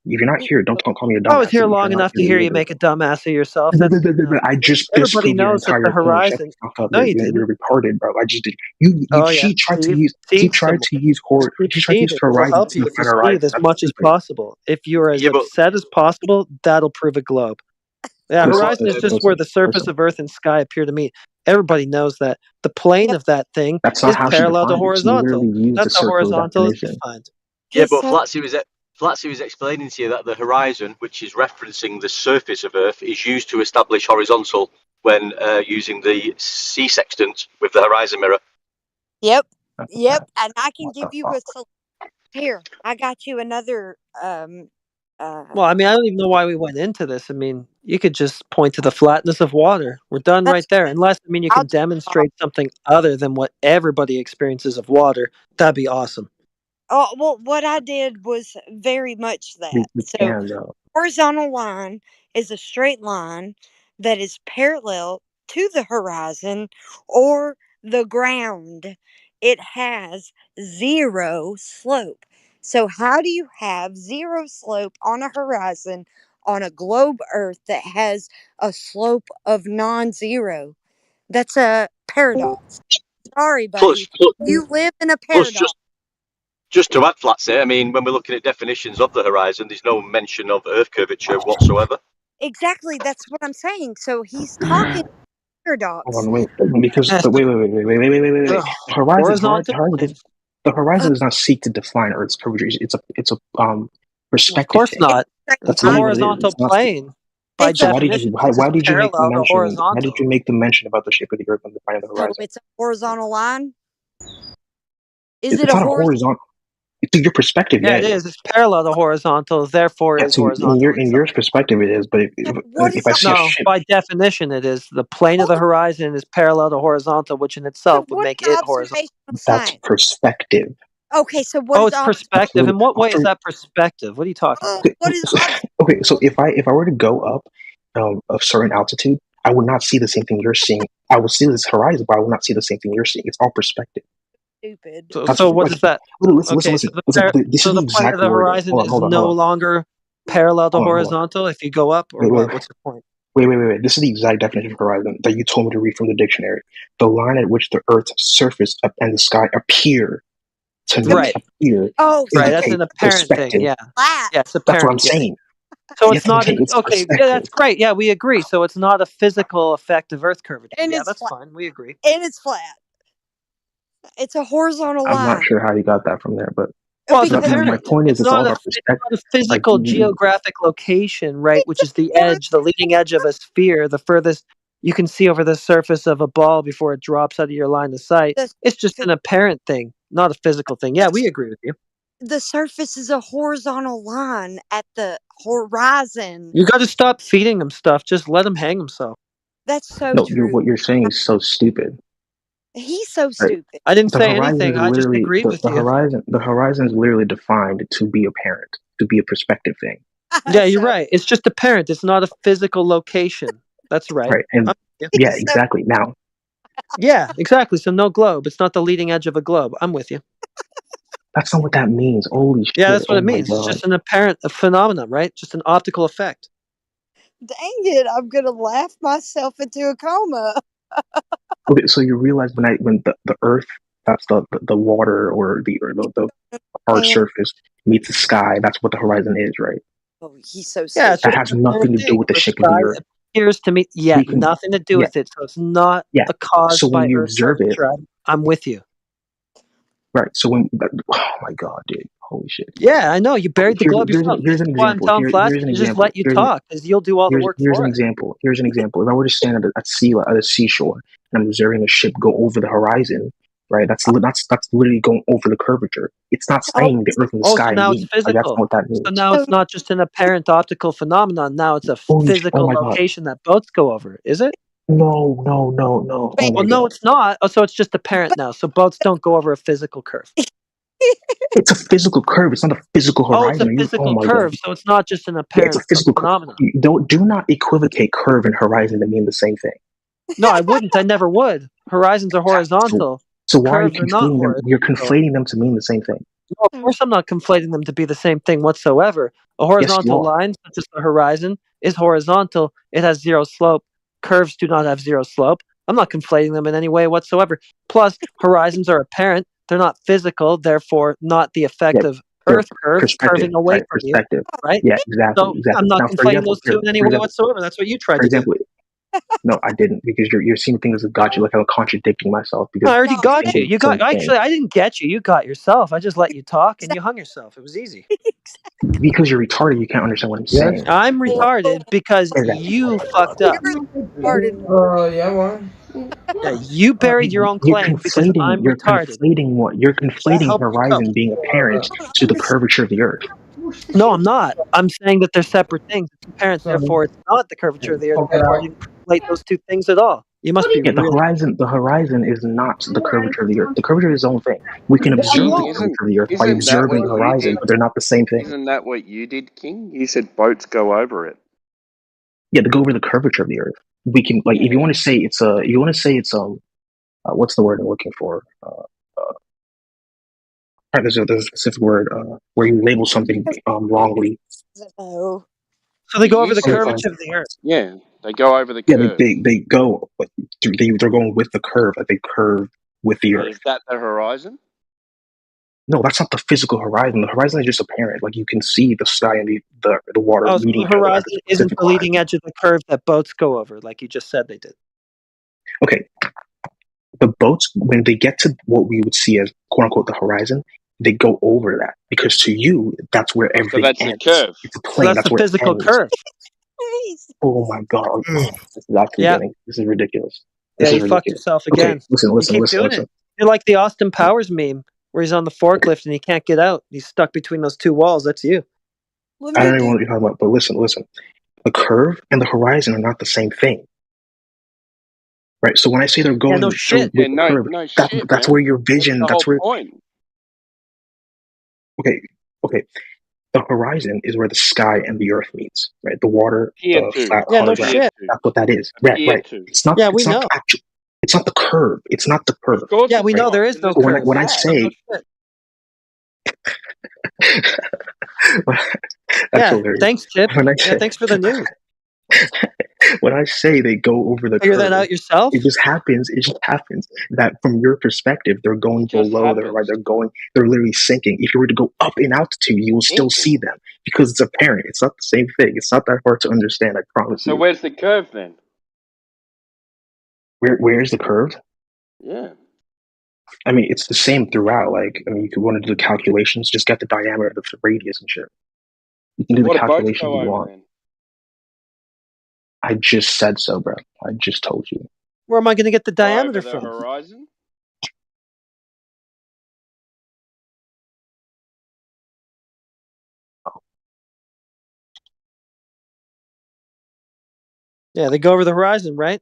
If you're not here, don't call me a dumbass. I was here if you're long not enough to here hear you either. make a dumbass of yourself. That's I just everybody disproved your knows that entire the point. Shut horizon. the fuck up. No, you You're didn't. retarded, bro. I just did. Oh yeah, He tried to use It'll horizon help to you if you define horizon. speed as That's much as stupid. possible. If you're as upset as possible, that'll prove a globe. Yeah, It's- horizon is just listen, where the surface listen. of Earth and sky appear to meet. Everybody knows that. The plane of that thing That's not is how she parallel to defined it. She horizontal. literally used a That's how circular horizontal is definition. defined. Yeah, but Flatsy was explaining to you that the horizon, which is referencing the surface of Earth, is used to establish horizontal when using the C sextant with the horizon mirror. Yep. And I can give you a here. I got you another. Well, I mean, I don't even know why we went into this. I mean, you could just point to the flatness of water. We're done right there. Unless, I mean, you can demonstrate something other than what everybody experiences of water. That'd be awesome. Oh well, what I did was very much that. We So can though. horizontal line is a straight line that is parallel to the horizon or the ground. It has zero slope. So how do you have zero slope on a horizon on a globe Earth that has a slope of non-zero? That's a paradox. Sorry, buddy. You live in a Plus, paradox. just to add, Flatsy, I mean, when we're looking at definitions of the horizon, there's no mention of Earth curvature whatsoever. Exactly, that's what I'm saying. So he's talking paradox. Hold on, wait, because wait. The horizon does not seek to define Earth's curvature. It's a perspective. Of course thing. not. That's It's a horizontal plane. By So definition, why did you make the parallel to mention? horizontal. Why did you make the mention about the shape of the Earth when defining the So horizon? it's a horizontal line? Is It's it a not a horizontal? horizontal. It's your perspective. Yeah, it is. It's parallel to horizontal, therefore it is So horizontal. in your perspective, it is. But if I see a No, ship, by definition it is. The plane of the horizon is parallel to horizontal, which in itself would What make is it horizontal. observational that's science? perspective. Okay, so what Oh, is it's perspective. In what way is that perspective? What are you talking about? what is Okay, so if I were to go up a certain altitude, I would not see the same thing you're seeing. I would see this horizon, but I would not see the same thing you're seeing. It's all perspective. stupid? So what is that? Listen. Okay, This so the plane is the of the exact wording. horizon Hold is on. no longer parallel to Hold on. horizontal if you go up, or Wait. what? What's your point? Wait. This is the exact definition of horizon that you told me to read from the dictionary. The line at which the Earth's surface and the sky appear to meet. Right. Appear. Oh, right. That's an apparent perspective. thing. Yeah. Yeah, it's apparent. That's what I'm saying. So You it's have to not take its okay. Yeah, that's great. Yeah, we agree. So it's not a physical effect of Earth curvature. And Yeah, it's that's flat. fine. We agree. And it's flat. It's a horizontal I'm line. not sure how you got that from there, but Well, it's my apparent. point is, it's all about It's perspective. not a physical geographic location, right? Which is the edge, the leading edge of a sphere, the furthest you can see over the surface of a ball before it drops out of your line of sight. It's just an apparent thing, not a physical thing. Yeah, we agree with you. The surface is a horizontal line at the horizon. You got to stop feeding him stuff. Just let him hang himself. That's so No, true. what you're saying is so stupid. He's so stupid. I didn't The say horizon anything. is I just literally agreed with the you. horizon. The horizon is literally defined to be apparent, to be a perspective thing. Yeah, you're right. It's just apparent. It's not a physical location. That's right. Right, and yeah, exactly. Now, yeah, exactly. So no globe. It's not the leading edge of a globe. I'm with you. that's not what that means. Holy shit! Yeah, that's what it my means. It's God. just an apparent phenomenon, right? Just an optical effect. Dang it! I'm gonna laugh myself into a coma. Okay, so you realize when the Earth, that's the water or the hard surface meets the sky. That's what the horizon is, right? Oh, he's so stupid. Yeah, it's That just has nothing to do with the shape of the sky Earth. appears to me. Yeah, nothing to do with it. So it's not a cause So by when you Earth observe it, curvature. I'm with you. right? So when, oh my God, dude, holy shit! Yeah, I know. You buried the globe yourself. Here's an That's why I'm example. telling Flash Here's an to just example. let you talk, because you'll do all the work Here's for an it. example. Here's an example. If I were to stand at a seashore and I'm observing a ship go over the horizon, right? That's literally going over the curvature. It's not saying the Earth and the So sky now meet. it's Like, that's not physical. what that means. So now it's not just an apparent optical phenomenon. Now it's a physical my God. location that boats go over. Is it? No. Oh my Well, no, God. it's not. Oh, so it's just apparent now. So boats don't go over a physical curve. It's a physical curve. It's not a physical Oh, it's horizon. a physical my curve. God. So it's not just an Yeah, it's apparent a physical phenomenon. Do not equivocate curve and horizon to mean the same thing. No, I wouldn't. I never would. Horizons are horizontal. So why are you Curves are not conflating them? You're horizontal. conflating them to mean the same thing. No, of course, I'm not conflating them to be the same thing whatsoever. A horizontal line, such as the horizon, is horizontal. It has zero slope. Curves do not have zero slope. I'm not conflating them in any way whatsoever. Plus, horizons are apparent. They're not physical, therefore not the effect of Earth curve curving away right? from you, Perspective. right? Yeah, exactly, So exactly. I'm not Now, for conflating example, those two in any way whatsoever. That's what you tried for to do. example, no, I didn't, because you're seeing things that got you, like I'm contradicting myself because I already got you. you're You saying got the same actually. I didn't get you. You got yourself. I just let you talk, and you hung yourself. It was easy. thing. Because you're retarded, you can't understand what I'm saying. I'm retarded because Exactly. you fucked up. Yeah, well. Yeah, you buried your own You're claim because I'm You're retarded. you're That conflating helped you cope. horizon being apparent to the curvature of the Earth. No, I'm not. I'm saying that they're separate things. It's apparent, therefore it's not the curvature of the Earth. Therefore, you didn't conflate those two things at all. You must be Yeah, the really. horizon is not the curvature of the Earth. The curvature is its own thing. We can observe the curvature of the Earth by Isn't that observing what the you horizon, did? but they're not the same thing. Isn't that what you did, King? You said boats go over it. Yeah, to go over the curvature of the Earth. We can, like, if you want to say it's what's the word I'm looking for? There's a specific word where you label something wrongly. No. So they go over the Okay, curvature of the Earth. Yeah, they go over the Yeah, curve. they go, but they're going with the curve. Like they curve with the Earth. Is that the horizon? No, that's not the physical horizon. The horizon is just apparent. Like you can see the sky and the water Oh, so meeting the each other at horizon the isn't specific the line. leading edge of the curve that boats go over, like you just said they did. Okay, the boats, when they get to what we would see as quote unquote the horizon, they go over that because to you that's where So everything that's the ends. curve. It's a So plane. that's That's the where it physical ends. curve. Oh my god, this is actually Yeah. getting. This is ridiculous. Yeah, This you is fucked ridiculous. yourself Okay, again. listen. You keep doing it. You're like the Austin Powers meme where he's on the forklift and he can't get out. He's stuck between those two walls. That's you. I don't even know what you're talking about, but listen. The curve and the horizon are not the same thing. Right. So when I say they're going no through shit. with the curve, that's man. where your vision. That's the That's whole where. point. Okay. The horizon is where the sky and the earth meets. Right. The water, Appear the to. flat Yeah, no hologram. shit. That's what that is. Appear Right. to. It's not. Yeah, it's we not know. actually. It's not the curve. It's not the curve. Of course, Yeah, we know not, there is no because curve. When I So say, no shit. that's Yeah, hilarious. thanks, Chip. When I Yeah, say, thanks for the news. when I say they go over the Figure curve, that out yourself. it just happens that from your perspective, they're going just below the horizon. They're literally sinking. If you were to go up in altitude, you will still see them because it's apparent. It's not the same thing. It's not that hard to understand. I promise So you. where's the curve then? Where's the curve? Yeah. I mean, it's the same throughout. Like, I mean, you could want to do the calculations, just get the diameter of the radius and shit. You can do the What do boats calculations go you over want. then? I just said so, bro. I just told you. Where am I going to get the Go diameter over the from? horizon? Yeah, they go over the horizon, right?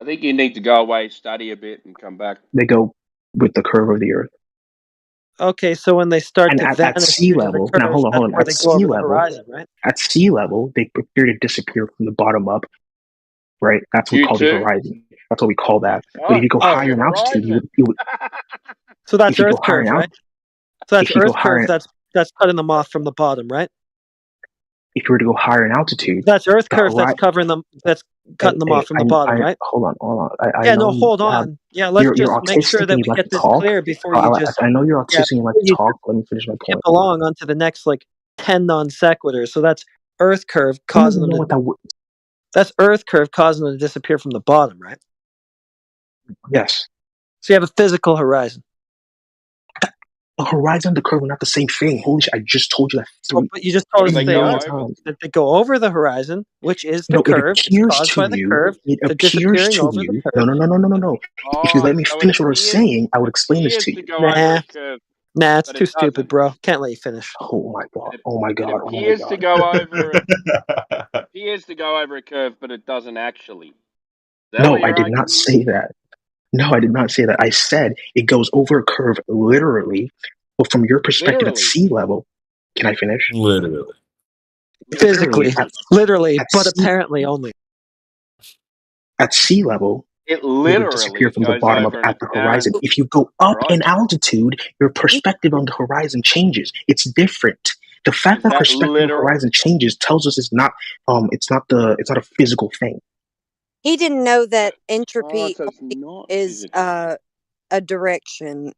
I think you need to go away, study a bit, and come back. They go with the curve of the Earth. Okay, so when they start And to at vanish sea due to the level, curve, now hold that's on. where At they go sea over the level, horizon, right? at sea level, they appear to disappear from the bottom up. Right, that's what we call the horizon. That's what we call that. But if you go higher in altitude, you would. So that's If you go Earth higher curve, in right? So that's if you go Earth curve. higher, That's cutting them off from the bottom, right? if you were to go higher in altitude, That's Earth the curve. That's covering them. That's cutting them off from the bottom, right? Hold on. I Yeah, know no, hold you have. on. Yeah, let's You're just make sure autistic that and you we like get to this talk. clear before you just I know you're autistic and you like to talk. Let me finish my point. skip along onto the next 10 non sequiturs. So that's Earth curve I don't causing even them know to. what that. That's Earth curve causing them to disappear from the bottom, right? Yes. So you have a physical horizon. The horizon and the curve are not the same thing. Holy shit! I just told you that three. But you just told us they are. times. That they go over the horizon, which is the No, curve. it appears It's caused to by the you. curve. It They're appears disappearing to over you. the curve. No. If you let me So finish what I was saying, I would explain this to you. Go over a curve. Nah, it's but too it stupid, doesn't. bro. Can't let you finish. Oh my god! It appears to go over. Appears to go over a curve, but it doesn't actually. Is that No, what I you're did not arguing? say that. No, I did not say that. I said it goes over a curve literally, but from your perspective at sea level, can I finish? Literally. Physically, literally, but sea, apparently only. At sea level, it would disappear literally from the goes bottom up over an at the horizon. apparent If you go up in horizon. altitude, your perspective on the horizon changes. It's different. The fact that that perspective on the literal? horizon changes tells us it's not a physical thing. He didn't know that entropy so it's only not is physical. a direction.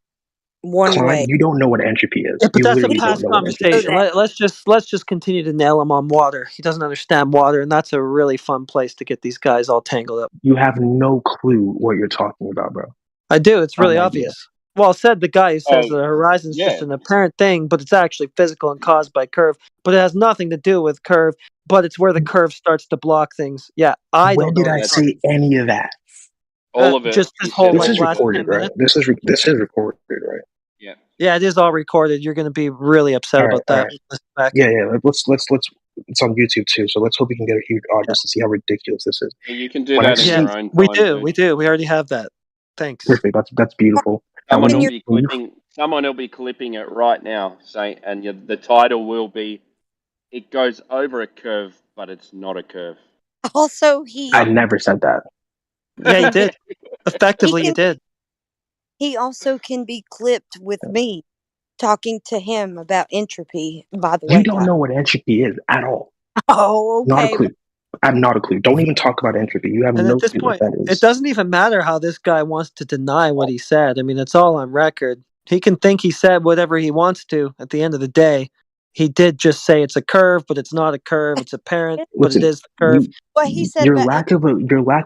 one Klein, way. you don't know what entropy is. Yeah, but You that's a literally don't past know what entropy is. conversation. Let's just continue to nail him on water. He doesn't understand water, and that's a really fun place to get these guys all tangled up. You have no clue what you're talking about, bro. I do. It's really No idea. obvious. Well said, the guy who says Oh, the horizon's yeah. just an apparent thing, but it's actually physical and caused by curve. But it has nothing to do with curve. But it's where the curve starts to block things. Yeah, I When don't know. did I say any of that? All of it. Just He this whole said This like is all of last it. recorded, 10 right? minutes. This is recorded, right? Yeah. Yeah, it is all recorded. You're going to be really upset All right, about all that. right. Listen back. Yeah. Let's. It's on YouTube too, so let's hope we can get a huge audience to see how ridiculous this is. Yeah, you can do When I that in see, Yeah, your own we time, do. dude. We do. We already have that. Thanks. perfect. That's beautiful. And Someone when will you, be when you clipping. Someone will be clipping it right now. Saying, and the title will be, "It goes over a curve, but it's not a curve." Also, I never said that. Yeah, you did. Effectively, He you can- did. he also can be clipped with me talking to him about entropy. By the way, You don't know what entropy is at all. Oh, Not a okay. clue. I have not a clue. Don't even talk about entropy. You have And no at this clue what point, that it is. doesn't even matter how this guy wants to deny what he said. I mean, it's all on record. He can think he said whatever he wants to. At the end of the day, he did just say it's a curve, but it's not a curve. It's apparent, but it Listen, is the curve. What he said your about lack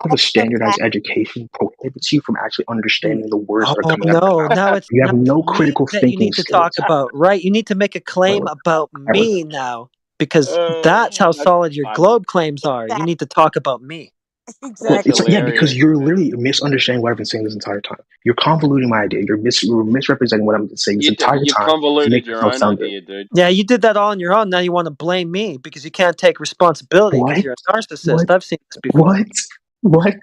of a standardized flat. education prohibits you from actually understanding the words that are Oh coming out of your no! mouth. Now it's You have no me critical that you thinking need to talk skills. about, right? You need to make a claim about me now, because that's how solid your globe claims are. You need to talk about me. It's like, yeah, because hilarious, you're literally misunderstanding what I've been saying this entire time. You're convoluting my idea. You're misrepresenting what I'm saying this entire You've time to convoluted make your yourself own sound good. idea, dude. Yeah, you did that all on your own. Now you want to blame me because you can't take responsibility because What? you're a narcissist. What? I've seen this before. What?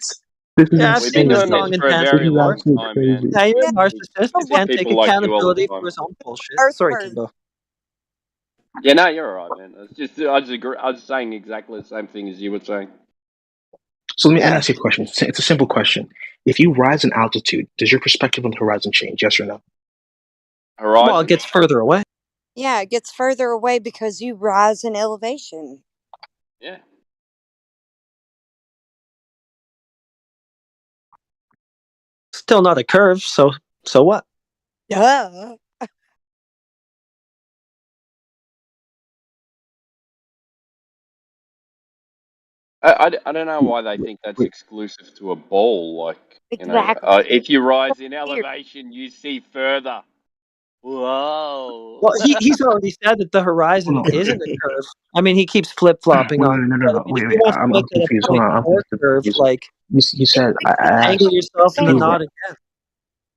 This is Yeah, I've We've seen been insane, this doing bro. this song and for a dance This very is before. long absolute time, crazy. man. Yeah, you're a We narcissist. He we get can't take people like you all the accountability time. for his own bullshit. Earth Sorry, first. Kimbo. Yeah, no, you're all right, man. It's just I just agree. I was saying exactly the same thing as you were saying. So let me Yeah. ask you a question. It's a simple question. If you rise in altitude, does your perspective on the horizon change? Yes or no? Horizon? Well, it gets further away. Yeah, it gets further away because you rise in elevation. Yeah. Still not a curve, so what? Duh. I don't know why they think that's exclusive to a ball. Like, you know, Exactly. if you rise in elevation, you see further. Whoa. Well, he's already said that the horizon isn't a curve. I mean, he keeps flip flopping on. No. But I mean, if he Wait. wants to I'm make that a confused. Hold point on. or curve, Confused. like You said I angle asked yourself in if the you knot again.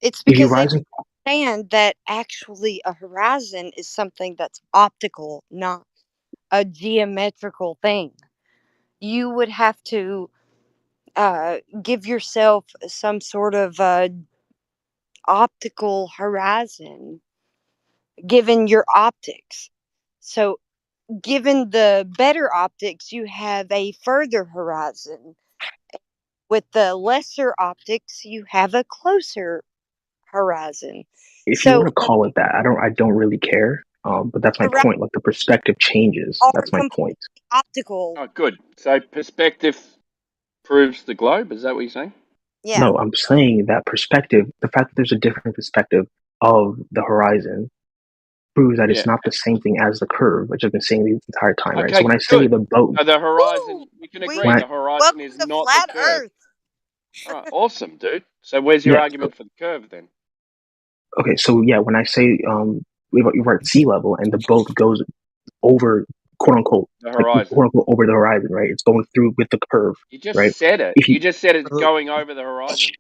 It's if you because they rise in understand that actually a horizon is something that's optical, not a geometrical thing. You would have to give yourself some sort of optical horizon given your optics. So, given the better optics, you have a further horizon. With the lesser optics, you have a closer horizon. if you want So, to call it that, I don't really care. But that's my horizons point. Like the perspective changes. are That's my completely point. optical. Oh, good. So perspective proves the globe. Is that what you're saying? Yeah. No, I'm saying that perspective, the fact that there's a different perspective of the horizon proves that Yeah. it's not the same thing as the curve, which I've been saying the entire time, right? Okay, So when I say good. the boat, So the horizon, we can agree When I- the horizon Welcome is to not flat the curve. Earth. All right, awesome, dude. So where's your Yeah, argument for the curve then? okay, so yeah, when I say we're at sea level and the boat goes over, quote unquote, The like horizon. quote unquote over the horizon, right? It's going through with the curve, You just right? said it. If You just said it's going over the horizon.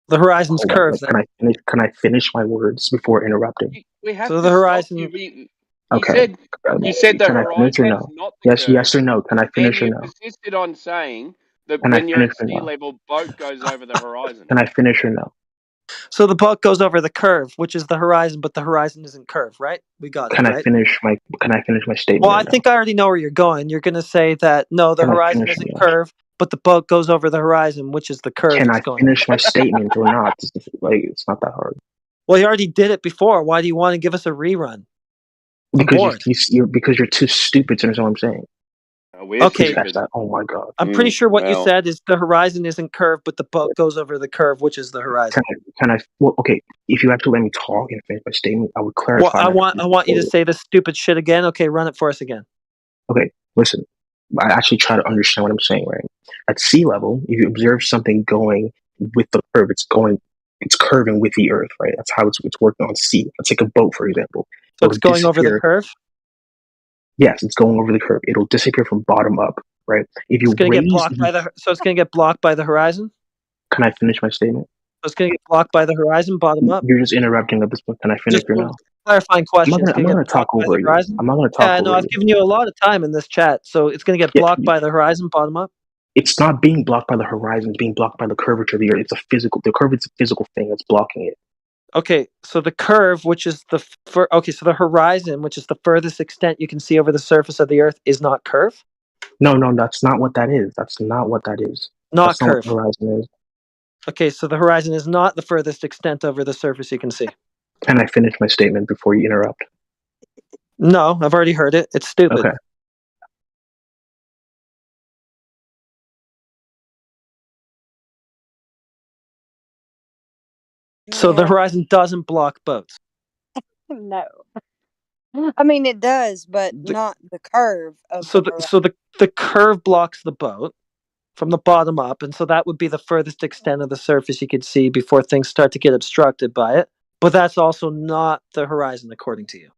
The horizon's hold on, curved. like, can I finish my words before interrupting? We have So to the stop horizon. you. You Okay. said the Can I finish or horizon is no? not the curve. Yes or no? Can I Then finish or you no? persisted on saying that Can I when you're finish at or sea no? level, boat goes over the horizon. Can I finish or no? So the boat goes over the curve, which is the horizon, but the horizon isn't curved, right? We got Can it, I right? finish my statement Well, or I no? think I already know where you're going. You're going to say that no, the Can I horizon finish or isn't no? curved, but the boat goes over the horizon, which is the curve Can it's I going. finish my statement or not? Like, it's not that hard. Well, you already did it before. Why do you want to give us a rerun? I'm Because bored. because you're too stupid to understand what I'm saying. we're Okay. stupid. Oh my god. I'm pretty sure what you well. said is the horizon isn't curved, but the boat goes over the curve, which is the horizon. Can I? Well, okay. If you actually let me talk and finish my statement, I would clarify. Well, I want you to say this stupid shit again. Okay, run it for us again. Okay, listen. I actually try to understand what I'm saying, right? At sea level, if you observe something going with the curve, it's curving with the earth, right? That's how it's working on sea. Let's take a boat, for example. So it's going over the curve? Yes, it's going over the curve. It'll disappear from bottom up, right? If you it's going to get blocked by the so it's going to get blocked by the horizon? Can I finish my statement? So it's going to get blocked by the horizon bottom up? You're just interrupting at this point. Can I finish for now? Clarifying questions. I'm not going to talk over you. I'm not going to talk over you. No, I've given you a lot of time in this chat, so it's going to get blocked by the horizon bottom up? It's not being blocked by the horizon. It's being blocked by the curvature of the earth. The curve is a physical thing that's blocking it. Okay, so the curve, which is so the horizon, which is the furthest extent you can see over the surface of the earth, is not curve? No, that's not what that is. That's not what that is. Not curve. Not what the horizon is. Okay, so the horizon is not the furthest extent over the surface you can see. Can I finish my statement before you interrupt? No, I've already heard it. It's stupid. Okay. So the horizon doesn't block boats? No. I mean, it does, but not the curve of so the so the curve blocks the boat from the bottom up, and so that would be the furthest extent of the surface you could see before things start to get obstructed by it. But that's also not the horizon, according to you.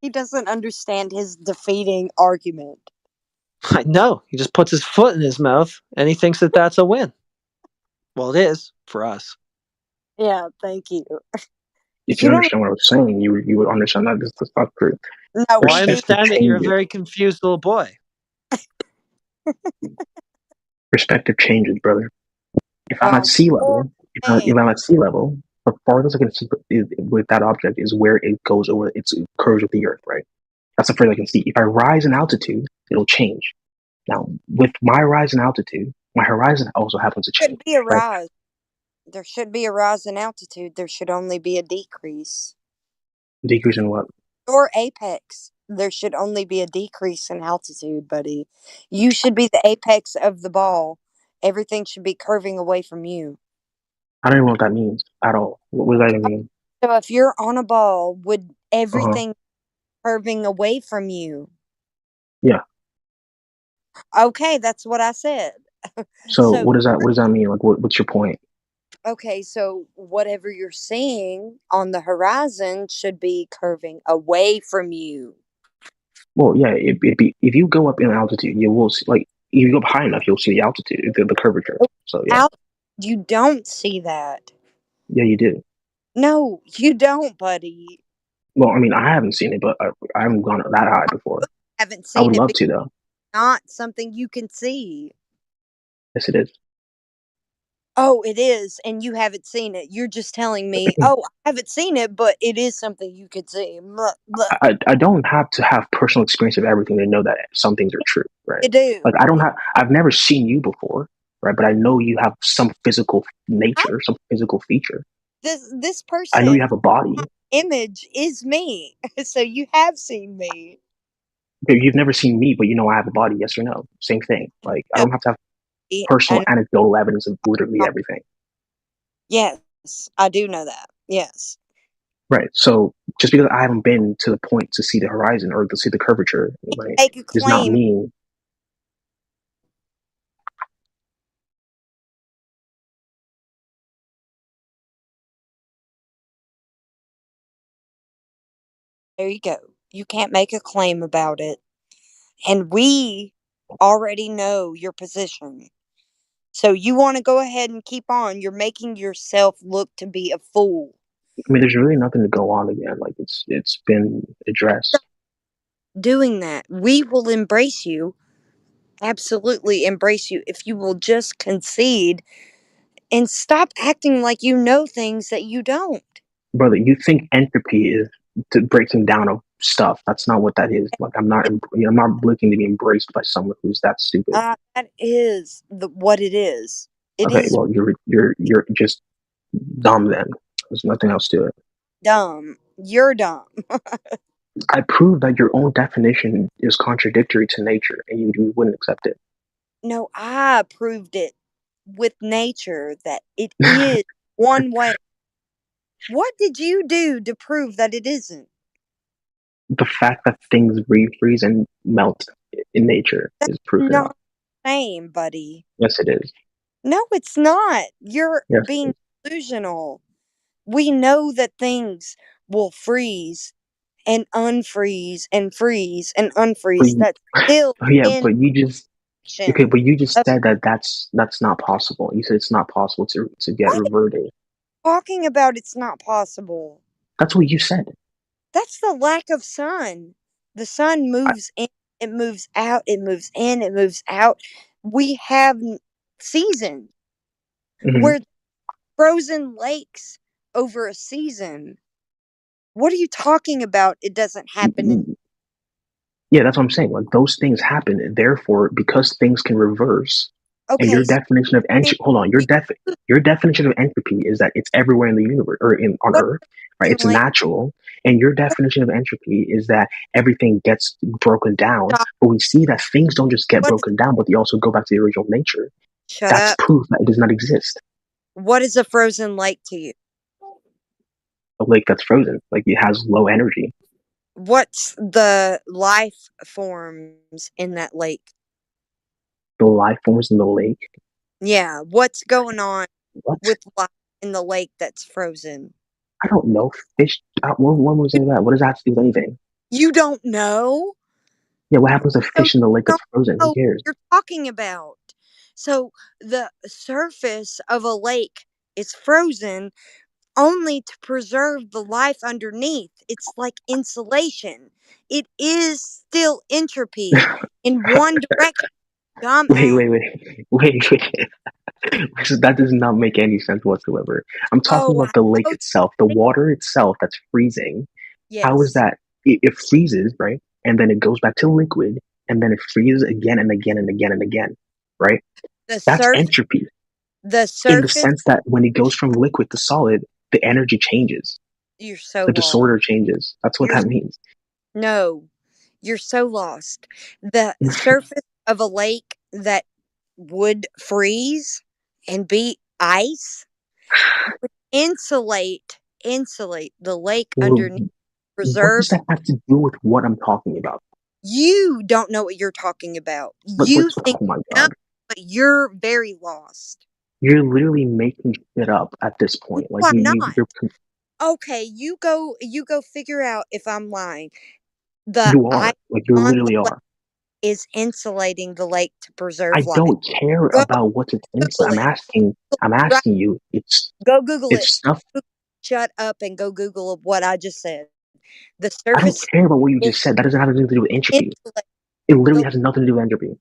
He doesn't understand his defeating argument. I know. He just puts his foot in his mouth, and he thinks that that's a win. Well, it is for us. Yeah, thank you. If you understand what I was saying, you would understand that this is not true. No, well, I understand that you're a very confused little boy. Perspective changes, brother. If I'm at sea level, if I'm at sea level, the farthest I can see with that object is where it goes over. It curves with the earth, right? That's the furthest I can see. If I rise in altitude, it'll change. Now, with my rise in altitude, my horizon also happens to change. There should be a rise. There should be a rise in altitude. There should only be a decrease. Decrease in what? Or apex. There should only be a decrease in altitude, buddy. You should be the apex of the ball. Everything should be curving away from you. I don't even know what that means at all. What does that even mean? So if you're on a ball, would everything curving away from you? Yeah. Okay, that's what I said. So what does that mean? Like, what's your point? Okay, so whatever you're seeing on the horizon should be curving away from you. Well, yeah, if you go up in altitude, you will see, like, if you go up high enough, you'll see the altitude, the curvature. So yeah, you don't see that. Yeah, you do. No, you don't, buddy. Well, I mean, I haven't seen it, but I haven't gone that high before. Haven't seen I would it. love to, though. Not something you can see. Yes, it is. Oh, it is, and you haven't seen it. You're just telling me, oh, I haven't seen it, but it is something you could see. Blah, blah. I don't have to have personal experience of everything to know that some things are true, right? You do. Like, I've never seen you before, right? But I know you have some physical nature, some physical feature. This person, I know you have a body. Image is me, so you have seen me. You've never seen me, but you know I have a body. Yes or no? Same thing. Like, I don't have to have personal anecdotal evidence of literally everything. Yes, I do know that. Yes. Right. So just because I haven't been to the point to see the horizon or to see the curvature, right, does not mean. There you go. You can't make a claim about it. And we already know your position. So you want to go ahead and keep on. You're making yourself look to be a fool. I mean, there's really nothing to go on again. Like, it's been addressed. Doing that, we will embrace you. Absolutely embrace you if you will just concede and stop acting like you know things that you don't. Brother, you think entropy is the breaking down of stuff. That's not what that is. Like, I'm not looking to be embraced by someone who's that stupid. That is what it is. Okay, well, you're just dumb then. There's nothing else to it. Dumb. You're dumb. I proved that your own definition is contradictory to nature, and you wouldn't accept it. No, I proved it with nature that it is one way. What did you do to prove that it isn't? The fact that things refreeze and melt in nature is proof enough. Not the same, buddy. Yes, it is. No, it's not. You're Yes, being delusional. We know that things will freeze and unfreeze and freeze and unfreeze. That's still yeah, in but you just action. but you just said that that's not possible. You said it's not possible to get What? reverted. Talking about it's not possible. That's what you said. That's the lack of sun. The sun moves in, it moves out, it moves in, it moves out. We have seasons where frozen lakes over a season. What are you talking about? It doesn't happen in. Yeah, that's what I'm saying. Like those things happen, and therefore, because things can reverse, and your definition of entropy. Hold on, your definition of entropy is that it's everywhere in the universe or on Earth, right? It's natural, and your definition of entropy is that everything gets broken down. But we see that things don't just get broken down, but they also go back to the original nature. That's proof that it does not exist. What is a frozen lake to you? A lake that's frozen, like it has low energy. What's the life forms in that lake? The life forms in the lake? Yeah, what's going on with life in the lake that's frozen? I don't know. Fish. When was that? What does that have to do with anything? You don't know? Yeah, what happens to fish in the lake that's frozen? Who cares? You're talking about. So the surface of a lake is frozen only to preserve the life underneath. It's like insulation. It is still entropy in one direction. Wait. So that does not make any sense whatsoever. I'm talking about the lake itself, the water itself that's freezing. Yes. How is that? It freezes, right? And then it goes back to liquid, and then it freezes again and again and again and again, right? That's entropy. The surface. In the sense that when it goes from liquid to solid, the energy changes. You're so the disorder changes. That's what that means. No, you're so lost. The surface of a lake that would freeze and be ice would insulate the lake underneath. Preserve. What does that have to do with what I'm talking about? You don't know what you're talking about. But think, oh my God. But you're very lost. You're literally making shit up at this point. No, I'm not. Okay, you go figure out if I'm lying. You are. Like you literally are. Is insulating the lake to preserve life. I don't care about what it's insulating. I'm asking you. It's go Google it. Stuff. Shut up and go Google what I just said. The surface. I don't care about what you just said. That doesn't have anything to do with entropy. It literally has nothing to do with entropy.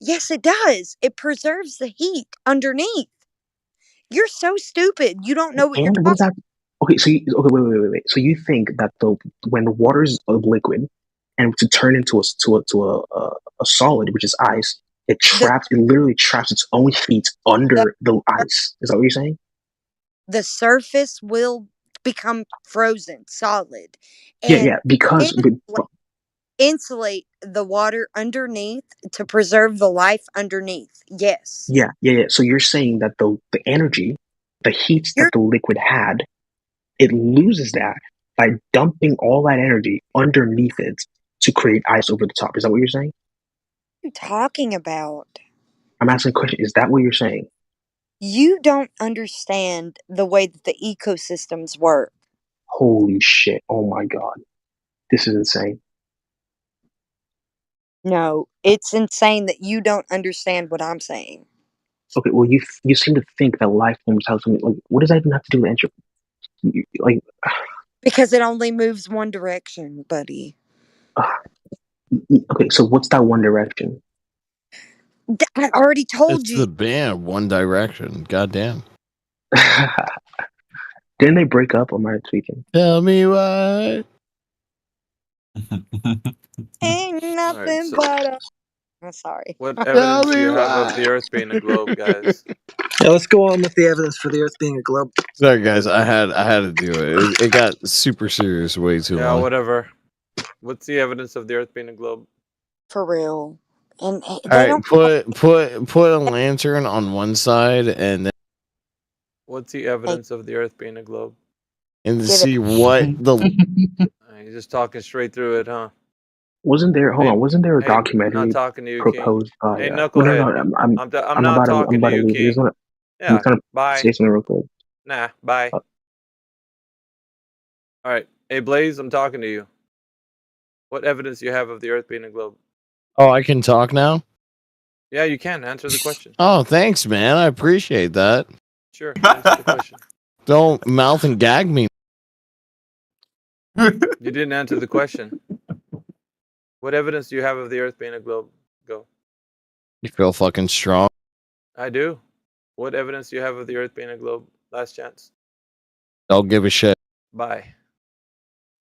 Yes, it does. It preserves the heat underneath. You're so stupid. You don't know what you're talking about. Okay, so wait. So you think that when the water is a liquid and to turn into a solid, which is ice, it literally traps its own heat under the ice. Is that what you're saying? The surface will become frozen, solid. And yeah, because insulate the water underneath to preserve the life underneath. Yes. Yeah. So you're saying that the energy, the heat that the liquid had, it loses that by dumping all that energy underneath it to create ice over the top. Is that what you're saying? What are you talking about? I'm asking a question. Is that what you're saying? You don't understand the way that the ecosystems work. Holy shit. Oh my God. This is insane. No, it's insane that you don't understand what I'm saying. Okay, well, you seem to think that life forms have something like. What does that even have to do with entropy? Like, because it only moves one direction, buddy. Okay, so what's that one direction? I already told you. It's the band One Direction. Goddamn. Didn't they break up? Or am I tweaking? Tell me why. Ain't nothing but a. I'm sorry. What evidence do you have of the Earth being a globe, guys? Yeah, let's go on with the evidence for the Earth being a globe. Sorry, guys. I had to do it. It got super serious way too long. Yeah, whatever. What's the evidence of the Earth being a globe? For real. And All they right, don't. put a lantern on one side and then What's the evidence of the Earth being a globe? and Give see what the You're just talking straight through it, huh? Wasn't there? Hold Hey, on. Wasn't there a hey, not documentary talking to you, King. proposed by? Hey, Well, knucklehead. no. I'm not I'm talking to about to you, leave. King. I'm Yeah, trying to bye. say something real quick. Nah, bye. All right. Hey, Blaze, I'm talking to you. What evidence do you have of the Earth being a globe? Oh, I can talk now? Yeah, you can answer the question. Oh, thanks, man. I appreciate that. Sure, answer the question. Don't mouth and gag me. You didn't answer the question. What evidence do you have of the Earth being a globe? Go. You feel fucking strong. I do. What evidence do you have of the Earth being a globe? Last chance. Don't give a shit. Bye.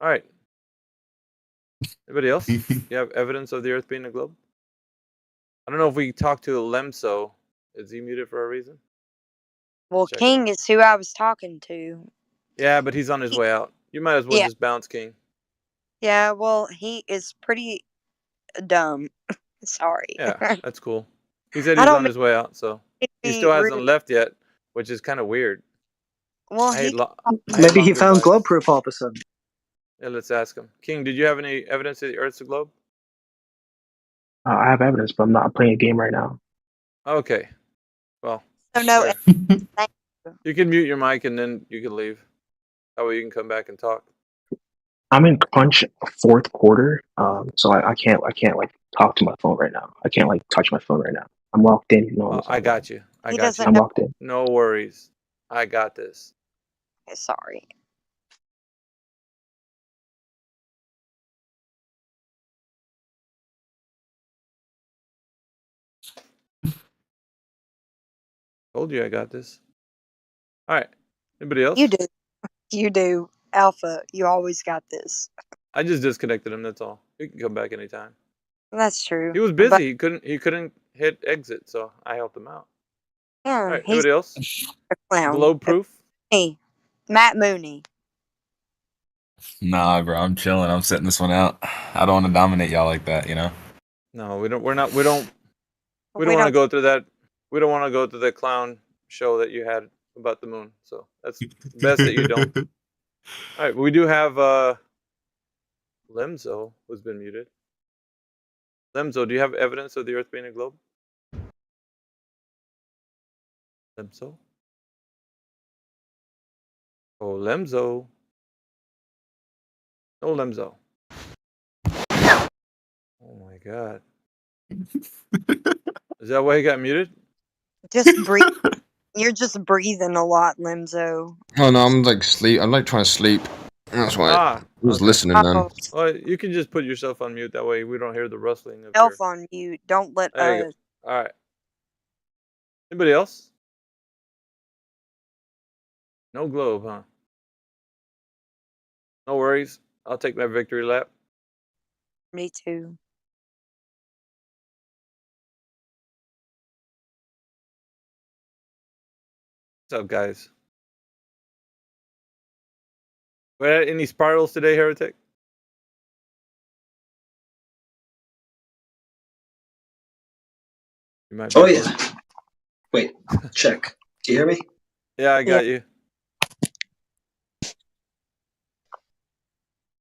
All right. Anybody else? You have evidence of the Earth being a globe? I don't know if we talked to Lemso. Is he muted for a reason? Well, Check King is who I was talking to. Yeah, but he's on his way out. You might as well Yeah. just bounce, King. Yeah, well, he is pretty dumb. Sorry. Yeah, that's cool. He said I he's don't on his way out, so he be still hasn't rude. left yet, which is kind of weird. Well, I hate he. Maybe he longer found bites. globe proof all of a sudden. Yeah, let's ask him. King, did you have any evidence that the Earth's a globe? I have evidence, but I'm not playing a game right now. Okay. Well, So no. sure. You can mute your mic and then you can leave. That way you can come back and talk. I'm in crunch fourth quarter, so I can't like talk to my phone right now. I can't like touch my phone right now. I'm locked in. I got you. I He got you. doesn't I'm know. locked in. No worries. I got this. Sorry. Told you I got this. All right. Anybody else? You do. You do. Alpha, you always got this. I just disconnected him. That's all. He can come back anytime. That's true. He was busy. He couldn't hit exit, so I helped him out. Yeah, All right. he's Anybody else? a clown. Globe proof? Hey, Matt Mooney. Nah, bro, I'm chilling. I'm setting this one out. I don't want to dominate y'all like that, you know. No, we don't. We don't want to go through that. We don't want to go through the clown show that you had about the moon. So that's best that you don't. All right, we do have Lemzo, who's been muted. Lemzo, do you have evidence of the Earth being a globe? Lemzo? Oh, Lemzo. No Lemzo. Oh my god. Is that why he got muted? Just breathe. You're just breathing a lot, Limzo. Oh no, I'm like sleep. I'm like trying to sleep. That's why I was listening then. Well, you can just put yourself on mute. That way we don't hear the rustling of Self on mute. Don't let There you us. go. All right. Anybody else? No globe, huh? No worries. I'll take my victory lap. Me too. What's up, guys? Were any spirals today, Heretic? You might be yeah. Wait, check. Do you hear me? Yeah, I got you.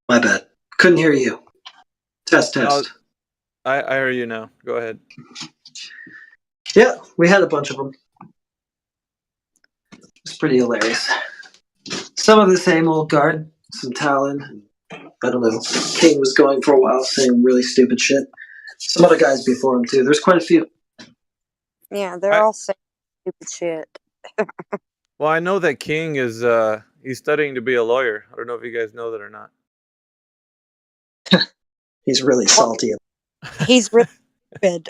My bad. Couldn't hear you. Test. I hear you now. Go ahead. Yeah, we had a bunch of them. It's pretty hilarious. Some of the same old guard, some Talon. I don't know. King was going for a while saying really stupid shit. Some other guys before him too. There's quite a few. Yeah, they're all saying stupid shit. Well, I know that King is he's studying to be a lawyer. I don't know if you guys know that or not. He's really salty. He's really good.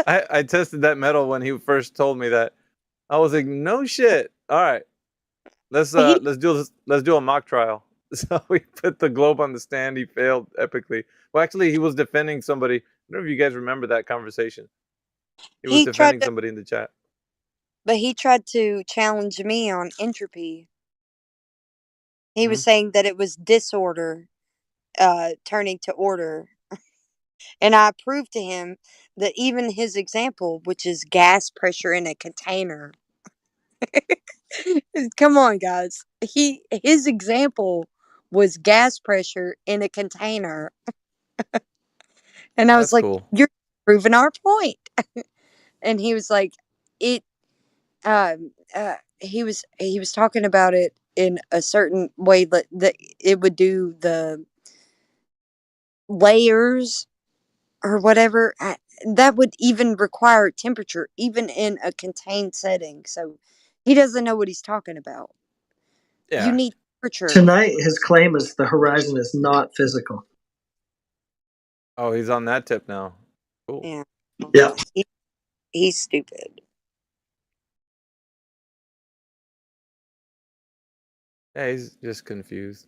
I tested that metal when he first told me that. I was like, no shit. All right. Let's do a mock trial. So we put the globe on the stand. He failed epically. Well, actually, he was defending somebody. I don't know if you guys remember that conversation. He was defending somebody in the chat. But he tried to challenge me on entropy. He was saying that it was disorder turning to order. And I proved to him that even his example, which is gas pressure in a container. Come on, guys. His example was gas pressure in a container. And I was That's like, cool. "You're proving our point." And he was like, "It." He was talking about it in a certain way that it would do the layers or whatever. That would even require temperature, even in a contained setting. So he doesn't know what he's talking about. You Yeah. need temperature. Tonight, his claim is the horizon is not physical. Oh, he's on that tip now. Cool. Yeah. Yeah. He's stupid. Yeah, he's just confused.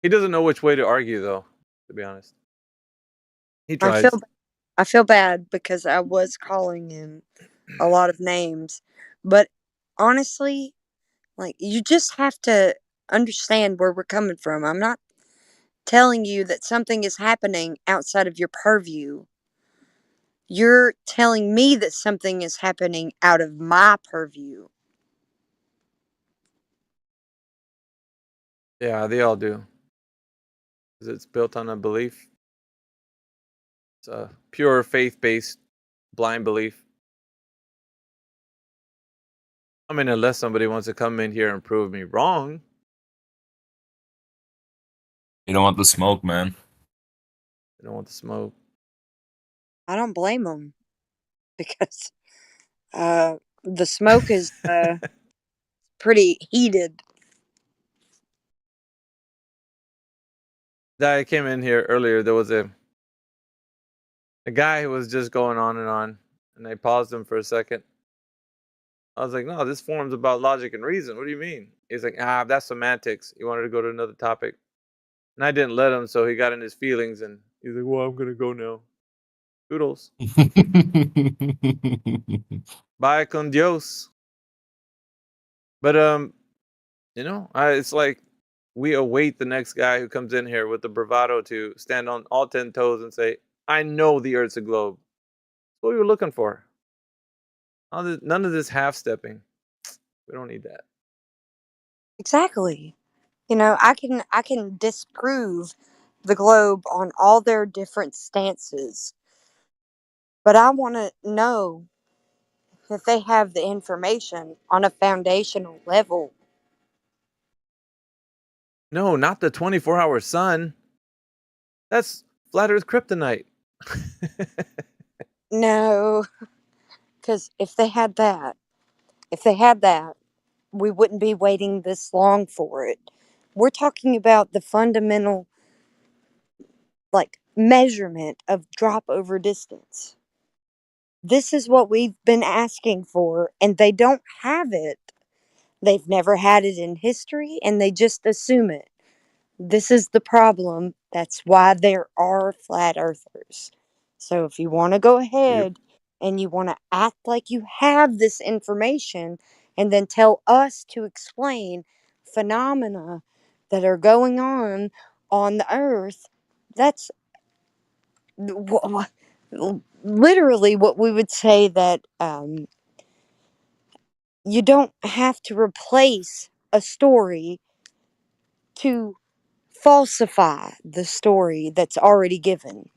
He doesn't know which way to argue, though, to be honest. He tries. I feel bad because I was calling him a lot of names, but honestly, like, you just have to understand where we're coming from. I'm not telling you that something is happening outside of your purview. You're telling me that something is happening out of my purview. Yeah, they all do. Because it's built on a belief. It's a pure faith-based blind belief. I mean, unless somebody wants to come in here and prove me wrong. You don't want the smoke, man. You don't want the smoke. I don't blame them because the smoke is pretty heated. I came in here earlier. There was a guy who was just going on, and I paused him for a second. I was like, no, this forum's about logic and reason. What do you mean? He's like, that's semantics. He wanted to go to another topic. And I didn't let him, so he got in his feelings, and he's like, well, I'm going to go now. Toodles. Bye con Dios. But, it's like we await the next guy who comes in here with the bravado to stand on all 10 toes and say, I know the Earth's a globe. That's what we were looking for. None of this half-stepping. We don't need that. Exactly. I can disprove the globe on all their different stances. But I want to know that they have the information on a foundational level. No, not the 24-hour sun. That's flat Earth kryptonite. No, because if they had that, we wouldn't be waiting this long for it. We're talking about the fundamental, like, measurement of drop over distance. This is what we've been asking for, and they don't have it. They've never had it in history, and they just assume it. This is the problem. That's why there are flat earthers. So if you want to go ahead and you want to act like you have this information and then tell us to explain phenomena that are going on the earth, that's literally what we would say that you don't have to replace a story to falsify the story that's already given.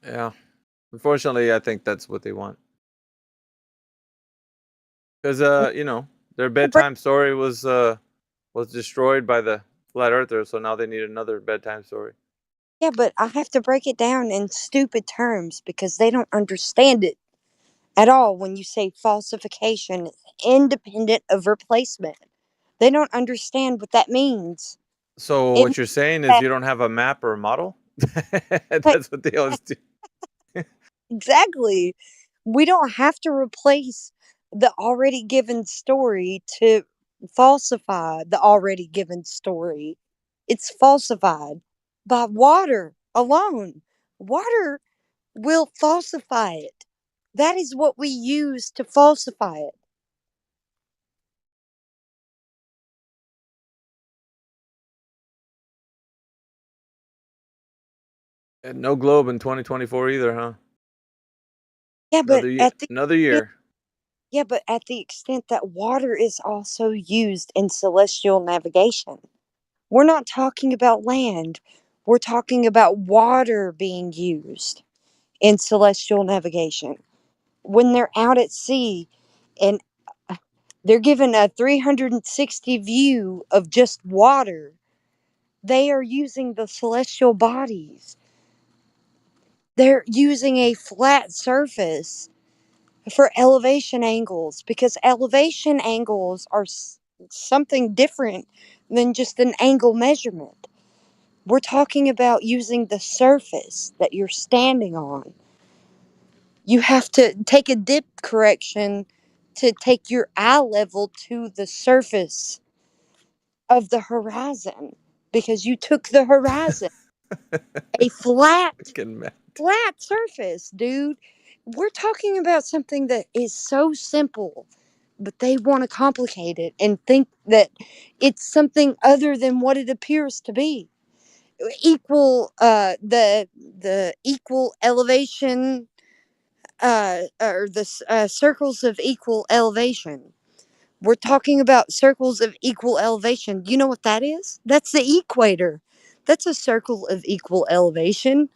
Yeah. Unfortunately, I think that's what they want. Because their bedtime story was destroyed by the flat earther, so now they need another bedtime story. Yeah, but I have to break it down in stupid terms because they don't understand it at all when you say falsification independent of replacement. They don't understand what that means. So what you're saying is you don't have a map or a model? That's what they always do. Exactly. We don't have to replace the already given story to falsify the already given story. It's falsified by water alone. Water will falsify it. That is what we use to falsify it. And no globe in 2024 either, huh? Yeah, but another year. Yeah, but at the extent that water is also used in celestial navigation. We're not talking about land. We're talking about water being used in celestial navigation. When they're out at sea and they're given a 360 view of just water, they are using the celestial bodies. They're using a flat surface for elevation angles because elevation angles are something different than just an angle measurement. We're talking about using the surface that you're standing on. You have to take a dip correction to take your eye level to the surface of the horizon because you took the horizon. A flat surface, dude. We're talking about something that is so simple, but they want to complicate it and think that it's something other than what it appears to be. Equal the equal elevation or the circles of equal elevation. We're talking about circles of equal elevation. You know what that is? That's the equator. That's a circle of equal elevation.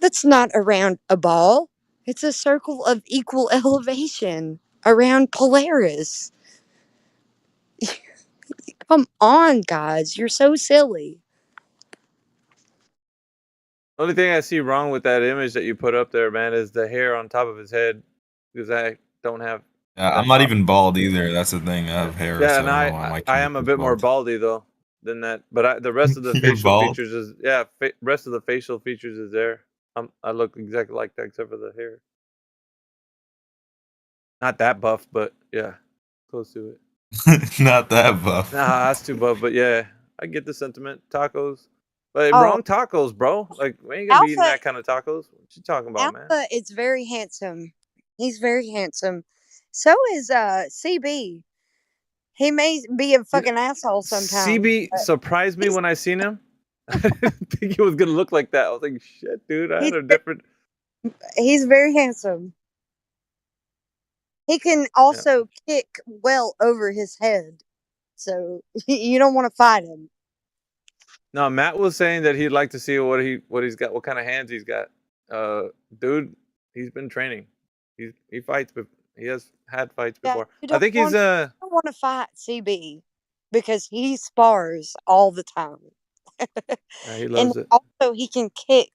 That's not around a ball. It's a circle of equal elevation around Polaris. Come on, guys. You're so silly. Only thing I see wrong with that image that you put up there, man, is the hair on top of his head. Because I don't have. I'm not even bald either. That's the thing. I have hair. Yeah, so and I don't know why my I am a bit more baldy though than that. But the rest of the You're facial bald? features is rest of the facial features is there. I look exactly like that except for the hair. Not that buff, but yeah, close to it. Not that buff. Nah, that's too buff. But yeah, I get the sentiment. Tacos, but Oh. wrong tacos, bro. Like we ain't gonna be eating that kind of tacos. What you talking about, man? Alpha is very handsome. He's very handsome. So is CB. He may be a fucking asshole sometimes. CB surprised me when I seen him. I didn't think he was gonna look like that. I was like, shit, dude. I had a different. He's very handsome. He can also kick well over his head. So you don't want to fight him. No, Matt was saying that he'd like to see what he's got, what kind of hands he's got. Dude, he's been training. He fights, but he has had fights before. I think he's I don't want to fight CB because he spars all the time. Yeah, he loves And it. also he can kick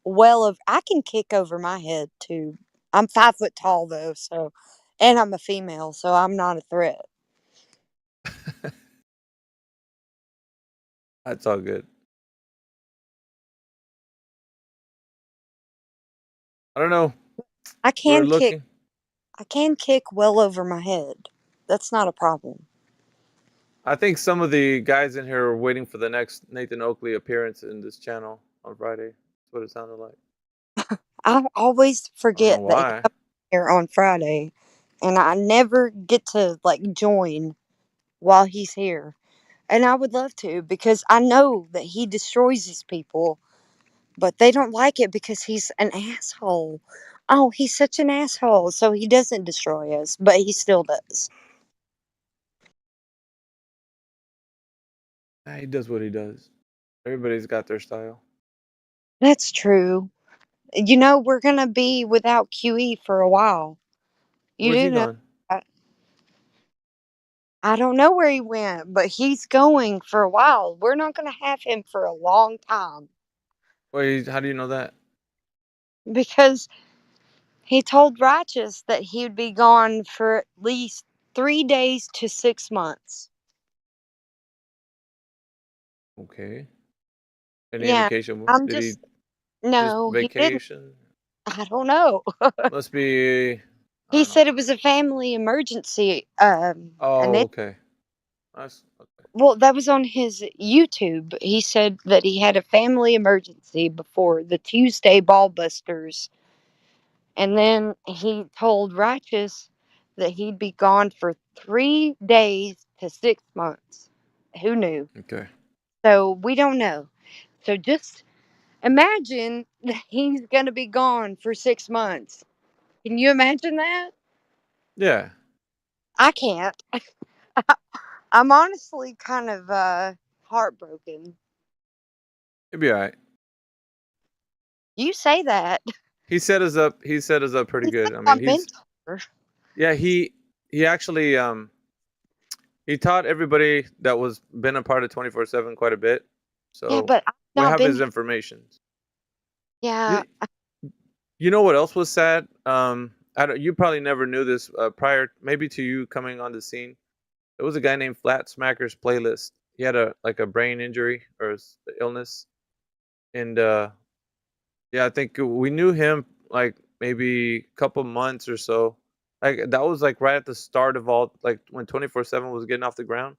I can kick over my head too. I'm 5 foot tall though, so and I'm a female, so I'm not a threat. That's all good. I don't know. I can kick well over my head. That's not a problem. I think some of the guys in here are waiting for the next Nathan Oakley appearance in this channel on Friday. That's what it sounded like. I always forget that why. he's here on Friday, and I never get to join while he's here. And I would love to because I know that he destroys these people, but they don't like it because he's an asshole. Oh, he's such an asshole, so he doesn't destroy us, but he still does. He does what he does. Everybody's got their style. That's true. You know, we're going to be without QE for a while. You Where's do he know gone? that. I don't know where he went, but he's going for a while. We're not going to have him for a long time. Wait, how do you know that? Because he told Righteous that he would be gone for at least 3 days to 6 months. Okay. Any Yeah, indication? I'm Did just he no, just he didn't. vacation? I don't know. Must be. He said it was a family emergency. And Oh, okay. That's okay. well, that was on his YouTube. He said that he had a family emergency before the Tuesday Ballbusters. And then he told Righteous that he'd be gone for 3 days to 6 months. Who knew? Okay. So we don't know. So just Imagine he's gonna be gone for 6 months. Can you imagine that? Yeah. I can't. I'm honestly kind of heartbroken. He'll be all right. You say that. He set us up. He set us up pretty good. I My mean, he's mentor. yeah. He actually he taught everybody that was been a part of 24/7 quite a bit. Yeah, So but I've we not have been. his information. Yeah. You know what else was sad? You probably never knew this prior, maybe to you coming on the scene. There was a guy named Flat Smacker's Playlist. He had a brain injury or illness, and yeah, I think we knew him like maybe a couple months or so. Like that was like right at the start of all, like when 24/7 was getting off the ground,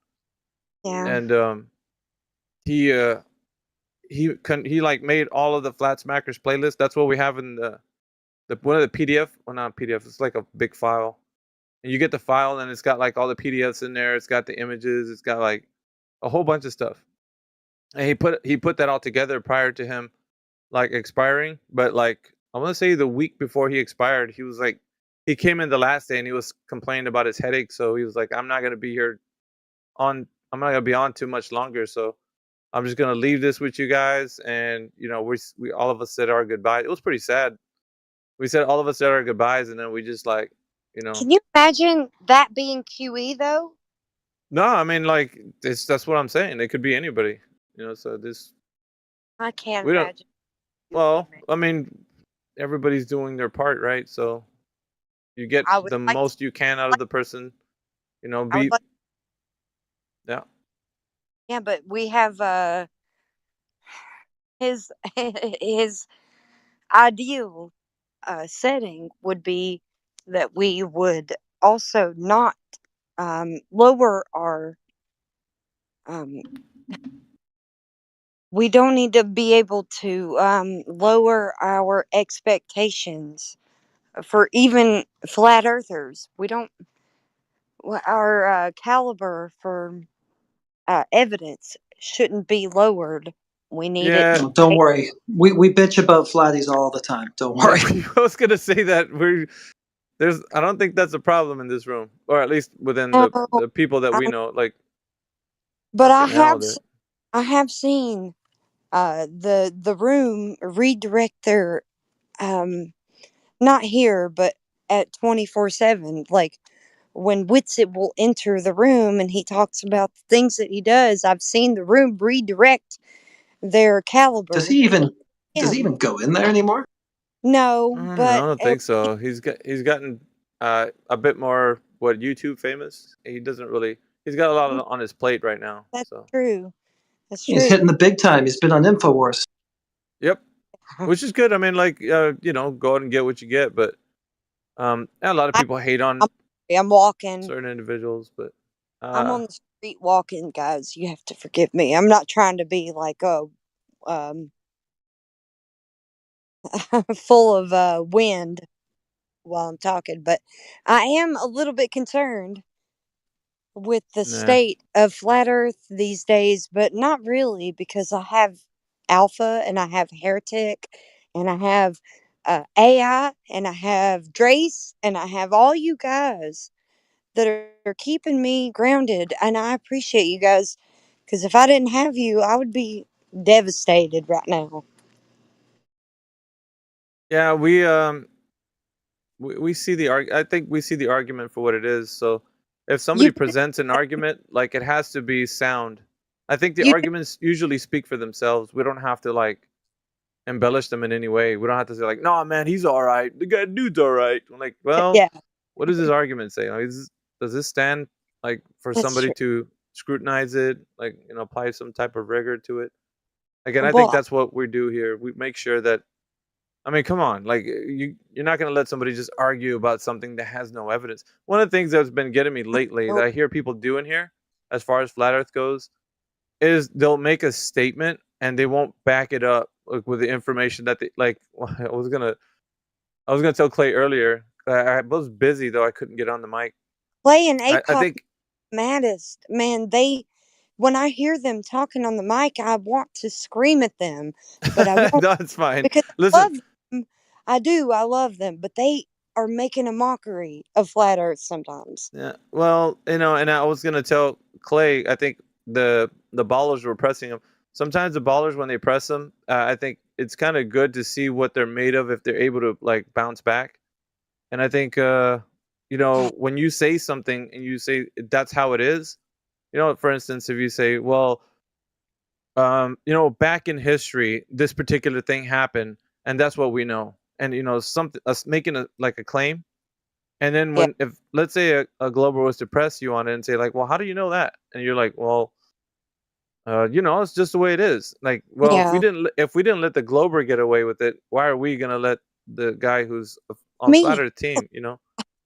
Yeah. and he he like made all of the Flat Smackers playlist. That's what we have in the one of the PDF. Well, not PDF. It's like a big file, and you get the file, and it's got like all the PDFs in there. It's got the images. It's got like a whole bunch of stuff. And he put that all together prior to him like expiring. But like I want to say the week before he expired, he was like he came in the last day and he was complaining about his headache. So he was like, I'm not gonna be here on. I'm not gonna be on too much longer. So I'm just gonna leave this with you guys, and you know, we all of us said our goodbye. It was pretty sad. We said all of us said our goodbyes, and then we just like, you know. Can you imagine that being QE though? No, I mean like that's what I'm saying. It could be anybody, you know. So this I can't we don't. imagine. Well, I mean, everybody's doing their part, right? So you get I would the like. most you can out of the person, you know. I would Be like. yeah. Yeah, but we have his his ideal setting would be that we would also not lower our we don't need to be able to lower our expectations for even flat earthers. We don't our caliber for evidence shouldn't be lowered. We need it Yeah. to Don't worry. We bitch about flatties all the time. Don't worry. I was gonna say that I don't think that's a problem in this room, or at least within No, the people that we know. Like, but fucking hell, dude. I have seen the room redirect their not here but at 24/7, like when Witsit will enter the room and he talks about the things that he does. I've seen the room redirect their caliber. Does he even go in there anymore? No, but I don't think so. He's gotten a bit more YouTube famous. He doesn't really. He's got a lot on his plate right now. That's so true. That's true. He's hitting the big time. He's been on InfoWars. Yep, which is good. I mean, like you know, go out and get what you get. But a lot of people hate on. I'm walking certain individuals, but I'm on the street walking, guys. You have to forgive me. I'm not trying to be like full of wind while I'm talking, but I am a little bit concerned with the state of flat earth these days, but not really, because I have Alpha and I have Heretic and I have AI and I have Drace and I have all you guys that are keeping me grounded, and I appreciate you guys, because if I didn't have you, I would be devastated right now. Yeah, we see the I think we see the argument for what it is. So if somebody presents an argument, like it has to be sound. I think the arguments usually speak for themselves. We don't have to like embellish them in any way. We don't have to say like, "No, man, he's all right. The guy dude's all right." I'm like, well, what does his argument say? Like, does this stand like for somebody to scrutinize it, like you know, apply some type of rigor to it? Again, I think that's what we do here. We make sure that. I mean, come on, like you're not gonna let somebody just argue about something that has no evidence. One of the things that's been getting me lately that I hear people doing here, as far as flat Earth goes, is they'll make a statement and they won't back it up like, with the information that they like. I was gonna tell Clay earlier. I was busy though. I couldn't get on the mic. Clay and I ACOG, think maddest man. They when I hear them talking on the mic, I want to scream at them, but I won't That's fine. because I Listen, love them. I do. I love them, but they are making a mockery of flat Earth sometimes. yeah. Well, and I was gonna tell Clay. I think the ballers were pressing him. Sometimes the ballers, when they press them, I think it's kind of good to see what they're made of if they're able to like bounce back. And I think when you say something and you say that's how it is, for instance, if you say, well, back in history, this particular thing happened, and that's what we know, and something us making a claim. And then Yeah. if let's say a glober was to press you on it and say like, well, how do you know that? And you're like, well, it's just the way it is. Like, well, Yeah. if we didn't let the glober get away with it, why are we gonna let the guy who's on Me. Flat Earth team?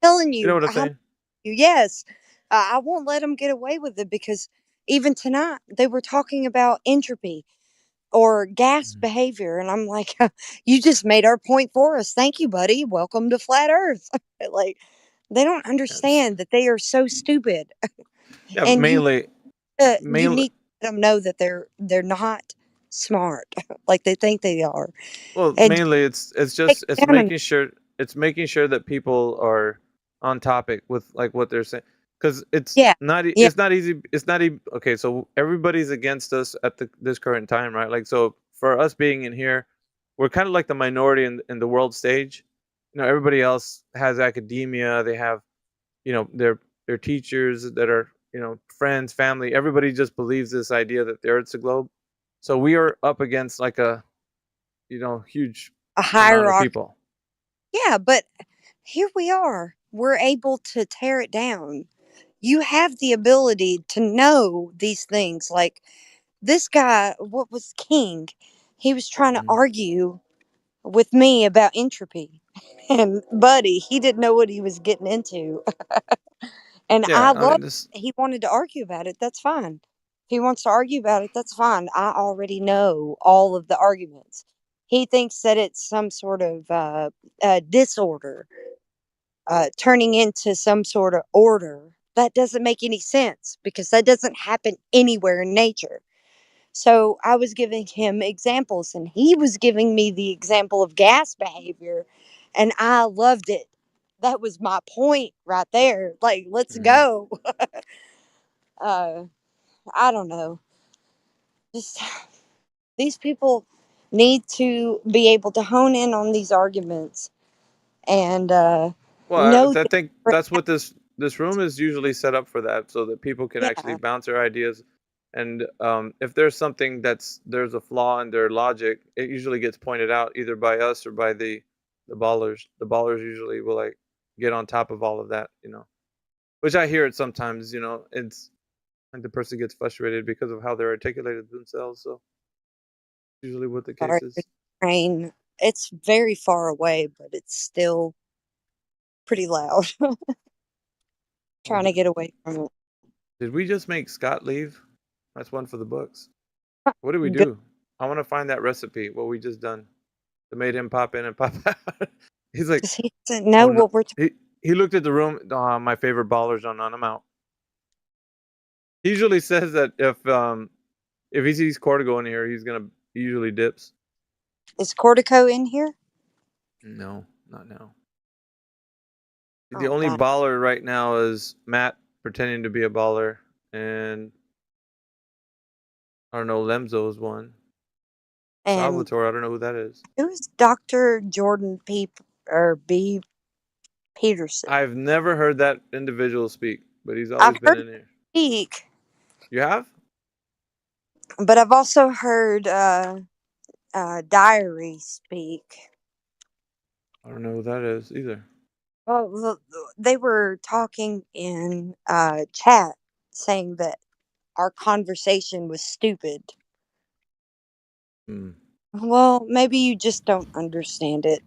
Telling You know you, what I'm saying? yes, I won't let them get away with it because even tonight they were talking about entropy or gas behavior, and I'm like, you just made our point for us. Thank you, buddy. Welcome to Flat Earth. Like, they don't understand that they are so stupid, Yeah, and you mainly. need to let them know that they're not smart like they think they are. Well, And mainly it's take just it down making sure that people are on topic with like what they're saying, because it's yeah, not yeah, it's not easy. It's not even okay. So everybody's against us at this current time, right? Like, so for us being in here, we're kind of like the minority in the world stage. Everybody else has academia. They have their teachers that are friends, family. Everybody just believes this idea that the Earth's a globe. So we are up against like a huge a amount of hierarchy. people. Yeah, but here we are. We're able to tear it down. You have the ability to know these things. Like this guy, what was King? He was trying to argue with me about entropy. And buddy, he didn't know what he was getting into. And Yeah, I I love mean this. he wanted to argue about it. That's fine. If he wants to argue about it, that's fine. I already know all of the arguments. He thinks that it's some sort of disorder turning into some sort of order. That doesn't make any sense because that doesn't happen anywhere in nature. So I was giving him examples, and he was giving me the example of gas behavior, and I loved it. That was my point right there. Like, let's go. I don't know. Just these people need to be able to hone in on these arguments and Well, know I that think that's what this room is usually set up for, that so that people can actually yeah, bounce their ideas. And if there's something there's a flaw in their logic, it usually gets pointed out either by us or by the ballers. The ballers usually will like get on top of all of that, which I hear it sometimes. It's and the person gets frustrated because of how they're articulated themselves. So usually what the case is. train. It's very far away, but it's still pretty loud. Trying to get away from it. Did we just make Scott leave? That's one for the books. What do we Good. do? I want to find that recipe. What we just done that made him pop in and pop out. He's like, He doesn't know what we're he looked at the room. My favorite ballers on. I'm out. He usually says that if he sees Cortico in here, he usually dips. Is Cortico in here? No, not now. Oh, The only God. baller right now is Matt pretending to be a baller, and I don't know, Lemzo is one. And Salvatore, I don't know who that is. who's Dr. Jordan B. Peterson? I've never heard that individual speak, but he's always I've been heard in here. him speak, You have? but I've also heard Diary speak. I don't know who that is either. Well, they were talking in chat saying that our conversation was stupid. Hmm. Well, maybe you just don't understand it.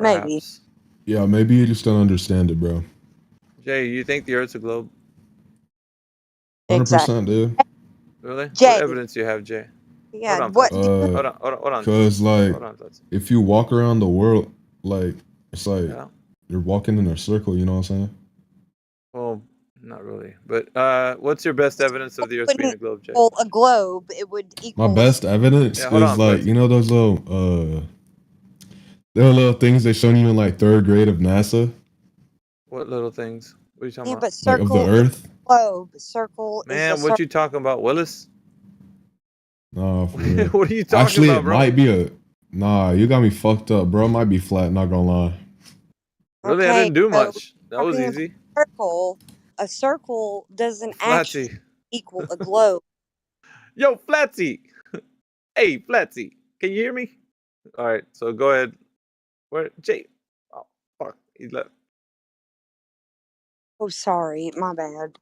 Maybe. Perhaps. Yeah, maybe you just don't understand it, bro. Jay, you think the Earth's a globe? 100%, dude. Really? What Jay. evidence do you have, Jay? Yeah, Hold on, what? Hold on. Cause like, Hold on, if you walk around the world, like it's like Yeah. you're walking in a circle. You know what I'm saying? Well, Not really. But what's your best evidence of the Earth being a globe, Jay? Well, a globe, it would equal. My best evidence Yeah, hold is on, like, Fletch. you know those little little things they shown you in like 3rd grade of NASA? What little things? What are you talking Yeah, about? but Like of the circle Earth? globe. Circle is a Man, what circle. you talking about, Willis? Nah, for real. What are you talking Actually, about, it bro? might be a nah, you got me fucked up, bro. It might be flat, not gonna lie. Really, I Okay, didn't do so much. That was talking about easy. a circle doesn't actually Flatsy. equal a globe. Yo, Flatsy. Hey, Flatsy. Can you hear me? All right, so go ahead. Where, Jay? Oh, fuck. He left. Oh, sorry, my bad.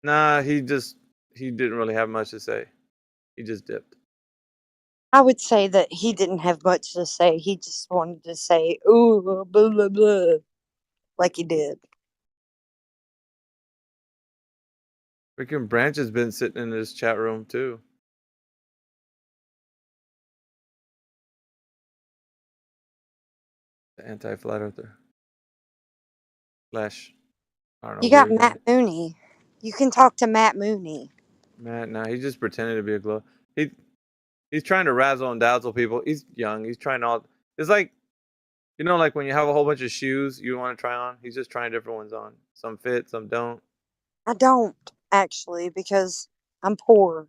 Nah, he didn't really have much to say. He just dipped. I would say that he didn't have much to say. He just wanted to say, ooh, blah, blah, blah, like he did. Freaking Branch has been sitting in his chat room, too. The anti-flat earther. Flash. I don't know. You got Weird Matt guy. Mooney. You can talk to Matt Mooney. Matt, nah, he's just pretending to be a glow. He's trying to razzle and dazzle people. He's young. He's trying all. It's like, you know, like when you have a whole bunch of shoes you want to try on. He's just trying different ones on. Some fit, some don't. I don't, actually, because I'm poor.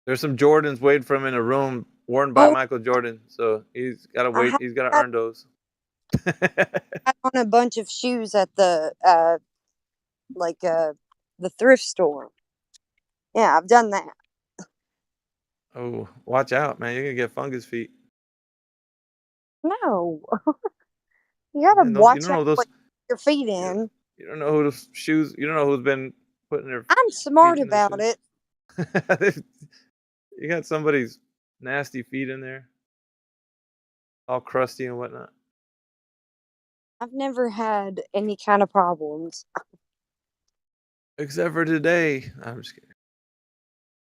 There's some Jordans waiting for him in a room worn by Michael Jordan. So he's got to wait. He's got to earn those. I on a bunch of shoes at the the thrift store. Yeah, I've done that. Oh, watch out, man! You're gonna get fungus feet. No, you gotta Man, watch you don't out know those. what your feet in. You don't know who the shoes. You don't know who's been putting their. I'm smart feet in about those it. shoes. You got somebody's nasty feet in there, all crusty and whatnot. I've never had any kind of problems. Except for today. I'm just kidding.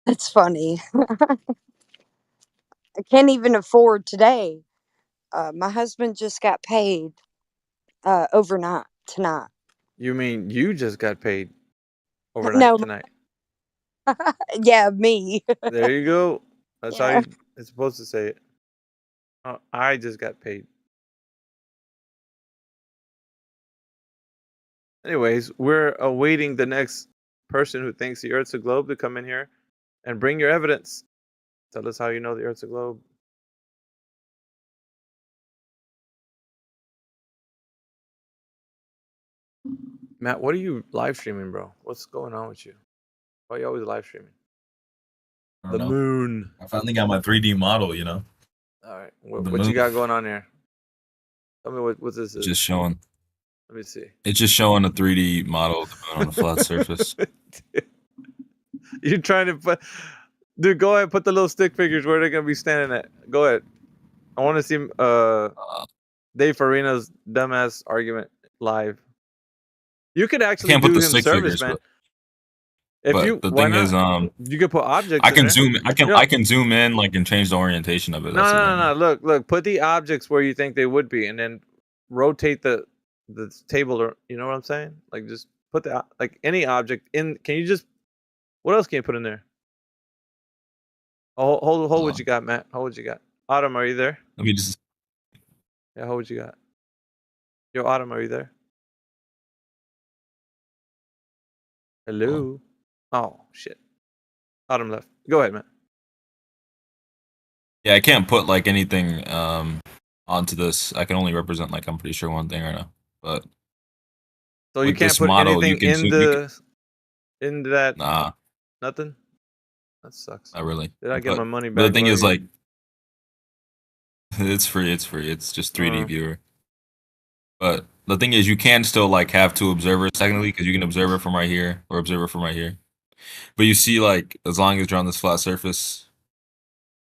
That's funny. I can't even afford today. My husband just got paid overnight tonight. You mean you just got paid overnight No, tonight? yeah, me. There you go. That's how Yeah. it's supposed to say it. Oh, I just got paid. Anyways, we're awaiting the next person who thinks the Earth's a globe to come in here and bring your evidence. Tell us how you know the Earth's a globe. Matt, what are you live streaming, bro? What's going on with you? Why are you always live streaming? The moon. I finally got my 3D model, you know. All right. What you got going on here? Tell me what this is. Just showing. Let me see. It's just showing a 3D model of the moon on a flat surface. You're trying to put, dude. Go ahead, put the little stick figures where they're gonna be standing at. Go ahead. I want to see Dave Farina's dumbass argument live. You could actually Can't put do the him stick service, figures, man. but the thing is, you could put objects. I can in there. zoom. You know, I can zoom in, like, and change the orientation of it. No. Look. Put the objects where you think they would be, and then rotate the table. Or you know what I'm saying? Like, just put the any object in. Can you just? What else can you put in there? Oh, hold what you got, Matt. Hold what you got. Autumn, are you there? Let me just. Yeah, hold what you got. Yo, Autumn, are you there? Hello. Oh shit. Autumn left. Go ahead, Matt. Yeah, I can't put like anything onto this. I can only represent, like, I'm pretty sure one thing right now. But so you can't put model, anything into that. Nah. Nothing. That sucks. Not really. Did I get my money back? But the thing is, already? like, it's free. It's just 3D viewer. But the thing is, you can still, like, have two observers technically, because you can observe it from right here or observe it from right here. But you see, like, as long as you're on this flat surface,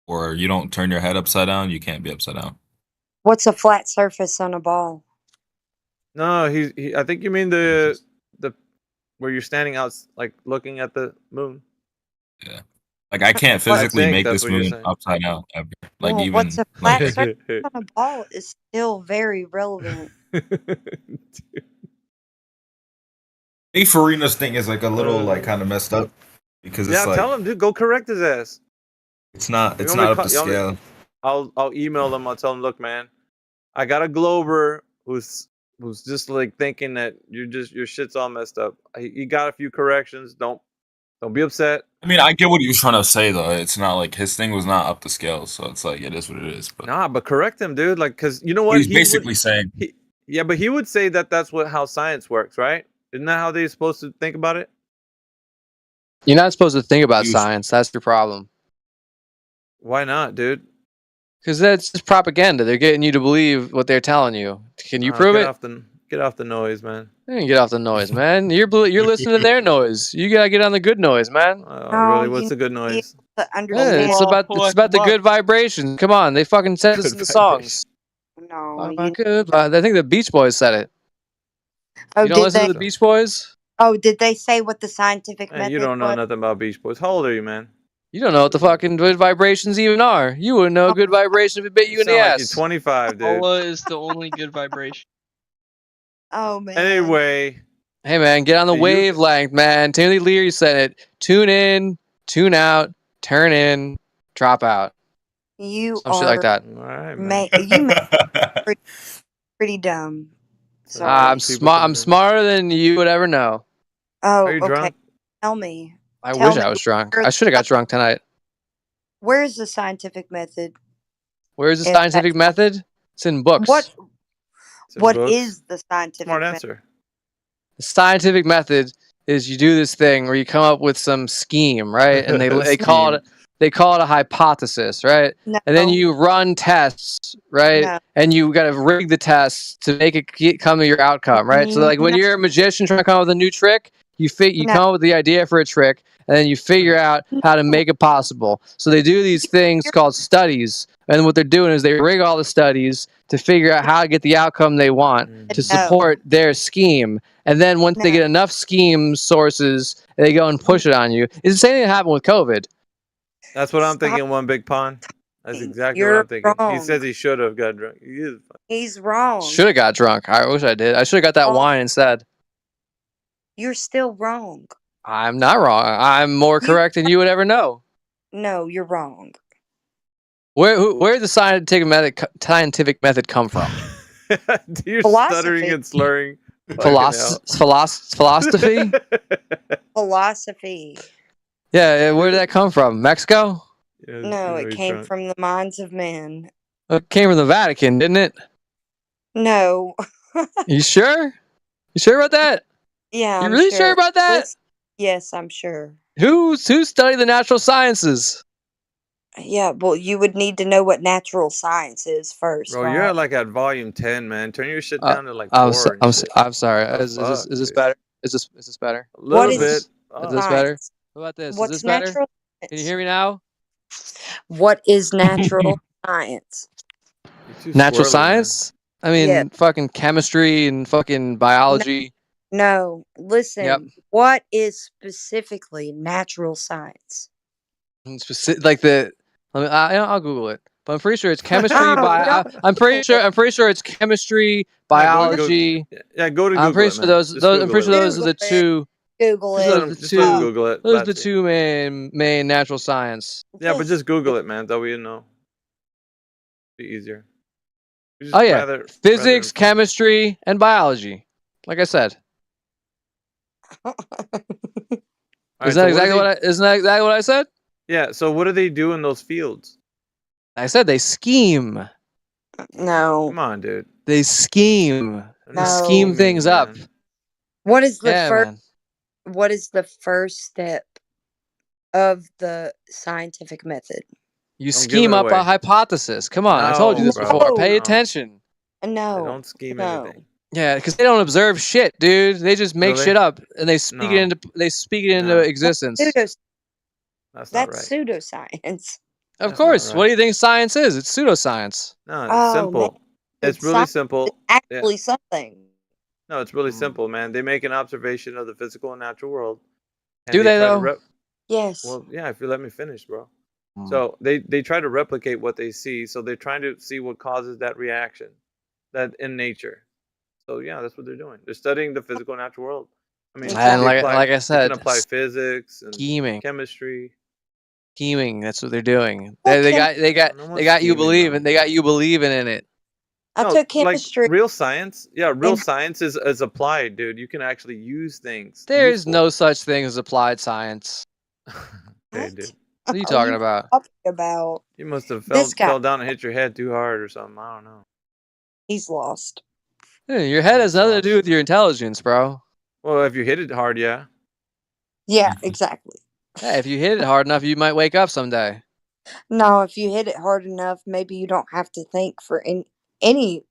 or you don't turn your head upside down, you can't be upside down. What's a flat surface on a ball? No, I think you mean the where you're standing out, like looking at the moon. Yeah. Like I can't physically think make that's this what you're moon saying. upside down ever. Like Well, even what's a like flat surface on a ball is still very relevant. Hey, Farina's thing is like a little like kind of messed up because it's Yeah, like tell him, dude, go correct his ass. it's not You it's want me not to up to call- you want me- scale. I'll email him. I'll tell him, look, man, I got a Glober who's just like thinking that your shit's all messed up. He got a few corrections. Don't be upset. I mean, I get what he was trying to say though. It's not like his thing was not up to scale, so it's like it is what it is. But Nah, but correct him, dude. Like, cause you know what he's basically saying. Yeah, but he would say that that's how science works, right? Isn't that how they're supposed to think about it? You're not supposed to think about science. That's your problem. Why not, dude? Because that's just propaganda. They're getting you to believe what they're telling you. Can you prove it? Get off the noise, man. Get off the noise, man. You're listening to their noise. You gotta get on the good noise, man. Really? What's the good noise? To Yeah, understand. it's about the good vibrations. Come on, they fucking said this in the songs. No, Good. I think the Beach Boys said it. Oh, You don't did listen they? to the Beach Boys? Oh, did they say what the scientific method You don't know was? nothing about Beach Boys. How old are you, man? You don't know what the fucking good vibrations even are. You wouldn't know a good vibration if it bit you in the sound like ass. you're 25, dude. Allah is the only good vibration. Oh man. Anyway. Hey man, get on the wavelength, man. Timothy Leary said it. Tune in, tune out, turn in, drop out. You Some are shit like that. All right, you pretty dumb. So I'm smart. I'm smarter than you would ever know. Oh, Are you okay. drunk? Tell me. I Tell wish me I was drunk. where- I should have got drunk tonight. Where's the scientific method? Where's the If scientific that's- method? It's in books. What is the scientific Smart method? answer. The scientific method is you do this thing where you come up with some scheme, right? And they call it a hypothesis, right? No. And then you run tests, right? No. And you got to rig the tests to make it come to your outcome, right? So like when No. you're a magician trying to come up with a new trick, you No. come up with the idea for a trick, and then you figure out how to make it possible. So they do these things called studies, and what they're doing is they rig all the studies to figure out how to get the outcome they want to support their scheme. And then once they get enough scheme sources, they go and push it on you. It's the same thing that happened with COVID. That's what I'm thinking. One big pond. That's exactly what I'm thinking. He says he should have got drunk. He's wrong. Should have got drunk. I wish I did. I should have got that wine instead. You're still wrong. I'm not wrong. I'm more correct than you would ever know. No, you're wrong. Where did the scientific method come from? You're Philosophy. stuttering and slurring. Philosophy? Philosophy. Yeah, where did that come from? Mexico? No, it came from the minds of men. It came from the Vatican, didn't it? No. You sure? You sure about that? Yeah, You I'm really sure about that? Yes, I'm sure. Who studied the natural sciences? Yeah, well, you would need to know what natural science is first. Bro, right? you're like at volume 10, man. Turn your shit down to like 4. I'm sorry. Oh, Is this better? Is this better? A little bit. Is this better? How about this? What's Is this better? natural Can you hear me now? What is natural science? Natural science? I mean, Yeah. fucking chemistry and fucking biology. No, listen. Yep. What is specifically natural science? And like I'll Google it, but I'm pretty sure it's chemistry. No, I'm pretty sure it's chemistry, biology. Yeah, go to Google. I'm pretty sure those are the two. Google Those it. are the Just let him two. Google it. Those are the That's it. two main natural science. Yeah, but just Google it, man. That way you know. Be easier. You just Oh yeah, rather- physics, chemistry, and biology. Like I said. Isn't that exactly what I said? Yeah. So what do they do in those fields? I said they scheme. No. Come on, dude. They scheme. They No. scheme things up. What is the Yeah, first? man. What is the first step of the scientific method? You Don't give scheme it up away. a hypothesis. Come on, I told you this No, before. bro. Pay No. attention. No. Don't scheme no. anything. Yeah, because they don't observe shit, dude. They just make Really? shit up and they speak No. it into existence. That's not That's right. pseudoscience. Of That's course. not right. What do you think science is? It's pseudoscience. No, it's Oh, simple. man. It's really Science simple. is actually something. No, it's really simple, man. They make an observation of the physical and natural world. And Do they try to though? Yes. Well, yeah, if you let me finish, bro. So they try to replicate what they see. So they're trying to see what causes that reaction, that in nature. So yeah, that's what they're doing. They're studying the physical natural world. I mean, And they apply, like I they said, can apply physics and scheming. chemistry. Scheming. That's what they're doing. Well, They got No they one's got you scheming, believing. bro. They got you believing in it. I No, took like chemistry. real science. Yeah, real And- science is applied, dude. You can actually use things. There's useful. no such thing as applied science. Hey, dude. What are you talking about? About You must have this guy. fell down and hit your head too hard or something. I don't know. He's lost. Yeah, your head has nothing to do with your intelligence, bro. Well, if you hit it hard, yeah. Yeah, exactly. Yeah, if you hit it hard enough, you might wake up someday. No, if you hit it hard enough, maybe you don't have to think for anything.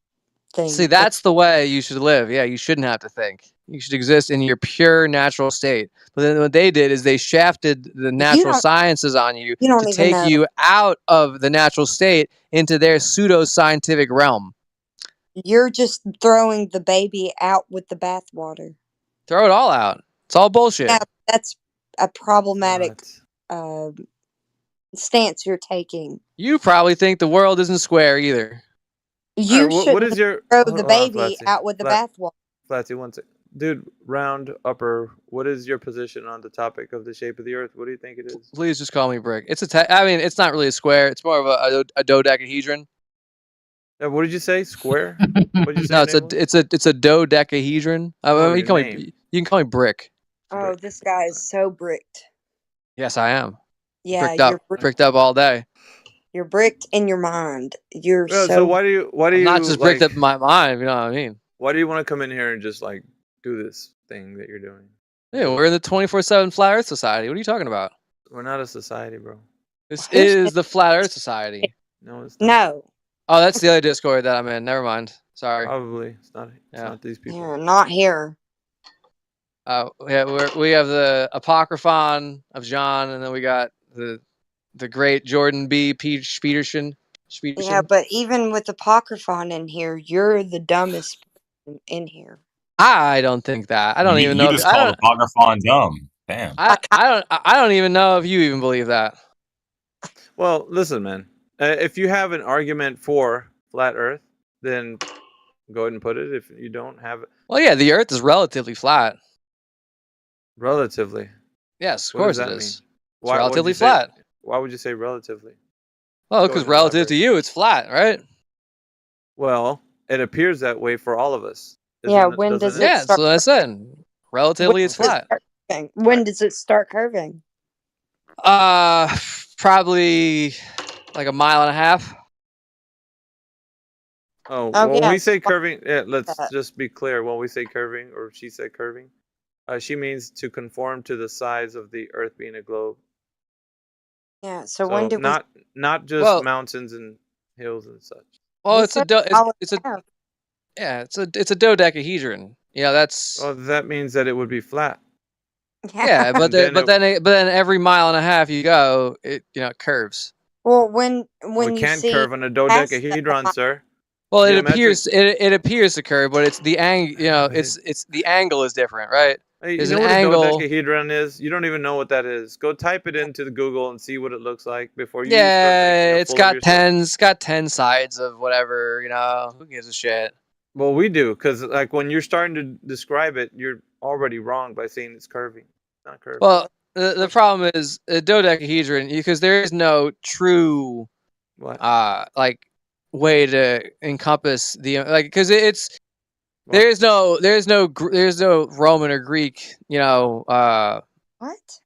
See, that's the way you should live. Yeah, you shouldn't have to think. You should exist in your pure natural state. But then what they did is they shafted the natural sciences on you don't to even take know. you out of the natural state into their pseudo-scientific realm. You're just throwing the baby out with the bathwater. Throw it all out. It's all bullshit. Yeah, that's a problematic stance you're taking. You probably think the world isn't square either. You Alright, should what is your throw hold the on, baby Flatsy. out with the bathwater. Flatsy, one sec. Dude, round upper. What is your position on the topic of the shape of the Earth? What do you think it is? Please just call me Brick. It's I mean, it's not really a square. It's more of a dodecahedron. What did you say? Square? What did you say? No, it's a dodecahedron. No, you can call me Brick. Oh, this guy is so bricked. Yes, I am. Yeah, Bricked up all day. You're bricked in your mind. You're So why do you I'm not just bricked up in my mind, you know what I mean? Why do you want to come in here and just like do this thing that you're doing? Yeah, we're in the 24/7 Flat Earth Society. What are you talking about? We're not a society, bro. This is the Flat Earth Society. No, it's not. No. Oh, that's the other Discord that I'm in. Never mind. Sorry. Probably. It's not these people. Yeah, not here. We have the Apocryphon of John, and then we got the great Jordan B. Peterson. Yeah, but even with Apocryphon in here, you're the dumbest person in here. I don't think that. I don't even know. You just called Apocryphon dumb. Damn. I don't even know if you even believe that. Well, listen, man. If you have an argument for flat Earth, then go ahead and put it. If you don't have it, well, yeah, the Earth is relatively flat. Relatively. Yes, of What course does it that is. mean? It's relatively flat. Why would you say relatively? Well, because relative to you, it's flat, right? Well, it appears that way for all of us. Yeah, when does it Yeah, start? so that's it. Relatively, it's flat. When does it start curving? Probably like a mile and a half. Oh, Oh, when yeah, we say fuck curving, let's that. just be clear. When we say curving, or she said curving, she means to conform to the size of the Earth being a globe. Yeah, so when did not just mountains and hills and such. Well, it's a dodecahedron. Yeah, that's. Well, that means that it would be flat. Yeah, but then every mile and a half you go, it curves. Well, when We you can't see curve on a dodecahedron, sir. Well, it Geometric- appears it appears to curve, but it's the angle. It's the angle is different, right? Hey, you There's know an what angle. a dodecahedron is? You don't even know what that is. Go type it into the Google and see what it looks like before you. Yeah, it's start thinking full of yourself. it's got 10 sides of whatever. Who gives a shit? Well, we do, because like when you're starting to describe it, you're already wrong by saying it's curving. It's not curving. Well, the problem is a dodecahedron because there is no true way to encompass the because it's there's no Roman or Greek What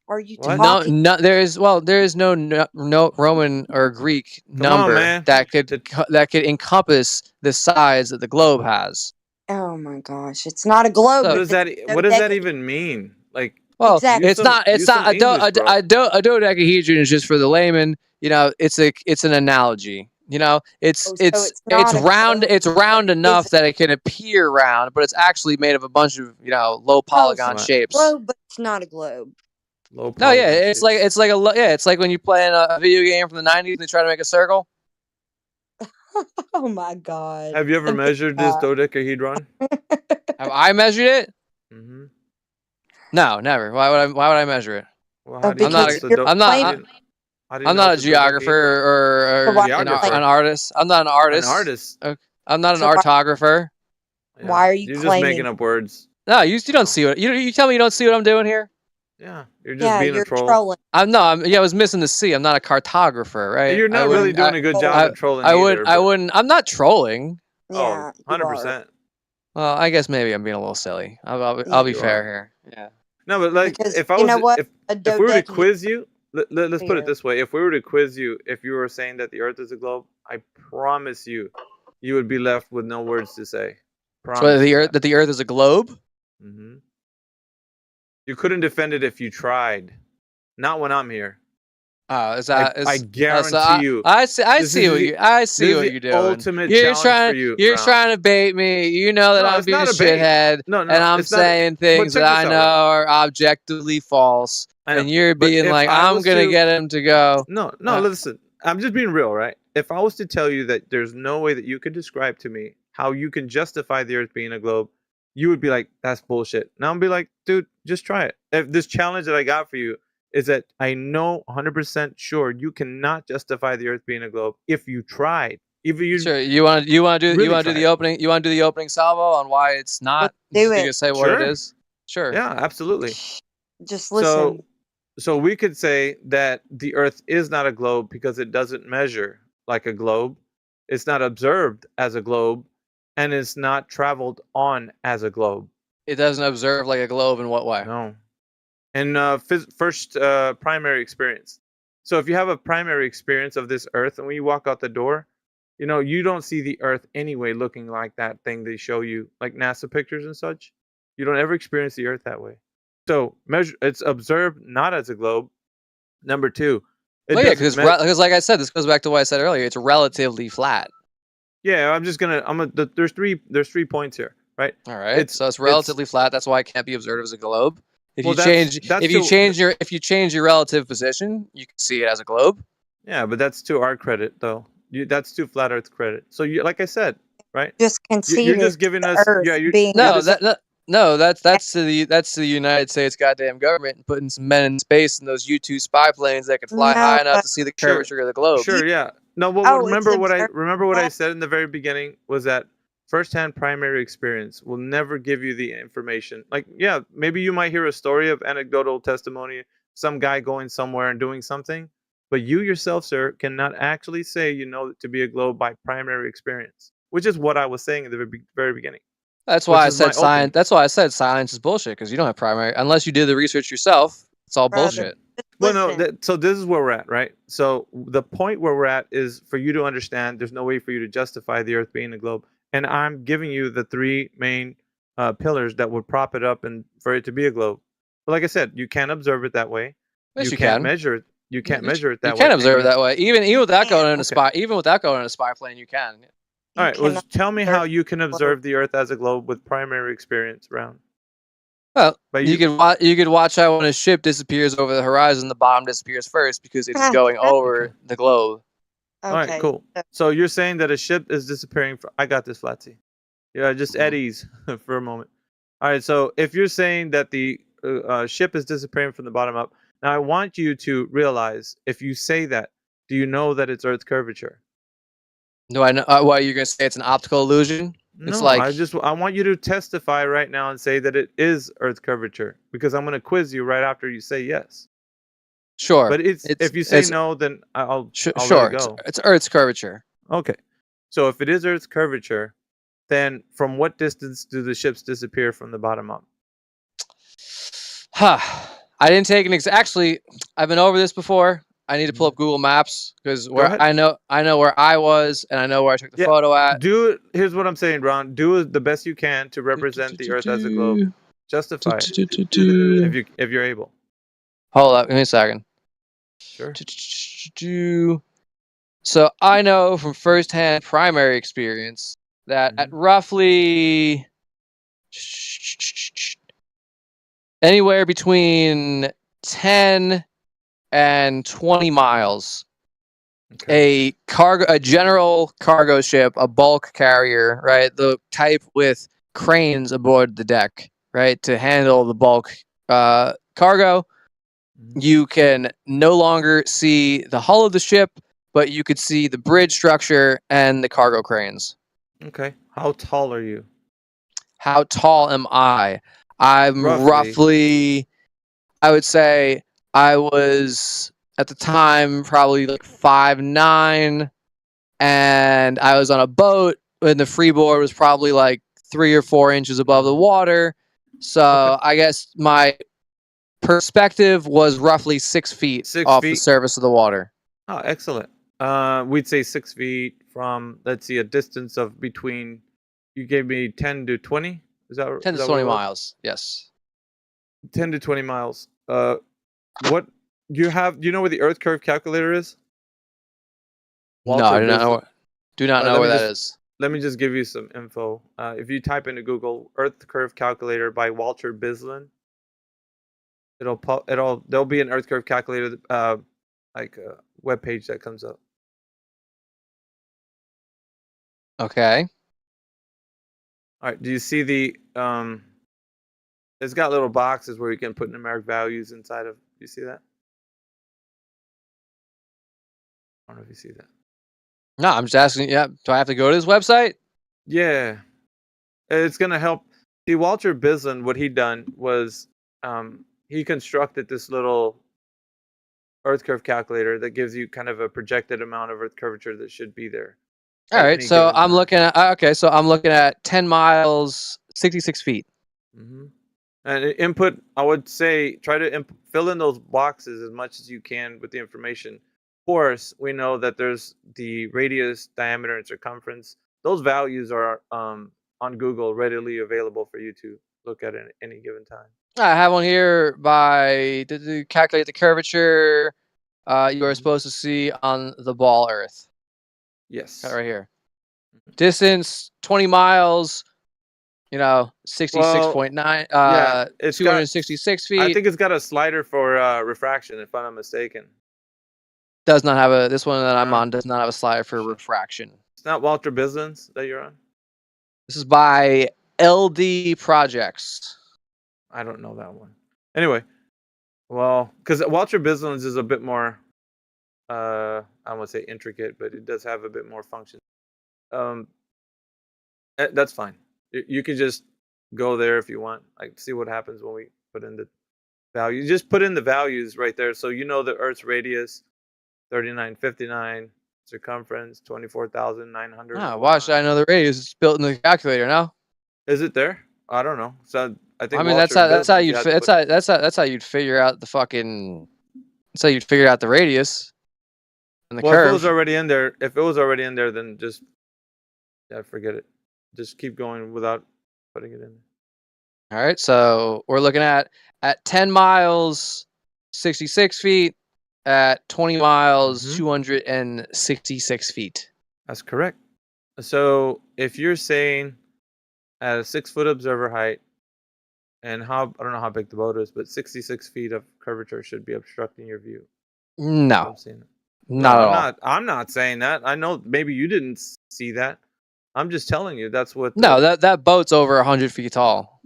are you no talking? there is no Roman or Greek number man. that could encompass the size that the globe has. Oh my gosh, it's not a globe. What it's does that even mean? Like, well, Exactly. it's not use some English, bro. a dodecahedron is just for the layman. It's an analogy. It's not a round. globe. It's round enough that it can appear round, but it's actually made of a bunch of low polygon shapes. Globe, but it's not a globe. Low No, yeah, polygon it's shapes. it's like when you play in a video game from the 90s and they try to make a circle. Oh my god. Have you ever measured this dodecahedron? Have I measured it? Mm-hmm. No, never. Why would I measure it? Well, how do you I'm not. test the I'm not. how do you I'm know not a if it's a geographer or Geographer. an artist. I'm not an artist. An artist. I'm not an So why- artographer. Why are you You're just claiming? making up words. No, you don't see what you tell me. You don't see what I'm doing here. Yeah, you're just being you're a troll. trolling. I was missing the C. I'm not a cartographer, right? You're not really doing a good job of trolling I either. wouldn't. I'm not trolling. Yeah, 100%. Well, I guess maybe I'm being a little silly. I'll be fair here. Yeah. No, but like, Because if I you was, know what? if A we were to dodecahedron- quiz you, let's put it Yeah. this way: if we were to quiz you, if you were saying that the Earth is a globe, I promise you, you would be left with no words to say. So Promise the you Earth, that the Earth is a globe. that. Mhm. You couldn't defend it if you tried. Not when I'm here. Is that? I guarantee you. I see. I this see is what the- you. I see this what is you're the doing. ultimate You're challenge trying. for you, You're Ron. trying to bait me. You know that No, I'm it's being a not a bait. shithead, No, and I'm it's not a- saying but things check that this I out, know are objectively false, I know, and you're but being if like, I I'm was gonna to- get him to go. No, listen. I'm just being real, right? If I was to tell you that there's no way that you could describe to me how you can justify the Earth being a globe, you would be like, that's bullshit. Now I'm be like, dude, just try it. If this challenge that I got for you is that I know 100% sure you cannot justify the Earth being a globe if you tried. If you Sure. You want to do really you want to do tried. the opening. You want to do the opening salvo on why it's not. Do You it. can say what it Sure. is. Sure. Yeah, absolutely. Just listen. So we could say that the Earth is not a globe because it doesn't measure like a globe. It's not observed as a globe, and it's not traveled on as a globe. It doesn't observe like a globe in what way? No. And first primary experience. So if you have a primary experience of this Earth, and when you walk out the door, you don't see the Earth anyway looking like that thing they show you, like NASA pictures and such. You don't ever experience the Earth that way. So it's observed not as a globe. Number two, Well, yeah, because like I said, this goes back to what I said earlier. It's relatively flat. Yeah, there's three points here, right? All right. So it's relatively flat. That's why it can't be observed as a globe. If you change your relative position, you can see it as a globe. Yeah, but that's to our credit, though. That's to flat Earth credit. So like I said, right? Just concede. You're just giving us. That's to the United States goddamn government and putting some men in space in those U-2 spy planes that can fly high enough to see the curvature of the globe. Sure, yeah. No, well, remember what I said in the very beginning was that first-hand primary experience will never give you the information. Like, yeah, maybe you might hear a story of anecdotal testimony, some guy going somewhere and doing something, but you yourself, sir, cannot actually say you know it to be a globe by primary experience, which is what I was saying at the very beginning. That's why I said science. That's why I said science is bullshit, because you don't have primary unless you did the research yourself. It's all bullshit. Well, no. So this is where we're at, right? So the point where we're at is for you to understand. There's no way for you to justify the Earth being a globe, and I'm giving you the three main pillars that would prop it up and for it to be a globe. But like I said, you can't observe it that way. Yes, you can't can measure it. You can't measure it that way. You can observe it that way, even without going in a spy. Even without going in a spy plane, you can. All right. Well, tell me how you can observe the Earth as a globe with primary experience, Brown. Well, you could watch how when a ship disappears over the horizon, the bottom disappears first because it's going over the globe. All right, cool. So you're saying that a ship is disappearing. I got this, Flatsy. Yeah, just at ease for a moment. All right. So if you're saying that the ship is disappearing from the bottom up, now I want you to realize if you say that, do you know that it's Earth's curvature? Do I know why you're gonna say it's an optical illusion? It's No, I want you to testify right now and say that it is Earth's curvature because I'm going to quiz you right after you say yes. Sure, but if you say no, then I'll let it go. It's Earth's curvature. Okay, so if it is Earth's curvature, then from what distance do the ships disappear from the bottom up? I didn't take an Actually, I've been over this before. I need to pull up Google Maps because I know where I was and I know where I took the photo at. Here's what I'm saying, Ron. Do the best you can to represent the Earth as a globe. Justify it if you're able. Hold up, give me a second. Sure. So I know from firsthand primary experience that at roughly anywhere between 10 and 20 miles, a general cargo ship, a bulk carrier, right? The type with cranes aboard the deck, right, to handle the bulk cargo. you can no longer see the hull of the ship, but you could see the bridge structure and the cargo cranes. Okay. How tall are you? How tall am I? I'm roughly, I would say I was at the time probably like 5'9", and I was on a boat and the freeboard was probably like 3 or 4 inches above the water. So I guess my perspective was roughly 6 feet 6 off the feet? surface of the water. Oh, excellent. We'd say 6 feet from, let's see, a distance of between, you gave me 10 to 20? Is that 10 is to that what 20 it was? miles, yes. 10 to 20 miles. What you have? Do you know where the Earth curve calculator is? No, I do not know. Do not know where that is. Let me just give you some info. If you type into Google Earth curve calculator by Walter Bislin, there'll be an Earth curve calculator like a web page that comes up. Okay. All right. Do you see the it's got little boxes where you can put numeric values inside of. Do you see that? I don't know if you see that. No, I'm just asking. Yeah, do I have to go to this website? Yeah, it's gonna help. See, Walter Bislin, what he done was he constructed this little Earth curve calculator that gives you kind of a projected amount of Earth curvature that should be there. All right, so I'm looking at. Okay, so I'm looking at 10 miles, 66 feet. Mm-hmm. And input, I would say, try to fill in those boxes as much as you can with the information. Of course, we know that there's the radius, diameter, and circumference. Those values are on Google readily available for you to look at any given time. I have one here to calculate the curvature you are supposed to see on the ball Earth. Yes. Got it right here. Distance 20 miles. 66.9. Yeah, it's 266 feet. I think it's got a slider for refraction, if I'm not mistaken. Does not have this one that I'm on does not have a slider for refraction. It's not Walter Bislin's that you're on? This is by LD Projects. I don't know that one. Anyway, well, because Walter Bislin's is a bit more, I don't want to say intricate, but it does have a bit more function. That's fine. You can just go there if you want. Like, see what happens when we put in the value. Just put in the values right there, so you know the Earth's radius, 3959, circumference 24,900. Ah, why should I know the radius? It's built in the calculator now. Is it there? I don't know. So I think. I mean, that's how you'd figure out the fucking. That's how you'd figure out the radius. And the curve. If it was already in there, then just forget it. Just keep going without putting it in. All right, so we're looking at 10 miles, 66 feet. At 20 miles, 266 feet. That's correct. So if you're saying at a 6-foot observer height, and I don't know how big the boat is, but 66 feet of curvature should be obstructing your view. No, not at all. I'm not saying that. I know maybe you didn't see that. I'm just telling you that's what. No, that boat's over 100 feet tall.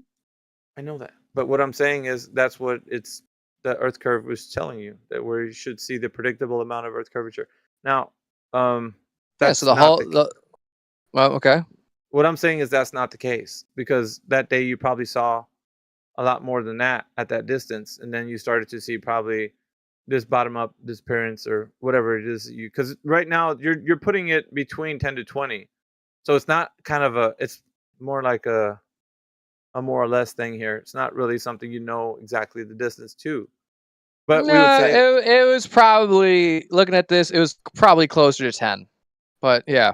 I know that, but what I'm saying is that's what the Earth curve was telling you, that where you should see the predictable amount of Earth curvature. Now, that's so well, okay. What I'm saying is that's not the case, because that day you probably saw a lot more than that at that distance, and then you started to see probably this bottom up disappearance or whatever it is because right now you're putting it between 10 to 20, so it's not kind of it's more like a more or less thing here. It's not really something exactly the distance to. But we would say it was probably, looking at this, it was probably closer to 10. But yeah.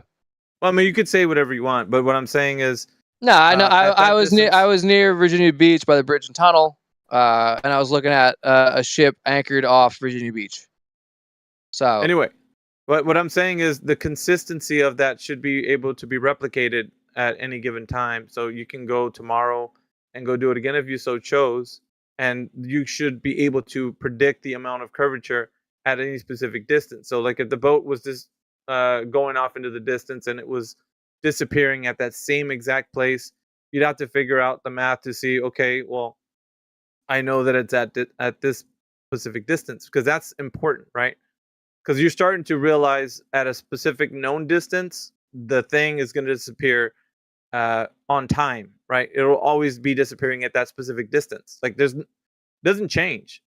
Well, I mean, you could say whatever you want, but what I'm saying is, no, I know I was near Virginia Beach by the bridge and tunnel, and I was looking at a ship anchored off Virginia Beach. So anyway, what I'm saying is the consistency of that should be able to be replicated at any given time. So you can go tomorrow and go do it again if you so chose, and you should be able to predict the amount of curvature at any specific distance. So like if the boat was just going off into the distance and it was disappearing at that same exact place, you'd have to figure out the math to see, okay, well, I know that it's at this specific distance, because that's important, right? Because you're starting to realize at a specific known distance, the thing is going to disappear on time, right? It'll always be disappearing at that specific distance. Like doesn't change,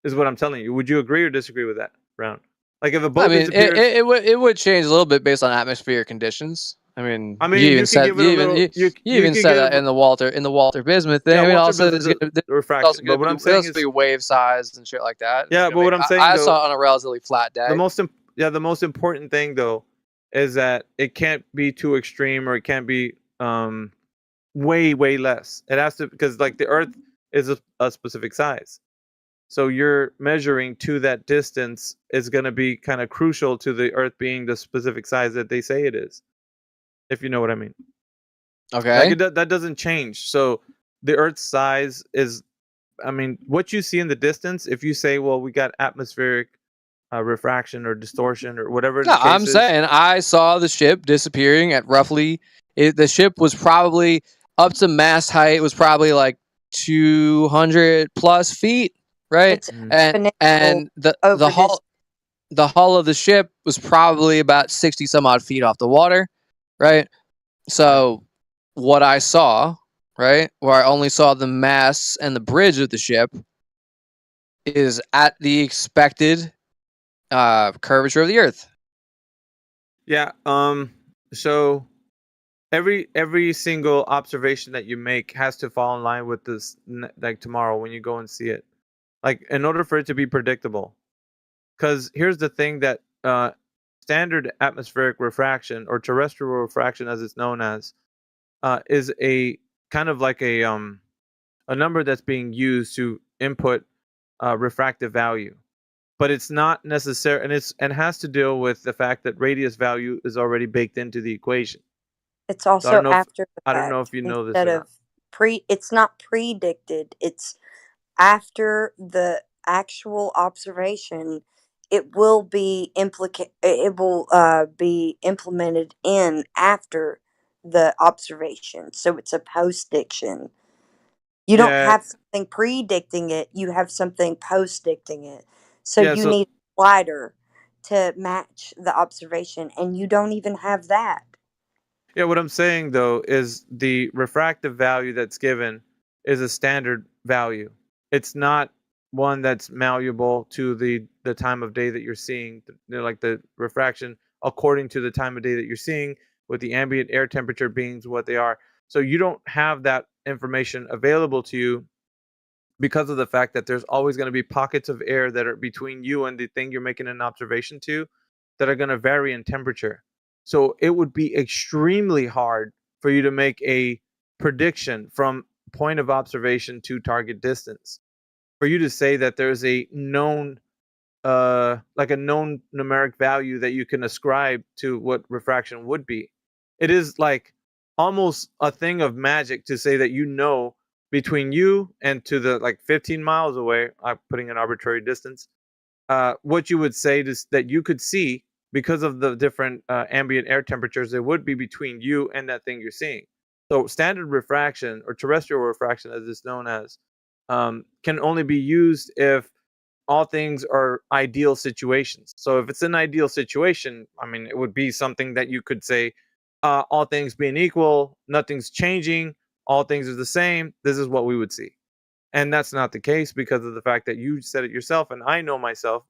is what I'm telling you. Would you agree or disagree with that, Brown? Like if a boat disappears, it would change a little bit based on atmospheric conditions. I mean, you even said that in the Walter Bismuth thing. Yeah, I mean, Walter also Bismuth, there's refraction. also But what I'm saying is, be wave size and shit like that. Yeah, but what I'm saying, I though, saw it on a relatively flat day. the most important thing though is that it can't be too extreme, or it can't be way less. It has to, because like the Earth is a specific size. So you're measuring to that distance is going to be kind of crucial to the Earth being the specific size that they say it is, if you know what I mean. Okay. Like that doesn't change. So the Earth's size is, I mean, what you see in the distance, if you say, well, we got atmospheric refraction or distortion or whatever the case I'm is. saying I saw the ship disappearing at roughly, the ship was probably up to mast height, was probably like 200 plus feet, right? It's And the hull of the ship was probably about 60 some odd feet off the water, right? So what I saw, right, where I only saw the masts and the bridge of the ship, is at the expected curvature of the Earth. Yeah. So every single observation that you make has to fall in line with this, like tomorrow when you go and see it. Like in order for it to be predictable. Because here's the thing that standard atmospheric refraction, or terrestrial refraction as it's known as, is a kind of like a number that's being used to input refractive value. But it's not necessary, and has to deal with the fact that radius value is already baked into the equation. It's also So after the I fact. don't know if you know this Instead or of not. it's not predicted. It's after the actual observation. It will be be implemented in after the observation. So it's a post-diction. You don't Yeah. have something predicting it. You have something post-dicting it. So Yeah, you so- need a slider to match the observation, and you don't even have that. Yeah, what I'm saying though is the refractive value that's given is a standard value. It's not one that's malleable to the time of day that you're seeing, like the refraction according to the time of day that you're seeing, with the ambient air temperature being what they are. So you don't have that information available to you because of the fact that there's always going to be pockets of air that are between you and the thing you're making an observation to that are going to vary in temperature. So it would be extremely hard for you to make a prediction from point of observation to target distance. For you to say that there's a known like a known numeric value that you can ascribe to what refraction would be. It is like almost a thing of magic to say that you know between you and to the like 15 miles away, I'm putting an arbitrary distance, what you would say is that you could see because of the different ambient air temperatures there would be between you and that thing you're seeing. So standard refraction, or terrestrial refraction as it's known as, can only be used if all things are ideal situations. So if it's an ideal situation, I mean, it would be something that you could say, all things being equal, nothing's changing, all things are the same, this is what we would see. And that's not the case because of the fact that you said it yourself, and I know myself,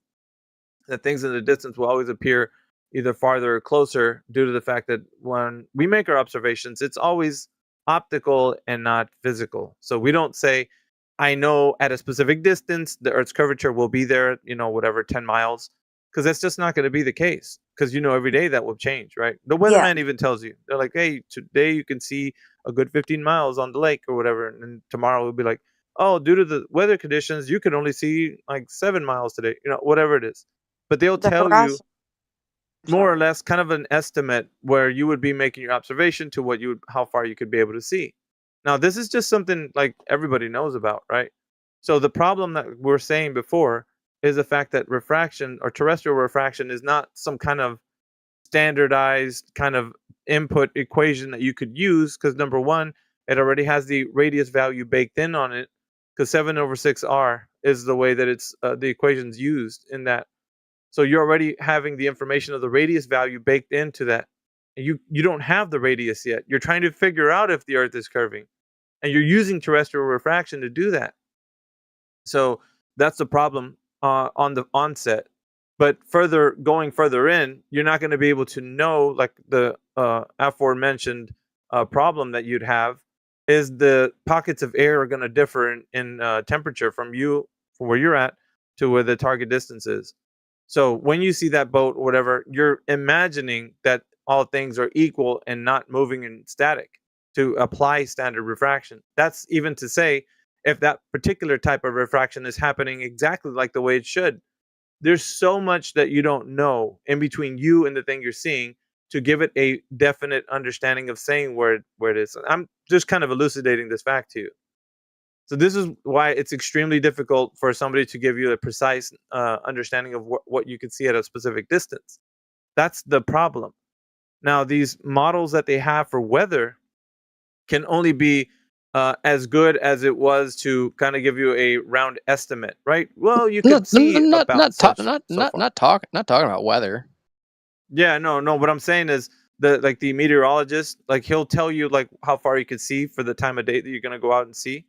that things in the distance will always appear either farther or closer due to the fact that when we make our observations, it's always optical and not physical. So we don't say, I know at a specific distance, the Earth's curvature will be there, whatever, 10 miles, because that's just not going to be the case. Because, every day that will change, right? The weatherman even tells you, they're like, hey, today you can see a good 15 miles on the lake or whatever. And tomorrow it'll be like, oh, due to the weather conditions, you can only see like 7 miles today, whatever it is. But they'll tell you more or less kind of an estimate where you would be making your observation to how far you could be able to see. Now, this is just something like everybody knows about, right? So the problem that we're saying before is the fact that refraction, or terrestrial refraction, is not some kind of standardized kind of input equation that you could use, because number one, it already has the radius value baked in on it, because 7/6R is the way that it's the equation's used in that. So you're already having the information of the radius value baked into that. And you don't have the radius yet. You're trying to figure out if the Earth is curving, and you're using terrestrial refraction to do that. So that's the problem on the onset. But going further in, you're not going to be able to know, like the aforementioned problem that you'd have is the pockets of air are going to differ in temperature from where you're at to where the target distance is. So when you see that boat or whatever, you're imagining that all things are equal and not moving in static to apply standard refraction. That's even to say if that particular type of refraction is happening exactly like the way it should. There's so much that you don't know in between you and the thing you're seeing to give it a definite understanding of saying where it is. I'm just kind of elucidating this fact to you. So this is why it's extremely difficult for somebody to give you a precise understanding of what you can see at a specific distance. That's the problem. Now, these models that they have for weather can only be as good as it was to kind of give you a round estimate, right? Well, you could see not about not talking about weather. Yeah, no. What I'm saying is the meteorologist, like he'll tell you like how far you could see for the time of day that you're going to go out and see.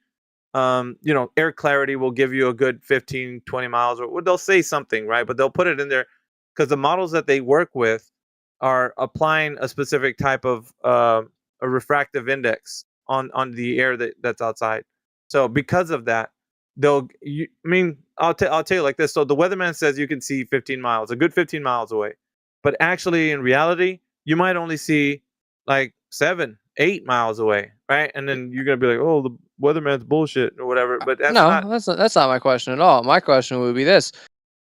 Air clarity will give you a good 15, 20 miles, or they'll say something, right? But they'll put it in there because the models that they work with are applying a specific type of a refractive index on the air that's outside. So because of that, I'll tell you like this. So the weatherman says you can see 15 miles, a good 15 miles away. But actually, in reality, you might only see like 7, 8 miles away, right? And then you're gonna be like, "Oh, the weatherman's bullshit" or whatever. But that's not my question at all. My question would be this: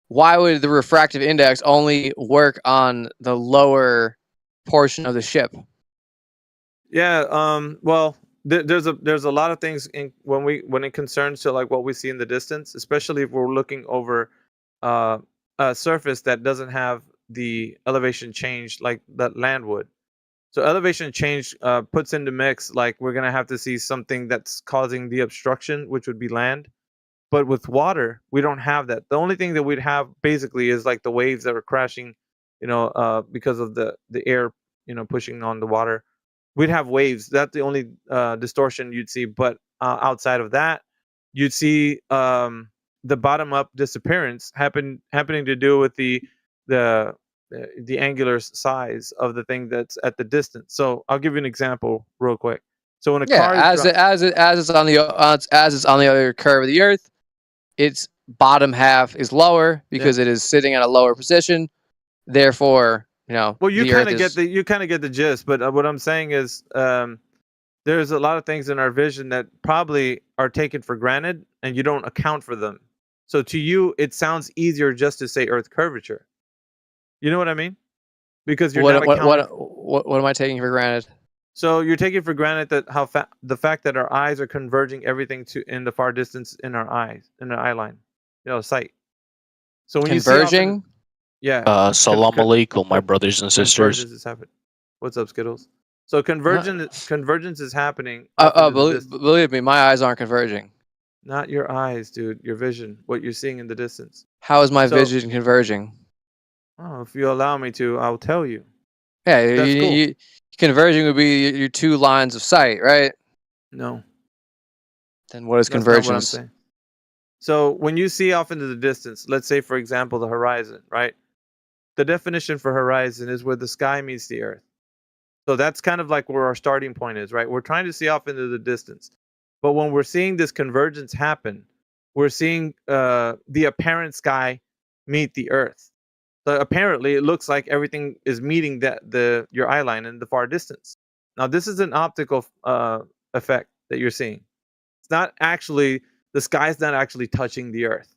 why would the refractive index only work on the lower portion of the ship? Yeah. Well, there's a lot of things when it concerns to like what we see in the distance, especially if we're looking over a surface that doesn't have the elevation change like that land would. So elevation change puts into mix like we're gonna have to see something that's causing the obstruction, which would be land. But with water, we don't have that. The only thing that we'd have basically is like the waves that are crashing, because of the air, pushing on the water. We'd have waves. That's the only distortion you'd see. But outside of that, you'd see the bottom up disappearance happening to do with the angular size of the thing that's at the distance. So I'll give you an example real quick. So when a car is as it's on the other curve of the Earth, its bottom half is lower because it is sitting at a lower position. Therefore, well, you kind of get the gist. But what I'm saying is, there's a lot of things in our vision that probably are taken for granted, and you don't account for them. So to you, it sounds easier just to say Earth curvature. You know what I mean? Because you're not accounting. What am I taking for granted? So you're taking for granted that the fact that our eyes are converging everything in the far distance in our eyes, in the eye line, sight. So when converging, Salam alaikum, my brothers and sisters. Convergence is happening. What's up, Skittles? So convergence is happening. Believe me, my eyes aren't converging. Not your eyes, dude. Your vision, what you're seeing in the distance. How is my vision converging? Oh, if you allow me to, I'll tell you. Yeah, converging would be your two lines of sight, right? No. Then what is That's convergence? not what I'm saying. So when you see off into the distance, let's say, for example, the horizon, right? The definition for horizon is where the sky meets the earth. So that's kind of like where our starting point is, right? We're trying to see off into the distance. But when we're seeing this convergence happen, we're seeing the apparent sky meet the earth. So apparently, it looks like everything is meeting your eye line in the far distance. Now, this is an optical effect that you're seeing. It's not actually, the sky's not actually touching the earth,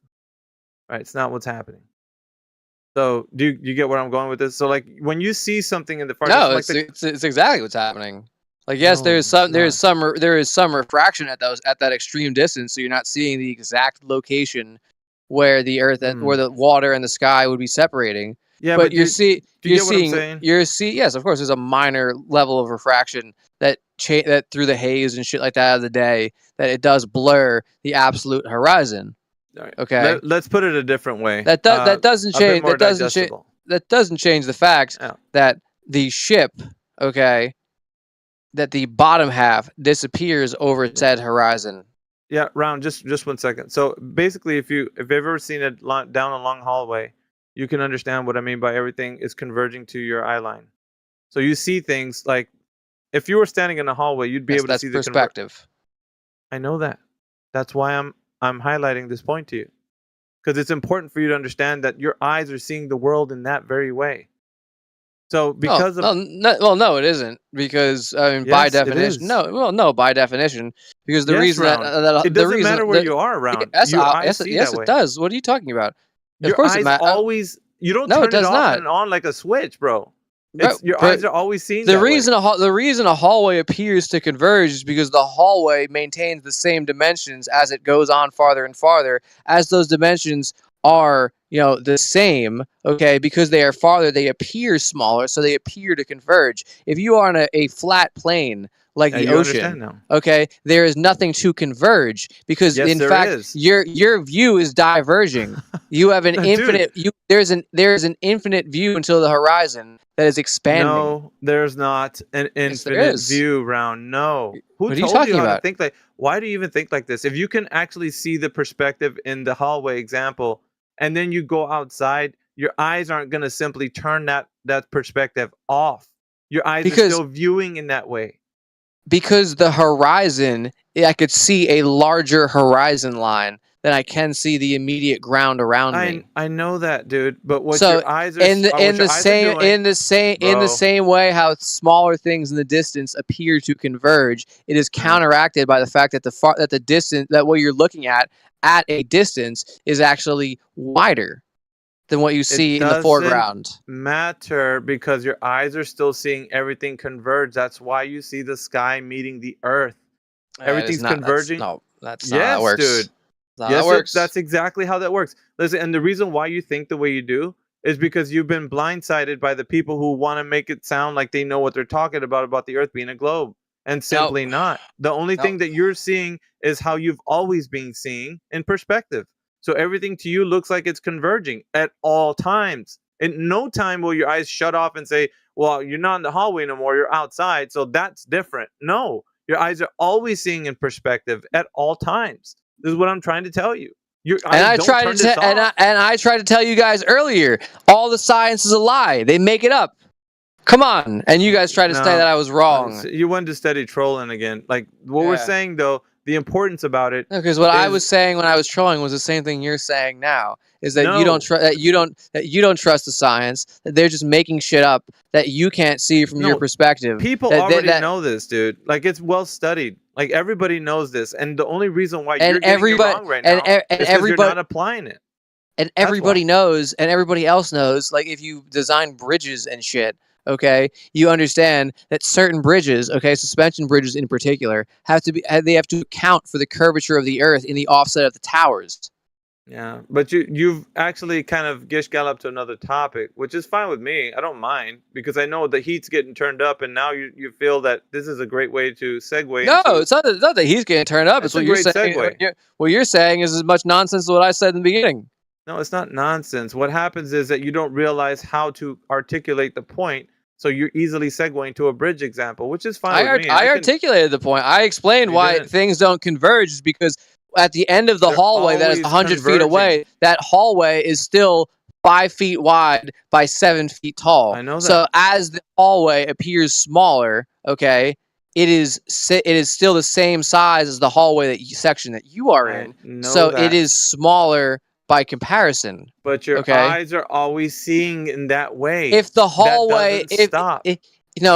right? It's not what's happening. So, do you get where I'm going with this? So, like when you see something in the far distance, it's exactly what's happening. Like, yes, there is some refraction at that extreme distance, so you're not seeing the exact location where the earth where the water and the sky would be separating. Yeah, but yes, of course, there's a minor level of refraction that through the haze and shit like that of the day that it does blur the absolute horizon. Okay, Let's put it a different way. that doesn't a bit change. more That doesn't change. digestible. That doesn't change the fact Yeah. that the ship, okay, that the bottom half disappears over said horizon. Yeah, Round, just 1 second. So basically, if you've ever seen it down a long hallway, you can understand what I mean by everything is converging to your eye line. So you see things like, if you were standing in a hallway, you'd be able to see the perspective. I know that. That's why I'm highlighting this point to you, because it's important for you to understand that your eyes are seeing the world in that very way. So because no, it isn't, because I mean, by Yes, it definition, is. no, by definition, because the Yes, reason Round. that It the doesn't reason matter where that- you are, Round. Yes, Your eyes see yes, that way. it does. What are you talking about? Of Your course it eyes matters. always. You don't No, it turn it does off not. and on like a switch, bro. Right, It's your but eyes are always seeing the that way. reason the reason a hallway appears to converge is because the hallway maintains the same dimensions as it goes on farther and farther. As those dimensions are, the same, okay, because they are farther, they appear smaller, so they appear to converge. If you are on a flat plane like the you understand ocean, now. okay, there is nothing to converge, because Yes, in there fact is. your view is diverging. You have an Dude. infinite there's an infinite view until the horizon that is expanding. No, there's not an Yes, there infinite is. view, Round. No. Who What are you told talking you how to about? think like? Why do you even think like this? If you can actually see the perspective in the hallway example, and then you go outside, your eyes aren't going to simply turn that perspective off. Your eyes are still viewing in that way. Because the horizon, I could see a larger horizon line than I can see the immediate ground around me. I know that, dude. But what So your eyes are in what your eyes are doing, the same way how smaller things in the distance appear to converge, it is counteracted by the fact that the distance, that what you're looking at a distance is actually wider than what you see in the foreground. Matter, because your eyes are still seeing everything converge. That's why you see the sky meeting the earth. Everything's converging. That's not how it works. Dude. That's not how it works. That's exactly how that works. Listen, and the reason why you think the way you do is because you've been blindsided by the people who want to make it sound like they know what they're talking about the earth being a globe, and simply not. The only thing that you're seeing is how you've always been seeing in perspective. So everything to you looks like it's converging at all times. In no time will your eyes shut off and say, well, you're not in the hallway no more, you're outside, so that's different. No, your eyes are always seeing in perspective at all times. This is what I'm trying to tell you. I tried to tell you guys earlier, all the science is a lie. They make it up. Come on. And you guys tried to say that I was wrong. You went to steady trolling again. Like what we're saying though, the importance about it. Because what I was saying when I was trolling was the same thing you're saying now. Is that you don't trust the science, that they're just making shit up that you can't see from your perspective. People already know this, dude. Like it's well studied. Like everybody knows this, and the only reason why you're getting it wrong right now is because you're not applying it. And everybody knows, and everybody else knows. Like if you design bridges and shit, okay, you understand that certain bridges, okay, suspension bridges in particular, have to account for the curvature of the Earth in the offset of the towers. Yeah, but you've actually kind of gish-galloped to another topic, which is fine with me. I don't mind, because I know the heat's getting turned up, and now you feel that this is a great way to segue. No, it's not that he's getting turned up. It's what you're saying. What you're saying is as much nonsense as what I said in the beginning. No, it's not nonsense. What happens is that you don't realize how to articulate the point, so you're easily segueing to a bridge example, which is fine with me. I articulated the point. I explained why things don't converge, is because at the end of the hallway that is 100 feet away, that hallway is still 5 feet wide by 7 feet tall. I know that. So as the hallway appears smaller, okay, it is still the same size as the hallway section that you are in. So it is smaller by comparison. But your eyes are always seeing in that way. If the hallway, stop.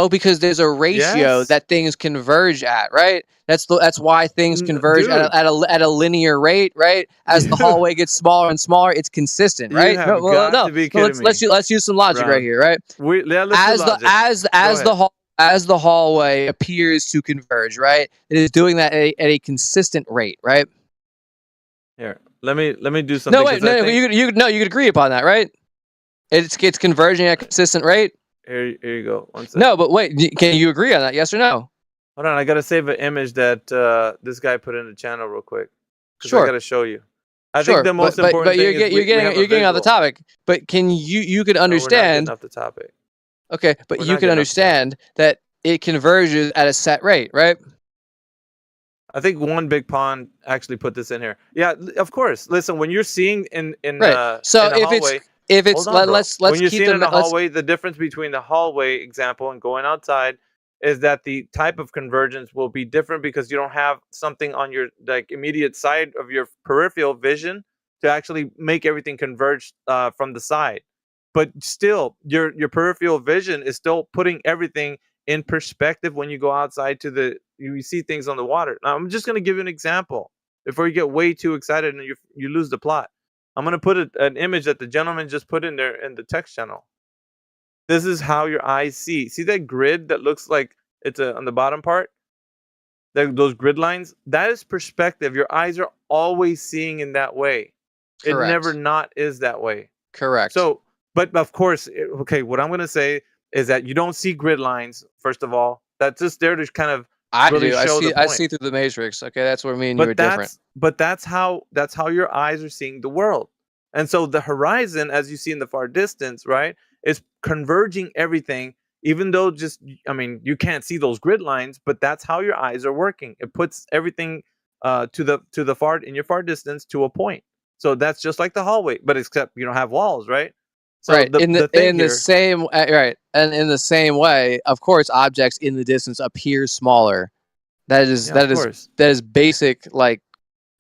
Because there's a ratio that things converge at, right? That's why things converge at a linear rate, right? As the hallway gets smaller and smaller, it's consistent, right? Let's use some logic right here, right? As the hallway appears to converge, right? It is doing that at a consistent rate, right? Here, let me do something. You could agree upon that, right? It's converging at a consistent rate. Here you go. 1 second. No, but wait, can you agree on that? Yes or no? Hold on, I gotta save an image that this guy put in the channel real quick. Sure. I gotta show you. I think the most important thing is you're getting off the topic. But can you can understand? No, we're not getting off the topic. Okay, but you can understand that it converges at a set rate, right? I think one big pond actually put this in here. Yeah, of course. Listen, when you're seeing in right. So in a hallway, if it's let's when you're keep seeing in the let's, hallway, the difference between the hallway example and going outside is that the type of convergence will be different because you don't have something on your like immediate side of your peripheral vision to actually make everything converge from the side. But still, your peripheral vision is still putting everything in perspective when you go outside to you see things on the water. Now, I'm just going to give you an example before you get way too excited and you lose the plot. I'm going to put an image that the gentleman just put in there in the text channel. This is how your eyes see. See that grid that looks like it's on the bottom part? Those grid lines? That is perspective. Your eyes are always seeing in that way. Correct. It never not is that way. Correct. So, but of course, okay, what I'm going to say is that you don't see grid lines, first of all. That's just there to kind of really show the point. I see through the matrix. Okay, that's where me and you are different. But that's how your eyes are seeing the world. And so the horizon, as you see in the far distance, right, is converging everything, even though you can't see those grid lines, but that's how your eyes are working. It puts everything to the far in your far distance to a point. So that's just like the hallway, but except you don't have walls, right? So right. In the same way, of course, objects in the distance appear smaller. That is basic, like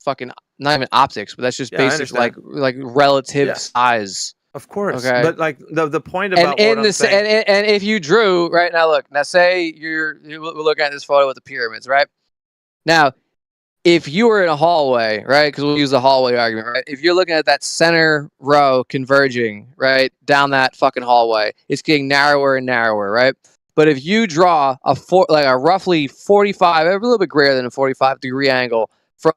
fucking not even optics, but that's just basic like relative size. Of course. Okay. But like the point about and if you drew right now, look now, say we're looking at this photo with the pyramids, right? Now, if you were in a hallway, right? Because we'll use the hallway argument, right? If you're looking at that center row converging, right, down that fucking hallway, it's getting narrower and narrower, right? But if you draw a roughly 45, a little bit greater than a 45-degree angle from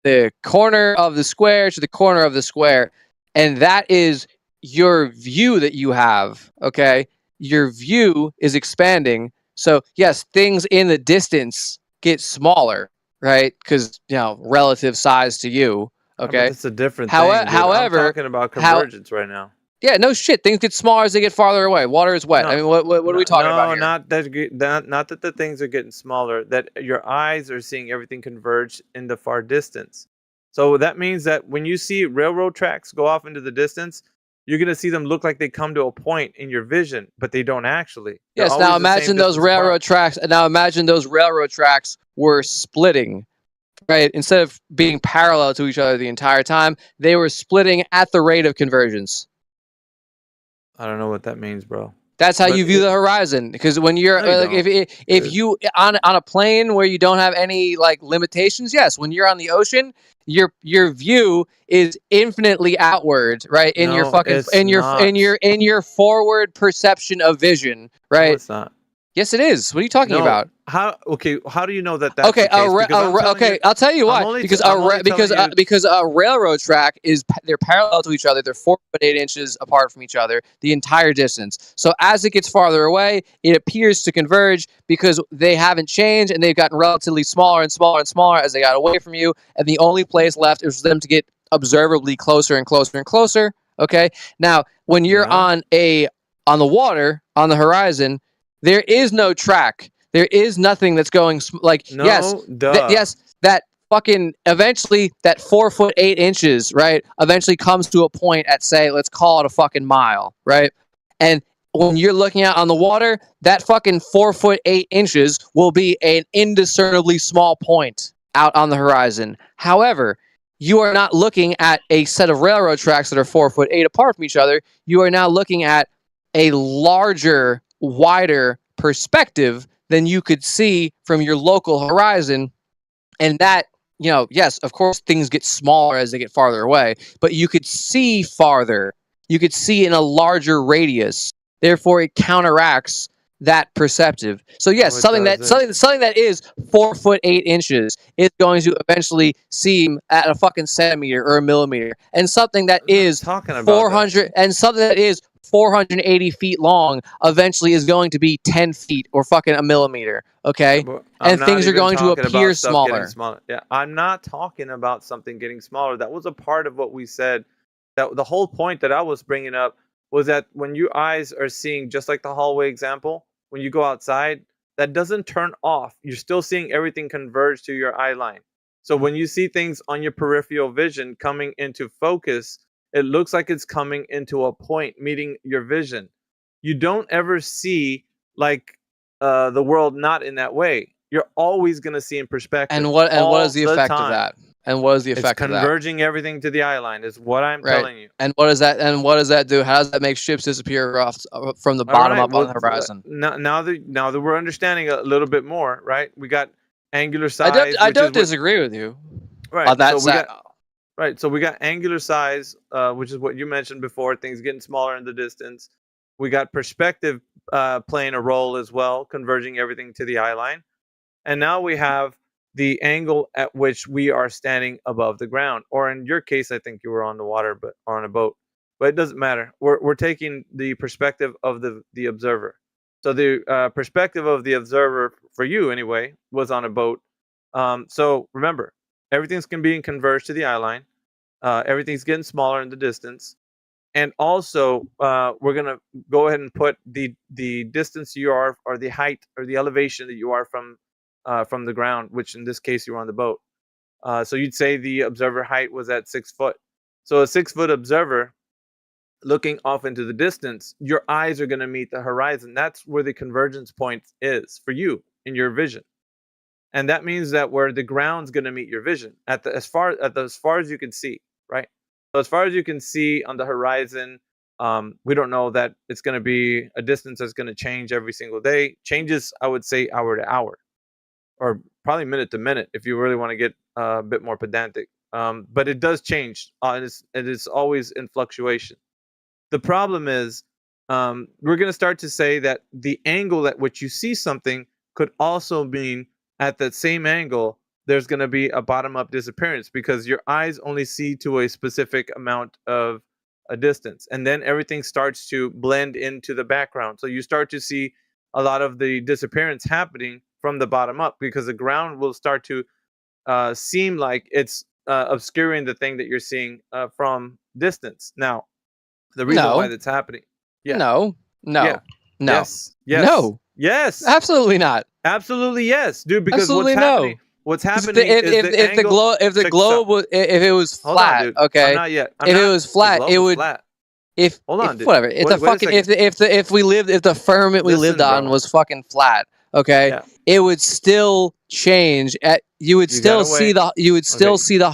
the corner of the square to the corner of the square, and that is your view that you have, okay? Your view is expanding. So yes, things in the distance get smaller, right? Because relative size to you. Okay, that's a different thing. However, I'm talking about convergence right now. Yeah, no shit. Things get smaller as they get farther away. Water is wet. I mean, what are we talking about here? Not that the things are getting smaller. That your eyes are seeing everything converge in the far distance. So that means that when you see railroad tracks go off into the distance, you're going to see them look like they come to a point in your vision, but they don't actually. Yes, now imagine those railroad tracks. Now imagine those railroad tracks were splitting, right? Instead of being parallel to each other the entire time, they were splitting at the rate of convergence. I don't know what that means, bro. That's how you view the horizon. Because when you're if you on a plane where you don't have any like limitations, yes. When you're on the ocean, your view is infinitely outward, right? In your fucking in your forward perception of vision, right? No, it's not. Yes, it is. What are you talking about? How do you know that that's okay? the case? I'll tell you why. Because a railroad track they're parallel to each other. They're 4'8" inches apart from each other the entire distance. So as it gets farther away, it appears to converge because they haven't changed and they've gotten relatively smaller and smaller and smaller as they got away from you. And the only place left is for them to get observably closer and closer and closer. Okay. Now, when you're on the water on the horizon, there is no track. There is nothing that's going that fucking eventually that 4'8" inches, right? Eventually comes to a point at say, let's call it a fucking mile, right? And when you're looking out on the water, that fucking 4'8" inches will be an indiscernibly small point out on the horizon. However, you are not looking at a set of railroad tracks that are 4'8" apart from each other. You are now looking at a larger, wider perspective than you could see from your local horizon. And that, yes, of course, things get smaller as they get farther away, but you could see farther. You could see in a larger radius. Therefore, it counteracts that perceptive. So yes, something that is 4 foot 8 inches is going to eventually seem at a fucking centimeter or a millimeter, and something that is 400 and something that is 480 feet long eventually is going to be 10 feet or fucking a millimeter. Okay, and things are going to appear smaller. Yeah, I'm not talking about something getting smaller. That was a part of what we said. That the whole point that I was bringing up was that when your eyes are seeing, just like the hallway example, when you go outside, that doesn't turn off. You're still seeing everything converge to your eye line. So when you see things on your peripheral vision coming into focus, it looks like it's coming into a point meeting your vision. You don't ever see like the world not in that way. You're always going to see in perspective. And what is the effect of that? And what is the effect of that? It's converging everything to the eye line is what I'm telling you. And what does that do? How does that make ships disappear off from the bottom up on the horizon? Now that we're understanding a little bit more, right? We got angular size. I don't disagree with you. Right. On that side. Right. So we got angular size, which is what you mentioned before, things getting smaller in the distance. We got perspective playing a role as well, converging everything to the eye line. And now we have the angle at which we are standing above the ground. Or in your case, I think you were on the water, or on a boat. But it doesn't matter. We're taking the perspective of the observer. So the perspective of the observer, for you anyway, was on a boat. So remember, everything's being converged to the eye line. Everything's getting smaller in the distance. And also, we're going to go ahead and put the distance you are, or the height, or the elevation that you are from the ground, which in this case, you were on the boat. So you'd say the observer height was at 6 foot. So a 6 foot observer looking off into the distance, your eyes are going to meet the horizon. That's where the convergence point is for you in your vision. And that means that where the ground's going to meet your vision as far as you can see, right? So as far as you can see on the horizon, we don't know that it's going to be a distance that's going to change every single day. Changes, I would say, hour to hour, or probably minute to minute if you really want to get a bit more pedantic. But it does change. It is always in fluctuation. The problem is we're going to start to say that the angle at which you see something could also mean at that same angle, there's going to be a bottom-up disappearance, because your eyes only see to a specific amount of a distance. And then everything starts to blend into the background. So you start to see a lot of the disappearance happening from the bottom up, because the ground will start to seem like it's obscuring the thing that you're seeing from distance. Now, the reason why that's happening. Yeah. No. Yeah. No. Yes. No. Yes. Absolutely not. Absolutely yes, dude. Because Absolutely what's happening if the globe was flat, dude. okay. Not yet. If it was flat, it would. Flat. Hold on, dude. Whatever. If the firmament we lived on was fucking flat, okay, it would still change. You would still see the.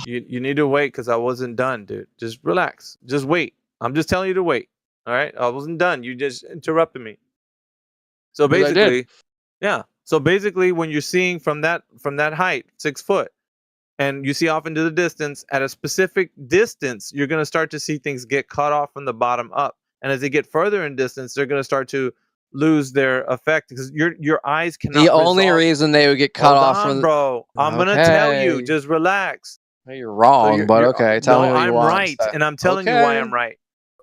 You need to wait, because I wasn't done, dude. Just relax. Just wait. I'm just telling you to wait. All right, I wasn't done. You just interrupted me. So basically, yeah. So basically, when you're seeing from that height, 6 foot, and you see off into the distance, at a specific distance, you're going to start to see things get cut off from the bottom up. And as they get further in distance, they're going to start to lose their effect, because your eyes cannot. The only reason they would get cut off from bro, I'm going to tell you. Just relax. You're wrong, but okay. Tell me what you want. I'm right, and I'm telling you why I'm right.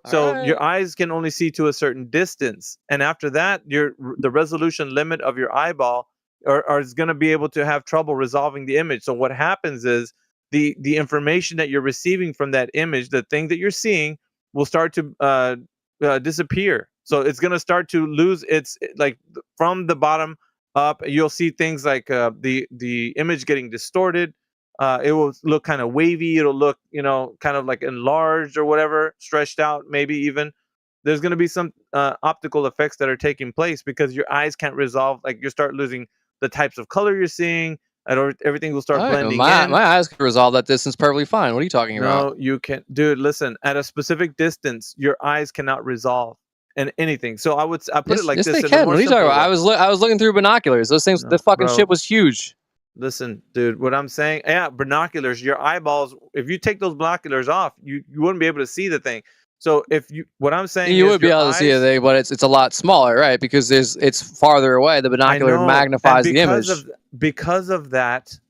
So your eyes can only see to a certain distance, and after that, the resolution limit of your eyeball is going to be able to have trouble resolving the image. So what happens is the information that you're receiving from that image, the thing that you're seeing, will start to disappear. So it's going to start to lose its, like, from the bottom up. You'll see things like the image getting distorted. It will look kind of wavy. It'll look, kind of like enlarged or whatever, stretched out, maybe even. There's going to be some optical effects that are taking place, because your eyes can't resolve. Like, you start losing the types of color you're seeing, and everything will start blending in. My eyes can resolve that distance perfectly fine. What are you talking about? No, you can't. Dude, listen. At a specific distance, your eyes cannot resolve anything. So I put it like this. Yes, they can. What are you talking about? I was looking through binoculars. Those things, the fucking shit was huge. Listen, dude, what I'm saying, binoculars, your eyeballs, if you take those binoculars off, you wouldn't be able to see the thing. So if what I'm saying you is would be your able to see a eyes- thing, but it's a lot smaller, right? Because it's farther away. The I binocular know, magnifies and the image. because of that,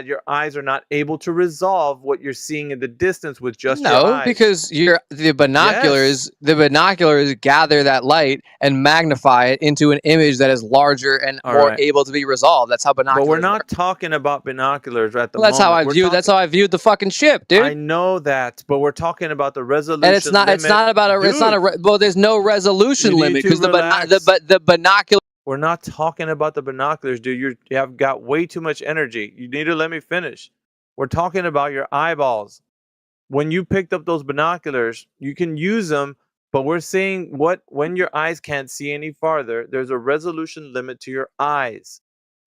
your eyes are not able to resolve what you're seeing in the distance with just your No, eyes. because the binoculars gather that light and magnify it into an image that is larger and All more right. able to be resolved. That's how binoculars But we're not work. talking about binoculars at the Well, that's moment. how I view. That's how I viewed the fucking ship, dude. I know that, but we're talking about the resolution. And it's not. limit. It's not about a. It's not a. Dude, Well, there's no resolution you need limit to because relax. the binocular. We're not talking about the binoculars, dude. You have got way too much energy. You need to let me finish. We're talking about your eyeballs. When you picked up those binoculars, you can use them, but we're saying when your eyes can't see any farther, there's a resolution limit to your eyes.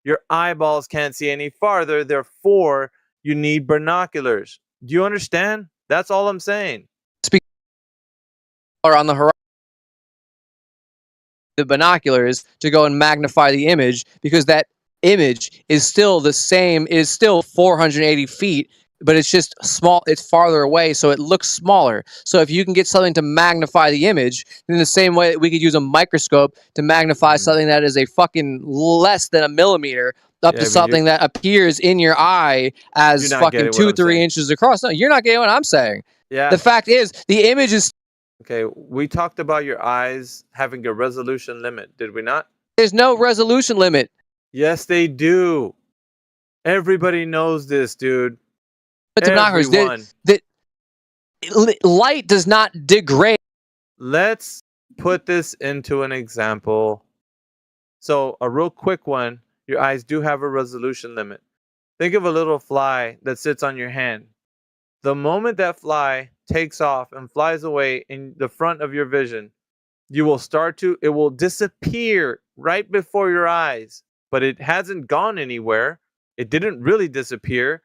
Your eyeballs can't see any farther, therefore you need binoculars. Do you understand? That's all I'm saying. Or on the horizon. The binoculars to go and magnify the image because that image is still the same, is still 480 feet, but it's just small, it's farther away, so it looks smaller. So if you can get something to magnify the image, in the same way that we could use a microscope to magnify something that is a fucking less than a millimeter up to something that appears in your eye as fucking 2-3 inches across. No, you're not getting what I'm saying. Yeah. The fact is, the image is. Okay, we talked about your eyes having a resolution limit, did we not? There's no resolution limit. Yes, they do. Everybody knows this, dude. But the binoculars, light does not degrade. Let's put this into an example. So, a real quick one. Your eyes do have a resolution limit. Think of a little fly that sits on your hand. The moment that fly takes off and flies away in the front of your vision, it will disappear right before your eyes, but it hasn't gone anywhere. It didn't really disappear.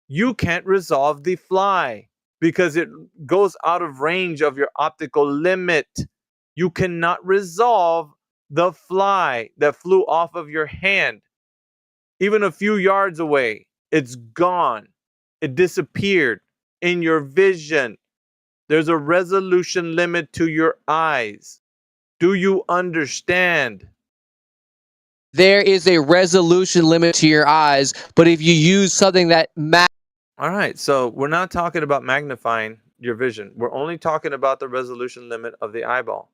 You can't resolve the fly because it goes out of range of your optical limit. You cannot resolve the fly that flew off of your hand. Even a few yards away, it's gone. It disappeared in your vision. There's a resolution limit to your eyes. Do you understand? There is a resolution limit to your eyes, but if you use something that All right, so we're not talking about magnifying your vision. We're only talking about the resolution limit of the eyeball.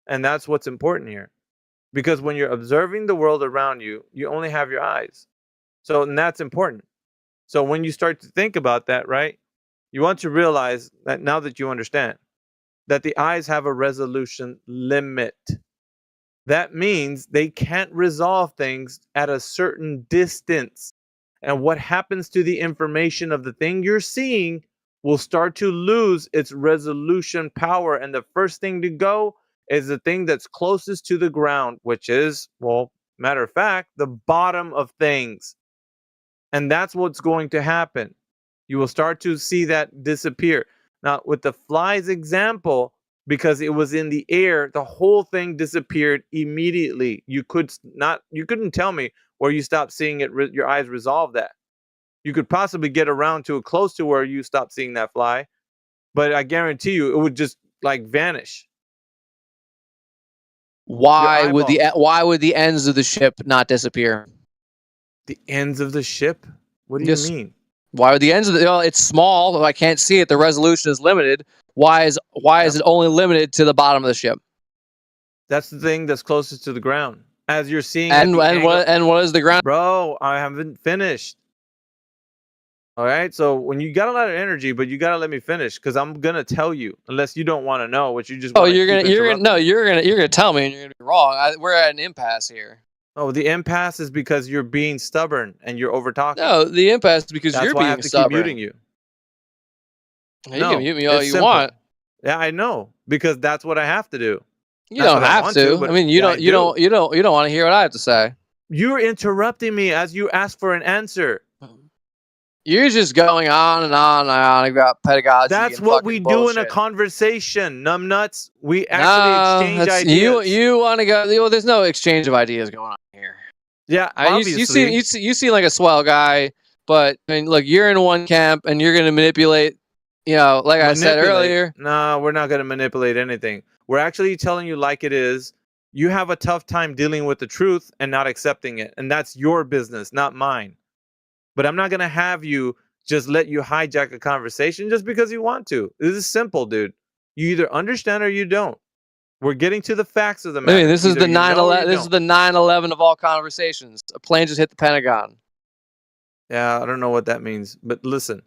And that's what's important here. Because when you're observing the world around you, you only have your eyes. So, and that's important. So when you start to think about that, right, you want to realize that now that you understand that the eyes have a resolution limit. That means they can't resolve things at a certain distance. And what happens to the information of the thing you're seeing will start to lose its resolution power. And the first thing to go is the thing that's closest to the ground, which is, well, matter of fact, the bottom of things. And that's what's going to happen. You will start to see that disappear. Now, with the fly's example, because it was in the air, the whole thing disappeared immediately. You couldn't tell me where you stopped seeing it, your eyes resolve that. You could possibly get around to close to where you stopped seeing that fly, but I guarantee you it would just like vanish. why would the ends of the ship not disappear? The ends of the ship? What do you mean? Why would the ends of the? Well, it's small. I can't see it. The resolution is limited. Why is it only limited to the bottom of the ship? That's the thing that's closest to the ground. As you're seeing, and what is the ground? Bro, I haven't finished. All right, so when you got a lot of energy, but you gotta let me finish because I'm gonna tell you, unless you don't want to know what you just. Oh, you're gonna tell me, and you're gonna be wrong. We're at an impasse here. Oh, the impasse is because you're being stubborn and you're over talking. No, the impasse is because That's you're why being I have to stubborn. keep muting you. You can mute me all you want. Yeah, I know because that's what I have to do. You don't have to. I mean, you don't want to hear what I have to say. You're interrupting me as you ask for an answer. You're just going on and on and on about pedagogy. That's and what we do in a bullshit. conversation, numbnuts. We actually exchange ideas. You want to go? Well, there's no exchange of ideas going on here. Yeah, obviously. You seem like a swell guy, but I mean, look, you're in one camp and you're going to manipulate like I said Manipulate. earlier. No, we're not going to manipulate anything. We're actually telling you like it is. You have a tough time dealing with the truth and not accepting it. And that's your business, not mine. But I'm not going to have you just let you hijack a conversation just because you want to. This is simple, dude. You either understand or you don't. We're getting to the facts of the matter. I mean, this is Either the you know or 9/11. you This is don't. the 9/11 of all conversations. A plane just hit the Pentagon. Yeah, I don't know what that means. But listen,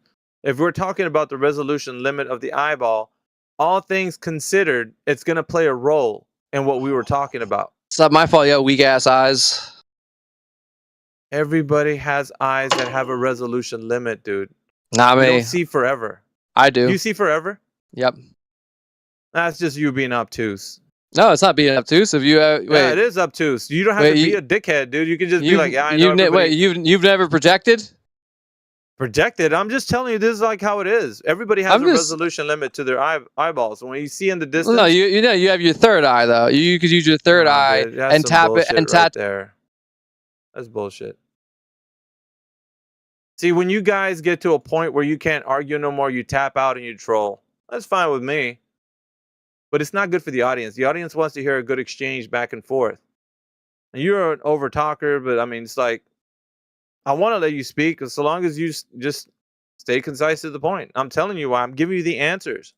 if we're talking about the resolution limit of the eyeball, all things considered, it's going to play a role in what we were talking about. It's not my fault. You got weak ass eyes. Everybody has eyes that have a resolution limit, dude. Not You me. don't see forever. I do. You see forever? Yep. That's just you being obtuse. No, it's not being obtuse. If you wait, Yeah, it is obtuse. You don't have to be a dickhead, dude. You can just be like, yeah, I know everybody. You've never projected? Projected? I'm just telling you, this is like how it is. Everybody has a resolution limit to their eyeballs. When you see in the distance, No, you know you have your third eye though. You could use your third eye dude, that's and some tap it bullshit and right tap. there. That's bullshit. See, when you guys get to a point where you can't argue no more, you tap out and you troll. That's fine with me. But it's not good for the audience. The audience wants to hear a good exchange back and forth. And you're an over talker, but I mean, it's like, I want to let you speak, so long as you just stay concise to the point. I'm telling you why. I'm giving you the answers.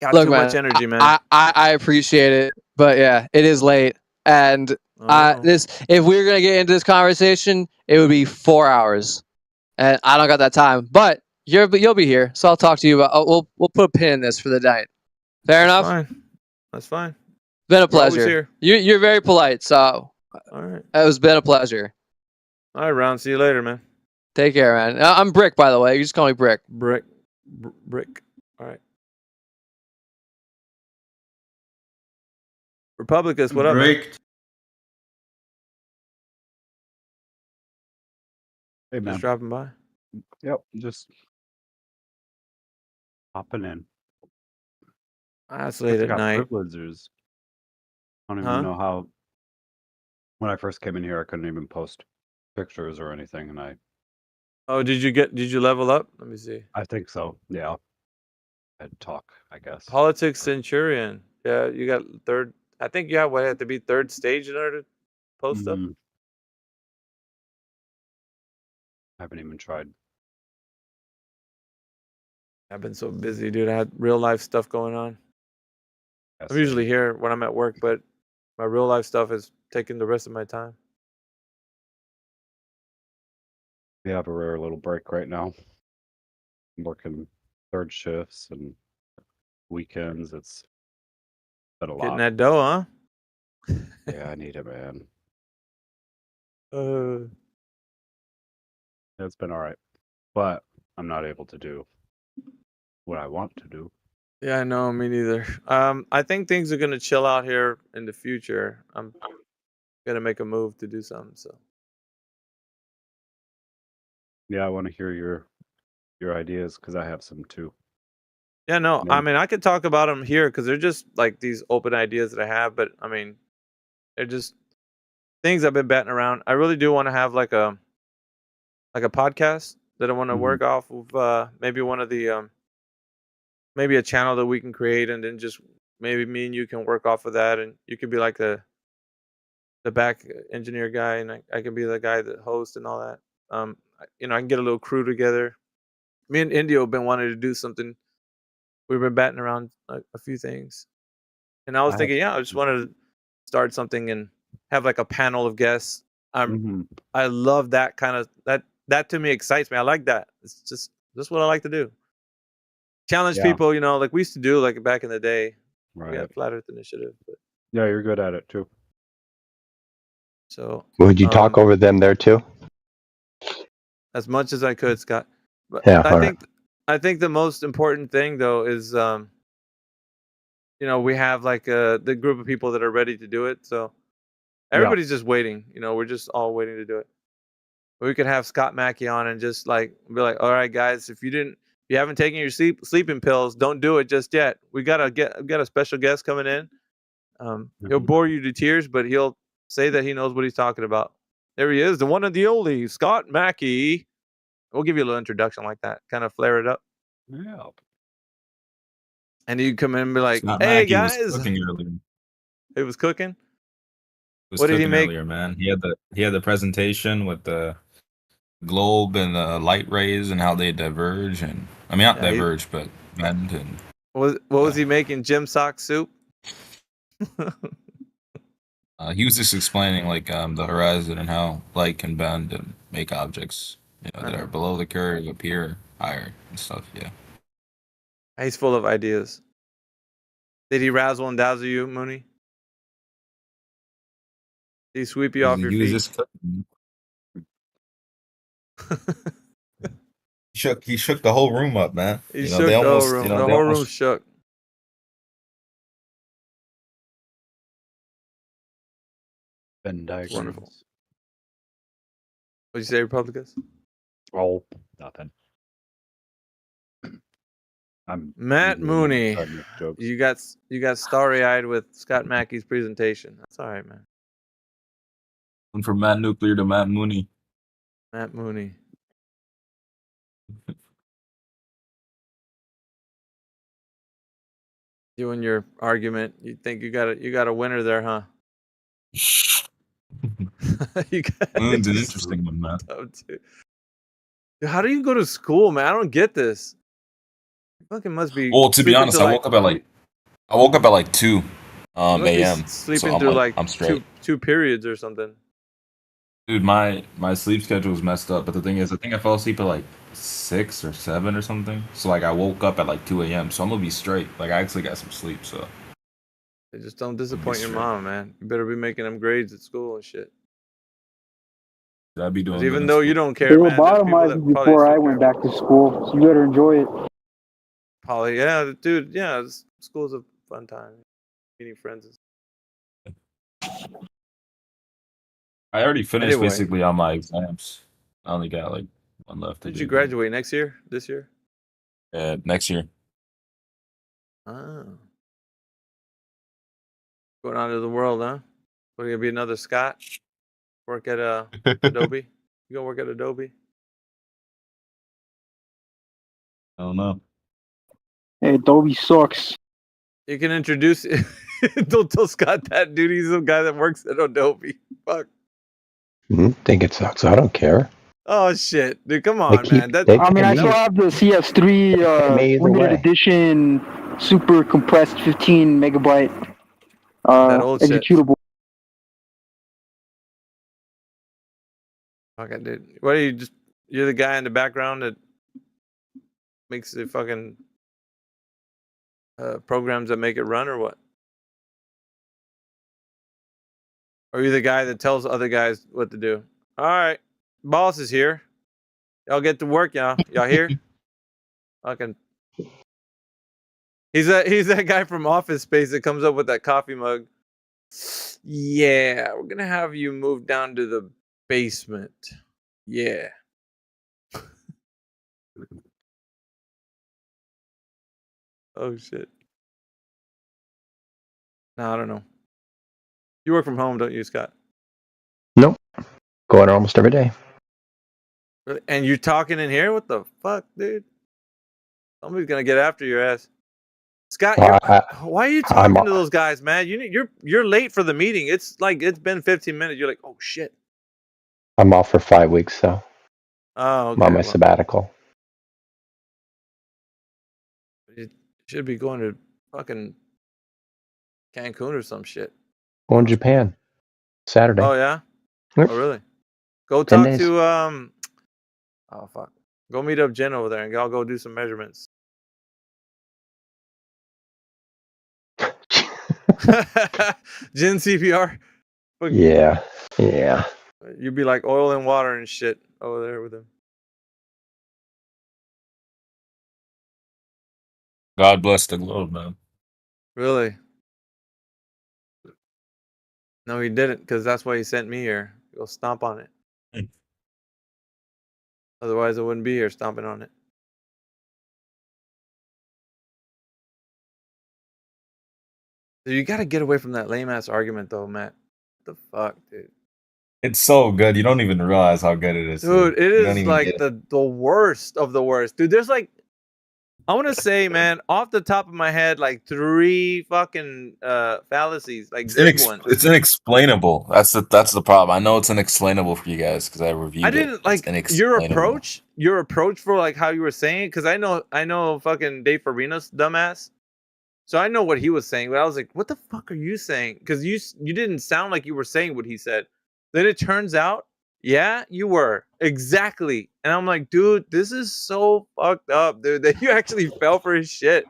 Got Look, too man, much energy, man. I appreciate it, but yeah, it is late, and if we were gonna get into this conversation, it would be 4 hours, and I don't got that time. But you'll be here, so I'll talk to you about. We'll put a pin in this for the night. Fair enough. Fine. That's fine. Been a We're always pleasure. here. You're very polite, so All right. it's been a pleasure. All right, Ron. See you later, man. Take care, man. I'm Brick, by the way. You just call me Brick. Brick. All right. Republicus, what up, man? Hey, man. Just dropping by. Yep, just hopping in. That's late at got night. privileges. I don't Huh? even know how. When I first came in here, I couldn't even post pictures or anything, and Oh, did you level up? Let me see. I think so. Yeah, I'd talk, I guess. Politics Centurion. Yeah, you got third. I think you have to be third stage in order to post stuff. I haven't even tried. I've been so busy, dude. I had real life stuff going on. I'm usually here when I'm at work, but my real life stuff is taking the rest of my time. We have a rare little break right now. I'm working third shifts and weekends. It's been a lot. Getting that dough, huh? Yeah, I need it, man. It's been all right, but I'm not able to do what I want to do. Yeah, no, me neither. I think things are gonna chill out here in the future. I'm gonna make a move to do something. So Yeah, I want to hear your ideas because I have some too. yeah, no, And I then- mean I could talk about them here because they're just like these open ideas that I have. But I mean, they're just things I've been batting around. I really do want to have like a podcast that I want to work off of. Maybe one of the maybe a channel that we can create, and then just maybe me and you can work off of that, and you can be like the back engineer guy, and I can be the guy that hosts and all that. I can get a little crew together. Me and Indio have been wanting to do something. We've been batting around a few things, and I was thinking, I just wanted to start something and have like a panel of guests. I love that kind of that to me excites me. I like that. It's just what I like to do. Challenge people, like we used to do like back in the day. Right. We had Flat Earth Initiative, but Yeah, you're good at it too. so Would you talk over them there too? as much as I could, Scott. But Yeah, I think the most important thing though is we have like the group of people that are ready to do it. So everybody's just waiting. We're just all waiting to do it. We could have Scott Mackey on and just like be like, all right, guys, if you haven't taken your sleeping pills, don't do it just yet. We got a special guest coming in. He'll bore you to tears, but he'll say that he knows what he's talking about. There he is, the one and the only Scott Mackey. We'll give you a little introduction like that. Kind of flare it up. Yeah. And you come in and be like, Scott "Hey Mackey was guys." cooking earlier. It was cooking. Was What did he cooking make? earlier, man. He had the presentation with the globe and the light rays and how they diverge, and I mean not Yeah, diverge but bend. And what was he making? Gym sock soup? he was just explaining like the horizon and how light can bend and make objects that are below the curve appear higher and stuff. Yeah. He's full of ideas. Did he razzle and dazzle you, Mooney? Did he sweep you off your He was feet? just cooking. He shook the whole room up, man. He shook the whole room. The whole room shook. Venn diagrams. Wonderful. What'd you say, Republicus? Oh, nothing. I'm Matt Mooney. trying to make jokes. You got starry-eyed with Scott Mackey's presentation. That's all right, man. Went from Matt Nuclear to Matt Mooney. Matt Mooney. You and your argument, you think you got a winner there, huh? Moon's an interesting one, man. Dude, how do you go to school, man? I don't get this. You fucking must be. Well, to be honest, I woke up at like 2 a.m. Sleeping so through I'm straight. two periods or something. Dude, my sleep schedule was messed up, but the thing is, I think I fell asleep at like 6 or 7 or something. So like I woke up at like 2 a.m. So I'm gonna be straight. Like I actually got some sleep. So Just don't disappoint your mom, man. You better be making them grades at school and shit. I'd be doing. Even though you don't care, They were man. there's people that bottomizing probably before still I went care. back to school, so you better enjoy it. Probably, yeah, dude. Yeah, school's a fun time. Meeting friends. I already finished Anyway. basically on my exams. I only got like one left. Did you graduate next year? This year? Next year. Oh. Going out of the world, huh? What, are you gonna be another Scott? Work at Adobe? You gonna work at Adobe? I don't know. Hey, Adobe sucks. You can introduce. Don't tell Scott that, dude. He's the guy that works at Adobe. Fuck. Think it sucks. I don't care. Oh shit, dude! Come on, man. I mean, I still have the CS3 limited edition, super compressed 15 megabyte That old shit. executable. Okay, dude. What are you just? You're the guy in the background that makes the fucking programs that make it run, or what? Or are you the guy that tells other guys what to do? All right, boss is here. Y'all get to work, y'all. Y'all here? Fucking. He's that guy from Office Space that comes up with that coffee mug. Yeah, we're gonna have you move down to the basement. Yeah. Oh shit. No, I don't know. You work from home, don't you, Scott? Nope. Go in almost every day. Really? And you talking in here? What the fuck, dude? Somebody's gonna get after your ass. Scott, why are you talking to those guys, man? You're late for the meeting. It's been 15 minutes. You're like, oh shit. I'm off for 5 weeks, so Oh, okay. I'm on my sabbatical. You should be going to fucking Cancun or some shit. Going to Japan Saturday. Oh yeah? Yep. Oh really? Go 10 talk days. to oh fuck. Go meet up Jen over there and I'll go do some measurements. Jen CPR? Fuck. Yeah. You'd be like oil and water and shit over there with him. God bless the globe, man. Really? No, he didn't, because that's why he sent me here. Go stomp on it. Otherwise, I wouldn't be here stomping on it. You got to get away from that lame ass argument, though, Matt. What the fuck, dude? It's so good. You don't even realize how good it is. Dude, it You don't is even like get it. the worst of the worst. Dude, there's like, I want to say, man, off the top of my head, like 3 fucking fallacies, like big ones. It's inexplainable. That's the problem. I know it's inexplainable for you guys because I reviewed it. I didn't like your approach for like how you were saying, because I know fucking Dave Farina's dumbass. So I know what he was saying, but I was like, what the fuck are you saying? Because you didn't sound like you were saying what he said. Then it turns out, yeah, you were. Exactly. And I'm like, dude, this is so fucked up, dude, that you actually fell for his shit.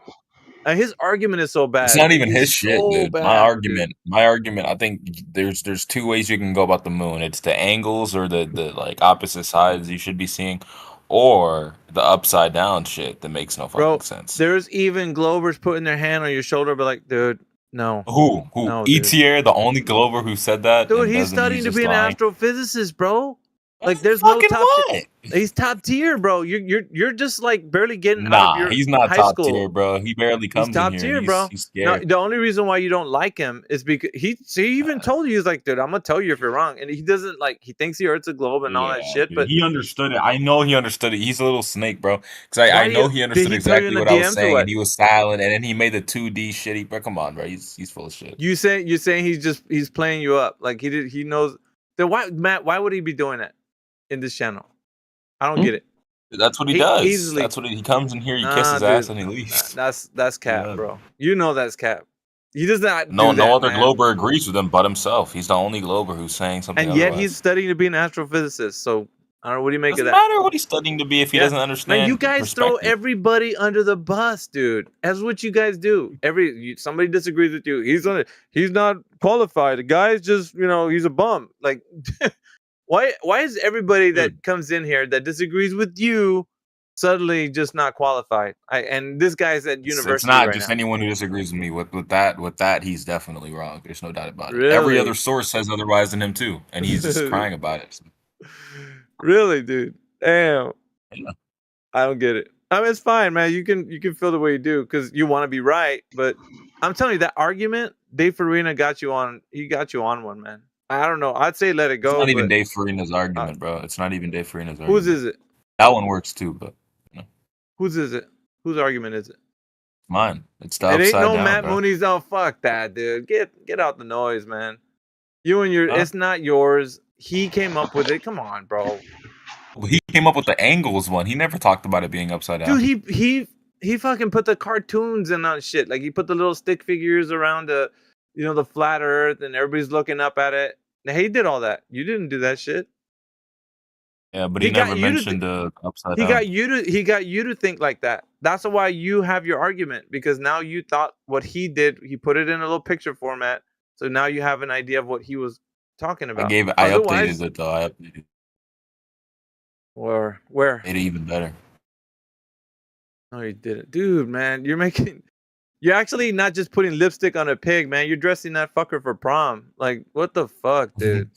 And his argument is so bad. It's not even It's his shit, so dude. bad, My argument. I think there's 2 ways you can go about the moon. It's the angles or the like opposite sides you should be seeing, or the upside down shit that makes no fucking sense. There's even Globers putting their hand on your shoulder, but like, dude, no. Who? No, ETR, the only Glober who said that. Dude, and he's doesn't- studying to just be an lying. astrophysicist, bro. Like, there's no fucking top. what? He's top tier, bro. You're just like barely getting out Nah, of your he's not high top school. tier, bro. He barely comes He's top in tier, here. bro. He's No, scared. the only reason why you don't like him is because he even told you, he's like, dude, I'm gonna tell you if you're wrong, and he doesn't like. He thinks he hurts a globe and all that shit, Dude, but he understood it. I know he understood it. He's a little snake, bro. Because I Why know do he you- understood did he tell you exactly in the what I was DMs or saying, what? and he was silent, and then he made the 2D shitty. But come on, bro. He's full of shit. you're saying he's playing you up. Like he knows. Then why, Matt? Why would he be doing that in this channel? I don't get it. That's what he He does. easily- That's what he comes in here. He Nah, kisses ass dude. and he leaves. That's cap, Yeah. bro. You know that's cap. He does not. No, do no that, other man. Glober agrees with him but himself. He's the only Glober who's saying something. And yet otherwise. he's studying to be an astrophysicist. So I don't know. What do you make Doesn't of that? matter what he's studying to be if he doesn't understand. Man, you guys throw perspective. everybody under the bus, dude. That's what you guys do. Somebody disagrees with you. He's not qualified. The guy's just, he's a bum. Like, why is everybody that comes in here that disagrees with you suddenly just not qualified? And this guy's at university It's not right just now. anyone who disagrees with me. With that, he's definitely wrong. There's no doubt about it. Really? Every other source says otherwise than him too, and he's just crying about it. Really, dude? Damn. Yeah. I don't get it. I mean, it's fine, man. You can feel the way you do because you want to be right. But I'm telling you, that argument, Dave Farina got you on. He got you on one, man. I don't know. I'd say let it go. It's not even but- Dave Farina's argument, bro. It's not even Dave Farina's argument. Whose is it? That one works too, but Whose is it? Whose argument is it? mine. It's the It ain't upside no down, Matt bro. Mooney's. Oh, fuck that, dude. Get out the noise, man. You and your. Huh? It's not yours. He came up with it. Come on, bro. He came up with the angles one. He never talked about it being upside down. Dude, he fucking put the cartoons and that shit. Like he put the little stick figures around the, the flat Earth, and everybody's looking up at it. Now, he did all that. You didn't do that shit. Yeah, but he got never you to mentioned the upside He down. got you to think like that. That's why you have your argument, because now you thought what he did. He put it in a little picture format, so now you have an idea of what he was talking about. I updated it though. I updated it. Where? Made it even better. No, you didn't, dude. Man, you're actually not just putting lipstick on a pig, man. You're dressing that fucker for prom. Like, what the fuck, dude?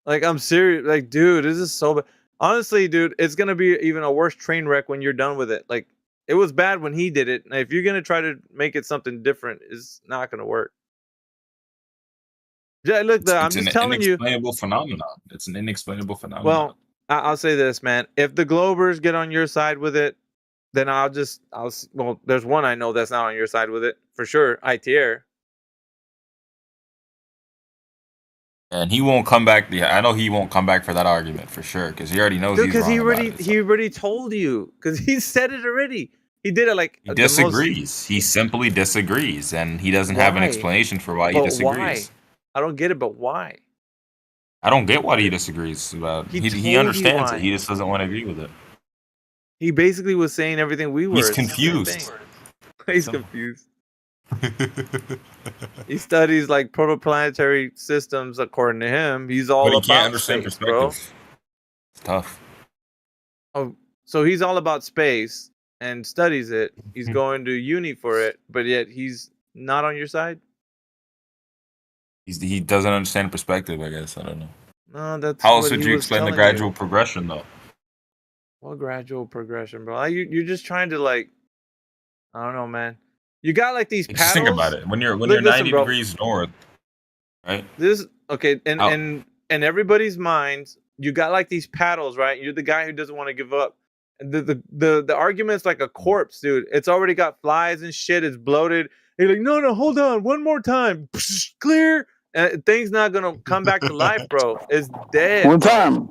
Like, I'm serious. Like, dude, this is so bad. Honestly, dude, it's gonna be even a worse train wreck when you're done with it. Like, it was bad when he did it. And if you're gonna try to make it something different, it's not gonna work. Yeah, look, I'm just telling you. It's an inexplainable phenomenon. It's an inexplainable phenomenon. Well, I'll say this, man. If the Globers get on your side with it, then well, there's one I know that's not on your side with it for sure. ITR. And he won't come back. Yeah, I know he won't come back for that argument for sure, because he already knows he's Because wrong about it. he already told you. Because he said it already. He did it like He disagrees. He simply disagrees, and he doesn't have an Why? explanation for why he But disagrees. why? I don't get it, but why? I don't get what he disagrees about. He told He you understands why. it. He just doesn't want to agree with it. He basically was saying everything we were. He's It's the same confused. thing. He's confused. He studies like protoplanetary systems according to him. He's all But he about can't understand space, bro. perspective. It's tough. Oh, so he's all about space and studies it. He's going to uni for it, but yet he's not on your side. He doesn't understand perspective, I guess. I don't know. No, that's How else what would he you was explain the telling gradual you. progression, though? What gradual progression, bro? You're just trying to like, I don't know, man. You got like these paddles. Just think about it. When you're Listen, 90 bro. degrees north, right? Okay, and in everybody's minds, you got like these paddles, right? You're the guy who doesn't want to give up. And the argument's like a corpse, dude. It's already got flies and shit. It's bloated. And you're like, no, hold on, one more time, clear. And thing's not gonna come back to life, bro. It's dead. One time,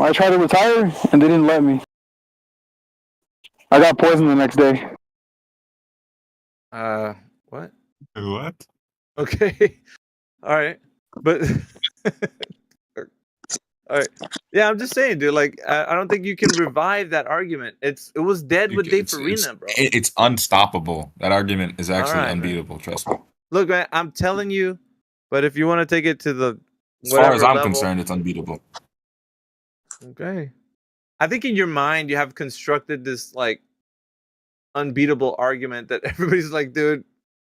I tried to retire and they didn't let me. I got poisoned the next day. What? What? Okay. All right. But all right. Yeah, I'm just saying, dude. Like, I don't think you can revive that argument. It was dead with Dave Farina, bro. It's unstoppable. That argument is actually Alright, unbeatable. Trust me. Look, man, I'm telling you. But if you want to take it to the As far as I'm level, concerned, it's unbeatable. Okay. I think in your mind you have constructed this like unbeatable argument that everybody's like, dude,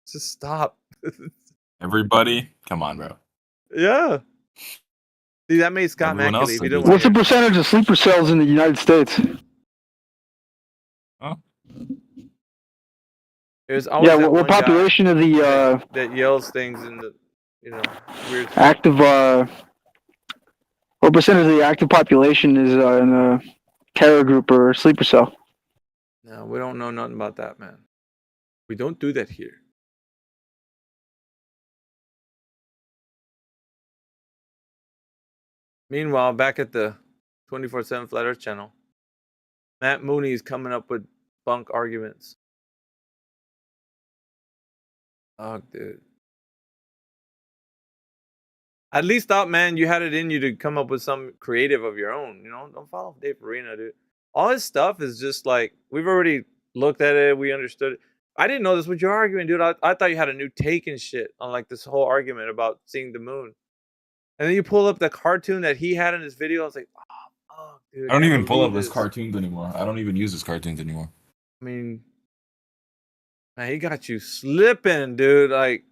just stop. Everybody, come on, bro. Yeah. See, that made Scott Everyone Mackey else leave. He said didn't it. What's the want to percentage of sleeper cells in the United States? Huh? There's always Yeah, that what one guy population of the that yells things in the, weird. active what percentage of the active population is in a terror group or sleeper cell? No, we don't know nothing about that, man. We don't do that here. Meanwhile, back at the 24/7 Flat Earth channel, Matt Mooney is coming up with bunk arguments. Oh, dude. At least thought, man, you had it in you to come up with some creative of your own. Don't follow Dave Farina, dude. All his stuff is just like, we've already looked at it, we understood it. I didn't know this was your argument, dude. I thought you had a new take and shit on like this whole argument about seeing the moon. And then you pull up the cartoon that he had in his video. I was like, oh, dude. I don't even pull up his cartoons anymore. I don't even use his cartoons anymore. I mean, man, he got you slipping, dude. Like,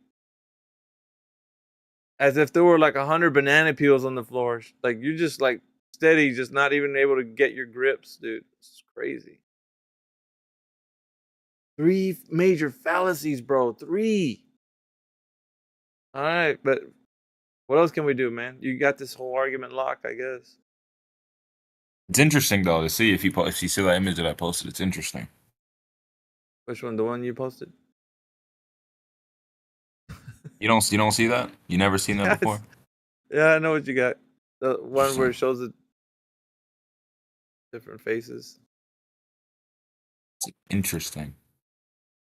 as if there were like 100 banana peels on the floor. Like, you're just like steady, just not even able to get your grips, dude. It's crazy. 3 major fallacies, bro. 3. All right, but what else can we do, man? You got this whole argument locked, I guess. It's interesting though to see if you see that image that I posted. It's interesting. Which one? The one you posted? You don't see that? You never seen that before? Yeah, I know what you got. The one where it shows the different faces. It's interesting.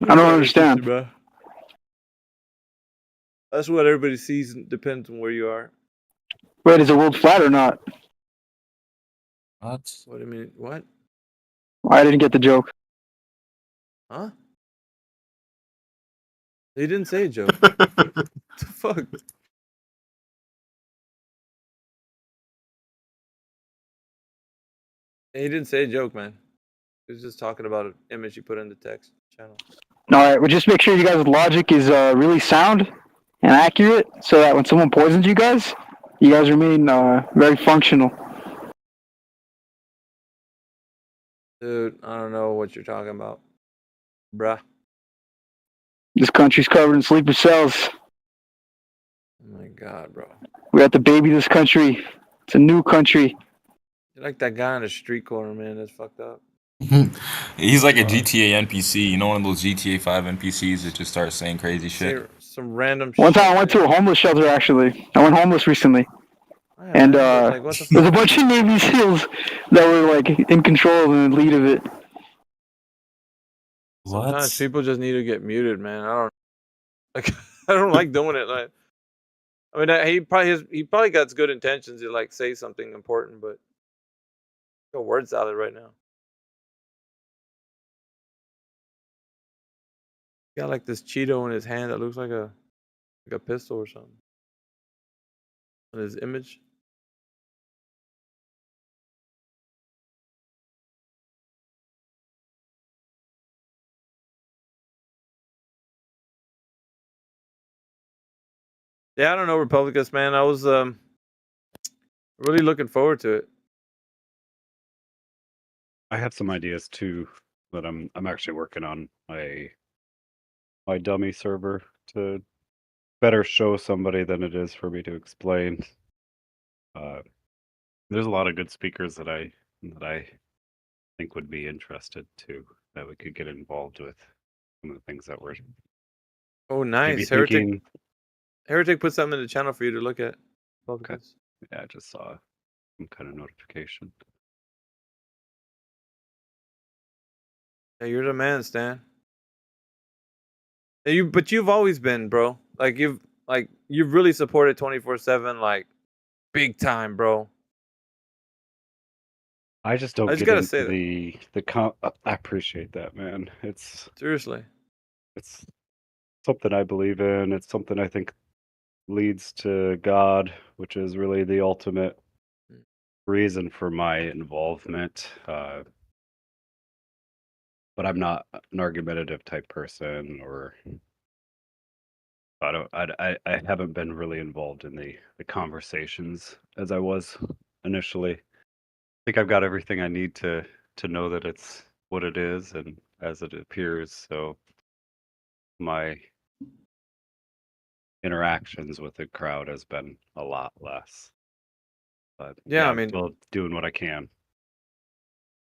I don't understand. Bro. That's what everybody sees. Depends on where you are. Wait, is the world flat or not? What? What do you mean? What? I didn't get the joke. Huh? He didn't say a joke. What the fuck? He didn't say a joke, man. He was just talking about an image you put in the text channel. All right, well, just make sure you guys' logic is really sound and accurate, so that when someone poisons you guys remain very functional. Dude, I don't know what you're talking about, bruh. This country's covered in sleeper cells. Oh my god, bro. We have to baby this country. It's a new country. You're like that guy on the street corner, man. That's fucked up. He's like a GTA NPC. You know, one of those GTA 5 NPCs that just starts saying crazy shit. Some random One shit. time I went to a homeless shelter, actually. I went homeless recently. Yeah, And man, like, what the there's a fuck? bunch of Navy SEAls that were like in control and the lead of it. Sometimes people just need to get muted, man. I don't like doing it. Like, I mean, he probably got good intentions to like say something important, but go word salad right now. He got like this Cheeto in his hand that looks like a pistol or something. On his image. Yeah, I don't know, Republicans, man. I was really looking forward to it. I have some ideas too that I'm actually working on my dummy server to better show somebody than it is for me to explain. There's a lot of good speakers that I think would be interested too, that we could get involved with some of the things that we're Oh, maybe nice. Heretic. thinking. Heretic put something in the channel for you to look at. Okay. Yeah, I just saw some kind of notification. Yeah, you're the man, Stan. But you've always been, bro. Like you've really supported 24/7, like big time, bro. I just don't I just get gotta into say that. I appreciate that, man. It's Seriously. It's something I believe in. It's something I think leads to God, which is really the ultimate reason for my involvement. But I'm not an argumentative type person, or I haven't been really involved in the conversations as I was initially. I think I've got everything I need to know that it's what it is and as it appears. So my interactions with the crowd has been a lot less. But Yeah, I I'm mean, still doing what I can.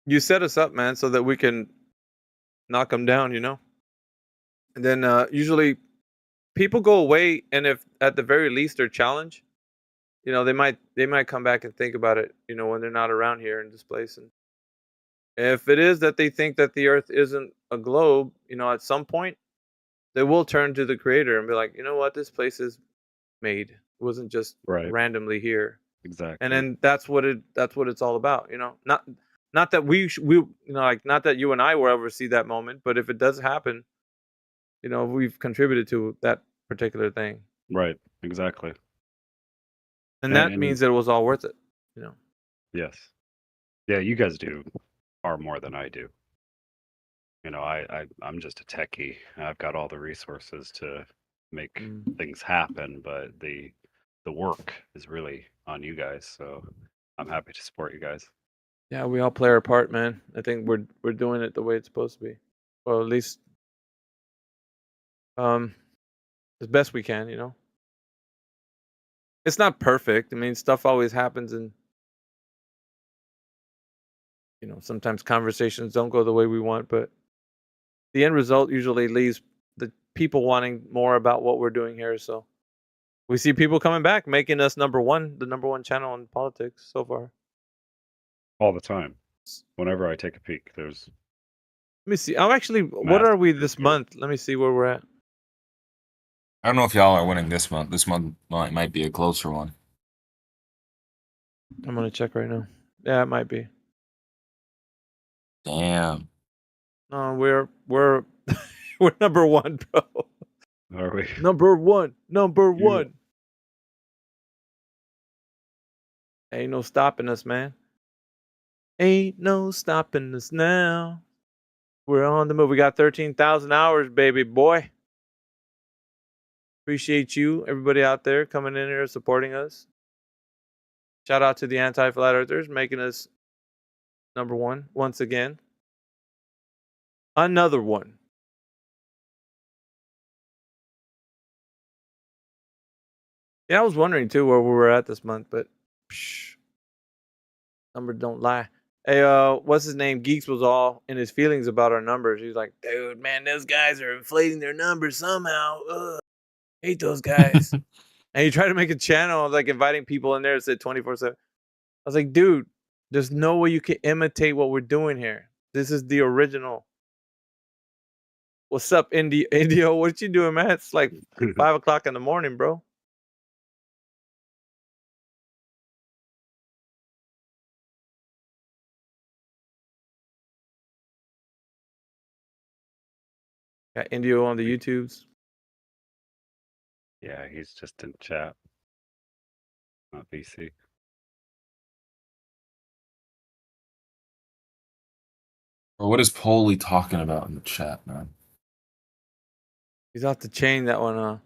you set us up, man, so that we can knock them down, you know? And then usually people go away, and if at the very least they're challenged, you know, they might come back and think about it, you know, when they're not around here in this place. And if it is that they think that the Earth isn't a globe, you know, at some point they will turn to the Creator and be like, you know what, this place is made. It wasn't just Right. randomly here. Exactly. And then that's what it's all about, you know. Not that we you know, like, not that you and I will ever see that moment, but if it does happen, you know, we've contributed to that particular thing. Right. Exactly. And that means that it was all worth it, you know. Yes. Yeah, you guys do far more than I do. You know, I'm just a techie. I've got all the resources to make things happen, but the work is really on you guys. So I'm happy to support you guys. Yeah, we all play our part, man. I think we're doing it the way it's supposed to be. Well, at least as best we can, you know. It's not perfect. I mean, stuff always happens, and you know, sometimes conversations don't go the way we want, but the end result usually leaves the people wanting more about what we're doing here. So we see people coming back, making us the number one channel in politics so far. All the time. Whenever I take a peek, there's. Let me see. What are we this month? Let me see where we're at. I don't know if y'all are winning this month. This month might be a closer one. I'm gonna check right now. Yeah, it might be. Damn. No, we're we're number one, bro. Are we? Number one. Ain't no stopping us, man. Ain't no stopping us now. We're on the move. We got 13,000 hours, baby boy. Appreciate you, everybody out there coming in here supporting us. Shout out to the anti-flat earthers making us number one once again. Another one. Yeah, I was wondering too where we were at this month, but numbers don't lie. Hey, what's his name? Geeks was all in his feelings about our numbers. He's like, dude, man, those guys are inflating their numbers somehow. Ugh, hate those guys. And he tried to make a channel like inviting people in there that said 24/7. I was like, dude, there's no way you can imitate what we're doing here. This is the original. What's up, Indio? What you doing, man? It's like 5 o'clock in the morning, bro. Got Indio on the YouTubes. Yeah, he's just in chat. Not VC. Or what is Polly talking about in the chat, man? He's off the chain, that one,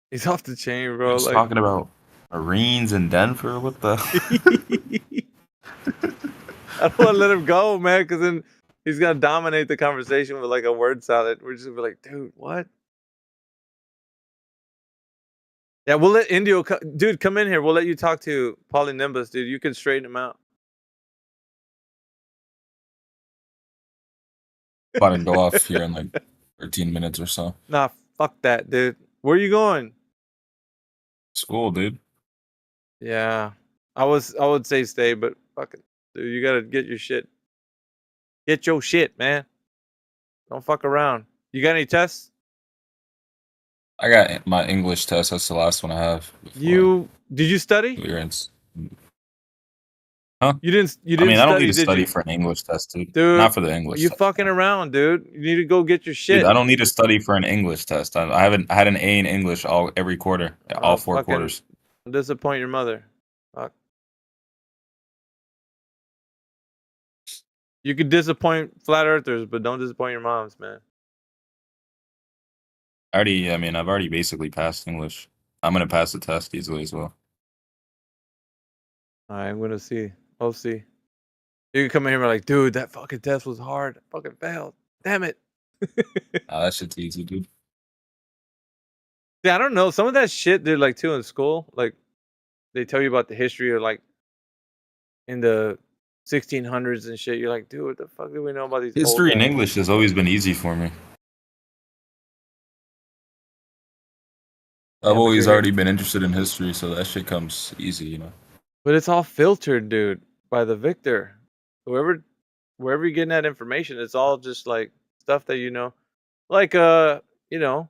He's off the chain, bro. He's talking about Marines in Denver? What the? I don't want to let him go, man, because then he's going to dominate the conversation with like a word salad. We're just going to be like, dude, what? Yeah, we'll let Indio, dude, come in here. We'll let you talk to Polynimbus, dude. You can straighten him out. About to go off here in like 13 minutes or so. Nah, fuck that, dude. Where are you going? School, dude. Yeah, I would say stay, but fuck it, dude. You gotta get your shit. Get your shit, man. Don't fuck around. You got any tests? I got my English test. That's the last one I have. Did you study? Clearance. Huh? You didn't. You I didn't mean, I don't need to did study you? for an English test, dude. Dude, Not for the English you test. fucking around, dude. You need to go get your shit. Dude, I don't need to study for an English test. I had an A in English every quarter, all 4 quarters. Disappoint your mother. Fuck. You could disappoint flat earthers, but don't disappoint your moms, man. I've already basically passed English. I'm gonna pass the test easily as well. Alright, I'm gonna see. We'll see. You can come in here and be like, dude, that fucking test was hard. I fucking failed. Damn it. That shit's easy, dude. Yeah, I don't know. Some of that shit, dude, like too in school, like they tell you about the history of like in the 1600s and shit. You're like, dude, what the fuck do we know about these History old and guys? English has always been easy for me. I've always already been interested in history, so that shit comes easy, you know. But it's all filtered, dude, by the victor. Wherever you're getting that information, it's all just like stuff that you know. Like you know,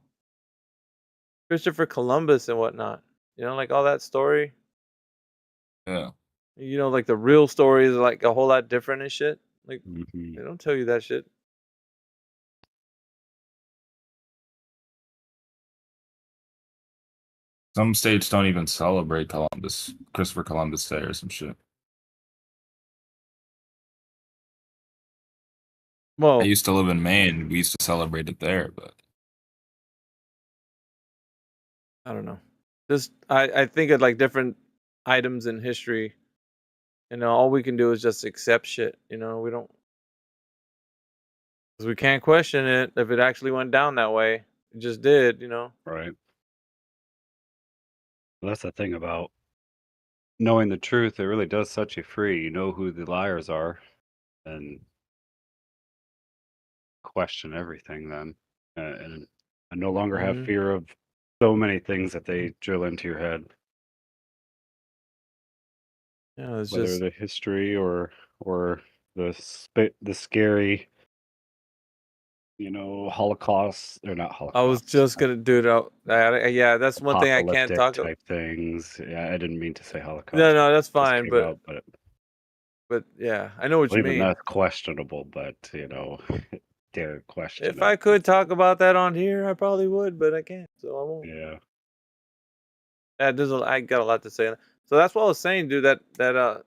Christopher Columbus and whatnot. You know, like all that story. Yeah. You know, like the real story is like a whole lot different and shit. Like they don't tell you that shit. Some states don't even celebrate Christopher Columbus Day or some shit. Well, I used to live in Maine. We used to celebrate it there, but I don't know. Just I think of like different items in history. You know, all we can do is just accept shit. You know, we don't, because we can't question it if it actually went down that way. It just did. You know. Right. Well, that's the thing about knowing the truth. It really does set you free. You know who the liars are, and question everything then, and no longer have Mhm. fear of so many things that they drill into your head. Yeah, it's Whether just the history or the scary, you know, Holocaust or not Holocaust. I was just gonna do it. Yeah, that's one thing I can't apocalyptic talk about. type things. Yeah, I didn't mean to say Holocaust. No, that's Just fine. came out, But yeah, I know what you even mean. that's questionable. But you know, dare question If it. I could talk about that on here, I probably would, but I can't, so I won't. Yeah. I got a lot to say. So that's what I was saying, dude. That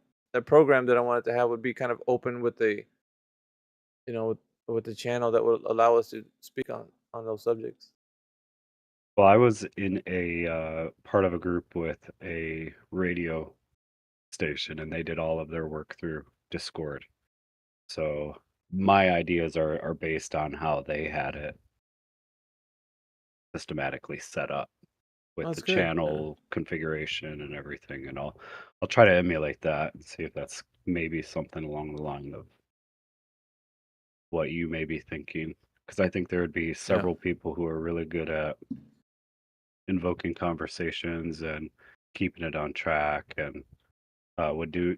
program that I wanted to have would be kind of open with the, you know, with the channel that would allow us to speak on those subjects. Well, I was in a part of a group with a radio station, and they did all of their work through Discord. So my ideas are based on how they had it systematically set up with That's the good. channel configuration and everything, and I'll try to emulate that and see if that's maybe something along the line of what you may be thinking, because I think there would be several people who are really good at invoking conversations and keeping it on track, and would do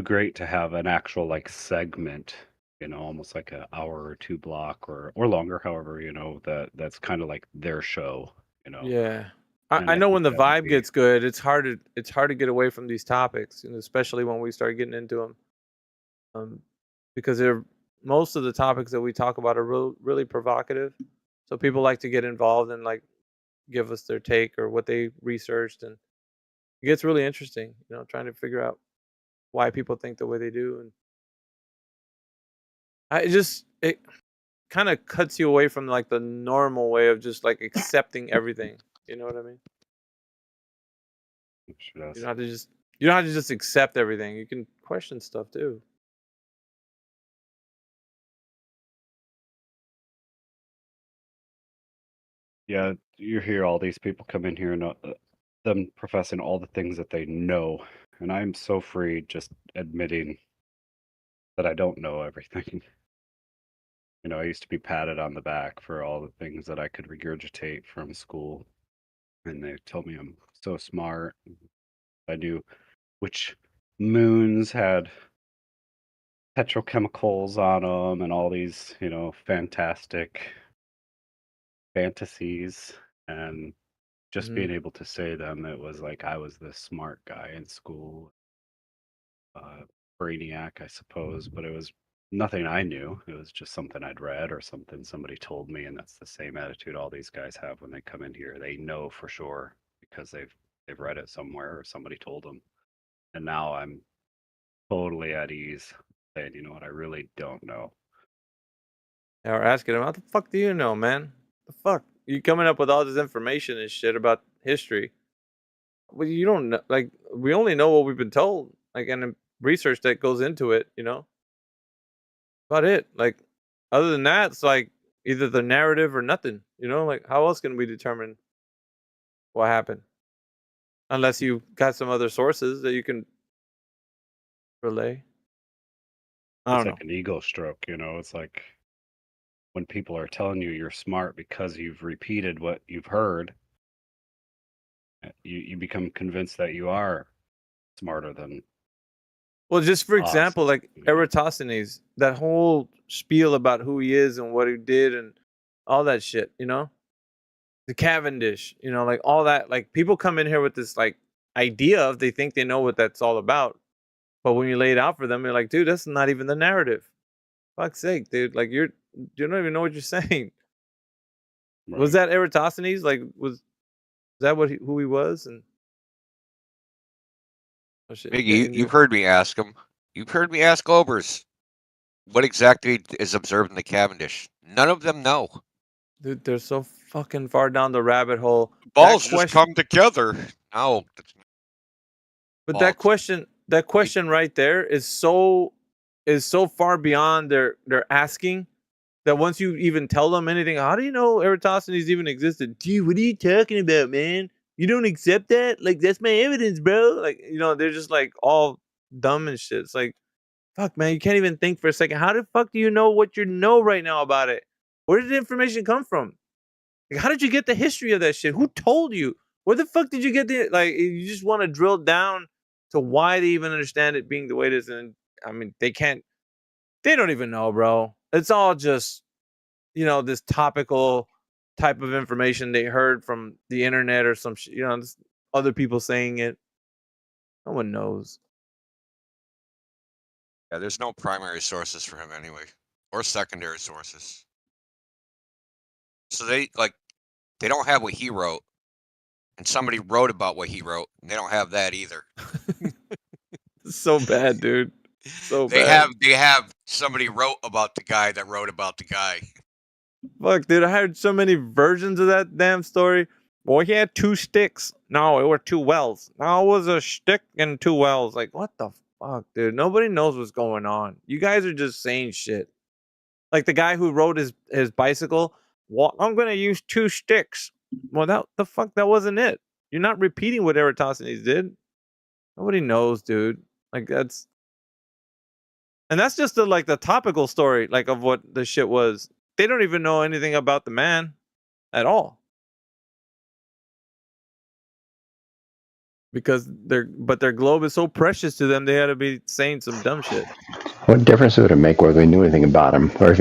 great to have an actual like segment, you know, almost like an hour or two block or longer, however, you know, that's kind of like their show, you know. Yeah. And I know think when the that would vibe be gets good, it's hard to get away from these topics, and especially when we start getting into them, because most of the topics that we talk about are really provocative. So people like to get involved and like give us their take or what they researched, and it gets really interesting. You know, trying to figure out why people think the way they do, and it kind of cuts you away from like the normal way of just like accepting everything. You know what I mean? You don't have to just accept everything. You can question stuff too. Yeah, you hear all these people come in here, and them professing all the things that they know, and I'm so free just admitting that I don't know everything. You know, I used to be patted on the back for all the things that I could regurgitate from school, and they told me I'm so smart. I knew which moons had petrochemicals on them and all these, you know, fantastic fantasies, and just being able to say them, it was like I was the smart guy in school, brainiac, I suppose, but it was nothing I knew. It was just something I'd read or something somebody told me, and that's the same attitude all these guys have when they come in here. They know for sure because they've read it somewhere or somebody told them. And now I'm totally at ease saying, you know what, I really don't know. Yeah, we're asking him, how the fuck do you know, man? The fuck? You coming up with all this information and shit about history. Well, you don't know, like, we only know what we've been told, like, and the research that goes into it, you know? About it. Like, other than that, it's like either the narrative or nothing, you know? Like, how else can we determine what happened? Unless you got some other sources that you can relay. I It's don't like an ego stroke, you know? It's like when people are telling you you're smart because you've repeated what you've heard, you become convinced that you are smarter than. Well, just for us. example, like Eratosthenes, that whole spiel about who he is and what he did and all that shit, you know? The Cavendish, you know, like all that. Like people come in here with this like idea of they think they know what that's all about. But when you lay it out for them, you're like, dude, that's not even the narrative. Fuck's sake, dude. Like you don't even know what you're saying. Was that Eratosthenes? Like was that who he was? And oh shit, Biggie, you've heard me ask him. You've heard me ask Obers. What exactly is observed in the Cavendish? None of them know. dude, they're so fucking far down the rabbit hole. Balls just come together. No. But that question right there is so far beyond their asking that once you even tell them anything, how do you know Eratosthenes even existed? Dude, what are you talking about, man? You don't accept that? Like that's my evidence, bro. Like, you know, they're just like all dumb and shit. It's like, fuck, man, you can't even think for a second. How the fuck do you know what you know right now about it? Where did the information come from? Like, how did you get the history of that shit? Who told you? Where the fuck did you get the like? You just want to drill down to why they even understand it being the way it is, and I mean, they can't. They don't even know, bro. It's all just, you know, this topical type of information they heard from the internet or some shit. You know, other people saying it. No one knows. Yeah, there's no primary sources for him anyway, or secondary sources. So they don't have what he wrote, and somebody wrote about what he wrote, and they don't have that either. So bad, dude. So bad. They have somebody wrote about the guy that wrote about the guy. Fuck, dude, I heard so many versions of that damn story. Well, he had 2 sticks. No, it were 2 wells. No, it was a stick and 2 wells. Like, what the fuck, dude? Nobody knows what's going on. You guys are just saying shit. Like the guy who rode his bicycle. Well, I'm gonna use 2 sticks. Well, that wasn't it. You're not repeating what Eratosthenes did. Nobody knows, dude. Like that's just the topical story, like of what the shit was. They don't even know anything about the man at all. Because their globe is so precious to them, they had to be saying some dumb shit. What difference would it make whether we knew anything about him, or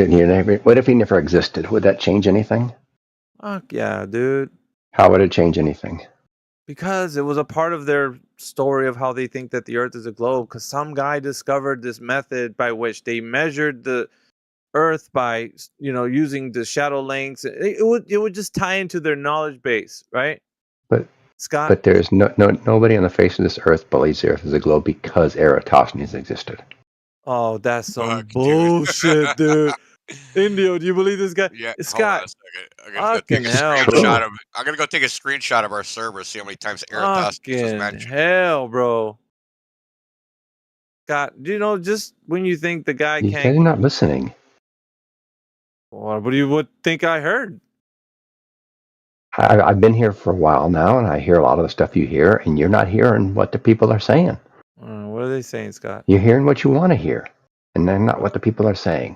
what if he never existed? Would that change anything? Fuck yeah, dude. How would it change anything? Because it was a part of their story of how they think that the Earth is a globe. Because some guy discovered this method by which they measured the Earth by, you know, using the shadow lengths. It would just tie into their knowledge base, right? But Scott, but there's nobody on the face of this Earth believes the Earth is a globe because Eratosthenes existed. oh, that's some bullshit, dude. Indio, do you believe this guy? Yeah, Scott, hold on a second. I'm gonna go take a screenshot of our server, see how many times Eratosthenes was mentioned. Hell, bro. Scott, do you know just when you think the guy You can't? guys are not listening. What do you think I heard? I've been here for a while now, and I hear a lot of the stuff you hear, and you're not hearing what the people are saying. What are they saying, Scott? You're hearing what you want to hear, and they're not what the people are saying.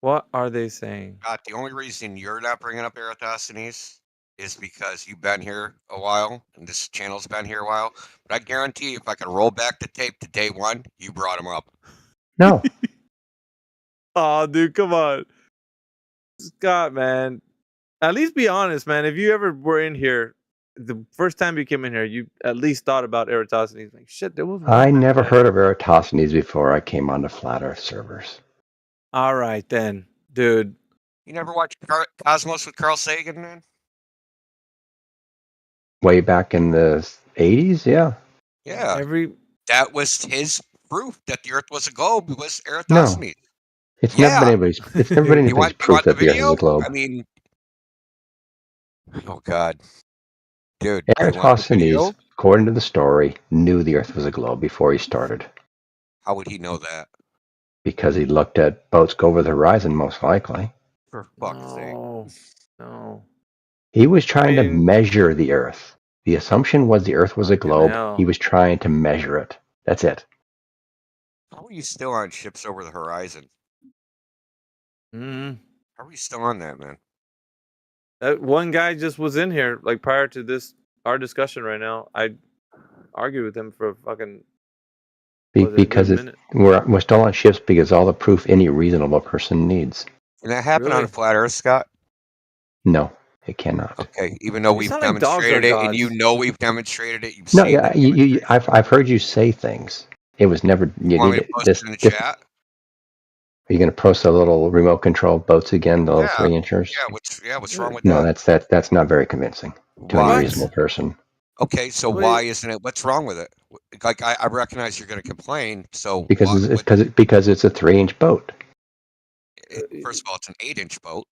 What are they saying? Scott, the only reason you're not bringing up Eratosthenes is because you've been here a while, and this channel's been here a while. But I guarantee you, if I could roll back the tape to day one, you brought him up. No. Oh, dude, come on. Scott, man. At least be honest, man. If you ever were in here, the first time you came in here, you at least thought about Eratosthenes. Like, shit, there was one. I never heard of Eratosthenes before I came onto Flat Earth servers. All right, then, dude. You never watched Cosmos with Carl Sagan, man? Way back in the 80s, yeah. Yeah. That was his proof that the Earth was a globe. It was No. Eratosthenes. It's never been anybody's proof that the Earth is a globe. I mean, oh God, dude. You want the Eratosthenes, video? according to the story, knew the Earth was a globe before he started. How would he know that? Because he looked at boats go over the horizon, most likely. For fuck's sake. No. He was trying to measure the Earth. The assumption was the Earth was a globe. hell. He was trying to measure it. That's it. How are you still on ships over the horizon? Mm-hmm. How are you still on that, man? That one guy just was in here, like, prior to our discussion right now. I argued with him for a fucking... Because we're still on ships because all the proof any reasonable person needs. Can that happen on a flat Earth, Scott? No, it cannot. Okay, even though we've not like dogs demonstrated are it, and gods. you know we've demonstrated it. You've No, seen yeah, it. I've heard you say things. It was never. You Want me need to post it in the chat? Are you going to post the little remote control boats again, the little 3-inchers? Yeah, what's wrong with No, that? that's not very convincing to Why? any reasonable person. Okay, so why isn't it? What's wrong with it? Like, I recognize you're going to complain. So Because it's a 3-inch boat. first of all, it's an 8-inch boat.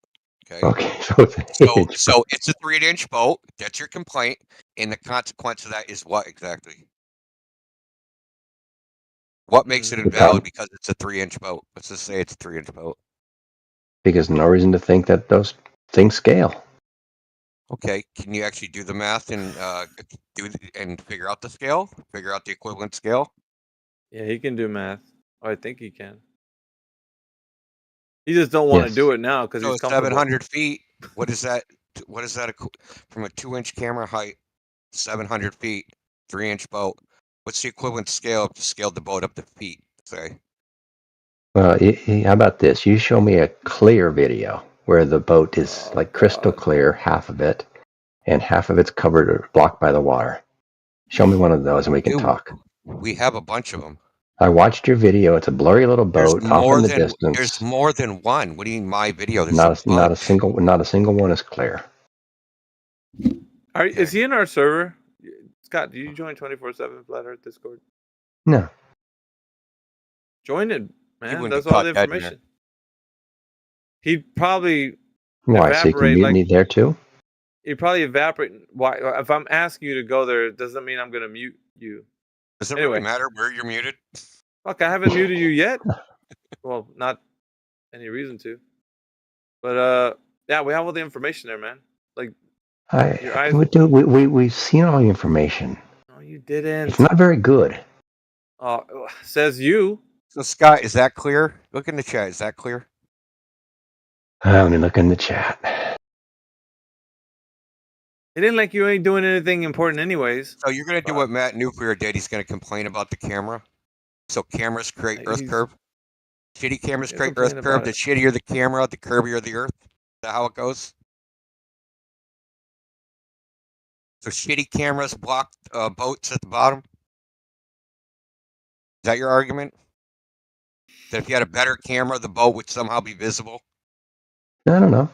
Okay, so it's an 8-inch. So it's a 3-inch boat. That's your complaint, and the consequence of that is what exactly? What makes it invalid because it's a 3-inch boat? Let's just say it's a 3-inch boat. Because no reason to think that those things scale. Okay, can you actually do the math and figure out the scale? Figure out the equivalent scale? Yeah, he can do math. Oh, I think he can. He just don't want to do it now because he's comfortable. 700 feet. What is that? What is that from a 2-inch camera height? 700 feet, 3-inch boat. What's the equivalent scale to scale the boat up to feet? Say. Well, how about this? You show me a clear video where the boat is like crystal clear, half of it, and half of it's covered or blocked by the water. Show me one of those and we can talk. We have a bunch of them. I watched your video. It's a blurry little boat off in the distance. There's more than one. What do you mean my video? There's not a single one is clear. Is he in our server? Scott, do you join 24/7 Flat Earth Discord? No. Join it, man. wouldn't That's be all caught the dead in information. He'd probably Why? So you can evaporate mute me there too? He'd probably evaporate. Why? If I'm asking you to go there, it doesn't mean I'm going to mute you. Does it really matter where you're muted? Fuck, I haven't muted you yet. Well, not any reason to. But yeah, we have all the information there, man. Like your eyes. We've seen all the information. No, you didn't. It's not very good. Says you. So Scott, is that clear? Look in the chat. Is that clear? Let me look in the chat. It ain't like you ain't doing anything important anyways. So you're gonna do what Matt Nuclear did. He's gonna complain about the camera. So cameras create Earth curve. Shitty cameras create Earth curve. The shittier the camera, the curvier the Earth. Is that how it goes? So shitty cameras block boats at the bottom. Is that your argument? That if you had a better camera, the boat would somehow be visible? I don't know.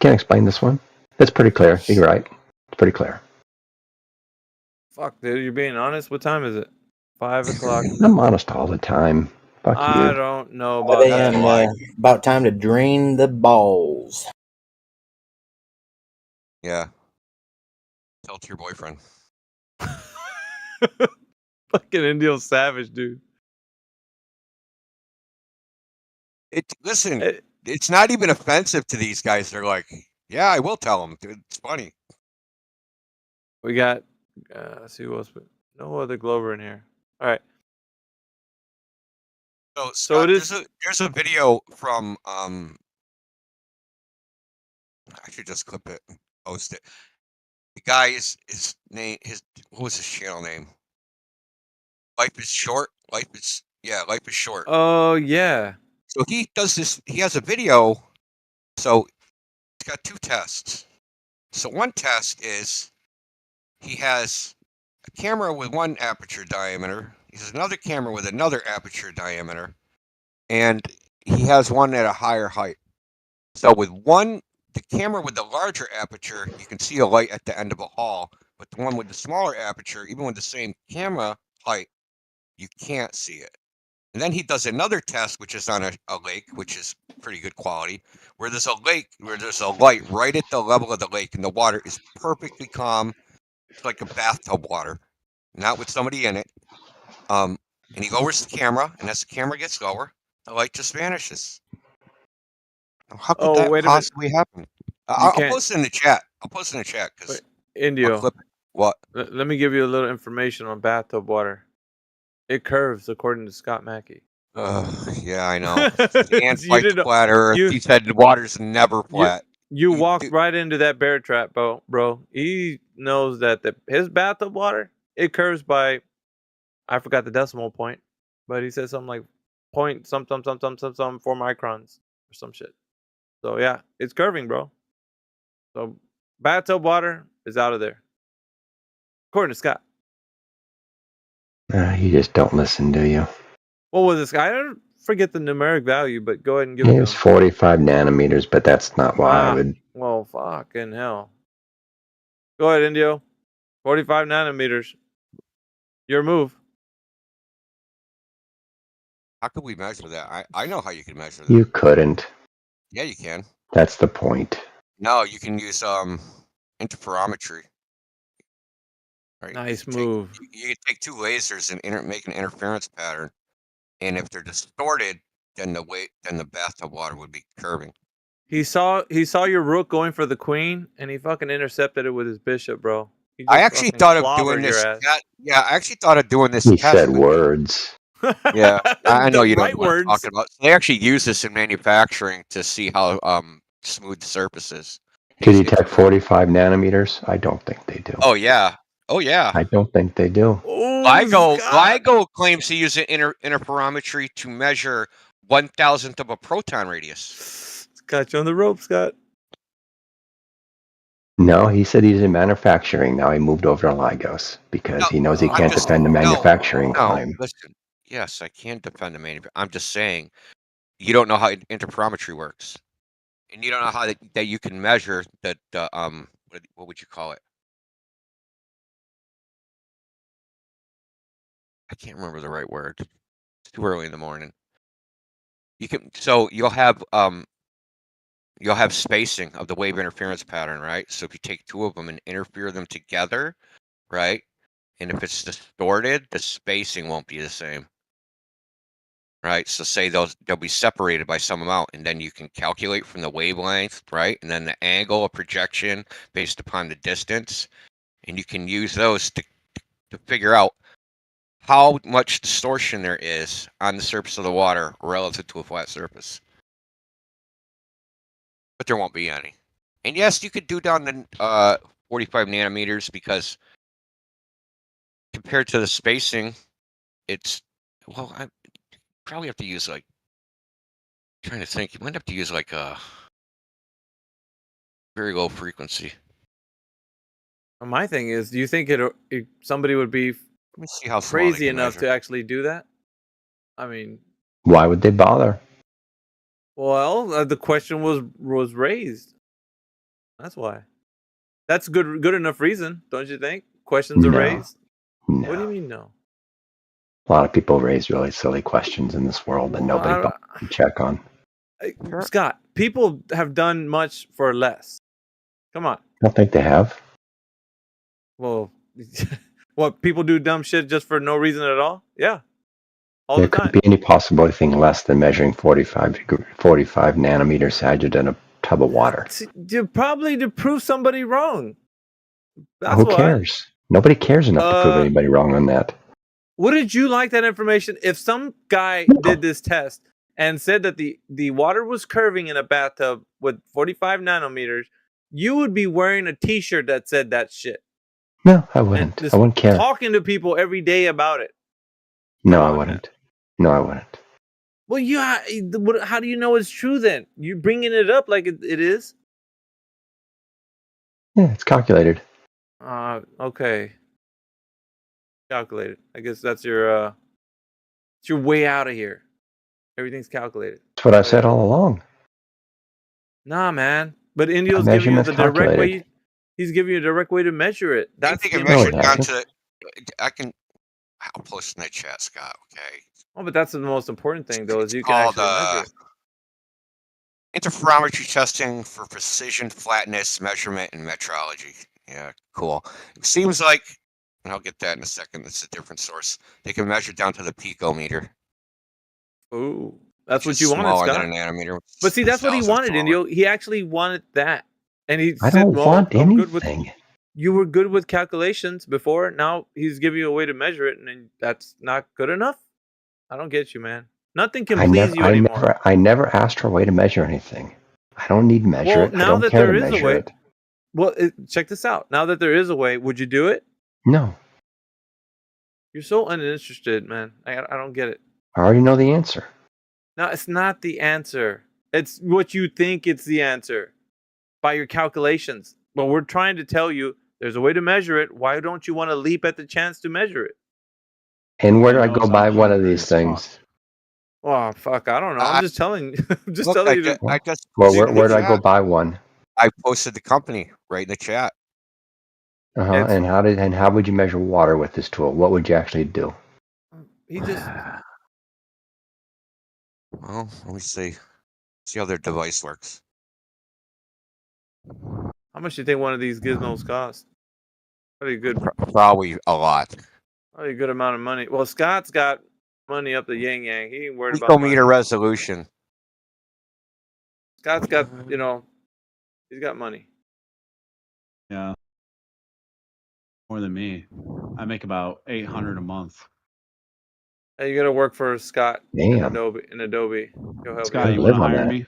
Can't explain this one. It's pretty clear. You're right. It's pretty clear. Fuck, dude, you're being honest? What time is it? 5 o'clock. I'm honest all the time. Fuck you. I don't know about that. About time to drain the balls. Yeah. Tell it to your boyfriend. Fucking Indian savage, dude. Listen, it's not even offensive to these guys. They're like, yeah, I will tell them. Dude, it's funny. We got. Let's see who else. No other Glover in here. All right. So So it is. There's a video from I should just clip it and post it. The guy his name what was his channel name? Life is short. Life is short. Oh yeah. So he does this. He has a video. So he's got two tests. So one test is he has a camera with one aperture diameter. He has another camera with another aperture diameter, and he has one at a higher height. So with the camera with the larger aperture, you can see a light at the end of a hall, but the one with the smaller aperture, even with the same camera height, you can't see it. And then he does another test, which is on a lake, which is pretty good quality, where there's a light right at the level of the lake, and the water is perfectly calm. It's like a bathtub water, not with somebody in it. And he lowers the camera, and as the camera gets lower, the light just vanishes. Now, how could that possibly happen? I'll post it in the chat. Because Indio. What? Let me give you a little information on bathtub water. It curves according to Scott Mackey. Yeah, I know. And flight to flat Earth. He said the water's never flat. You walked right into that bear trap, bro. He knows that his bathtub water, it curves by, I forgot the decimal point, but he said something like point some 4 microns or some shit. So yeah, it's curving, bro. So bathtub water is out of there, according to Scott. You just don't listen, do you? What was this guy? I don't forget the numeric value, but go ahead and give It it was to him. 45 nanometers, but that's not why I would. Well, fucking hell. Go ahead, Indio. 45 nanometers. Your move. How could we measure that? I know how you can measure that. You couldn't. Yeah, you can. That's the point. No, you can use interferometry. Right? Nice move. You can take two lasers and make an interference pattern, and if they're distorted, then the bathtub water would be curving. He saw your rook going for the queen, and he fucking intercepted it with his bishop, bro. I actually thought of doing this. Yeah, I actually thought of doing this. He said words. Yeah, I know you don't know what words. I'm talking about. They actually use this in manufacturing to see how smooth the surface is. To detect 45 nanometers? I don't think they do. Oh yeah. I don't think they do. LIGO claims to use interferometry to measure 1,000th of a proton radius. Got you on the rope, Scott. No, he said he's in manufacturing. Now he moved over to LIGOs because he knows he can't defend the manufacturing claim. Listen, yes, I can defend the manufacturing. I'm just saying, you don't know how interferometry works, and you don't know how that you can measure that. What would you call it? I can't remember the right word. It's too early in the morning. You'll have spacing of the wave interference pattern, right? So if you take two of them and interfere them together, right? And if it's distorted, the spacing won't be the same. Right? So say they'll be separated by some amount, and then you can calculate from the wavelength, right? And then the angle of projection based upon the distance. And you can use those to figure out how much distortion there is on the surface of the water relative to a flat surface. But there won't be any. And yes, you could do down to 45 nanometers because compared to the spacing, it's, well, I probably have to use I'm trying to think, you might have to use like a very low frequency. Well, my thing is, do you think somebody would be Let me see how small they crazy can enough measure. to actually do that? I mean, Why would they bother? well, the question was raised. That's why. That's good enough reason, don't you think? Questions are No. raised. No. What do you mean no? A lot of people raise really silly questions in this world that nobody bothers to check on. Scott, people have done much for less. Come on. I don't think they have. Well, what, people do dumb shit just for no reason at all? Yeah. All There the time. couldn't be any possible thing less than measuring 45 nanometer Sagitt in a tub of water. Probably to prove somebody wrong. That's Who why. cares? Nobody cares enough to prove anybody wrong on that. Wouldn't you like that information if some guy did this test and said that the water was curving in a bathtub with 45 nanometers? You would be wearing a T-shirt that said that shit. No, I wouldn't. I wouldn't care. Talking to people every day about it. No, I wouldn't. No, I wouldn't. Well, yeah. How do you know it's true then? You're bringing it up like it is. Yeah, it's calculated. Okay. Calculated. I guess that's your it's your way out of here. Everything's calculated. That's what I've said all along. Nah, man. But Indio's giving you the direct calculated. way. He's giving you a direct way to measure it. That's I can the measure important down part. to. I'll post in the chat, Scott. Okay. Oh, but that's the most important thing, though, is you can Called actually measure it. interferometry testing for precision, flatness, measurement, and metrology. Yeah, cool. It seems like, and I'll get that in a second. It's a different source. They can measure down to the picometer. Ooh, that's what which you is wanted, smaller Scott. than a nanometer. But see, that's what he 1,000 wanted, smaller. Indio. He actually wanted that, and he I said, don't "Well, want I'm good with." anything. You were good with calculations before. Now he's giving you a way to measure it, and then that's not good enough. I don't get you, man. Nothing can please you anymore. I never asked for a way to measure anything. I don't need to measure Well, it. I now don't that care there to is a measure way, it. well, check this out. Now that there is a way, would you do it? No, You're so uninterested, man. I don't get it. I already know the answer. No, it's not the answer. It's what you think it's the answer by your calculations. But we're trying to tell you there's a way to measure it. Why don't you want to leap at the chance to measure it? And where do I go buy one of these things? Oh, fuck. I don't know. I'm just telling I'm just Look, telling you. I just Well, posted in where the do I go chat. buy one? I posted the company right in the chat. And how would you measure water with this tool? What would you actually do? He just. Well, let me see. See how their device works. How much do you think one of these gizmos cost? Pretty good. Probably a lot. Probably a good amount of money. Well, Scott's got money up the yin yang. He ain't worried about money. Picometer resolution. Scott's got, he's got money. Yeah. More than me. I make about $800 a month. Hey, you gotta work for Scott in Damn. Adobe. He'll help Scott, you live want to on hire that. me?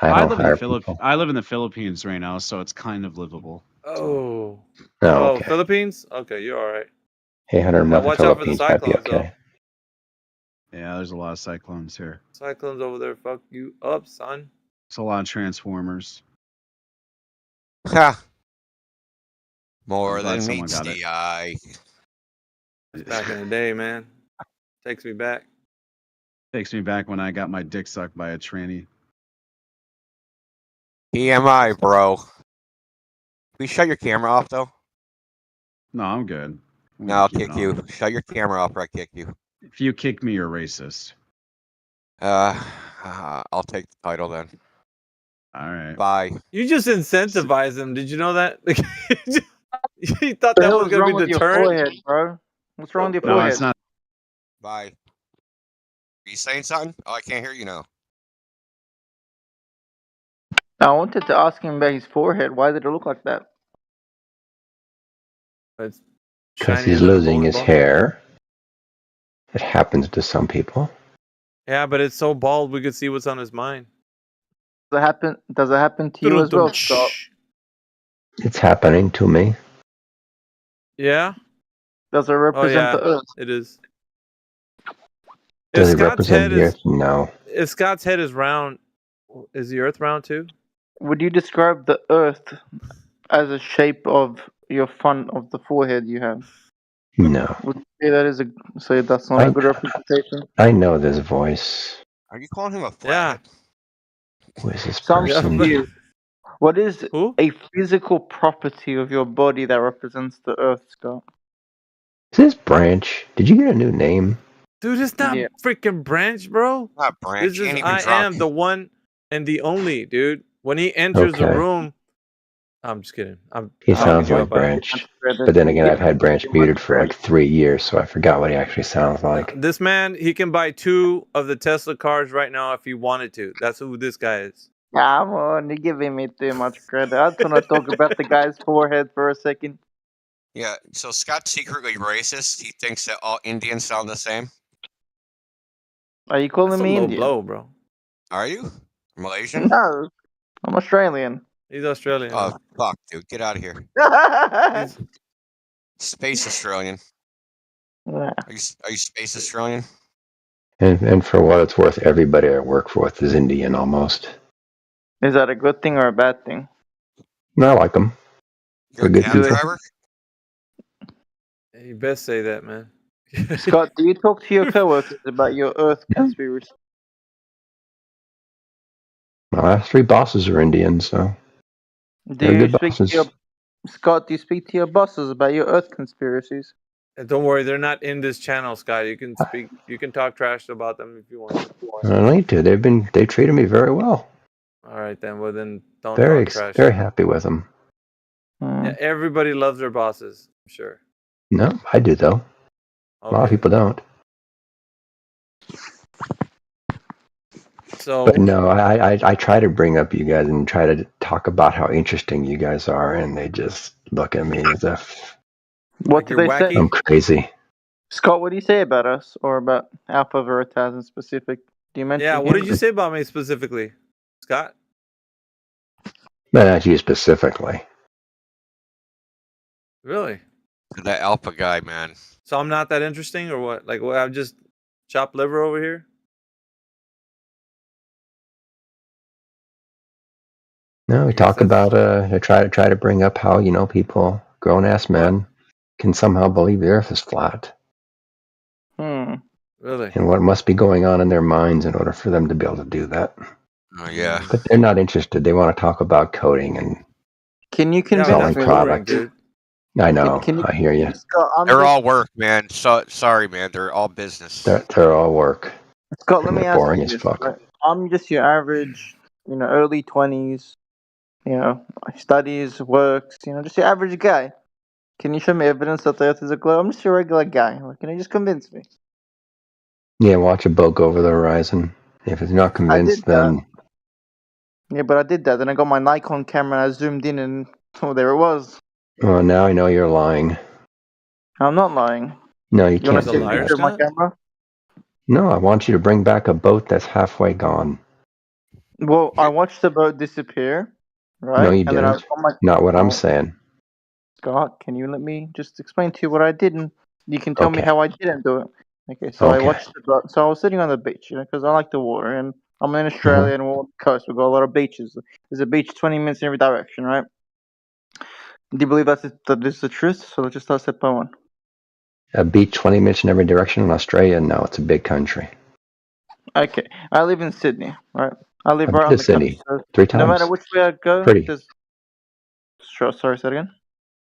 I I don't live in hire the people. I live in the Philippines right now, so it's kind of livable. Oh. Oh, okay. Philippines? Okay, you're all right. 800 a month in watch out for the Philippines might be cyclones, okay. Yeah, there's a lot of cyclones here. Cyclones over there fuck you up, son. It's a lot of transformers. Ha! More I'm glad than someone meets got it. the eye. Back in the day, man. Takes me back. Takes me back when I got my dick sucked by a tranny. EMI, bro. Can we shut your camera off, though? No, I'm good. I'm No, gonna I'll keep it kick you. on. Shut your camera off or I kick you. If you kick me, you're racist. I'll take the title then. All right. Bye. You just incentivize him. Did you know that? He thought The that hell was is gonna wrong be with your deterrent. forehead, bro? What's wrong with your No, forehead? it's not. Bye. Are you saying something? Oh, I can't hear you now. I wanted to ask him about his forehead. Why did it look like that? It's Because shinier he's than a losing bowling his ball. hair. It happens to some people. Yeah, but it's so bald we could see what's on his mind. Does it happen to you as well, Scott? It's happening to me. Yeah? Does it represent the Earth? It is. Does If it Scott's represent head the is Earth? No. if Scott's head is round, is the Earth round too? Would you describe the Earth as a shape of your front of the forehead you have? No. Would you say that is say that's not a good representation? I know this voice. Are you calling him a flathead? Who is this Some person? you. What is a physical property of your body that represents the Earth, Scott? Is this Branch? Did you get a new name? Dude, it's not freaking Branch, bro. Not Branch. This He is ain't even I drunk. am the one and the only, dude. When he enters the Okay. room, I'm just kidding. He I'm sounds making you like up. I- Branch. But then again, I've had Branch muted for like 3 years, so I forgot what he actually sounds like. This man, he can buy 2 of the Tesla cars right now if he wanted to. That's who this guy is. Come on, you're giving me too much credit. I just want to talk about the guy's forehead for a second. Yeah, so Scott's secretly racist. He thinks that all Indians sound the same. Are you calling That's me a low Indian? blow, bro. Are you Malaysian? No, I'm Australian. He's Australian. Oh fuck, dude, get out of here. He's Space Australian. Yeah. Are you Space Australian? And for what it's worth, everybody I work with is Indian almost. Is that a good thing or a bad thing? No, I like them. You're a good cab people. driver? You best say that, man. Scott, do you talk to your coworkers about your Earth conspiracy? My last 3 bosses are Indian, so Do they're you good speak bosses. to your Scott? Do you speak to your bosses about your Earth conspiracies? And don't worry, they're not in this channel, Scott. You can speak. You can talk trash about them if you want to. I don't need to. They treated me very well. All right, then. Well, then don't Very talk trash. very happy with them. Yeah, everybody loves their bosses. I'm sure. No, I do though. A lot of people don't. So, but no, I try to bring up you guys and try to talk about how interesting you guys are, and they just look at me as if What do they say? I'm crazy. Scott, what do you say about us or about Alpha Veritas in specific? Do you mention? yeah, what him? did you say about me specifically, Scott? Not you specifically. Really? That Alpha guy, man. So I'm not that interesting, or what? Like, what? I'm just chopped liver over here. No, we talk about I try to bring up how people, grown ass men, can somehow believe the Earth is flat. Really? And what must be going on in their minds in order for them to be able to do that. Oh yeah. But they're not interested. They want to talk about coding and Can you convince selling me? product. I know. I hear you. Scott, They're all work, man. So sorry, man. They're all business. They're all work. Scott, let And me they're ask boring you as this. fuck. Right? I'm just your average, early 20s, studies, works, just your average guy. Can you show me evidence that the Earth is a globe? I'm just a regular guy. Can you just convince me? Yeah, watch a boat go over the horizon. If it's not convinced, then Yeah, but I did that. Then I got my Nikon camera and I zoomed in and there it was. well, now I know you're lying. I'm not lying. No, you You can't want to see do a that. picture of my camera? No, I want you to bring back a boat that's halfway gone. Well, I watched the boat disappear, right? No, you and then I didn't. Not what I'm saying. Scott, can you let me just explain to you what I did, and you can tell me Okay. how I didn't do it. Okay, so I Okay. watched the boat. So I was sitting on the beach, because I like the water, and I'm in Australia and we're on the coast. We've got a lot of beaches. There's a beach 20 minutes in every direction, right? Do you believe that this is the truth? So let's just start step by one. A beach 20 minutes in every direction in Australia? No, it's a big country. Okay, I live in Sydney, right? I live I've right been on to the Sydney coast. So 3 no times. matter which way I go, Pretty. there's. Sure, sorry, say it again.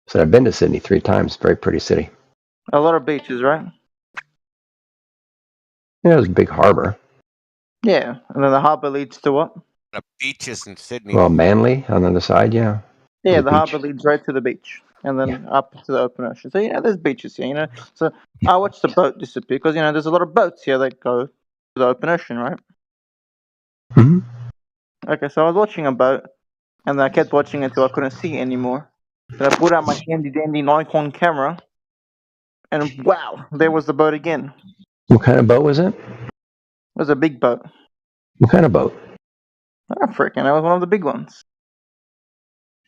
So I've been to Sydney 3 times. Very pretty city. A lot of beaches, right? Yeah, there's a big harbor. Yeah, and then the harbour leads to what? The beaches in Sydney. Well, Manly on the other side, yeah. Yeah, There's a the beach. harbour leads right to the beach, and then up to the open ocean. So there's beaches here. So I watched the boat disappear because there's a lot of boats here that go to the open ocean, right? Mhm. Okay, so I was watching a boat, and then I kept watching until I couldn't see it anymore. Then I pulled out my handy dandy Nikon camera, and wow, there was the boat again. What kind of boat was it? It was a big boat. What kind of boat? Oh, freaking! That was one of the big ones.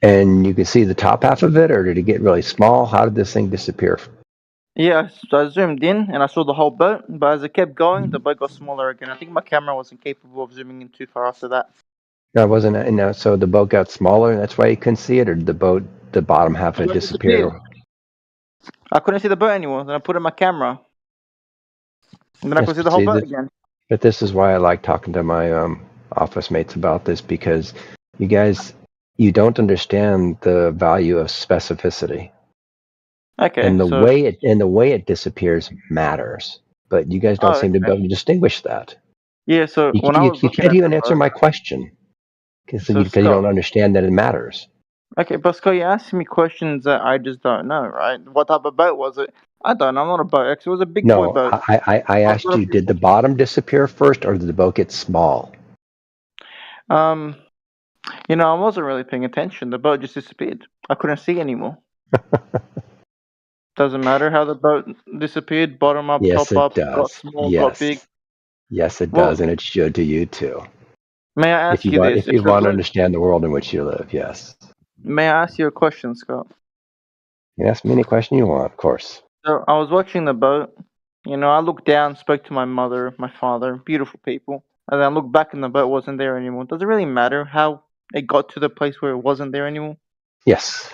And you could see the top half of it, or did it get really small? How did this thing disappear? Yeah, so I zoomed in and I saw the whole boat, but as I kept going, the boat got smaller again. I think my camera wasn't capable of zooming in too far after that. No, it wasn't. No, so the boat got smaller, and that's why you couldn't see it, or did the bottom half of it disappeared? I couldn't see the boat anymore. Then I put in my camera, and then I could see the whole boat again. But this is why I like talking to my office mates about this, because you guys, you don't understand the value of specificity. Okay, And the so way it disappears matters, but you guys don't seem to be able to distinguish that. yeah, so when I was You looking can't at even the answer boat, my question because So, you Scott- don't understand that it matters. okay, but Scott, you're asking me questions that I just don't know, right? What type of boat was it? I don't know. I'm not a boat expert. It was a big boy No, boat. I asked you, did the bottom disappear first, or did the boat get small? You know, I wasn't really paying attention. The boat just disappeared. I couldn't see anymore. Doesn't matter how the boat disappeared. Bottom up, Yes, top it up, got does. small, got Yes. big. Yes, it Well, does, and it should to you too. may I ask you this? If you want to understand the world in which you live, yes. May I ask you a question, Scott? You can ask me any question you want, of course. So I was watching the boat. You know, I looked down, spoke to my mother, my father, beautiful people, and then I looked back and the boat wasn't there anymore. Does it really matter how it got to the place where it wasn't there anymore? Yes.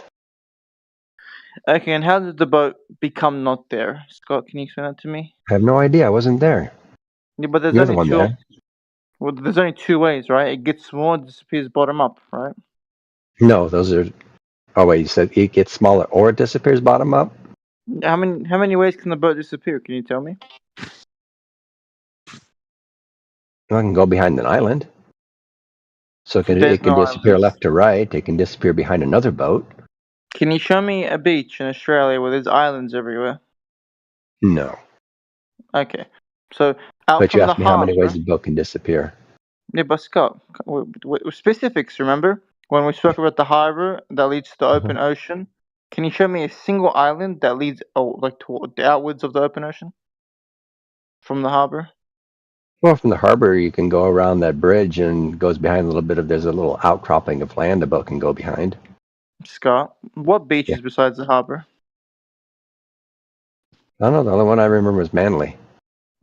Okay, and how did the boat become not there? Scott, can you explain that to me? I have no idea. I wasn't there. Yeah, but there's You're the only one two. there. Well, there's only two ways, right? It gets small, it disappears bottom up, right? No, those are. Oh wait, you said it gets smaller or it disappears bottom up? How many ways can the boat disappear? Can you tell me? Well, it can go behind an island. So it There's can no disappear islands. left to right. It can disappear behind another boat. Can you show me a beach in Australia where there's islands everywhere? No. Okay, so out But you from the asked me how many ways harbour. the boat can disappear. Yeah, but Scott, specifics. Remember when we spoke about the harbour that leads to the open ocean? Can you show me a single island that leads toward the outwards of the open ocean from the harbour? Well, from the harbor, you can go around that bridge and goes behind a little bit of. There's a little outcropping of land the boat can go behind. Scott, what beaches besides the harbour? I don't know. The only one I remember was Manly.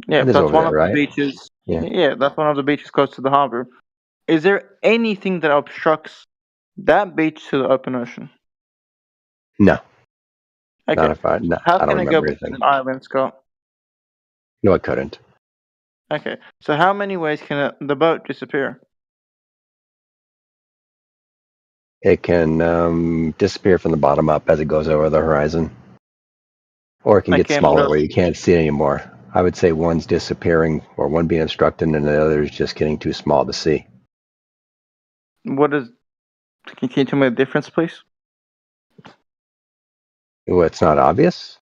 Yeah, It is that's over one there, of the right? beaches. Yeah. Yeah, that's one of the beaches close to the harbour. Is there anything that obstructs that beach to the open ocean? No. Okay. Not if I. No, How I don't can it go remember between anything. islands, Scott? No, I couldn't. Okay. So how many ways can the boat disappear? It can disappear from the bottom up as it goes over the horizon, or it can get Okay, and what smaller else? where you can't see it anymore. I would say one's disappearing, or one being obstructed, and the other is just getting too small to see. What is? Can you tell me the difference, please? Well, it's not obvious.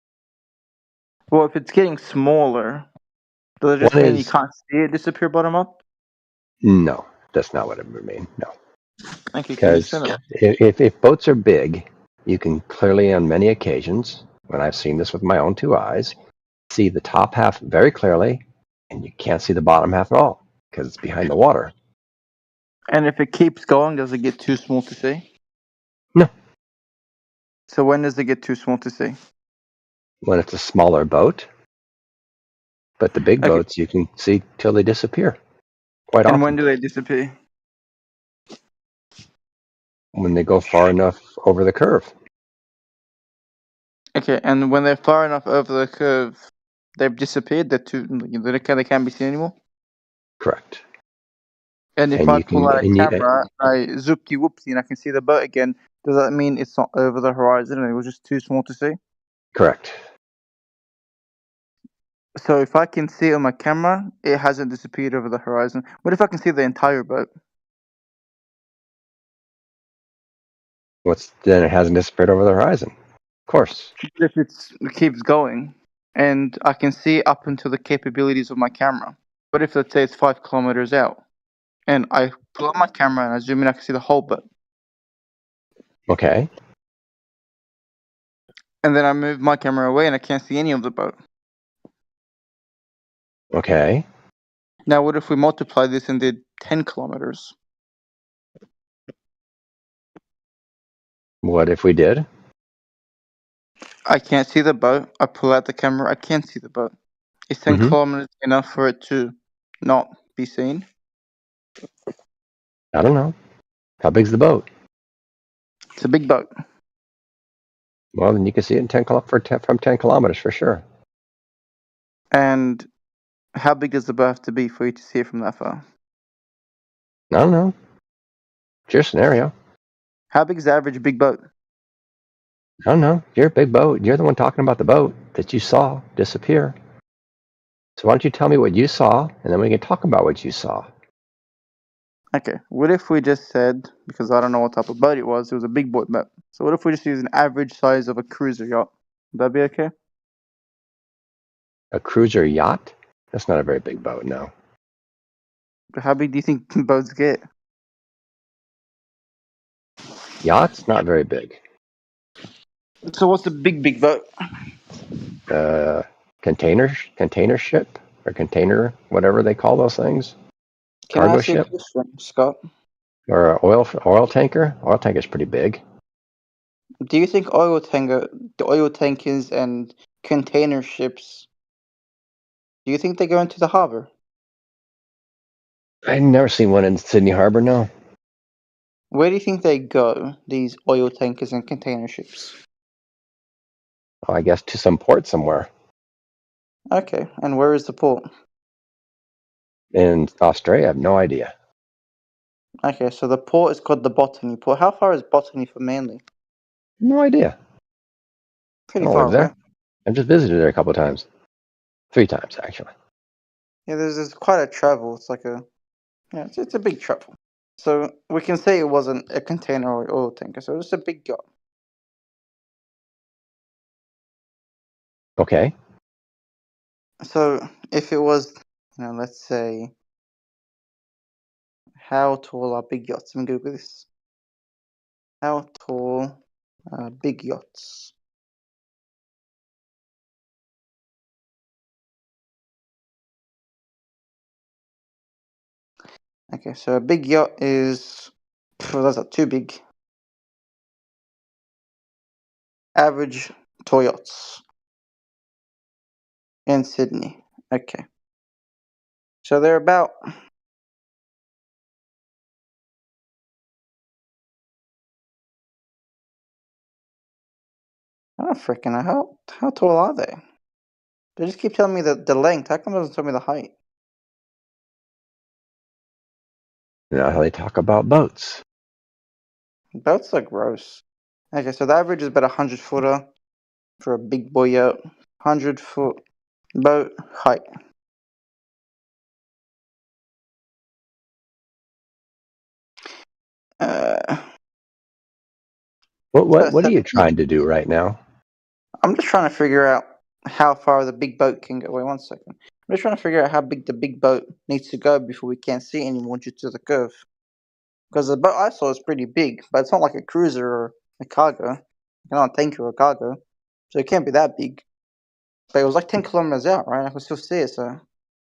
Well, if it's getting smaller, does it just One mean you is can't see it disappear bottom up? no. That's not what it would mean. No. Okay, can you Because explain that? if boats are big, you can clearly, on many occasions, when I've seen this with my own two eyes, see the top half very clearly, and you can't see the bottom half at all because it's behind the water. And if it keeps going, does it get too small to see? No. So when does it get too small to see? When it's a smaller boat, but the big Okay. boats you can see till they disappear quite And often. when do they disappear? When they go far enough over the curve. Okay, and when they're far enough over the curve, they've disappeared. They can't be seen anymore. Correct. And if And I you pull can out a camera, I zoopty whoopsie, and I can see the boat again. Does that mean it's not over the horizon and it was just too small to see? correct. So if I can see it on my camera, it hasn't disappeared over the horizon. What if I can see the entire boat? Then it hasn't disappeared over the horizon. Of course. If it keeps going, and I can see up until the capabilities of my camera. What if, let's say, it's 5 kilometers out, and I pull out my camera and I zoom in, I can see the whole boat. Okay. And then I move my camera away and I can't see any of the boat. Okay. Now, what if we multiply this and did 10 kilometers? What if we did? I can't see the boat. I pull out the camera. I can't see the boat. Is 10 kilometers enough for it to not be seen? I don't know. How big's the boat? It's a big boat. Well, then you can see it in from 10 kilometers for sure. And how big does the boat have to be for you to see it from that far? I don't know. It's your scenario. How big is the average big boat? I don't know. You're a big boat. You're the one talking about the boat that you saw disappear. So why don't you tell me what you saw, and then we can talk about what you saw. Okay, what if we just said, because I don't know what type of boat it was a big boat boat. So what if we just use an average size of a cruiser yacht? Would that be okay? A cruiser yacht? That's not a very big boat, no. How big do you think boats get? Yachts, not very big. So what's the big boat? Container ship or container, whatever they call those things. Can I Cargo ask you a ship question, Scott? or an oil tanker. Oil tanker's pretty big. Do you think the oil tankers and container ships, do you think they go into the harbor? I've never seen one in Sydney Harbor. No. Where do you think they go, these oil tankers and container ships? Oh, I guess to some port somewhere Okay, and where is the port? in Australia. I have no idea. Okay, so the port is called the Botany Port. How far is Botany from Manly? No idea. I Pretty don't far live there. away. I've just visited there a couple of times. 3 times actually. Yeah, there's quite a travel. It's like it's a big travel. So we can say it wasn't a container or oil tanker. So it's a big yacht. Okay. So if it was, let's say, how tall are big yachts? Let me Google this. How tall are big yachts? Okay, so a big yacht is, that's not too big. Average tall yachts in Sydney. Okay. So they're about, I don't freaking know, how tall are they? They just keep telling me the length. How come it doesn't tell me the height? You know how they talk about boats. Boats are gross. Okay, so the average is about 100-footer for a big boy yacht. 100-foot boat height. What are you trying to do right now? I'm just trying to figure out how far the big boat can go. Wait 1 second. I'm just trying to figure out how big the big boat needs to go before we can't see it anymore due to the curve. Because the boat I saw is pretty big, but it's not like a cruiser or a cargo. Not a tanker or a cargo. So it can't be that big. But it was like 10 kilometers out, right? I could still see it, so I'm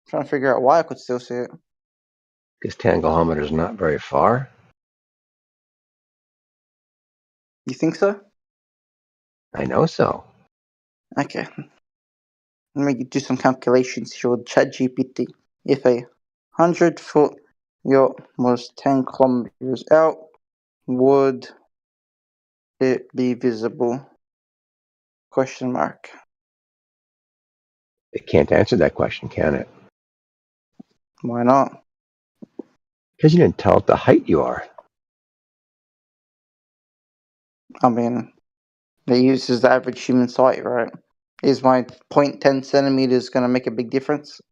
trying to figure out why I could still see it. Because 10 kilometers is not very far. You think so? I know so. Okay. Let me do some calculations here with ChatGPT. If a 100-foot yacht was 10 kilometers out, would it be visible? Question mark. It can't answer that question, can it? Why not? Because you didn't tell it the height you are. I mean, it uses the average human height, right? Is my 0.10 centimeters going to make a big difference?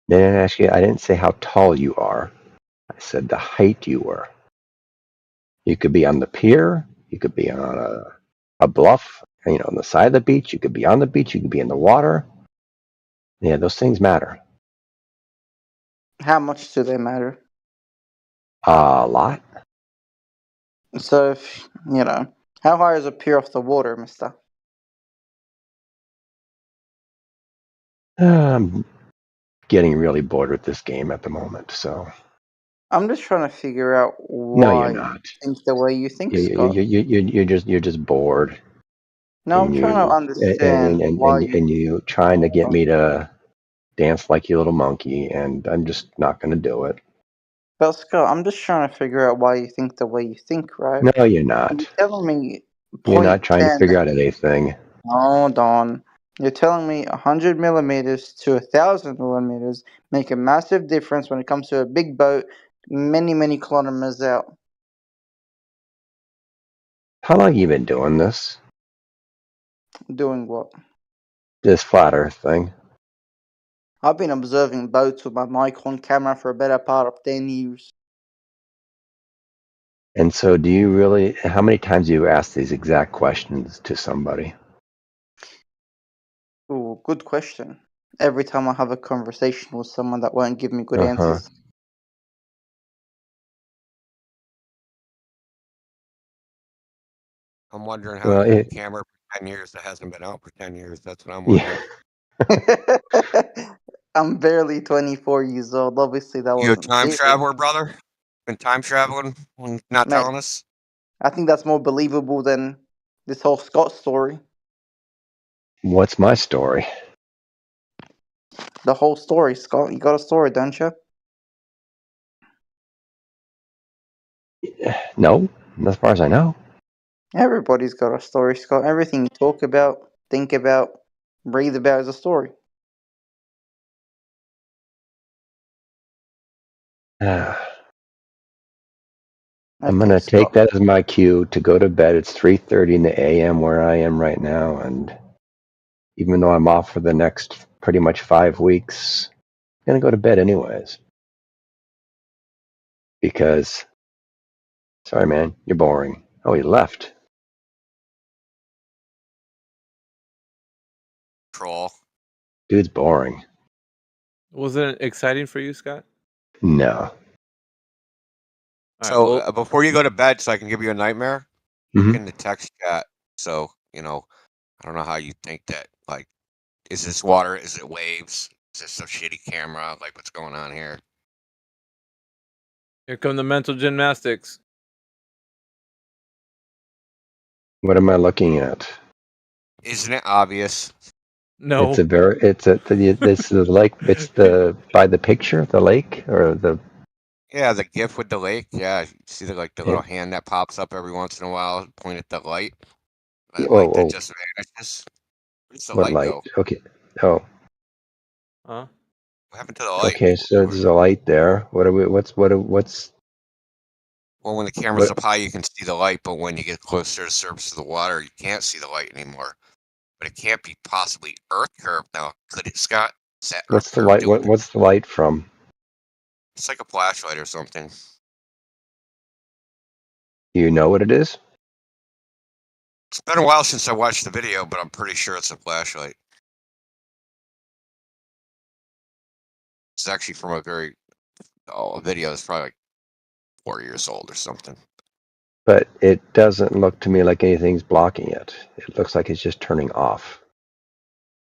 They didn't ask you. I didn't say how tall you are. I said the height you were. You could be on the pier. You could be on a bluff. On the side of the beach. You could be on the beach. You could be in the water. Yeah, those things matter. How much do they matter? A lot. So, if, how high is a pier off the water, mister? I'm getting really bored with this game at the moment, so. I'm just trying to figure out No, you're why not. you think the way you think, You, Scott. you're just bored. No, I'm trying to understand why you And you trying to get me to dance like you little monkey, and I'm just not going to do it. But Scott, I'm just trying to figure out why you think the way you think, right? No, you're not. You're telling me You're not trying to 0.10. figure out anything. Hold on. You're telling me 100 millimeters to 1,000 millimeters make a massive difference when it comes to a big boat many, many kilometers out. How long you been doing this? Doing what? This flat Earth thing? I've been observing boats with my Nikon camera for a better part of 10 years. And so do you really, how many times do you ask these exact questions to somebody? Ooh, good question. Every time I have a conversation with someone that won't give me good Uh-huh. answers. I'm wondering how Well, you it, can camera for 10 years that hasn't been out for 10 years. That's what I'm yeah. wondering. I'm barely 24 years old. Obviously, that You a wasn't time serious. traveler, brother? Been time traveling when not Mate, telling us? I think that's more believable than this whole Scott story. What's my story? The whole story, Scott. You got a story, don't you? No, as far as I know. Everybody's got a story, Scott. Everything you talk about, think about, breathe about is a story. I'm Okay, gonna take Scott. that as my cue to go to bed. It's 3:30 in the a.m. where I am right now, and even though I'm off for the next pretty much 5 weeks, I'm gonna go to bed anyways. Because, sorry, man, you're boring. Oh, he left. Troll. Dude's boring. Wasn't it exciting for you, Scott? No. So before you go to bed, so I can give you a nightmare, look Mhm. in the text chat. So, I don't know how you think that, like, is this water? Is it waves? Is this a shitty camera? Like, what's going on here? Here come the mental gymnastics. What am I looking at? Isn't it obvious? No. It's the lake. It's by the picture of the lake or the. Yeah, the GIF with the lake. Yeah, you see the Yeah. little hand that pops up every once in a while, point at the light. That Oh, light that oh. just vanishes. Where's the What light light? go? Okay. Oh. Huh? What happened to the light? Okay, so there's a light there. What's Well, when the camera's up high, you can see the light, but when you get closer to the surface of the water, you can't see the light anymore. But it can't be possibly Earth curve now, could it, Scott? Is that Earth what's the curve light? doing it? What's the light from? It's like a flashlight or something. Do you know what it is? It's been a while since I watched the video, but I'm pretty sure it's a flashlight. It's actually from a video that's probably like 4 years old or something. But it doesn't look to me like anything's blocking it. It looks like it's just turning off.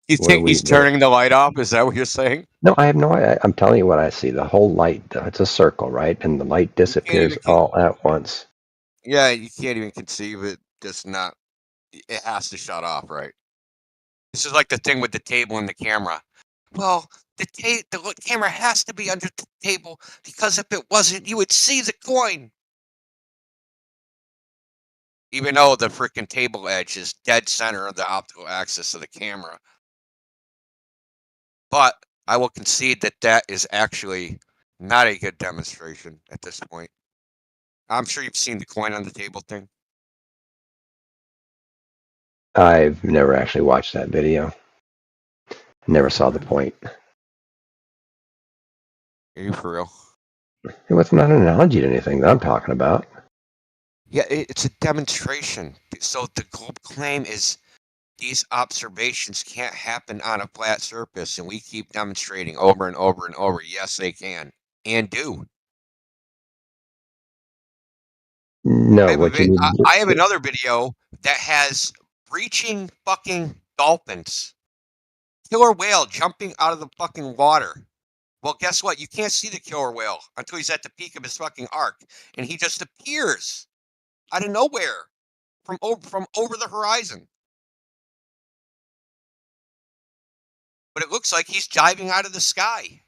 You think he's turning the light off? Is that what you're saying? No, I have no idea. I'm telling you what I see. The whole light, it's a circle, right? And the light disappears all at once. Yeah, you can't even conceive it. Just not. It has to shut off, right? This is like the thing with the table and the camera. Well, the camera has to be under the table because if it wasn't, you would see the coin. Even though the freaking table edge is dead center of the optical axis of the camera. But I will concede that that is actually not a good demonstration at this point. I'm sure you've seen the coin on the table thing. I've never actually watched that video. Never saw the point. Are you for real? It was not an analogy to anything that I'm talking about. Yeah, it's a demonstration. So the globe claim is these observations can't happen on a flat surface, and we keep demonstrating over and over and over. Yes, they can and do. No, what you need. I have another video that has breaching fucking dolphins, killer whale jumping out of the fucking water. Well, guess what? You can't see the killer whale until he's at the peak of his fucking arc, and he just appears out of nowhere from over the horizon. But it looks like he's diving out of the sky.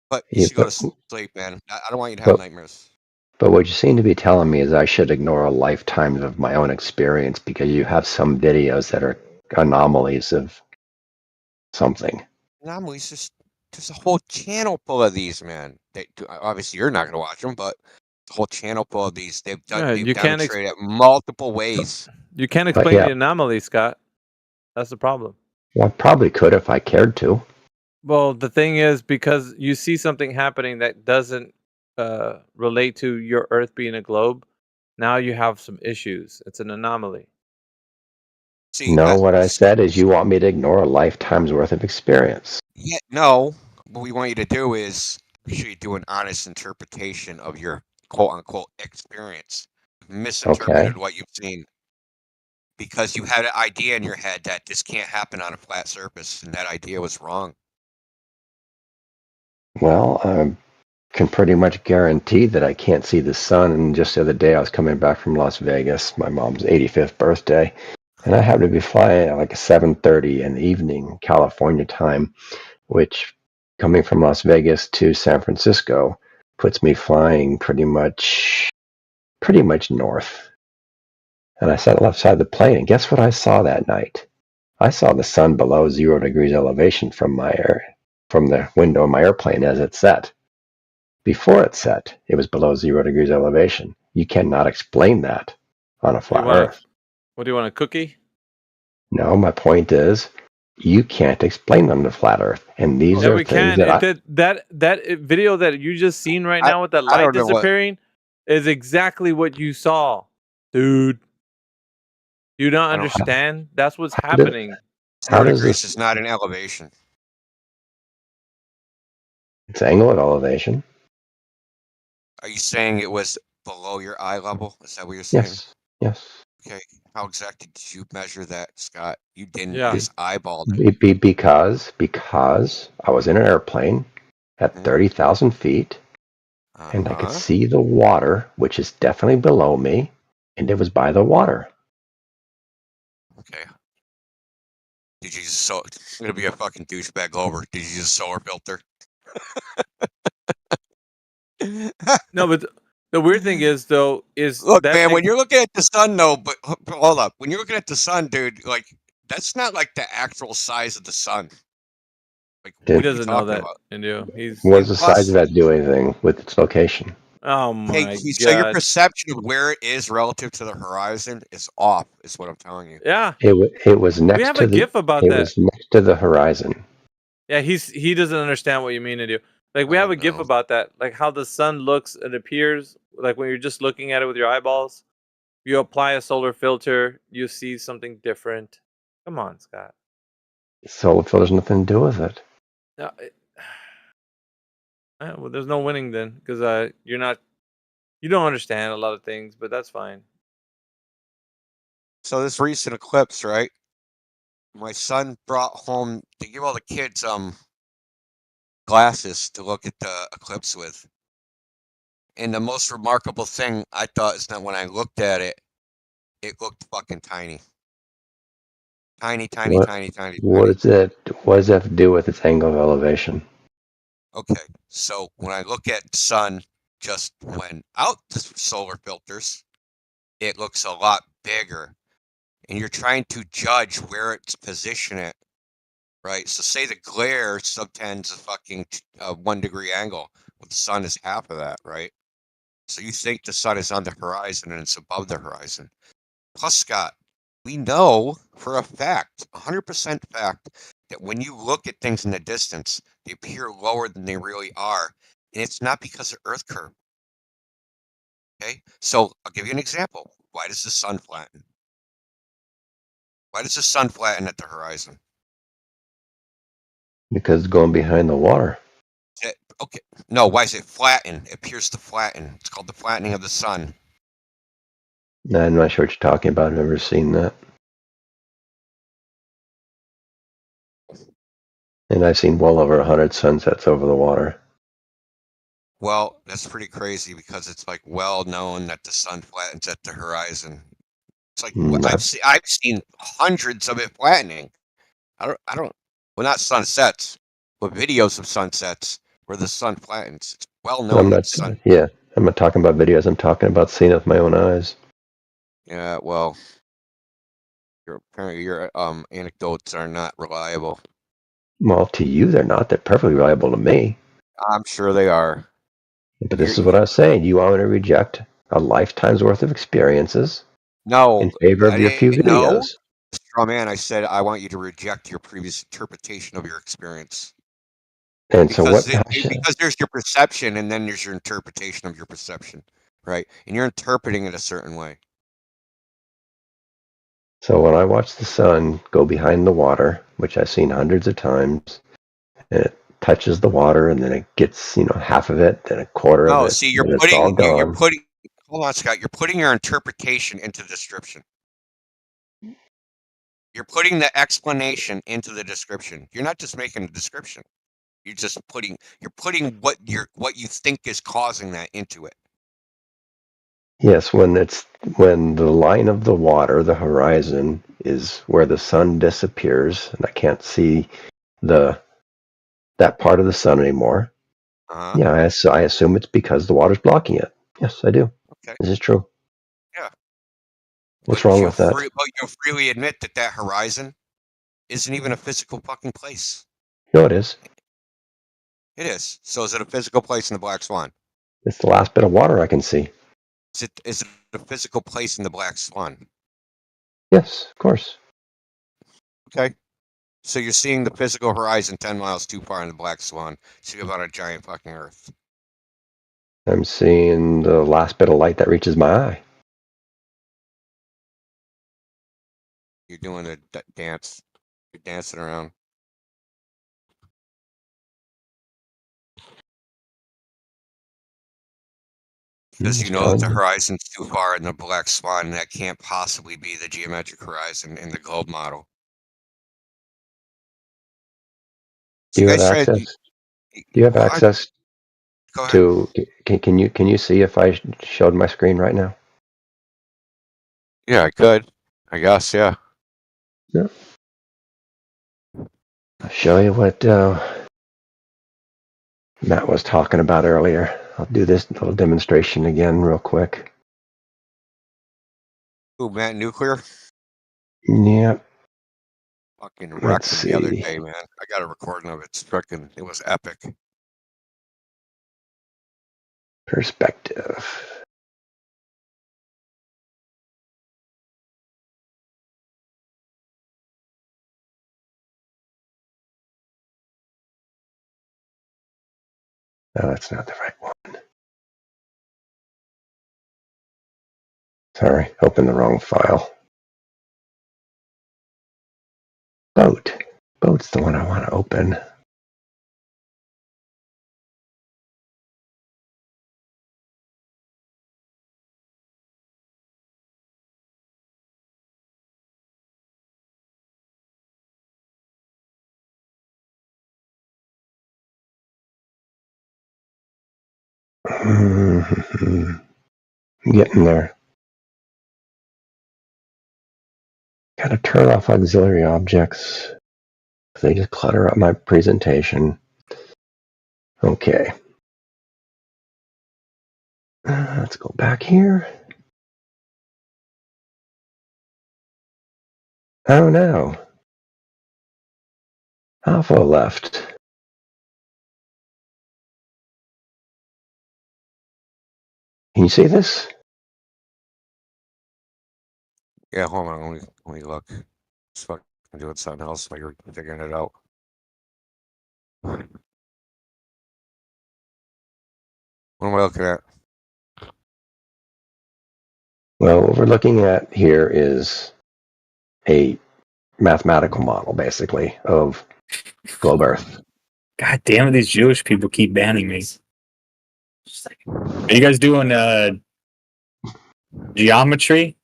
But you should go to sleep, man. I don't want you to have nightmares. But what you seem to be telling me is I should ignore a lifetime of my own experience because you have some videos that are anomalies of something. Anomalies, there's a whole channel full of these, man. Obviously, you're not going to watch them, but a whole channel full of these. They've demonstrated it multiple ways. You can't explain the anomaly, Scott. That's the problem. Well, I probably could if I cared to. Well, the thing is, because you see something happening that doesn't relate to your Earth being a globe, now you have some issues. It's an anomaly. See, no, what I said is you want me to ignore a lifetime's worth of experience. Yeah, no. What we want you to do is Make sure you do an honest interpretation of your quote-unquote experience. You've misinterpreted what you've seen because you had an idea in your head that this can't happen on a flat surface, and that idea was wrong. Well, I can pretty much guarantee that I can't see the sun. And just the other day, I was coming back from Las Vegas, my mom's 85th birthday, and I happened to be flying at like 7:30 in the evening, California time, which, coming from Las Vegas to San Francisco, puts me flying pretty much north. And I sat left side of the plane, and guess what I saw that night? I saw the sun below 0 degrees elevation from the window of my airplane as it set. Before it set, it was below 0 degrees elevation. You cannot explain that on a flat Earth. What do you want, a cookie? No, my point is, you can't explain on the flat Earth, and these are things that video that you just seen right now with that light disappearing is exactly what you saw, dude. You don't understand? That's what's happening. 0 degrees is not an elevation. It's angle of elevation. Are you saying it was below your eye level? Is that what you're saying? Yes. Okay. How exactly did you measure that, Scott? You didn't just eyeball it. Because I was in an airplane at 30,000 feet, and I could see the water, which is definitely below me, and it was by the water. Okay. Did you just I'm gonna be a fucking douchebag over. Did you just solar filter? No, but the weird thing is, though, look, man, when you're looking at the sun, though, but hold up, when you're looking at the sun, dude, like that's not like the actual size of the sun. Like, he doesn't know that, Indio. What does the size of that do anything with its location? Oh my god! So your perception of where it is relative to the horizon is off. Is what I'm telling you. Yeah. It was next. We have to a GIF about it that. It was next to the horizon. Yeah, he doesn't understand what you mean, Indio. Like we have a GIF about that, like how the sun looks and appears, like when you're just looking at it with your eyeballs. You apply a solar filter, you see something different. Come on, Scott. Solar filter has nothing to do with it. No, well, there's no winning then, because you don't understand a lot of things, but that's fine. So this recent eclipse, right? My son brought home to give all the kids glasses to look at the eclipse with. And the most remarkable thing I thought is that when I looked at it, it looked fucking tiny. Tiny. What does that have to do with its angle of elevation? Okay, so when I look at the sun just without the solar filters, it looks a lot bigger. And you're trying to judge where it's positioned, right? So say the glare subtends a fucking 1 degree angle. Well, the sun is half of that, right? So you think the sun is on the horizon and it's above the horizon. Plus, Scott, we know for a fact, 100% fact, that when you look at things in the distance, they appear lower than they really are. And it's not because of Earth curve. Okay? So I'll give you an example. Why does the sun flatten? Why does the sun flatten at the horizon? Because it's going behind the water. Okay. No, why is it flatten? It appears to flatten. It's called the flattening of the sun. I'm not sure what you're talking about. I've never seen that. And I've seen well over 100 sunsets over the water. Well, that's pretty crazy because it's like well known that the sun flattens at the horizon. It's like I've seen hundreds of it flattening. I don't. Well, not sunsets, but videos of sunsets where the sun flattens. It's well known. I'm not talking about videos. I'm talking about seeing it with my own eyes. Yeah, well, apparently your anecdotes are not reliable. Well, to you, they're not. They're perfectly reliable to me. I'm sure they are. But this is what I was saying. You want me to reject a lifetime's worth of experiences in favor of your few videos? No, straw man, I said I want you to reject your previous interpretation of your experience. And because there's your perception, and then there's your interpretation of your perception, right? And you're interpreting it a certain way. So when I watch the sun go behind the water, which I've seen hundreds of times, and it touches the water, and then it gets, half of it, then a quarter of No, it, see, and then it's all you're gone. putting. Hold on, Scott. You're putting your interpretation into the description. You're putting the explanation into the description. You're not just making a description. You're putting what you think is causing that into it. Yes, when the line of the water, the horizon, is where the sun disappears, and I can't see that part of the sun anymore. Yeah, I assume it's because the water's blocking it. Yes, I do. Okay. This is true. Yeah. What's wrong with that? You'll freely admit that horizon isn't even a physical fucking place. No, it is. It is. So is it a physical place in the Black Swan? It's the last bit of water I can see. Is it a physical place in the Black Swan? Yes, of course. Okay. So you're seeing the physical horizon 10 miles too far in the Black Swan. So you're on a giant fucking Earth. I'm seeing the last bit of light that reaches my eye. You're doing a dance. You're dancing around. Because you know that the horizon's too far in the Black Swan, and that can't possibly be the geometric horizon in the globe model. Do you have access? Do you have access to? Can you see if I showed my screen right now? Yeah, I could. I guess, yeah. Yeah. I'll show you what Matt was talking about earlier. I'll do this little demonstration again real quick. Ooh, Matt Nuclear? Yep. Fucking wrecked him the other day, man. I got a recording of it. It was epic. Perspective. No, that's not the right one. Sorry, opened the wrong file. Boat. Boat's the one I want to open. Getting there. Gotta turn off auxiliary objects. They just clutter up my presentation. Okay. Let's go back here. Oh no. Alpha left. Can you see this? Yeah, hold on. Let me look. Just fucking doing something else while you're figuring it out. What am I looking at? Well, what we're looking at here is a mathematical model, basically, of globe Earth. God damn it, these Jewish people keep banning me. Are you guys doing geometry?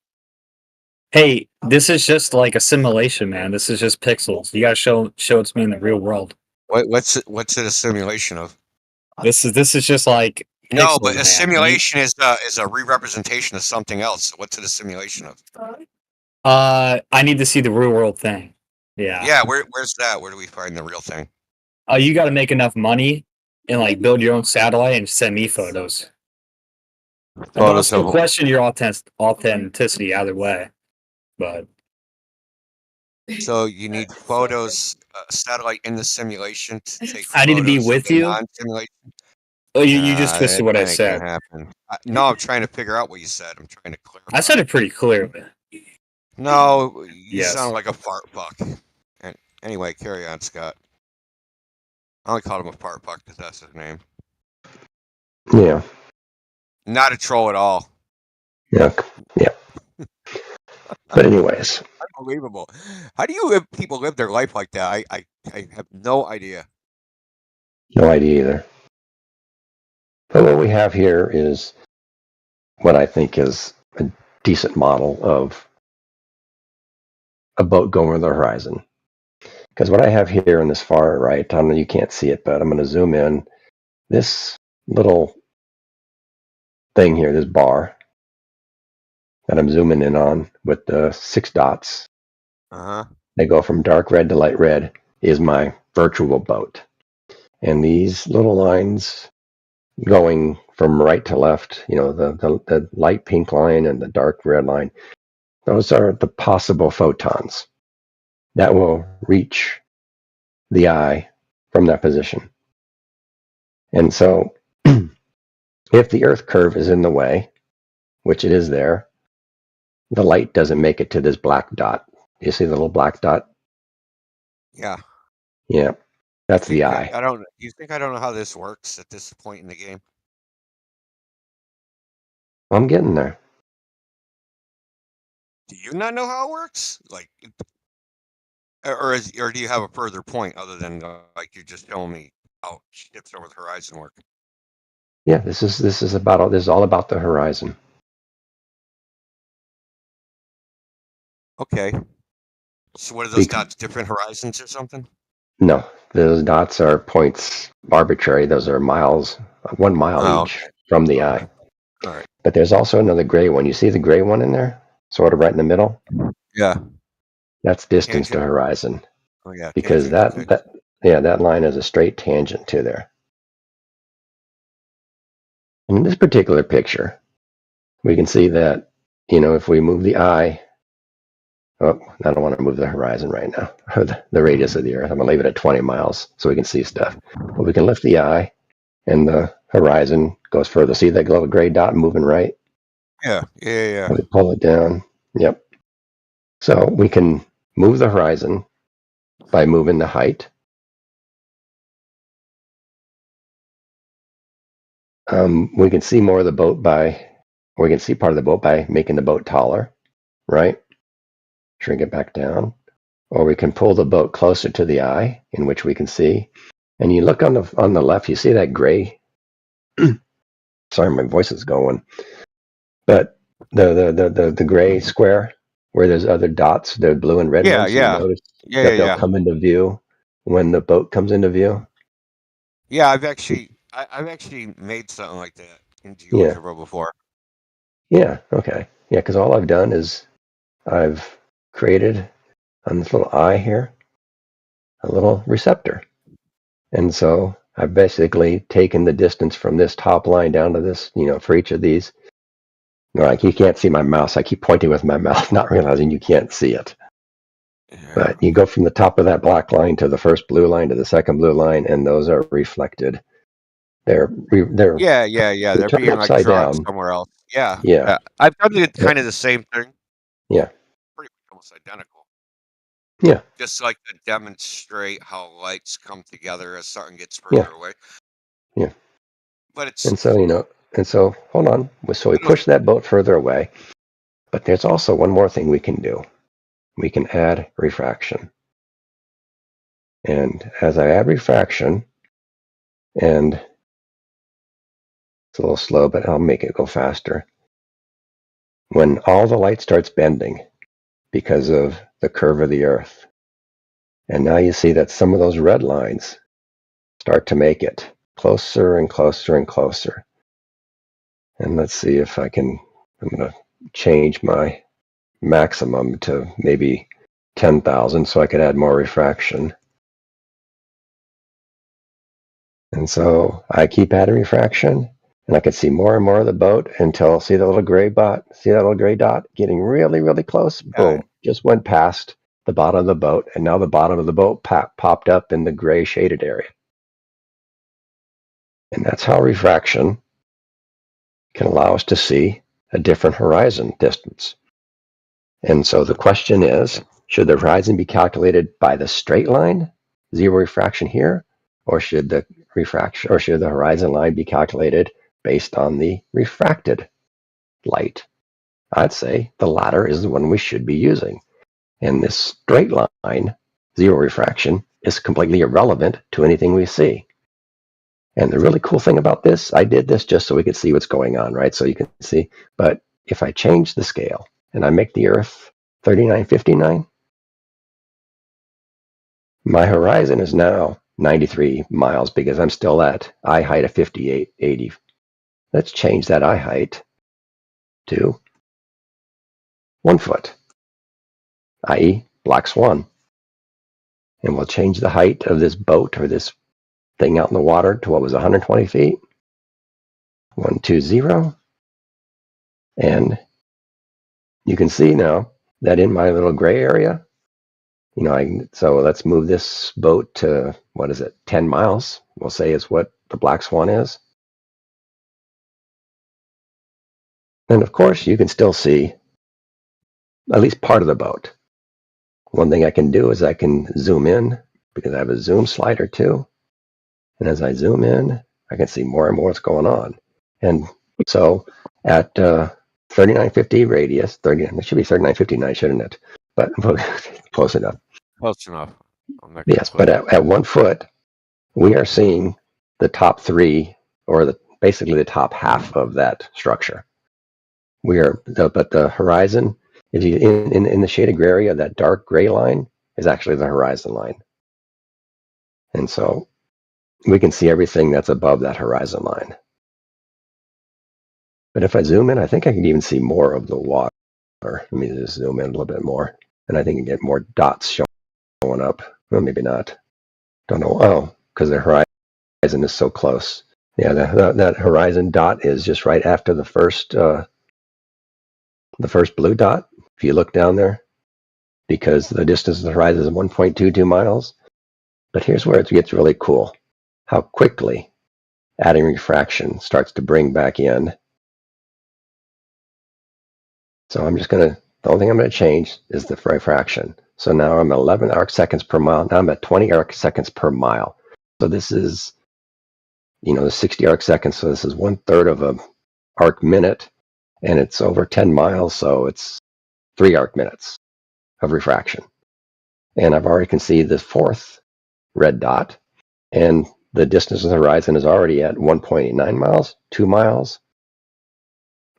Hey, this is just like a simulation, man. This is just pixels. You gotta show it to me in the real world. What's it a simulation of? This is just like no, pixels, but a man. simulation is a re-representation of something else. What's it a simulation of? I need to see the real world thing. Yeah. Yeah, where's that? Where do we find the real thing? You got to make enough money and like build your own satellite and send me photos. I'll still question your authenticity either way, but so you need photos, satellite in the simulation to take. I need to be with you. Simulation. Oh, you just twisted what I said. No, I'm trying to figure out what you said. I'm trying to clarify. I said it pretty clearly. No, you sound like a fart fuck. And anyway, carry on, Scott. I only called him a fart fuck because that's his name. Yeah. Not a troll at all. Yeah. Yeah. But anyways. Unbelievable. How do you people live their life like that? I have no idea. No idea either. But what we have here is what I think is a decent model of a boat going over the horizon. Because what I have here in this far right, I don't know, you can't see it, but I'm going to zoom in. This little thing here, this bar that I'm zooming in on with the 6 dots, they go from dark red to light red, is my virtual boat. And these little lines going from right to left, the light pink line and the dark red line, those are the possible photons that will reach the eye from that position. And so if the Earth curve is in the way, which it is there, the light doesn't make it to this black dot. You see the little black dot? Yeah. Yeah, that's the eye. You think I don't know how this works at this point in the game? I'm getting there. Do you not know how it works? Like, or do you have a further point other than like you're just telling me how ships over the horizon work? Yeah, this is all about the horizon. Okay. So what are those dots? Different horizons or something? No, those dots are points arbitrary. Those are miles, 1 mile each from the eye. All right. But there's also another gray one. You see the gray one in there? Sort of right in the middle? Yeah. That's distance to horizon. Oh yeah. Because that line is a straight tangent to there. And in this particular picture, we can see that, if we move the eye, I don't want to move the horizon right now, or the radius of the Earth. I'm going to leave it at 20 miles so we can see stuff. But we can lift the eye, and the horizon goes further. See that little gray dot moving right? Yeah. We pull it down. Yep. So we can move the horizon by moving the height. We can see more of the boat we can see part of the boat by making the boat taller, right? Shrink it back down. Or we can pull the boat closer to the eye, in which we can see. And you look on the left, you see that gray. Sorry, my voice is going. But the gray square where there's other dots, the blue and red ones. Yeah. You notice that they'll come into view when the boat comes into view. Yeah, I've actually made something like that in GeoGebra before. Yeah. Okay. Yeah, because all I've done is I've created on this little eye here a little receptor, and so I've basically taken the distance from this top line down to this, for each of these. Like, you can't see my mouse. I keep pointing with my mouth, not realizing you can't see it. Yeah. But you go from the top of that black line to the first blue line to the second blue line, and those are reflected. They're They're being like drawn down somewhere else. Yeah. Yeah. I've done kind of the same thing. Yeah. Pretty much almost identical. Yeah. Just like to demonstrate how lights come together as something gets further away. Yeah. But it's and so hold on. So we push that boat further away. But there's also one more thing we can do. We can add refraction. And as I add refraction, and it's a little slow, but I'll make it go faster. When all the light starts bending because of the curve of the Earth, and now you see that some of those red lines start to make it closer and closer and closer. And let's see if I'm going to change my maximum to maybe 10,000 so I could add more refraction. And so I keep adding refraction, and I can see more and more of the boat until, see that little gray dot getting really, really close? Boom, just went past the bottom of the boat, and now the bottom of the boat popped up in the gray shaded area. And that's how refraction can allow us to see a different horizon distance. And so the question is, should the horizon be calculated by the straight line, zero refraction here, or should the horizon line be calculated based on the refracted light? I'd say the latter is the one we should be using. And this straight line, zero refraction, is completely irrelevant to anything we see. And the really cool thing about this, I did this just so we could see what's going on, right? So you can see, but if I change the scale and I make the Earth 3959, my horizon is now 93 miles because I'm still at eye height of 5880. Let's change that eye height to 1 foot, i.e. black swan. And we'll change the height of this boat or this thing out in the water to what was 120 feet. 120. And you can see now that in my little gray area, so let's move this boat to, 10 miles, we'll say is what the black swan is. And of course, you can still see at least part of the boat. One thing I can do is I can zoom in because I have a zoom slider too. And as I zoom in, I can see more and more what's going on. And so at 3950 radius, it should be 3959, shouldn't it? But close enough. Close enough. Yes, but at 1 foot, we are seeing the top three, or basically the top half of that structure. But the horizon, if you in the shaded gray area, that dark gray line is actually the horizon line. And so we can see everything that's above that horizon line. But if I zoom in, I think I can even see more of the water. Let me just zoom in a little bit more. And I think I can get more dots showing up. Well, maybe not. Don't know. Oh, because the horizon is so close. Yeah, that horizon dot is just right after the first blue dot. If you look down there, because the distance of the horizon is 1.22 miles. But here's where it gets really cool. How quickly adding refraction starts to bring back in. So the only thing I'm going to change is the refraction. So now I'm at 11 arc seconds per mile. Now I'm at 20 arc seconds per mile. So this is, the 60 arc seconds. So this is 1/3 of an arc minute, and it's over 10 miles. So it's 3 arc minutes of refraction. And I've already can see the fourth red dot, and the distance of the horizon is already at 1.89 miles, 2 miles.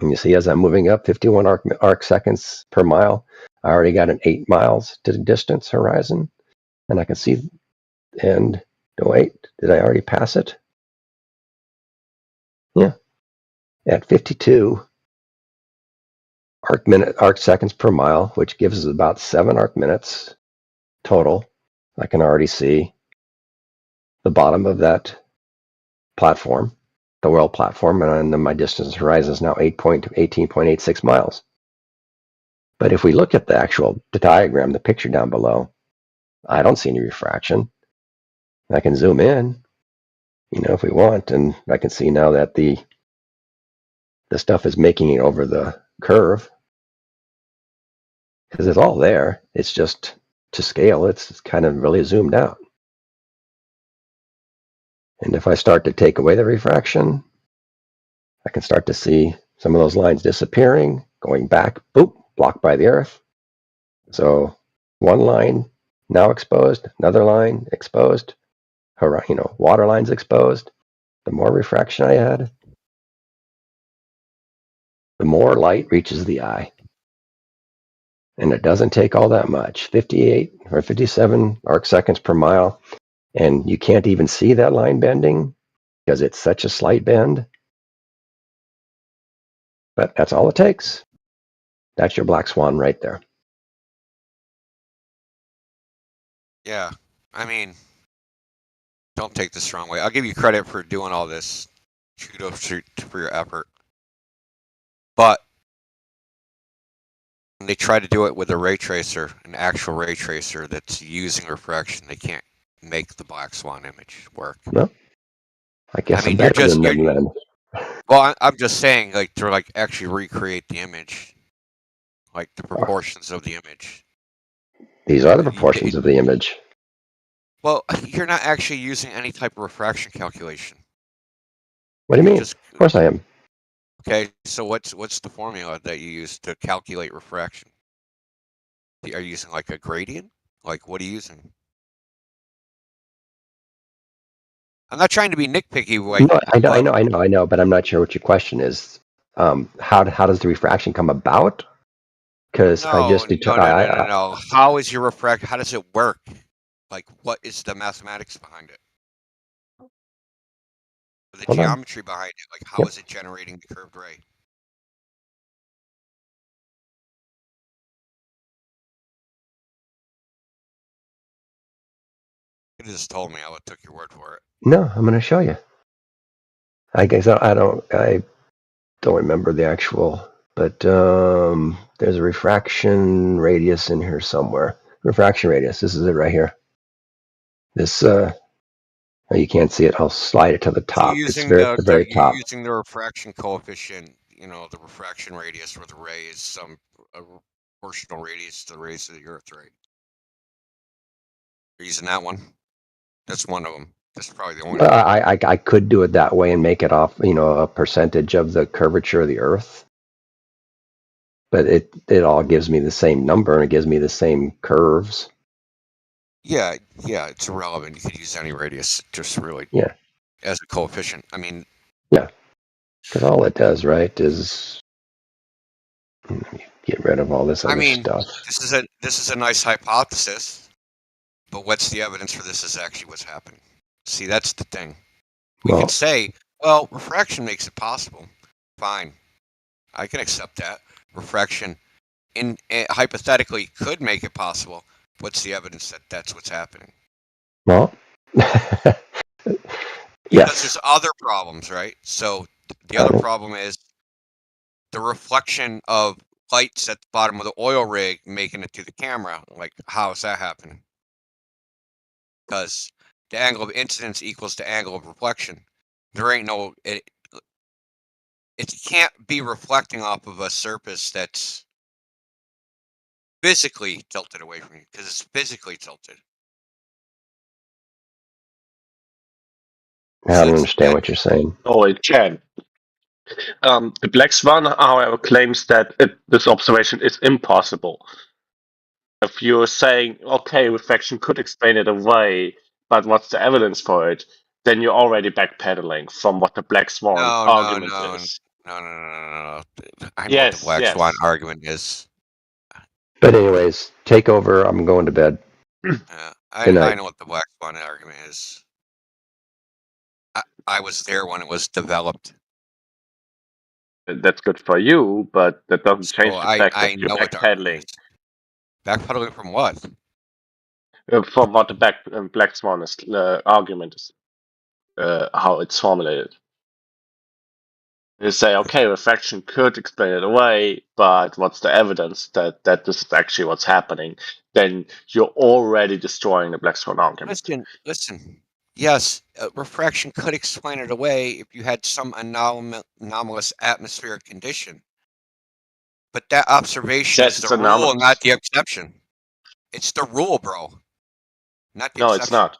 And you see, as I'm moving up 51 arc seconds per mile, I already got an 8 miles to the distance horizon. And I can see, and wait, did I already pass it? Yeah. At 52 arc seconds per mile, which gives us about 7 arc minutes total, I can already see the bottom of that platform, the world platform, and then my distance horizon is now 18.86 miles. But if we look at the diagram, the picture down below, I don't see any refraction. I can zoom in, if we want, and I can see now that the stuff is making it over the curve because it's all there. It's just to scale, it's kind of really zoomed out. And if I start to take away the refraction, I can start to see some of those lines disappearing, going back, boop, blocked by the Earth. So one line now exposed, another line exposed, water lines exposed. The more refraction I add, the more light reaches the eye. And it doesn't take all that much, 58 or 57 arc seconds per mile. And you can't even see that line bending because it's such a slight bend. But that's all it takes. That's your black swan right there. Yeah, I mean, don't take this the wrong way. I'll give you credit for doing all this. Kudos for your effort. But when they try to do it with a ray tracer, an actual ray tracer that's using refraction, they can't make the black swan image work. No, I guess I mean, I'm better than them then. Well, I'm just saying, to actually recreate the image, like the proportions of the image. These are the proportions of the image. Well, you're not actually using any type of refraction calculation. What do you mean? Of course I am. Okay, so what's the formula that you use to calculate refraction? Are you using like a gradient? Like, what are you using? I'm not trying to be nitpicky, No, I know, but I'm not sure what your question is. How does the refraction come about? Because I just No. How is your refraction? How does it work? Like, what is the mathematics behind it? The Hold on. geometry behind it? Like, how is it generating the curved ray? You just told me. I took your word for it. No, I'm going to show you. I guess I don't remember the actual, but there's a refraction radius in here somewhere. Refraction radius. This is it right here. This you can't see it. I'll slide it to the top. It's at the very top. You're using the refraction coefficient. The refraction radius where the ray is some proportional radius to the radius of the Earth, right? You're using that one. That's one of them. That's probably the only one. I could do it that way and make it off, a percentage of the curvature of the Earth. But it all gives me the same number and it gives me the same curves. Yeah, it's irrelevant. You could use any radius, just really as a coefficient. I mean, yeah, because all it does, right, is get rid of all this other stuff. This is a nice hypothesis, but what's the evidence for this is actually what's happening? See, that's the thing. We can say, well, refraction makes it possible. Fine, I can accept that. Refraction, hypothetically, could make it possible. What's the evidence that that's what's happening? Well, because there's other problems, right? So the other problem is the reflection of lights at the bottom of the oil rig making it to the camera. Like, how is that happening? Because the angle of incidence equals the angle of reflection. There ain't no... It can't be reflecting off of a surface that's physically tilted away from you, because it's physically tilted. I don't understand what you're saying. Oh, it can. The Black Swan, however, claims that this observation is impossible. If you're saying, okay, reflection could explain it away, but what's the evidence for it? Then you're already backpedaling from what the Black Swan argument is. No. I know what the Black Swan argument is. But anyways, take over. I'm going to bed. I know what the Black Swan argument is. I was there when it was developed. That's good for you, but that doesn't change the fact that you're backpedaling. Backpedaling from what? From what the Black Swan argument is, how it's formulated. You say, okay, refraction could explain it away, but what's the evidence that this is actually what's happening? Then you're already destroying the Black Swan argument. Listen. Yes, refraction could explain it away if you had some anomalous atmospheric condition. But that observation is the rule, not the exception. It's the rule, bro. Not the exception. No, it's not.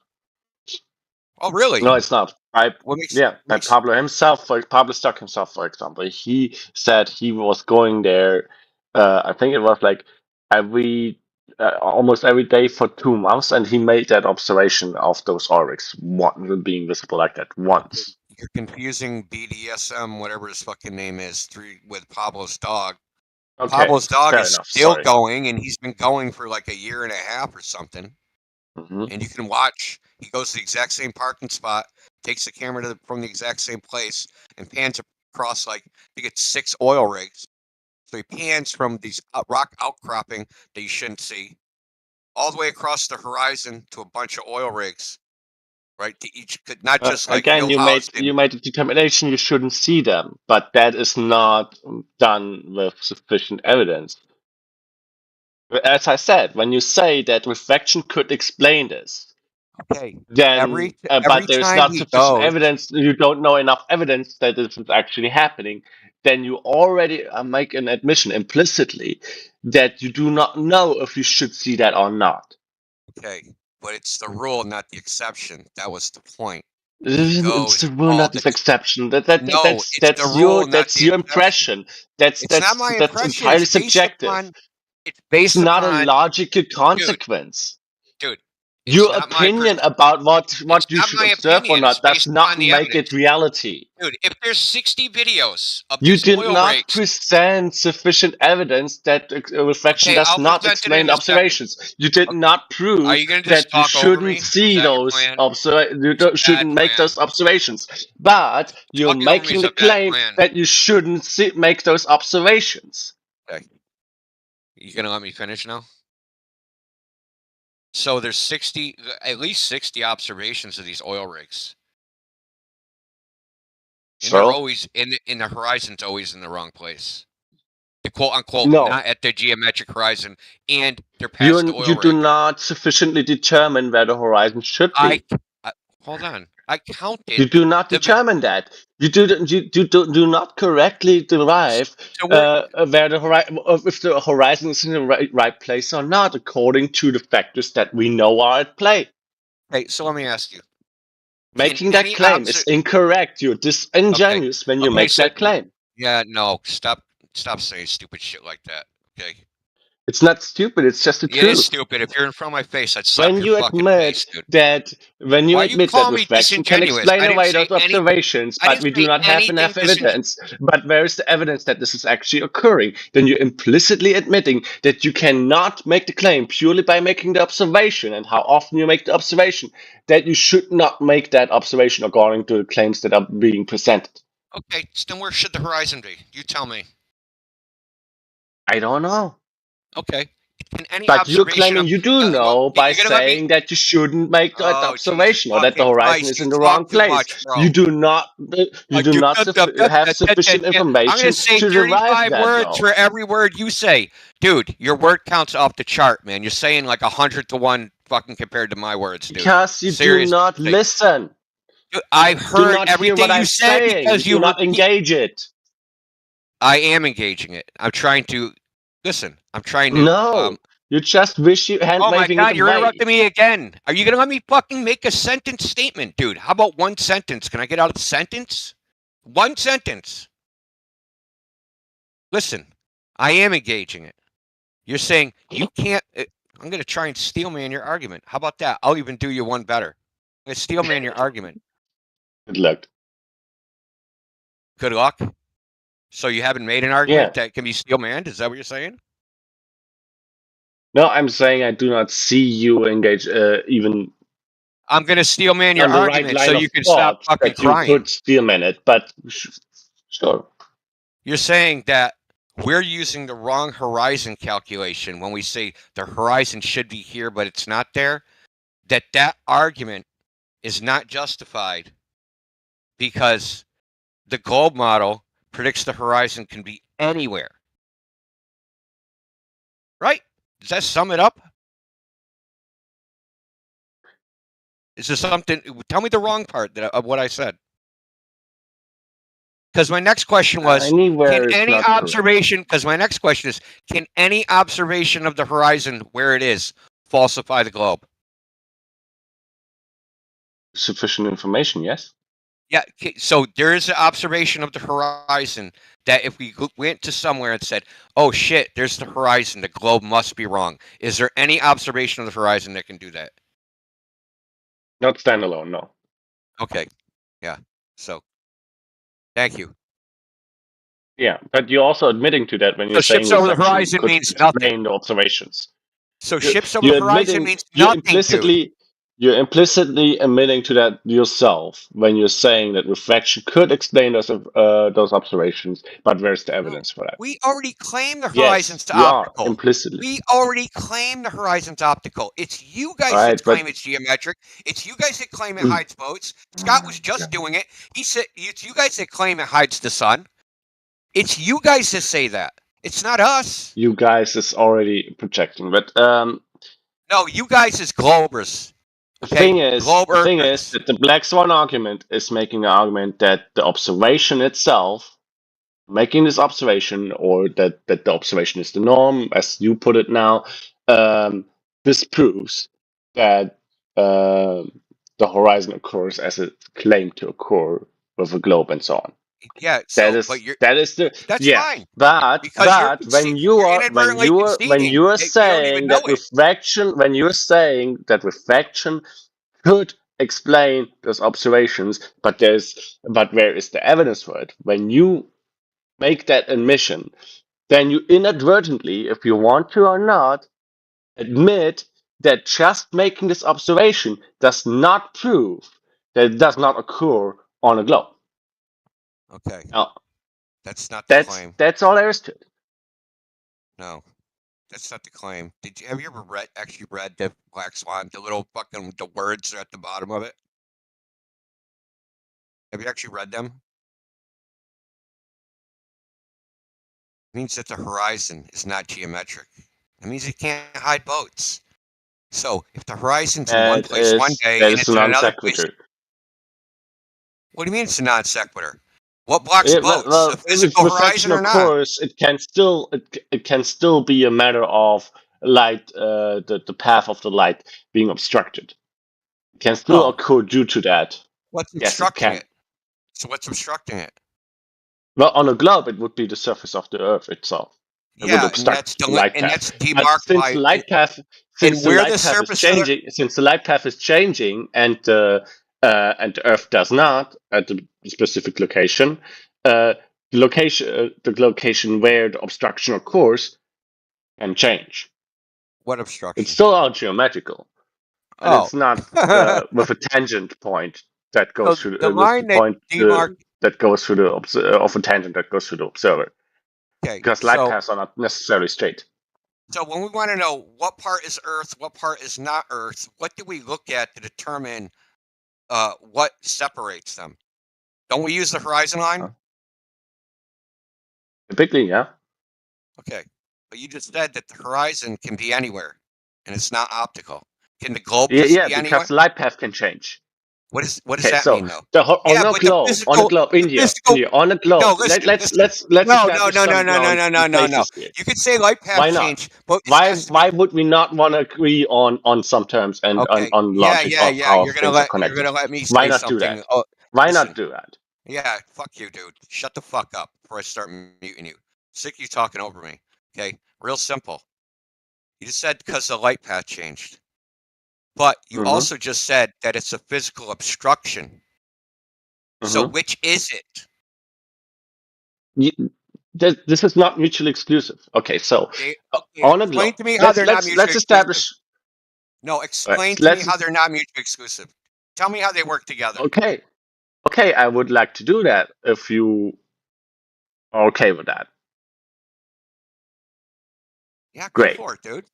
Oh, really? No, it's not. Pablo Stock himself, for example, he said he was going there. I think it was like almost every day for 2 months, and he made that observation of those aurics being visible like that once. You're confusing BDSM, whatever his fucking name is, with Pablo's dog. Okay, Pablo's dog is still going, and he's been going for like a year and a half or something. Mm-hmm. And you can watch. He goes to the exact same parking spot, takes the camera from the exact same place, and pans across he gets 6 oil rigs. So he pans from these rock outcropping that you shouldn't see, all the way across the horizon to a bunch of oil rigs, right? To each, not just again, you made a determination you shouldn't see them, but that is not done with sufficient evidence. As I said, when you say that reflection could explain this, okay, then but there's not sufficient evidence, you don't know enough evidence that this is actually happening, then you already make an admission implicitly that you do not know if you should see that or not. Okay, but it's the rule, not the exception. That was the point. It's the rule, not the exception. That's your impression. That's not my impression. That's entirely subjective. It's based not a logical consequence. Dude, Your not my opinion about what It's you not should my observe or opinion. It's not does based not on the make evidence. it reality. Dude, if there's 60 videos of You these did oil not rigs, present sufficient evidence that reflection okay, does I'll not present it explain in a second. observations. You did not Are prove you going to that just you talk over me? shouldn't Is see that your those plan? shouldn't make plan. those observations. But you're Talking over me making is the a bad claim plan. that you shouldn't make those observations. Okay. You going to let me finish now? So there's at least 60 observations of these oil rigs. And they're always in the horizon's always in the wrong place. The quote unquote not at the geometric horizon, and they're past the oil You rig. do not sufficiently determine where the horizon should be. Hold on. I counted. You do not determine that. You do not correctly derive where the horizon, if the horizon is in the right place or not, according to the factors that we know are at play. Okay, so let me ask you. Making that claim is incorrect. You're disingenuous when you make that claim. Yeah, no, stop saying stupid shit like that. Okay. It's not stupid. It's just the truth. It is stupid. If you're in front of my face, I'd slap your fucking face, dude. When you admit that me reflection can disingenuous? explain I didn't away say those observations, I but didn't we do say not have anything enough evidence. But where is the evidence that this is actually occurring? Then you're implicitly admitting that you cannot make the claim purely by making the observation, and how often you make the observation, that you should not make that observation according to the claims that are being presented. Okay, so then where should the horizon be? You tell me. I don't know. Okay. But you're claiming you do know by saying that you shouldn't make that observation or that the horizon is in the wrong place. You do not have sufficient information I'm going to say to derive 35 that. words for every word you say. Dude, your word count's off the chart, man. You're saying like 100 to 1 fucking compared to my words, dude. Because you do not listen. Dude, I heard everything you said because you do not engage it. I am engaging it. I'm trying to listen. I'm trying to. No, you just wish you hand waving it away. Oh my God, you're interrupting me again. Are you gonna let me fucking make a sentence statement, dude? How about one sentence? Can I get out of the sentence? One sentence. Listen, I am engaging it. You're saying you can't. I'm gonna try and steel man your argument. How about that? I'll even do you one better. I'm gonna steel man your argument. Good luck. Good luck. So you haven't made an argument that can be steel manned? Is that what you're saying? No, I'm saying I do not see you engage even. I'm going to steel man your argument so you can stop fucking crying. You could steel man it, but sure. You're saying that we're using the wrong horizon calculation when we say the horizon should be here, but it's not there. That argument is not justified because the globe model predicts the horizon can be anywhere. Right? Does that sum it up? Is there something? Tell me the wrong part of what I said. Because my next question was, can any observation? Because my next question is, can any observation of the horizon where it is falsify the globe? Sufficient information, yes. Yeah. So there is an observation of the horizon that if we went to somewhere and said, "Oh shit, there's the horizon. The globe must be wrong." Is there any observation of the horizon that can do that? Not standalone, no. Okay. Yeah. So, thank you. Yeah, but you're also admitting to that when you're saying ships over the horizon means nothing. The observations. So ships over the horizon means nothing. You're implicitly admitting to that yourself when you're saying that refraction could explain those observations, but where's the evidence for that? We already claim the horizon's optical. Implicitly. We already claim the horizon's optical. It's you guys that claim it's geometric. It's you guys that claim it hides boats. Scott was just doing it. He said it's you guys that claim it hides the sun. It's you guys that say that. It's not us. You guys is already projecting, but no, you guys is globers. Okay? The thing is that the Black Swan argument is making an argument that the observation itself, making this observation, or that the observation is the norm, as you put it now, disproves that the horizon occurs as it claimed to occur with a globe and so on. Yeah. So, but you're that's fine. But Because when you are saying that refraction could explain those observations, but where is the evidence for it? When you make that admission, then you inadvertently, if you want to or not, admit that just making this observation does not prove that it does not occur on a globe. Okay. Now, that's not the claim. That's all there is to it. No, that's not the claim. Have you ever actually read the Black Swan? The little fucking the words are at the bottom of it. Have you actually read them? It means that the horizon is not geometric. It means you can't hide boats. So if the horizon's in one place one day and it's in another place, what do you mean it's a non sequitur? What blocks boats? Well, a physical reflection, horizon or of not? course, it can still be a matter of light, the path of the light being obstructed. It can still occur due to that. What's Yes, obstructing it can. it? So what's obstructing it? Well, on a globe, it would be the surface of the Earth itself. It would obstruct the light path. And that's demarked since the light path, since the light path is changing, and the Earth does not at the specific location, the location where the obstruction occurs can change. What obstruction? It's still all geometrical, and it's not with a tangent point that goes through the line that goes through the of a tangent that goes through the observer. Okay, because light paths are not necessarily straight. So when we want to know what part is Earth, what part is not Earth, what do we look at to determine what separates them? Don't we use the horizon line? Typically, yeah. Okay, but you just said that the horizon can be anywhere, and it's not optical. Can the globe just be anywhere? Because the light path can change. What does that mean, though? On a globe, India, on a globe. No, let's No. You could say light path change, but why would we not want to agree on some terms and on logic of how things are connected? You're gonna let me say why not something. do that? Oh, why not do that? Yeah, fuck you, dude. Shut the fuck up before I start muting you. Sick of you talking over me. Okay, real simple. You just said because the light path changed. But you also just said that it's a physical obstruction. So which is it? This is not mutually exclusive. Okay, so on a globe, explain to me how they're not mutually establish. Exclusive. No, explain to me how they're not mutually exclusive. Tell me how they work together. Okay, I would like to do that if you are okay with that. Yeah, great. Go for it, dude.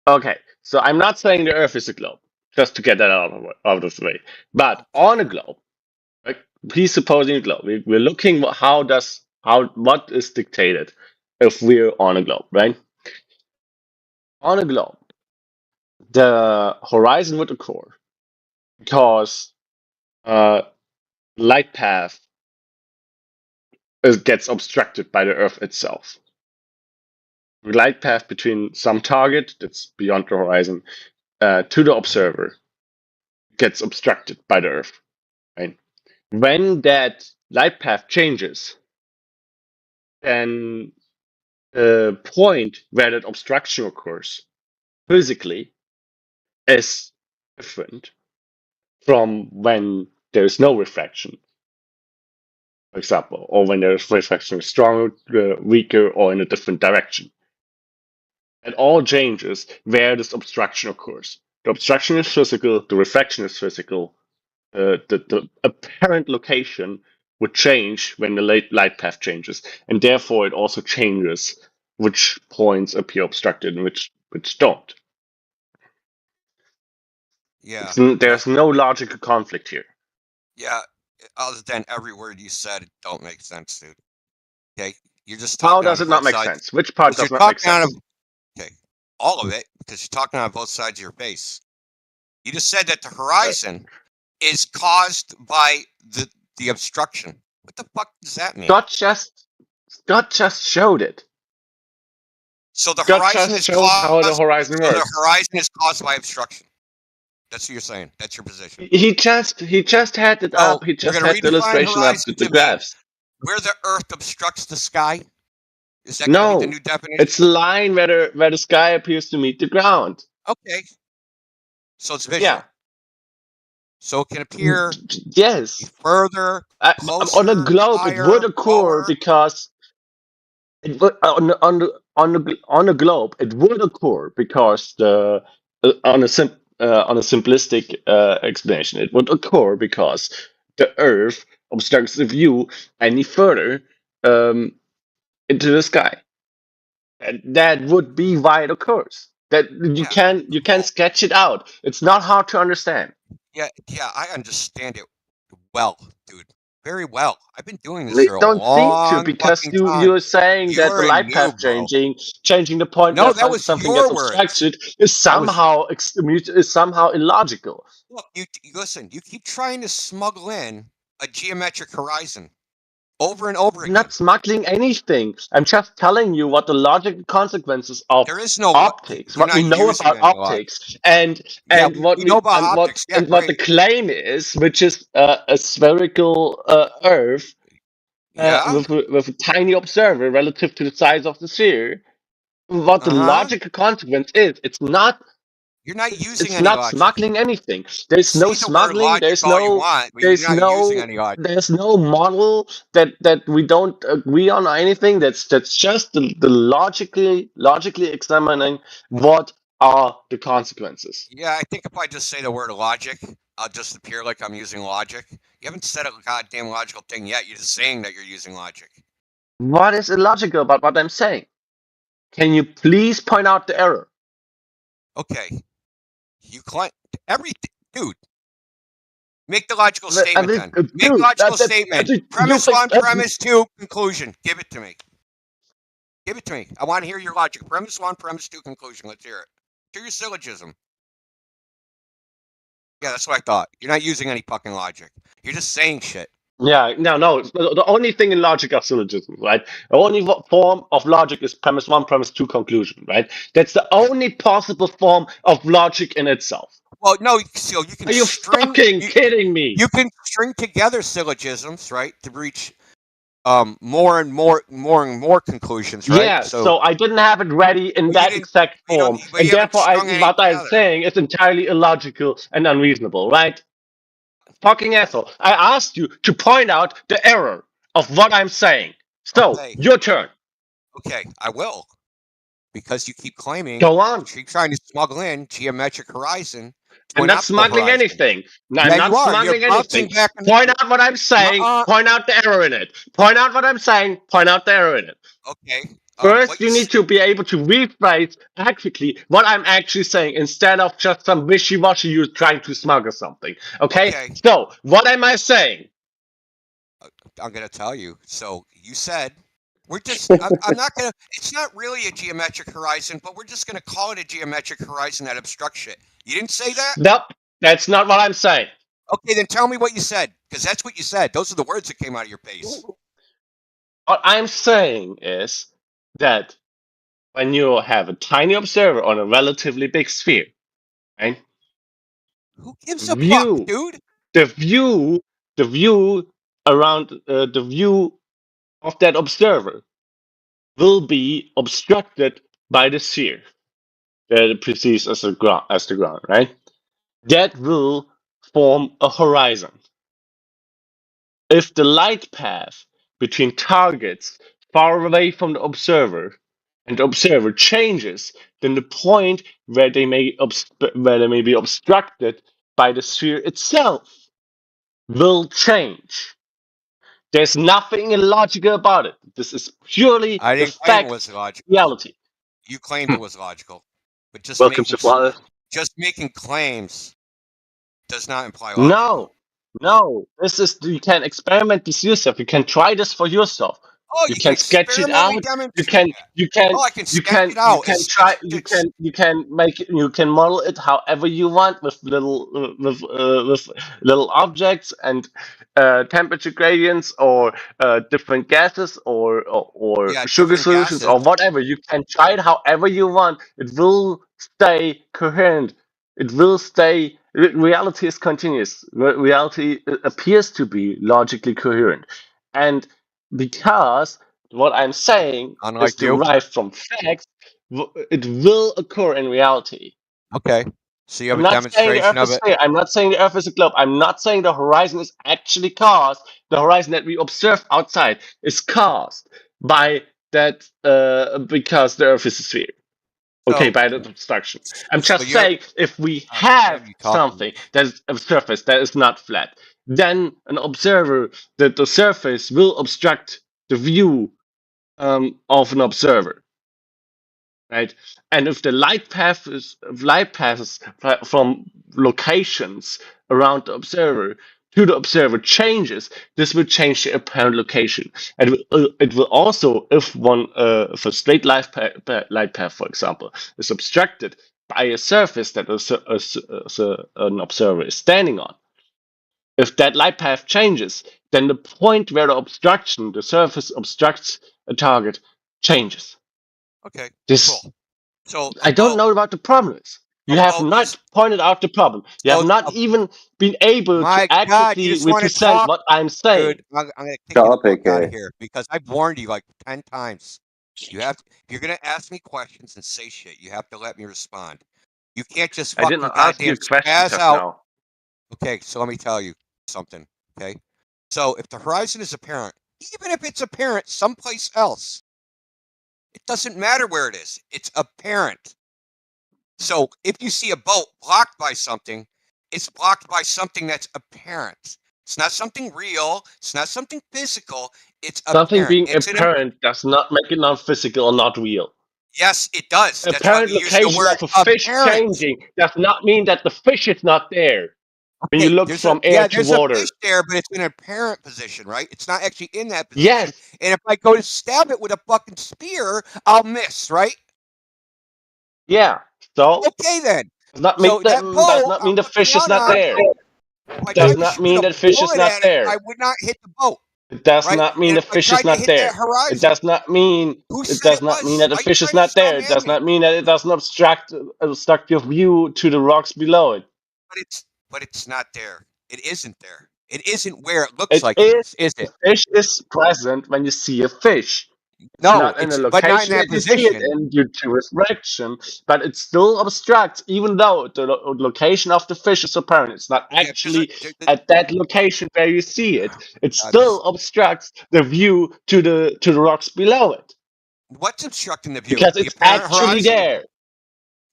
Okay, so I'm not saying the Earth is a globe, just to get that out of the way. But on a globe, like presupposing a globe, we're looking what is dictated if we're on a globe, right? On a globe, the horizon would occur because light path gets obstructed by the Earth itself. The light path between some target that's beyond the horizon to the observer gets obstructed by the Earth. Right? When that light path changes, then the point where that obstruction occurs physically is different from when there is no refraction, for example, or when there is refraction stronger, weaker, or in a different direction. It all changes where this obstruction occurs. The obstruction is physical, the refraction is physical. The apparent location would change when the light path changes, and therefore it also changes which points appear obstructed and which don't. Yeah. There's no logical conflict here. Yeah, other than every word you said don't make sense, dude. Okay, you're just talking. How does it not make sense? Which part does not make sense? Okay, all of it, because you're talking on both sides of your face. You just said that the horizon is caused by the obstruction. What the fuck does that mean? Scott just showed it. So the horizon is caused. How the horizon works. The horizon is caused by obstruction. That's what you're saying. That's your position. He just had it up. He just had the illustration up to the graphs. where the Earth obstructs the sky? Is that going to be the No, new definition? it's the line where the sky appears to meet the ground. Okay. So it's visual. Yeah. So it can appear Yes. further, closer, On a globe, it higher, would occur lower. because it would on a globe it would occur because the on a simplistic explanation, it would occur because the Earth obstructs the view any further into the sky. And that would be why it occurs. That you can sketch it out. It's not hard to understand. Yeah, I understand it well, dude. Very well. I've been doing this They for a don't seem to, long because fucking time. you're saying that the You're a light path noob, bro. changing the point No, where that was something your gets words. obstructed is somehow illogical. Look, you listen. You keep trying to smuggle in a geometric horizon over and over I'm again. not smuggling anything. I'm just telling you what the logical consequences of There is no optics, you're what we not know using about any logic. optics, and what we know about optics. Yeah, and what the claim is, which is a spherical Earth with a tiny observer relative to the size of the sphere. What the logical consequence is, it's not. You're not using It's any not logic. smuggling anything. There's no Say the word smuggling. logic There's all you no. want, but There's you're not using no. any logic. There's no model that we don't agree on or anything. That's just the logically examining what are the consequences. Yeah, I think if I just say the word logic, I'll just appear like I'm using logic. You haven't said a goddamn logical thing yet. You're just saying that you're using logic. What is illogical about what I'm saying? Can you please point out the error? Okay. You claim everything, dude. Make the logical statement then. Make Dude, logical statement. Premise one, premise two, conclusion. Give it to me. Give it to me. I want to hear your logic. Premise one, premise two, conclusion. Let's hear it. Do your syllogism. Yeah, that's what I thought. You're not using any fucking logic. You're just saying shit. Yeah, no. The only thing in logic are syllogisms, right? The only form of logic is premise one, premise two, conclusion, right? That's the only possible form of logic in itself. Well, no, so you can. Are you fucking kidding me? You can string together syllogisms, right, to reach more and more conclusions, right? Yeah. So I didn't have it ready in that exact form, and therefore what I'm saying is entirely illogical and unreasonable, right? Fucking asshole! I asked you to point out the error of what I'm saying. So your turn. Okay, I will. Because you keep claiming, go on. You keep trying to smuggle in geometric horizon. I'm not smuggling anything. I'm not smuggling anything. Point out what I'm saying. Point out the error in it. Point out what I'm saying. Point out the error in it. Okay. First, you need to be able to rephrase accurately what I'm actually saying instead of just some wishy-washy you trying to smuggle something. Okay? So, what am I saying? I'm going to tell you. So, you said, we're just, I'm not going to, it's not really a geometric horizon, but we're just going to call it a geometric horizon that obstructs shit. You didn't say that? Nope. That's not what I'm saying. Okay, then tell me what you said, because that's what you said. Those are the words that came out of your face. What I'm saying is that when you have a tiny observer on a relatively big sphere, right? Who gives a fuck, dude? The view around the view of that observer will be obstructed by the sphere that precedes as the ground, right? That will form a horizon. If the light path between targets far away from the observer and the observer changes, then the point where they may be obstructed by the sphere itself will change. There's nothing illogical about it. This is purely I the didn't claim it fact was logical. reality. You claimed it was logical, but just making claims does not imply logical. No. You can experiment this yourself. You can try this for yourself. Oh, you can sketch it out. You can try. You can model it however you want with little objects and temperature gradients or different gases or sugar solutions or whatever. You can try it however you want. It will stay coherent. It will stay. Reality is continuous. Reality appears to be logically coherent, and because what I'm saying Unlike is derived from facts. It will occur in reality. Okay. So you have I'm a not saying the demonstration Earth of is it. sphere. I'm not saying the Earth is a globe. I'm not saying the horizon is actually caused. The horizon that we observe outside is caused by that because the Earth is a sphere. Okay, So, by that obstruction. I'm so just you're saying if we God have damn, you talking. something that is a surface that is not flat, then an observer that the surface will obstruct the view of an observer. Right, and if the light passes from locations around the observer to the observer changes, this will change the apparent location, and it will also, if if a straight light path, for example, is obstructed by a surface that an observer is standing on. If that light path changes, then the point where the surface obstructs a target, changes. Okay. This. Cool. So I don't know what the problem is. You have not pointed out the problem. You have not even been able my to God, you accurately just want to represent talk, what I'm saying. dude. I'm gonna kick you the fuck out of here because I've warned you like 10 times. You have if you're gonna ask me questions and say shit, you have to let me respond. You can't just I did fucking not ask you goddamn a question spaz just out. now. Okay, so let me tell you something. Okay, so if the horizon is apparent, even if it's apparent someplace else, it doesn't matter where it is. It's apparent. So if you see a boat blocked by something, it's blocked by something that's apparent. It's not something real. It's not something physical. It's Something apparent. being It's apparent does not make it not physical or not real. Yes, it does. That's why Apparent we use the location word of a fish apparent. changing does not mean that the fish is not there when you Okay, look there's from air to there's a water. fish there, but it's in an apparent position, right? It's not actually in that position. Yes. And if I go to stab it with a fucking spear, I'll miss, right? Yeah. So okay then. does not mean So that boat, does not mean the fish is not there. if I Does tried to not shoot mean a that fish is bullet not at it, there. I would not hit the boat. It does Right? not mean And the if I fish is tried to not hit there. that horizon, It does not mean who it said does it not mean was? that the Why are you fish is trying not to there. It strawman does me? not mean that it doesn't obstruct your view to the rocks below it. But it's not there. It isn't there. It isn't where it looks It like it is. is The it? fish is present when you see a fish. It's No, not in a but not in location that that you see it position. in due to refraction, but it still obstructs, even though the location of the fish is apparent. It's not actually at that location where you see it. It still obstructs the view to the rocks below it. What's obstructing the view? Because The it's apparent actually horizon? there.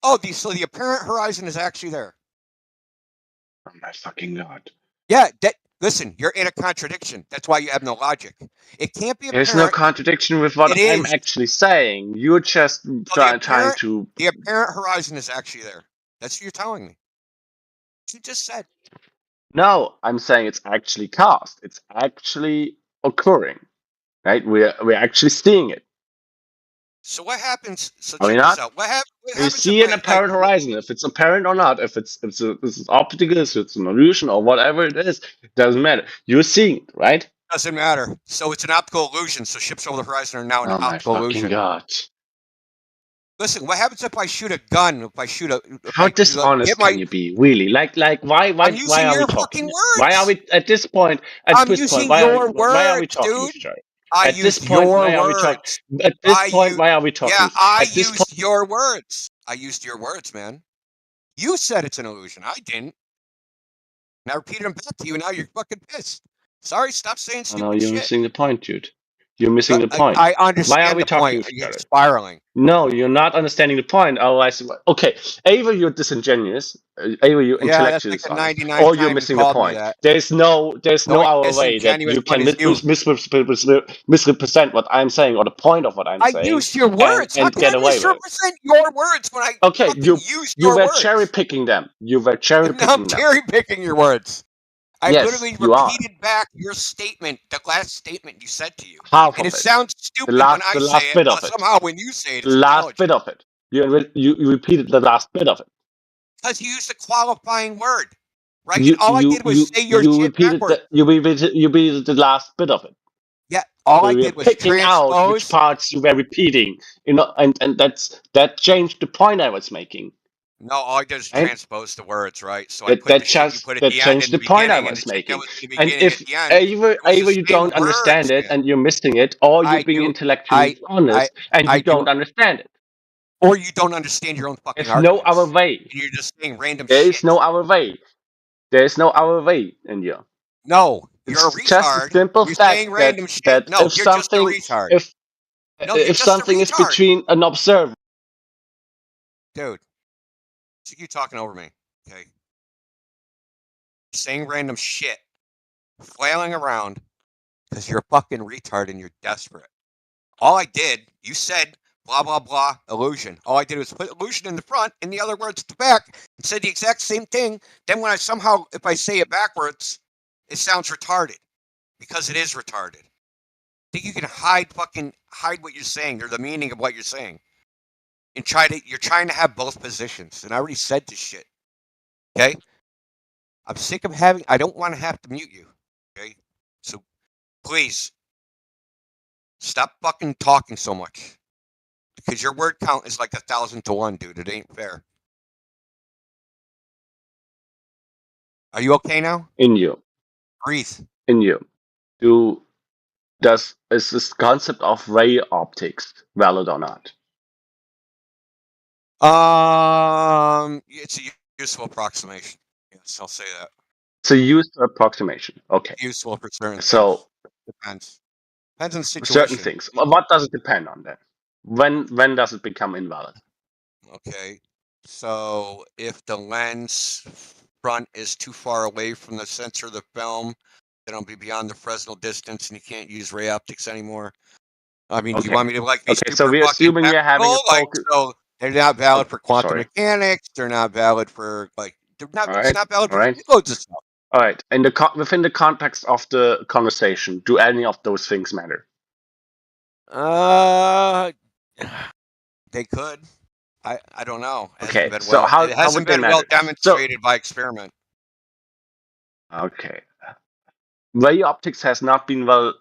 Oh, so the apparent horizon is actually there. Oh my fucking god. Yeah, listen, you're in a contradiction. That's why you have no logic. It can't be apparent. There's no contradiction with what It I'm is. actually saying. You're just trying to. The apparent horizon is actually there. That's what you're telling me. You just said. No, I'm saying it's actually cast. It's actually occurring. Right? We're actually seeing it. So what happens? So Are we check this not? out. What happens? You see an apparent horizon. If it's apparent or not, if it's optical, if it's an illusion or whatever it is, it doesn't matter. You're seeing it, right? Doesn't matter. So it's an optical illusion. So ships over the horizon are now an Oh my optical fucking illusion. god! Listen, what happens if I shoot a gun? If I shoot a How dishonest can you be? Really? Like why I'm using are we your talking? fucking words. Why are we at this point? I'm using your Why are we words, talking, dude. Sherry? I At this used point, your why are we talking? words. At this point, why are we talking? Yeah, I At this used point, your words. I used your words, man. You said it's an illusion. I didn't. And I repeated them back to you, and now you're fucking pissed. Sorry, stop saying oh stupid no, you're shit. missing the point, dude. You're missing the point. I understand Why are we the talking point. each You're other? spiraling. No, you're not understanding the point. Oh, I see. Okay, either you're disingenuous, either you're Yeah, that's intellectually like the dishonest, 99th or you're time you missing the called me point. that. There's no The only other way that disingenuous you one can is you. misrepresent what I'm saying or the point of what I'm I saying. used your words. How and can get I away with it. misrepresent your words when I Okay, fucking used you your were words? cherry picking them. You were cherry And now I'm picking them. cherry picking your words. I Yes, literally you are. repeated back your statement, the last statement you said to you. Half and of it sounds stupid when I the say last it, bit but of it. somehow when you say it, The it's last intelligent. bit of it. You repeated the last bit of it. Because you used a qualifying word, right? And all I did was say your shit backwards. You repeated the last bit of it. Yeah, all So I you're did was picking out which transpose. parts you were repeating, and that changed the point I was making. No, all I did is Right? transpose the words, right? So I put That the shit you put at the end changed in the the point I beginning, and the was shit that making. was in the And beginning at if the end. either It was the you same don't understand words, it man. and you're missing it, or you're being I intellectually honest and I you do, don't understand it. or you don't understand your own fucking There's no arguments. other way. And you're just saying random There shit. is no other way. There is no other way, India. No, you're a It's just a retard. simple You're fact saying random shit. that No, if you're just a something retard. if No, you're if just a something is retard. between an observer, Dude, so you talking over me, okay? Saying random shit, flailing around because you're a fucking retard and you're desperate. All I did, you said blah blah blah illusion. All I did was put illusion in the front and the other words at the back and said the exact same thing. Then when I somehow, if I say it backwards, it sounds retarded because it is retarded. I think you can hide what you're saying or the meaning of what you're saying, and you're trying to have both positions. And I already said this shit. Okay, I'm sick of I don't want to have to mute you. Okay, so please stop fucking talking so much. Because your word count is like 1,000 to 1, dude. It ain't fair. Are you okay now? in you, Breathe. is this concept of ray optics valid or not? It's a useful approximation. Yes, I'll say that. It's a useful approximation. Okay. Useful for certain So things. Depends on the situation. certain things. What does it depend on then? When does it become invalid? Okay. So if the lens front is too far away from the sensor of the film, then it'll be beyond the Fresnel distance and you can't use ray optics anymore. I mean, do you want me to be Okay, super so we're fucking assuming we're having a technical? So they're not valid for quantum sorry. mechanics. They're not valid for it's not valid for All loads of stuff. All right. Within the context of the conversation, do any of those things matter? They could. I don't know. It Okay. hasn't been So how would they been well matter? demonstrated by experiment. Okay. Ray optics has not been well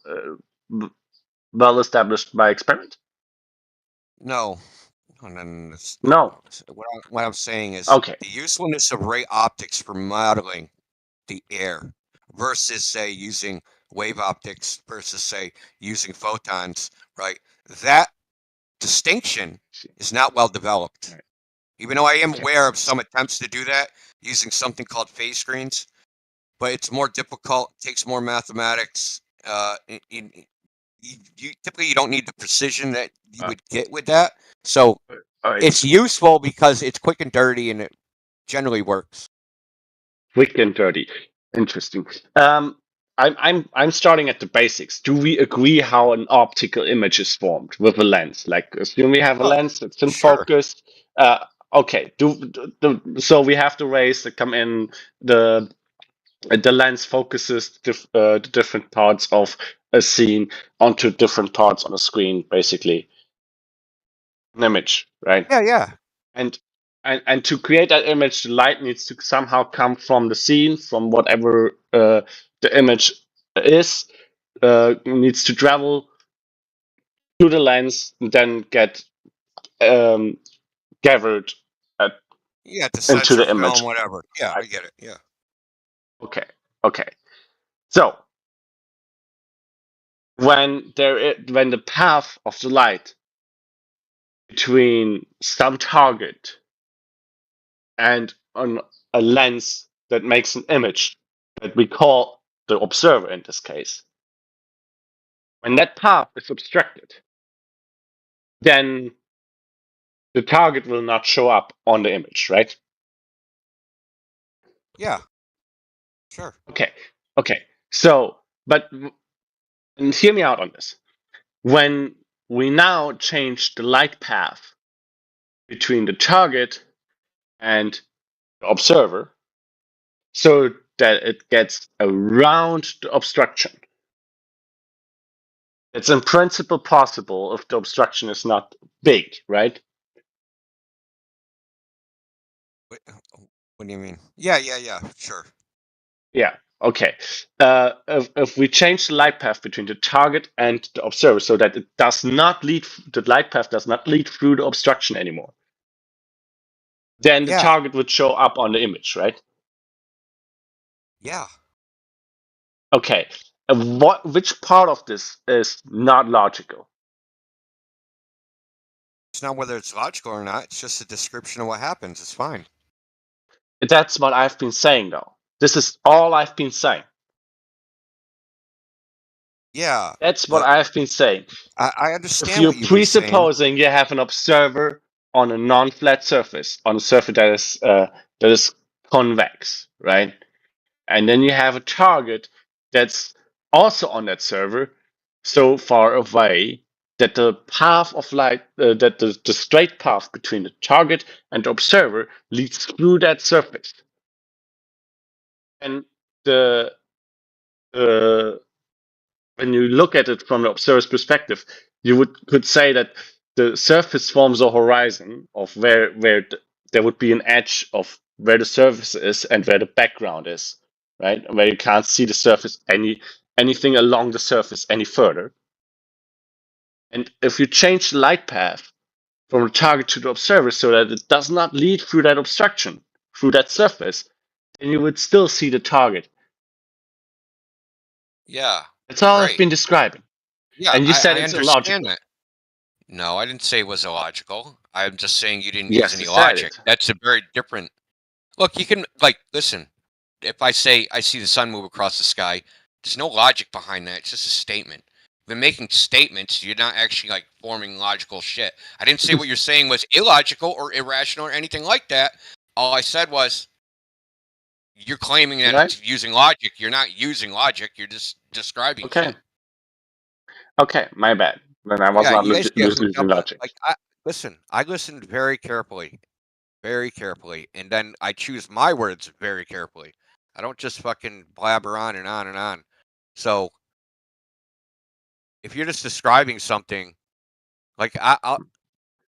established by experiment. No. No. What I'm saying is Okay. the usefulness of ray optics for modeling the air versus, say, using wave optics versus, say, using photons, right? That distinction is not well developed. Right. Even though I am aware of some attempts to do that using something called phase screens, but it's more difficult, takes more mathematics. Typically you don't need the precision that you would get with that. So it's useful because it's quick and dirty and it generally works. Quick and dirty. Interesting. I'm starting at the basics. Do we agree how an optical image is formed with a lens? Like, assume we have a lens, it's in focus. Okay. So we have the rays that come in. The lens focuses the different parts of a scene onto different parts on a screen, basically. An image, right? Yeah. And to create that image, the light needs to somehow come from the scene, from whatever the image is, needs to travel to the lens, and then get gathered the into sensor, the film, image. whatever. Yeah, I get it. Yeah. Okay. So when the path of the light between some target and a lens that makes an image that we call the observer in this case, when that path is obstructed, then the target will not show up on the image, right? Yeah. Sure. Okay. So, and hear me out on this. When we now change the light path between the target and the observer so that it gets around the obstruction, it's in principle possible if the obstruction is not big, right? What do you mean? Yeah, sure. Yeah, okay. If we change the light path between the target and the observer so that the light path does not lead through the obstruction anymore, then the Yeah. target would show up on the image, right? Yeah. Okay. Which part of this is not logical? It's not whether it's logical or not. It's just a description of what happens. It's fine. That's what I've been saying, though. This is all I've been saying. Yeah. That's what I've been saying. I understand If you're what you've been saying. presupposing you have an observer on a non-flat surface, on a surface that is convex, right? And then you have a target that's also on that server, so far away that the path of light, that the straight path between the target and the observer leads through that surface. And when you look at it from the observer's perspective, you could say that the surface forms a horizon of where there would be an edge of where the surface is and where the background is, right? Where you can't see the surface anything along the surface any further. And if you change the light path from the target to the observer so that it does not lead through that obstruction, through that surface, then you would still see the target. Yeah. That's all Right. I've been describing. Yeah, And you said I it's understand illogical. that. No, I didn't say it was illogical. I'm just saying you didn't Yes, use any you said logic. it. That's a very different. Look, you can listen. If I say I see the sun move across the sky, there's no logic behind that. It's just a statement. When making statements, you're not actually forming logical shit. I didn't say what you're saying was illogical or irrational or anything like that. All I said was you're claiming that it's using logic. You're not using logic. You're just describing shit. Okay, my bad. Then I was not you guys get hooked using up. logic. Listen, I listened very carefully, and then I choose my words very carefully. I don't just fucking blabber on and on and on. So, if you're just describing something, I'll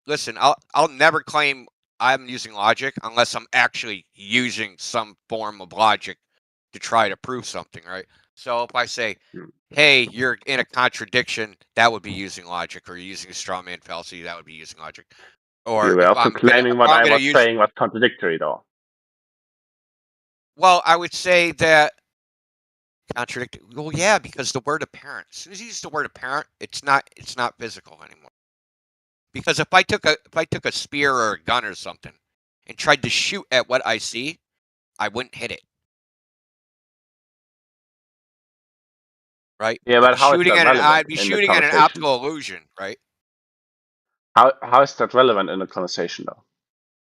listen. I'll never claim I'm using logic unless I'm actually using some form of logic to try to prove something, right? So if I say, hey, you're in a contradiction, that would be using logic, or you're using a straw man fallacy, that would be using logic. Or You were if also claiming what I was use, saying was contradictory, though. well, I would say that contradictory. Well, yeah, because the word apparent. As soon as you use the word apparent, it's not physical anymore. Because if I took a spear or a gun or something and tried to shoot at what I see, I wouldn't hit it. Right? Yeah, but how is that relevant? I'd be shooting at an optical illusion, right? How is that relevant in the conversation, though?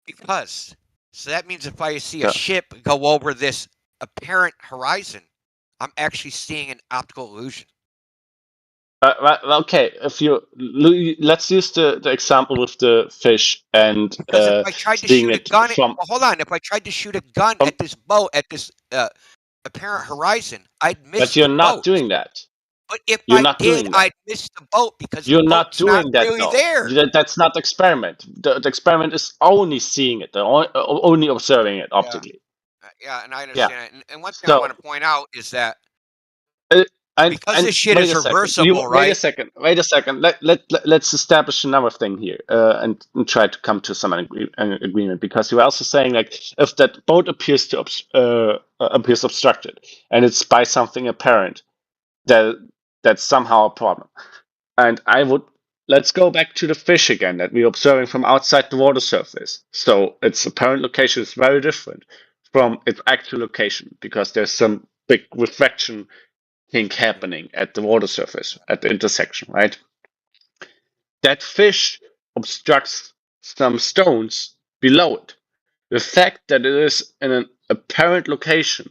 Because so that means if I see a ship go over this apparent horizon, I'm actually seeing an optical illusion. Okay, let's use the example with the fish and because if I tried to shoot a gun, hold on, if I tried to shoot a gun at this boat at this apparent horizon, I'd miss. But you're not doing that. But if I did, I'd miss the boat because you're the not doing not that. Really though. there. That's not the experiment. The experiment is only seeing it, only observing it optically. Yeah, and I understand it. And one thing I want to point out is that because this shit is reversible, right? Wait a second. Let's establish another thing here and try to come to some agreement, because you're also saying if that boat appears obstructed and it's by something apparent, that's somehow a problem. And let's go back to the fish again that we're observing from outside the water surface. So its apparent location is very different from its actual location, because there's some big refraction thing happening at the water surface, at the intersection, right? That fish obstructs some stones below it. The fact that it is in an apparent location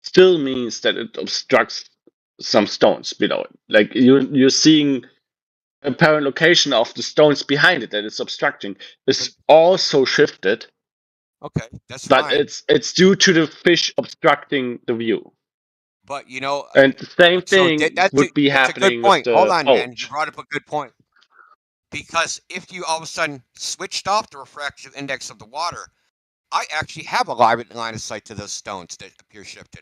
still means that it obstructs some stones below it. You're seeing apparent location of the stones behind it that it's obstructing is also shifted. Okay, that's but fine. it's due to the fish obstructing the view. But and the same thing would be happening with the Hold on, boat. man. You brought up a good point. Because if you all of a sudden switched off the refractive index of the water, I actually have a line of sight to those stones that appear shifted.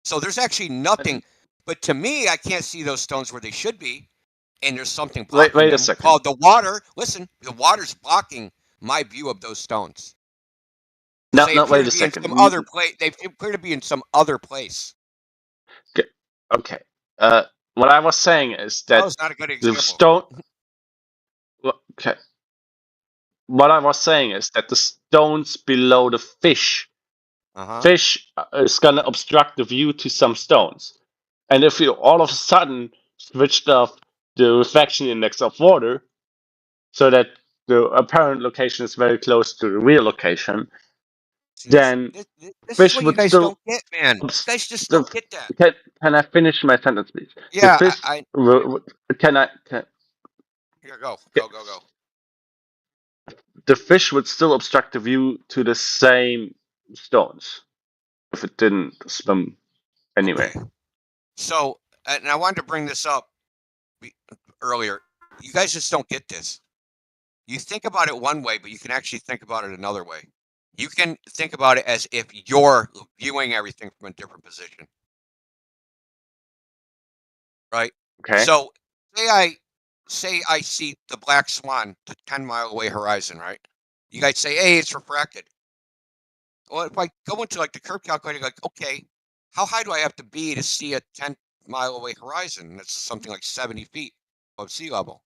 So there's actually nothing. But to me, I can't see those stones where they should be. And there's something blocking Wait a them second. called the water. Listen, the water's blocking my view of those stones. No, They no, appear wait to a be in second. some other place. They appear to be in some other place. Okay. What I was saying is That that was not a good the example. stone. Okay. What I was saying is that the stones below the fish is gonna obstruct the view to some stones, and if you all of a sudden switched off the refraction index of water, so that the apparent location is very close to the real location, then This fish is what you would guys still. don't get, man. You guys just don't get that. Can I finish my sentence, please? Yeah, the fish. Can I? Here, go. The fish would still obstruct the view to the same stones if it didn't swim anyway. Okay. So, and I wanted to bring this up earlier. You guys just don't get this. You think about it one way, but you can actually think about it another way. You can think about it as if you're viewing everything from a different position. Right? Okay. So, say I see the black swan to 10-mile away horizon, right? You guys say, hey, it's refracted. Well, if I go into like the curve calculator, like, okay, how high do I have to be to see a 10-mile away horizon? That's something like 70 feet above sea level.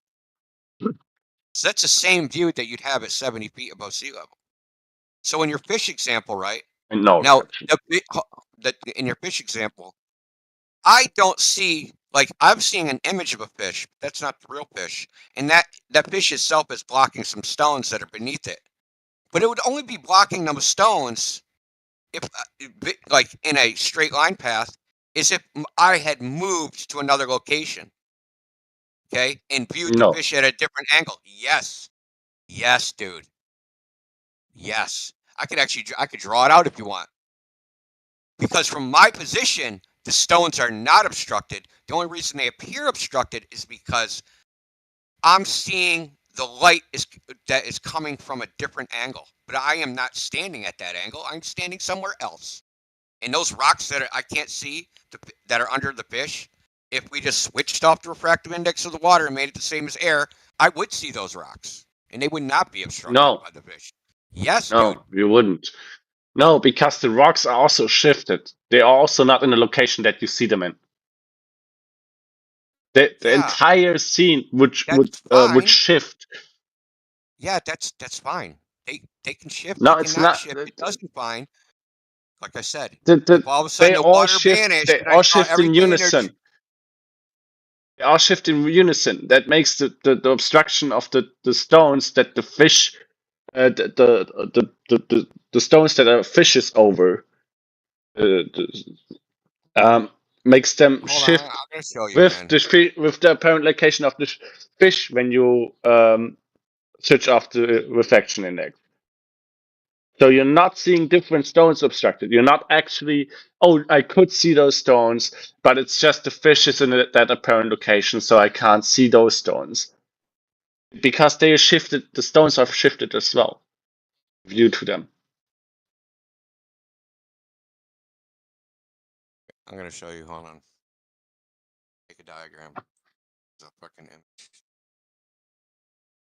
So that's the same view that you'd have at 70 feet above sea level. So in your fish example, right? And no now, refraction. In your fish example, I don't see, like, I'm seeing an image of a fish. But that's not the real fish. And that fish itself is blocking some stones that are beneath it. But it would only be blocking those stones if, like, in a straight line path, is if I had moved to another location. Okay? And viewed the fish at a different angle. Yes. Yes, dude. Yes. I could draw it out if you want. Because from my position, the stones are not obstructed. The only reason they appear obstructed is because I'm seeing the light that is coming from a different angle. But I am not standing at that angle. I'm standing somewhere else. And those rocks that I can't see that are under the fish, if we just switched off the refractive index of the water and made it the same as air, I would see those rocks. And they would not be obstructed by the fish. Yes, no, dude. you wouldn't. No, because the rocks are also shifted. They are also not in the location that you see them in. The entire scene would shift. Yeah, that's fine. They can shift. No, They it's cannot not. shift. It doesn't fine. Like I said, If all of a sudden the water vanished They and I all saw shift in everything in unison. They all shift in unison. That makes the obstruction of the stones that the fish, the stones that are fishes over, makes them Hold shift on, I'm gonna show you, with man. with the apparent location of the fish when you switch off the refraction index. So you're not seeing different stones obstructed. You're not actually, oh, I could see those stones, but it's just the fish is in that apparent location, so I can't see those stones. Because they are shifted, the stones are shifted as well, view to them. I'm gonna show you. Hold on. Make a diagram. It's a fucking image.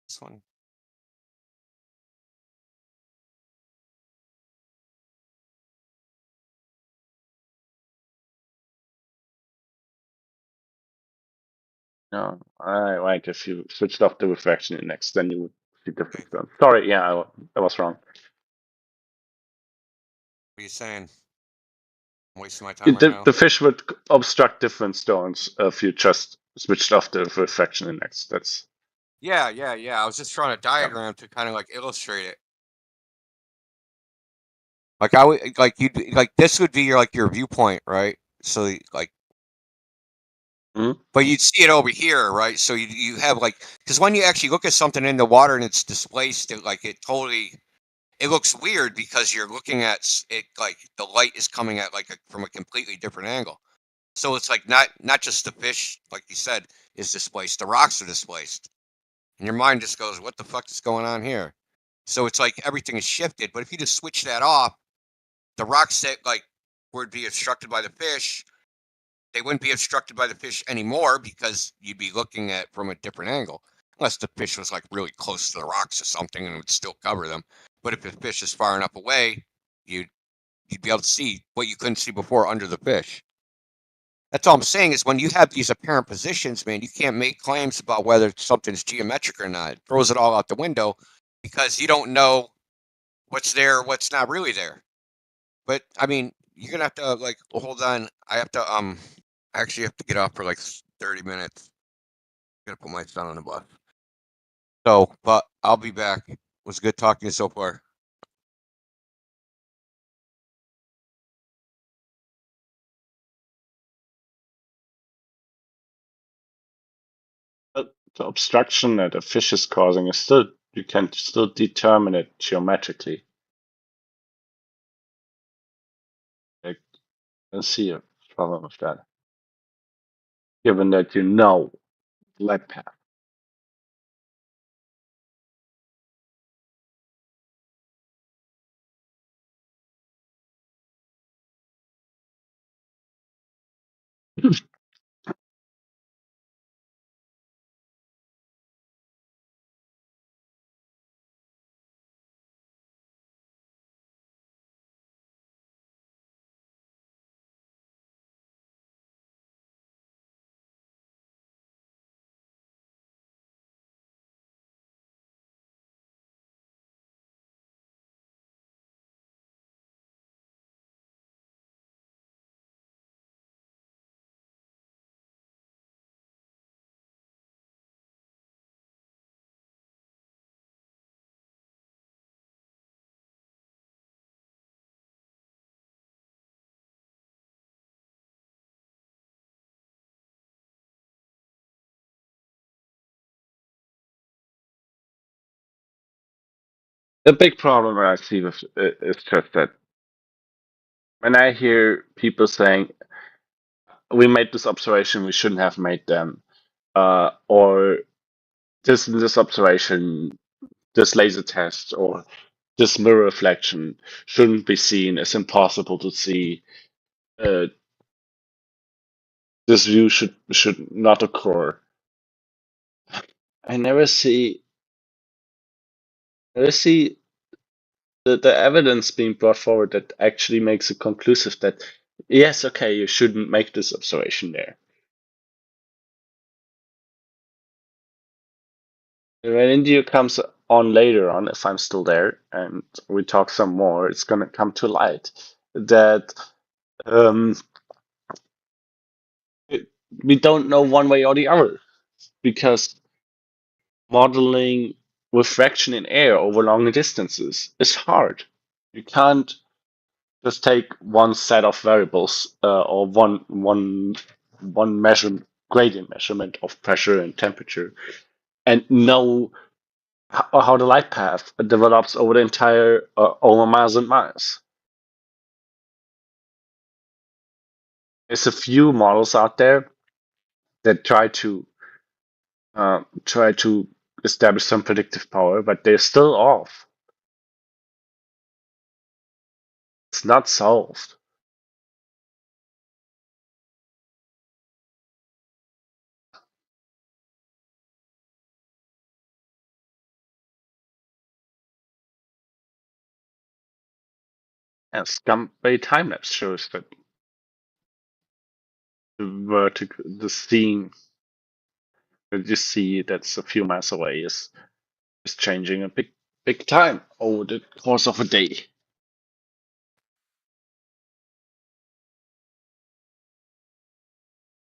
This one. No, right. If you switched off the refraction index, then you would see different stones. Sorry, yeah, I was wrong. What are you saying? I'm wasting my time right now. The fish would obstruct different stones if you just switched off the refraction index. That's Yeah. I was just trying a diagram to kind of like illustrate it. Like I would like this would be your viewpoint, right? So like, but you'd see it over here, right? So you have like, because when you actually look at something in the water and it's displaced, it looks weird because you're looking at it like the light is coming at from a completely different angle. So it's like not just the fish, like you said, is displaced. The rocks are displaced, and your mind just goes, "What the fuck is going on here?" So it's like everything is shifted. But if you just switch that off, the rocks that would be obstructed by the fish, they wouldn't be obstructed by the fish anymore because you'd be looking at from a different angle. unless the fish was like really close to the rocks or something and it would still cover them. But if the fish is far enough away, you'd be able to see what you couldn't see before under the fish. That's all I'm saying is when you have these apparent positions, man, you can't make claims about whether something's geometric or not. It throws it all out the window because you don't know what's there, what's not really there. But I mean, you're gonna have to like hold on. I have to I actually have to get off for like 30 minutes. Gotta put my son on the bus. So, but I'll be back. It was good talking to you so far. The obstruction that a fish is causing is still, you can still determine it geometrically. I don't see a problem with that, given that you know the light path. The big problem I see with it is just that when I hear people saying, we made this observation, we shouldn't have made them, or this observation, this laser test, or this mirror reflection shouldn't be seen, it's impossible to see, this view should not occur. I never see the evidence being brought forward that actually makes it conclusive that yes, okay, you shouldn't make this observation there. When India comes on later on, if I'm still there and we talk some more, it's going to come to light that we don't know one way or the other, because modeling refraction in air over long distances is hard. You can't just take one set of variables or one gradient measurement of pressure and temperature and know how the light path develops over the entire over miles and miles. There's a few models out there that try to establish some predictive power, but they're still off. It's not solved. And Scumbay time-lapse shows that the scene that you see that's a few miles away is changing a big time over the course of a day.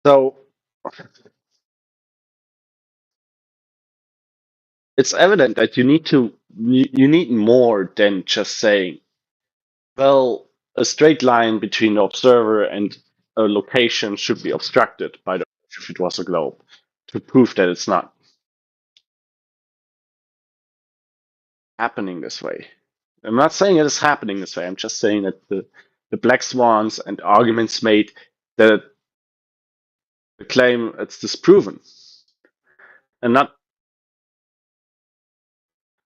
So it's evident that you need more than just saying, well, a straight line between the observer and a location should be obstructed by the Earth if it was a globe, to prove that it's not happening this way. I'm not saying it is happening this way. I'm just saying that the black swans and arguments made that the claim it's disproven and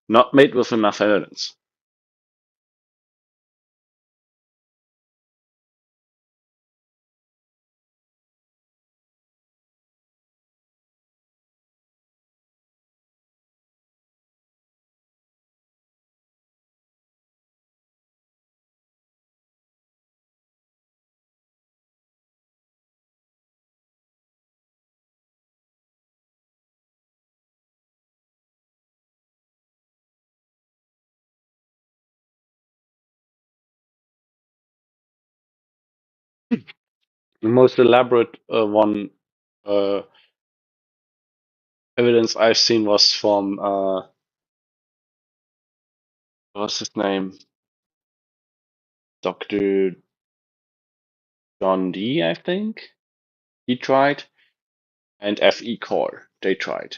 not made with enough evidence. The most elaborate one evidence I've seen was from what's his name? Dr. John Dee, I think. He tried. And FE Core, they tried.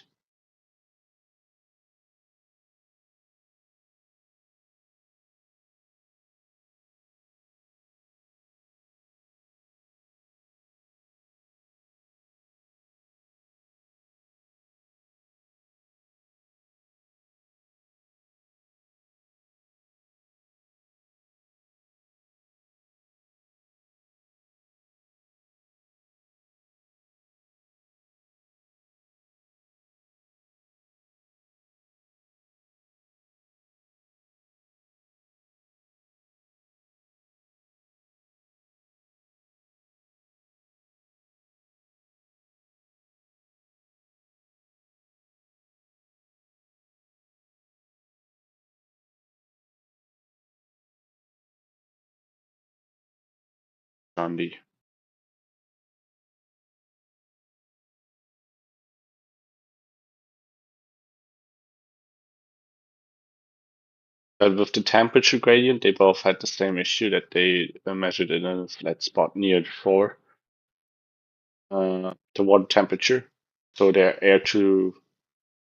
Gandhi. But with the temperature gradient, they both had the same issue that they measured in a flat spot near the shore. The water temperature. So their air to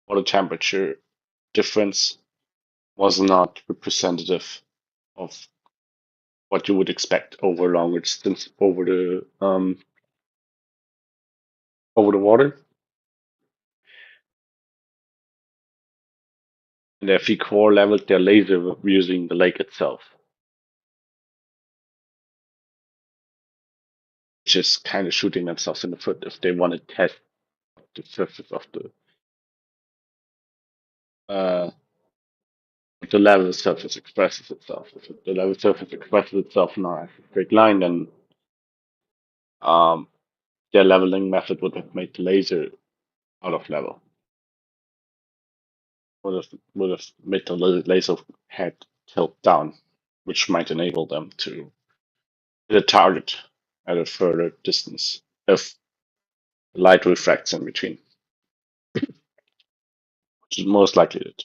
water temperature difference was not representative of what you would expect over a longer distance over the water. And their FE core leveled their laser using the lake itself. Which is kind of shooting themselves in the foot if they want to test the surface of the level surface expresses itself. If the level surface expresses itself in a straight line, then their leveling method would have made the laser out of level. Would have made the laser head tilt down, which might enable them to hit a target at a further distance if light refracts in between, which is most likely it.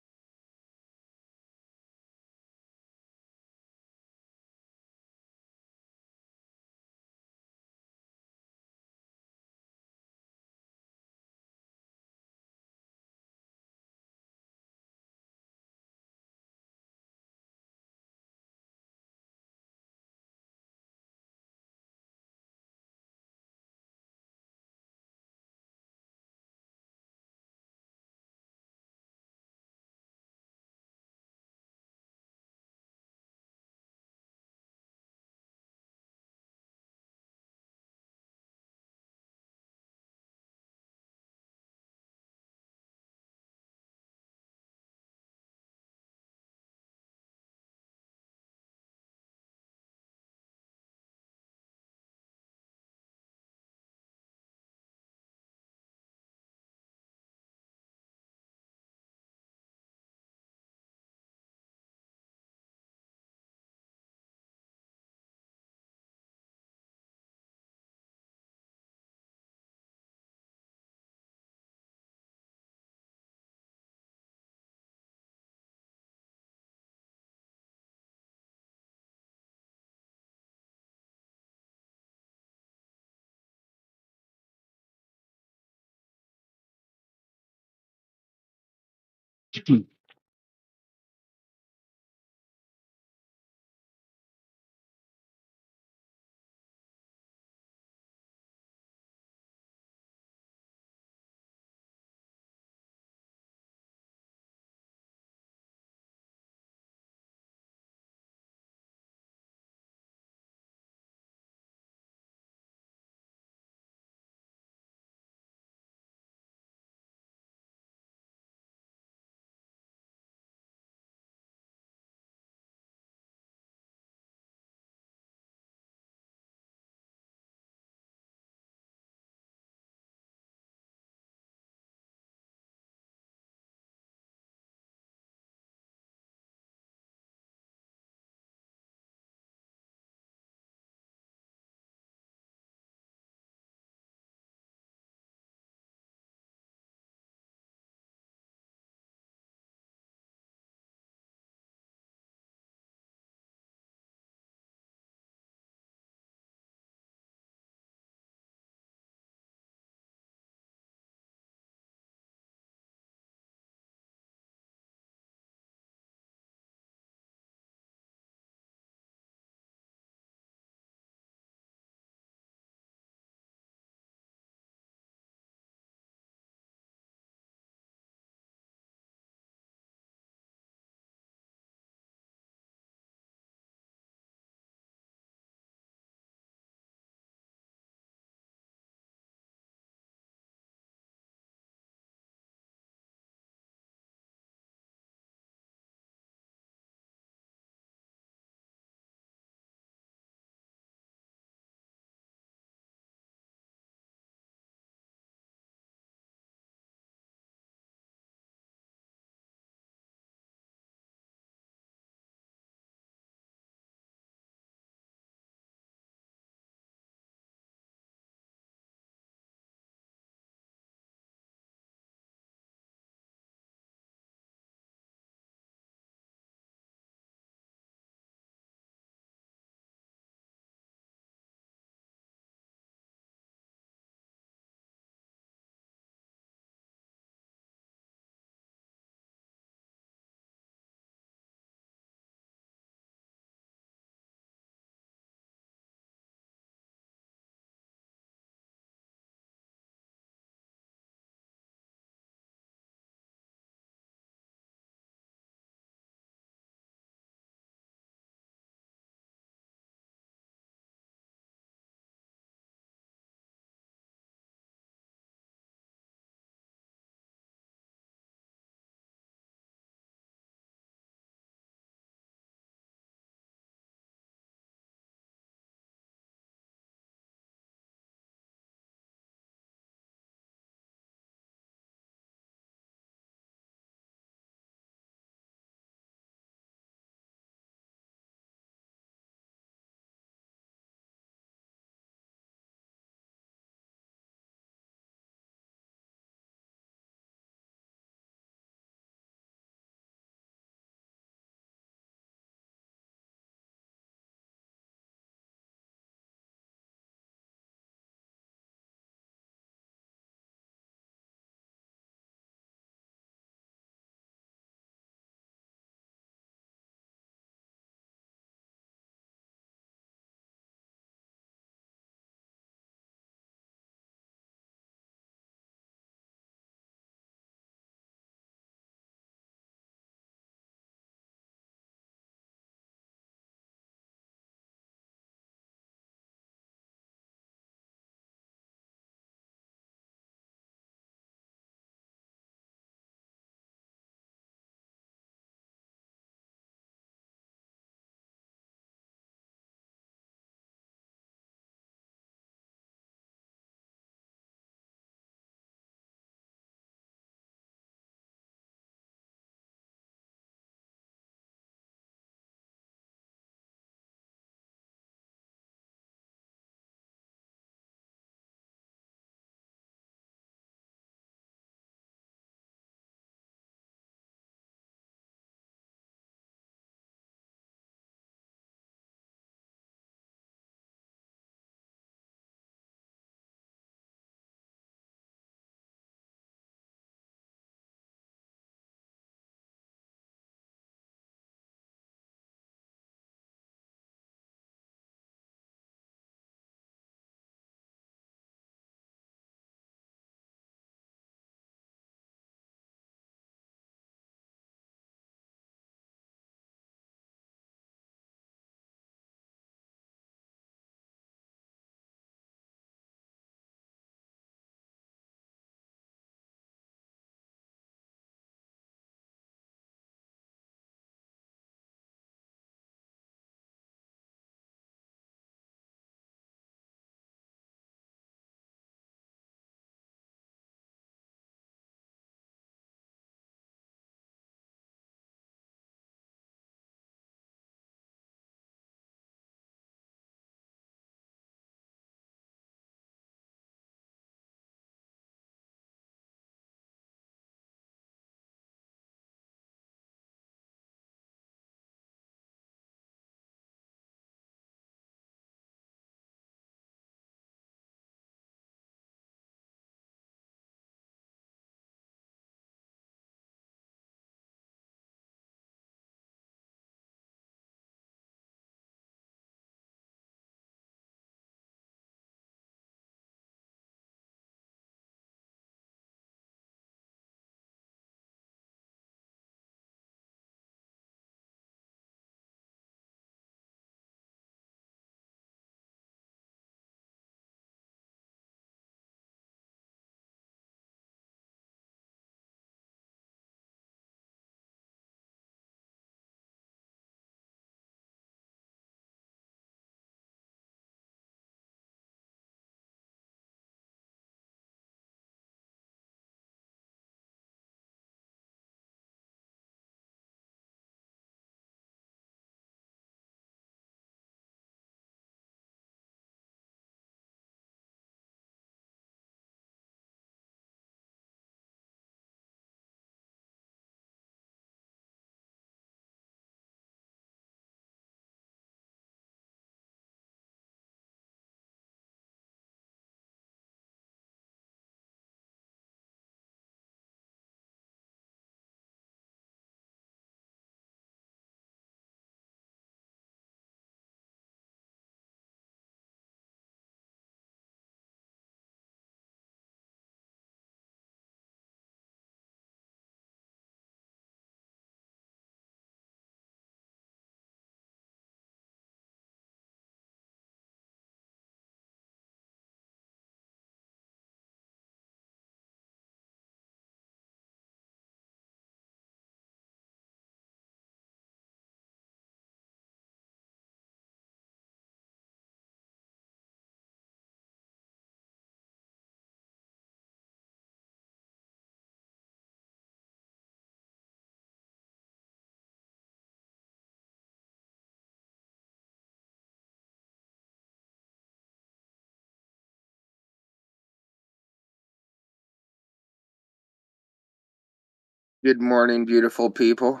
Good morning, beautiful people.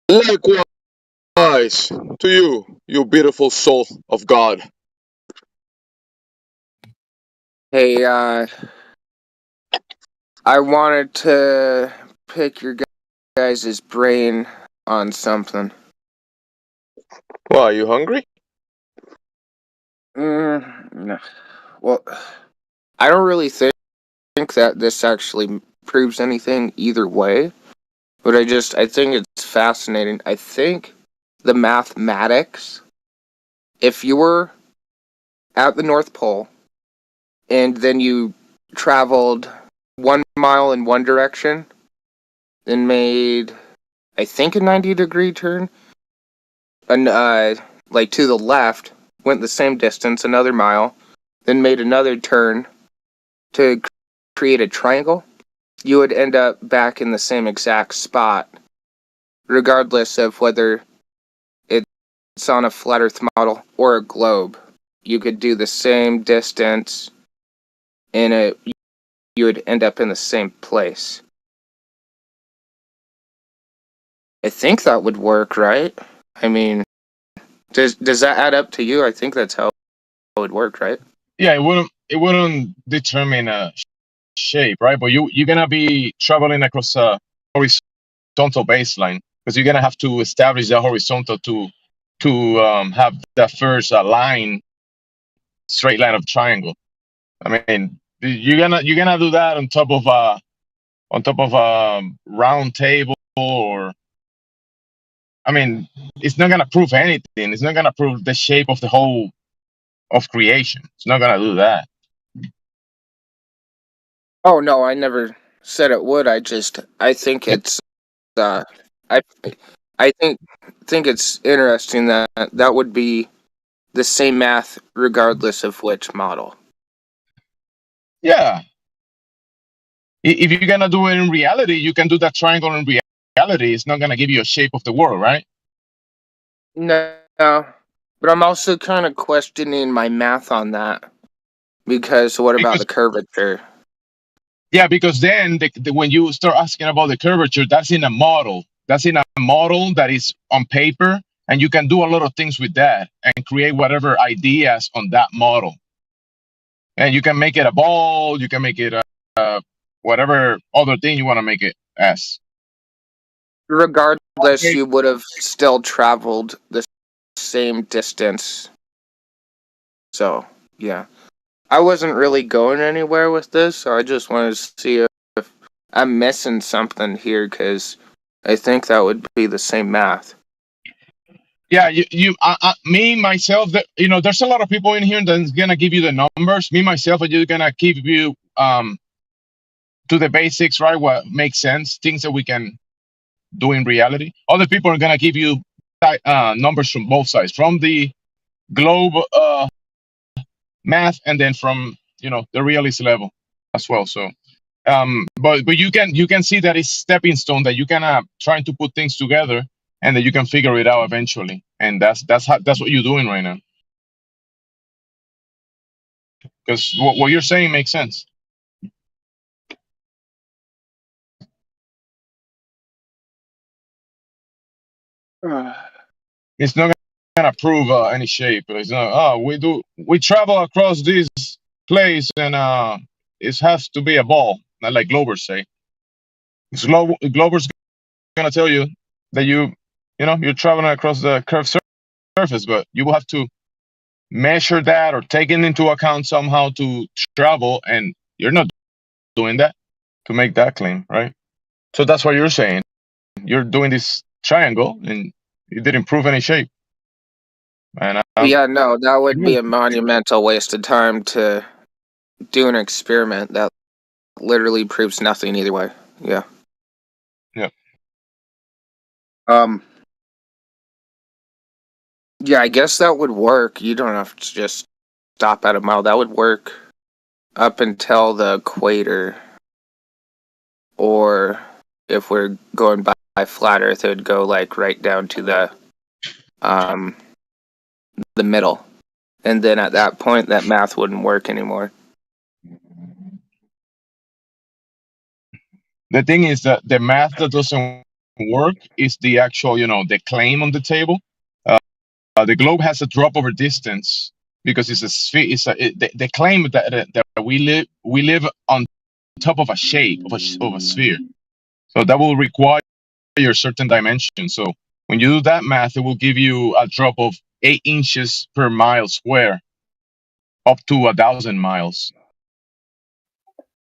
Likewise to you, you beautiful soul of God. Hey, I wanted to pick your guys' brain on something. Well, are you hungry? No. Well, I don't really think that this actually proves anything either way, but I think it's fascinating. I think the mathematics, if you were at the North Pole and then you traveled 1 mile in one direction, then made, I think, a 90-degree turn, and like to the left, went the same distance, another mile, then made another turn to create a triangle, you would end up back in the same exact spot, regardless of whether it's on a flat Earth model or a globe. You could do the same distance, and you would end up in the same place. I think that would work, right? I mean, does that add up to you? I think that's how it would work, right? Yeah, it wouldn't determine a shape, right? But you're gonna be traveling across a horizontal baseline because you're gonna have to establish the horizontal to have the first straight line of triangle. I mean, you're gonna do that on top of a round table, or I mean, it's not gonna prove anything. It's not gonna prove the shape of the whole of creation. It's not gonna do that. Oh no, I never said it would. I think it's I think it's interesting that that would be the same math regardless of which model. Yeah. If you're gonna do it in reality, you can do that triangle in reality. It's not gonna give you a shape of the world, right? No, but I'm also kind of questioning my math on that, because what about the curvature? Yeah, because then when you start asking about the curvature, that's in a model. That's in a model that is on paper, and you can do a lot of things with that and create whatever ideas on that model. And you can make it a ball. You can make it whatever other thing you want to make it as. Regardless, you would have still traveled the same distance. So, yeah. I wasn't really going anywhere with this, so I just wanted to see if I'm missing something here, because I think that would be the same math. Yeah, me myself. There's a lot of people in here that's gonna give you the numbers. Me myself, I'm just gonna give you to the basics, right? What makes sense, things that we can do in reality. Other people are gonna give you numbers from both sides, from the globe math, and then from the realist level as well. So, but you can see that it's stepping stone, that you can trying to put things together, and that you can figure it out eventually. And that's what you're doing right now. Because what you're saying makes sense. It's not gonna prove any shape. It's not. Oh, we travel across this place, and it has to be a ball, not like Globers say. Globers gonna tell you that you're traveling across the curved surface, but you will have to measure that or take it into account somehow to travel, and you're not doing that to make that claim, right? So that's what you're saying. You're doing this triangle, and it didn't prove any shape. And yeah, no, that would be a monumental waste of time to do an experiment that literally proves nothing either way. Yeah. Yeah. Yeah, I guess that would work. You don't have to just stop at a mile. That would work up until the equator. Or if we're going by flat Earth, it would go like right down to the middle. And then at that point, that math wouldn't work anymore. The thing is that the math that doesn't work is the actual, the claim on the table. The globe has a drop over distance because it's a sphere. The claim that we live on top of a shape of a sphere. So that will require certain dimensions. So when you do that math, it will give you a drop of 8 inches per mile square, up to 1,000 miles.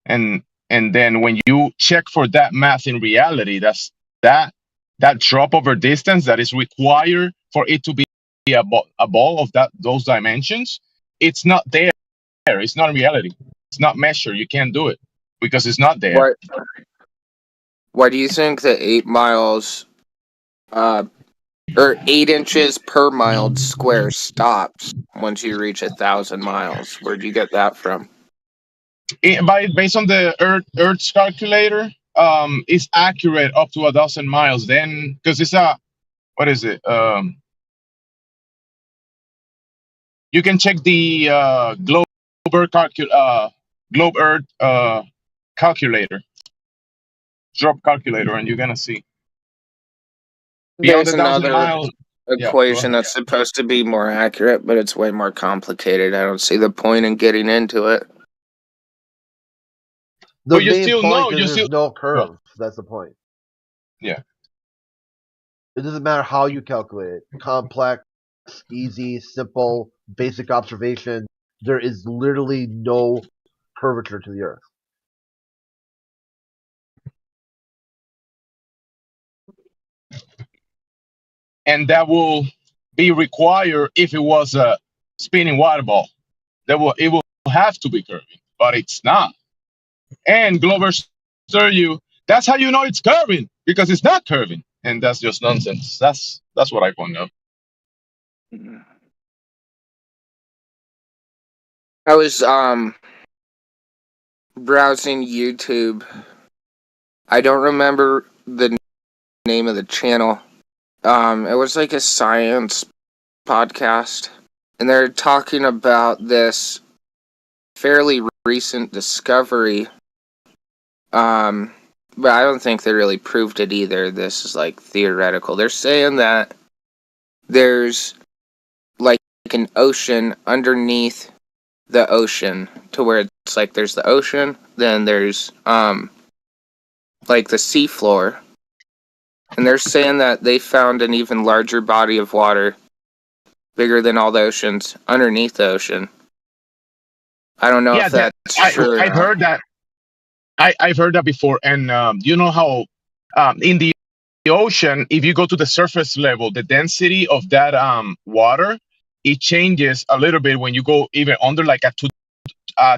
And then when you check for that math in reality, that's that drop over distance that is required for it to be a ball of those dimensions. It's not there. It's not in reality. It's not measured. You can't do it because it's not there. Why do you think that 8 miles, or 8 inches per mile square stops once you reach 1,000 miles? Where'd you get that from? Based on the Earth's calculator, it's accurate up to 1,000 miles. Then, because it's what is it? You can check the Globe Earth calculator, drop calculator, and you're gonna see. Beyond There's 1,000 another miles. equation that's supposed to be more accurate, but it's way more complicated. I don't see the point in getting into it. The main point is there's no curve. That's the point. Yeah. It doesn't matter how you calculate it. Complex, easy, simple, basic observation. There is literally no curvature to the Earth. And that will be required if it was a spinning water ball. It will have to be curving, but it's not. And Glovers tell you that's how you know it's curving because it's not curving, and that's just nonsense. That's what I point out. I was browsing YouTube. I don't remember the name of the channel. It was like a science podcast, and they're talking about this fairly recent discovery. But I don't think they really proved it either. This is like theoretical. They're saying that there's like an ocean underneath the ocean, to where it's like there's the ocean, then there's like the seafloor. And they're saying that they found an even larger body of water, bigger than all the oceans, underneath the ocean. I don't know if that's true. I've heard that. I've heard that before, and you know how in the ocean, if you go to the surface level, the density of that water, it changes a little bit when you go even under like at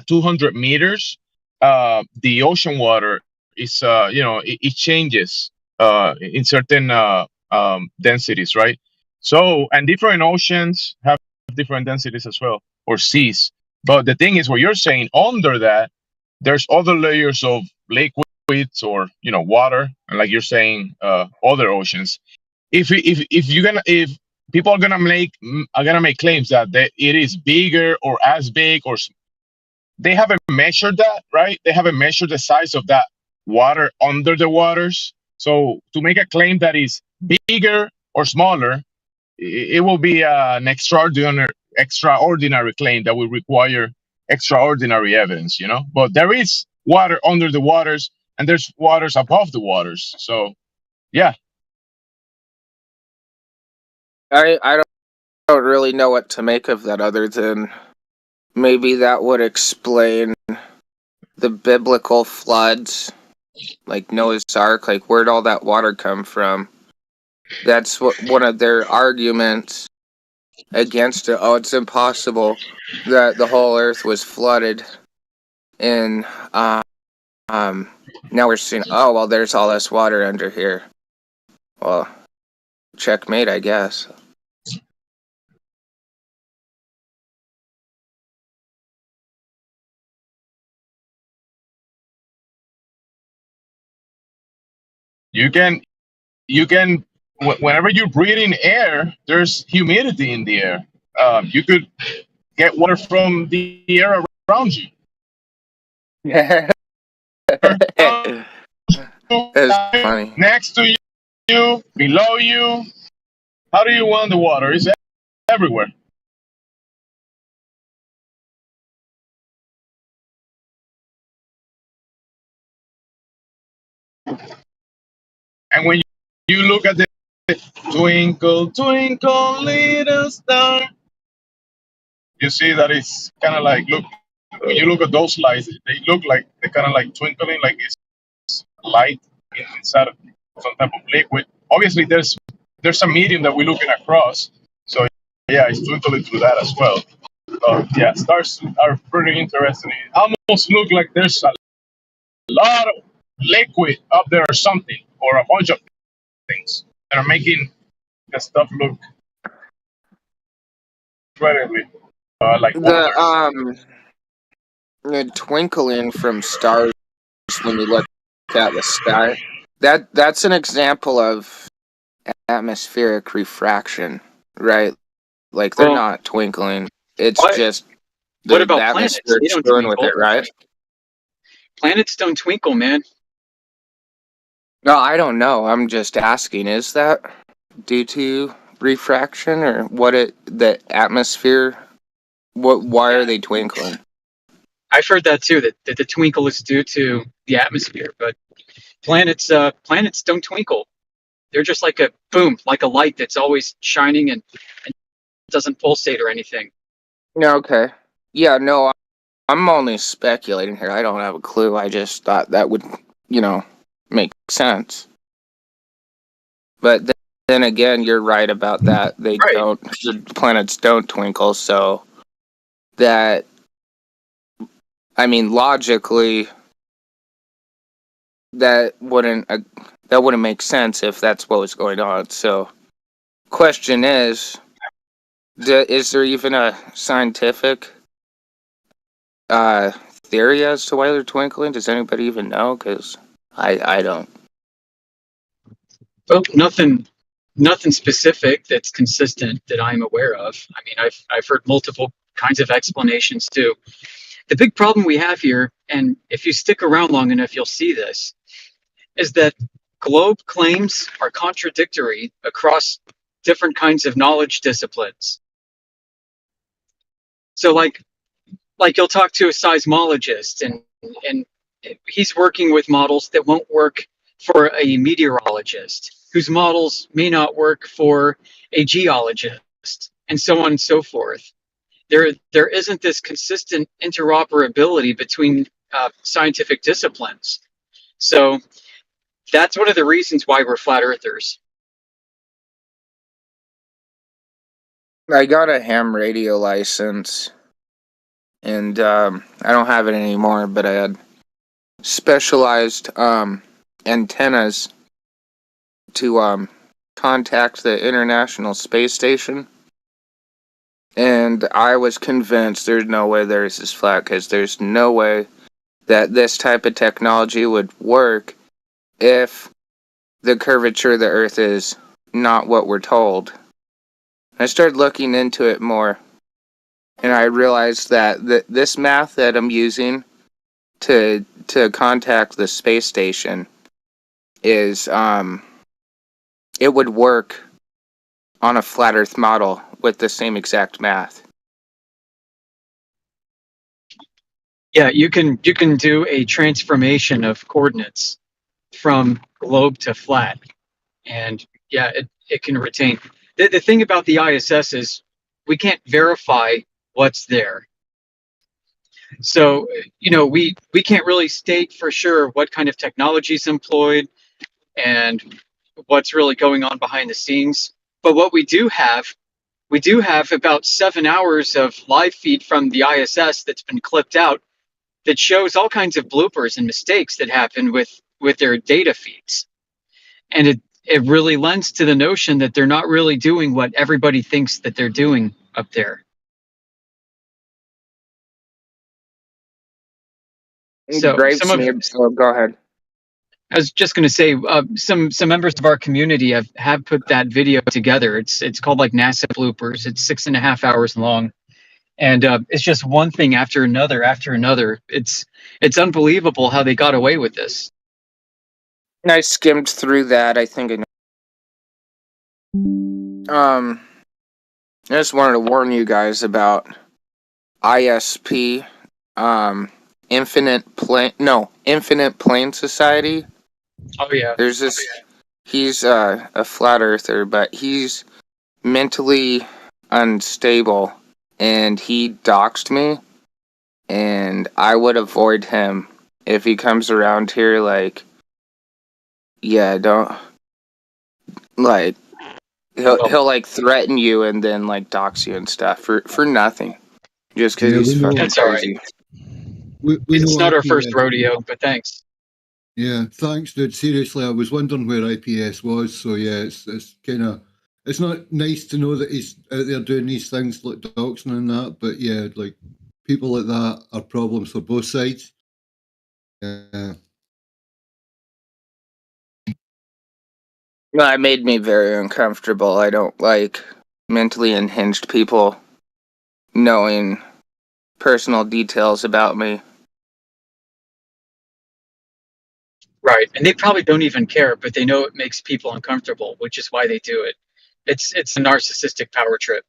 200 meters. The ocean water is it changes in certain densities, right? So, and different oceans have different densities as well, or seas. But the thing is, what you're saying, under that, there's other layers of liquids or water, and like you're saying, other oceans. If people are gonna make claims that it is bigger or as big, or they haven't measured that, right? They haven't measured the size of that water under the waters. So to make a claim that is bigger or smaller, it will be an extraordinary claim that will require extraordinary evidence, But there is water under the waters, and there's waters above the waters. So, yeah. I don't really know what to make of that, other than maybe that would explain the biblical floods, like Noah's Ark. Like, where'd all that water come from? That's one of their arguments against it. Oh, it's impossible that the whole earth was flooded. And now we're seeing, oh, well, there's all this water under here. Well, checkmate, I guess. You can whenever you're breathing air, there's humidity in the air. You could get water from the air around you. That is funny. next to you, below you. How do you want the water? It's everywhere. And when you look at the twinkle, twinkle, little star, you see that it's kind of like, look, when you look at those lights, they look like they're kind of like twinkling, like it's light inside of some type of liquid. Obviously, there's a medium that we're looking across, so yeah, it's twinkling through that as well. So yeah, stars are pretty interesting. It almost look like there's a lot of liquid up there or something, or a bunch of things that are making the stuff look incredibly like The twinkling from stars when you look at the sky. That's an example of atmospheric refraction, right? Like they're not twinkling. It's just What the about planets? atmosphere They don't screwing with twinkle. it, right? Planets don't twinkle, man. No, I don't know. I'm just asking. Is that due to refraction or the atmosphere? Why are they twinkling? I've heard that too. That the twinkle is due to the atmosphere, but planets don't twinkle. They're just like a boom, like a light that's always shining and doesn't pulsate or anything. Yeah, okay. Yeah, no, I'm only speculating here. I don't have a clue. I just thought that would, make sense. But then again, you're right about that. The planets don't twinkle, so that, logically, that wouldn't make sense if that's what was going on. So, question is there even a scientific theory as to why they're twinkling? Does anybody even know? Because I don't. Well, nothing specific that's consistent that I'm aware of. I mean, I've heard multiple kinds of explanations too. The big problem we have here, and if you stick around long enough, you'll see this, is that globe claims are contradictory across different kinds of knowledge disciplines. So like you'll talk to a seismologist and he's working with models that won't work for a meteorologist, whose models may not work for a geologist, and so on and so forth. There isn't this consistent interoperability between scientific disciplines. So that's one of the reasons why we're flat earthers. I got a ham radio license, and I don't have it anymore, but I had specialized antennas to contact the International Space Station. And I was convinced there's no way the Earth is flat, because there's no way that this type of technology would work if the curvature of the Earth is not what we're told. I started looking into it more, and I realized that this math that I'm using to contact the space station is it would work on a flat Earth model with the same exact math. Yeah, you can do a transformation of coordinates from globe to flat, and yeah, it can retain. The thing about the ISS is we can't verify what's there. So, we can't really state for sure what kind of technology is employed and what's really going on behind the scenes. But what we do have about 7 hours of live feed from the ISS that's been clipped out that shows all kinds of bloopers and mistakes that happen with their data feeds. And it really lends to the notion that they're not really doing what everybody thinks that they're doing up there. So go ahead. I was just going to say, some members of our community have put that video together. It's called like NASA bloopers. It's 6.5 hours long, and it's just one thing after another after another. It's unbelievable how they got away with this. I skimmed through that. I think I know. I just wanted to warn you guys about ISP, Infinite Plane Society. Oh yeah. There's this. He's a flat earther, but he's mentally unstable, and he doxed me, and I would avoid him if he comes around here. Like, yeah, don't like. He'll like threaten you and then like dox you and stuff for nothing, just because Yeah, he's we know. fucking That's all right. crazy. We It's know not our first IPS. rodeo, but thanks. Yeah, thanks, dude. Seriously, I was wondering where IPS was. So yeah, it's kind of it's not nice to know that he's out there doing these things like doxing and that. But yeah, like people like that are problems for both sides. Yeah. That made me very uncomfortable. I don't like mentally unhinged people knowing personal details about me. Right, and they probably don't even care, but they know it makes people uncomfortable, which is why they do it. It's a narcissistic power trip.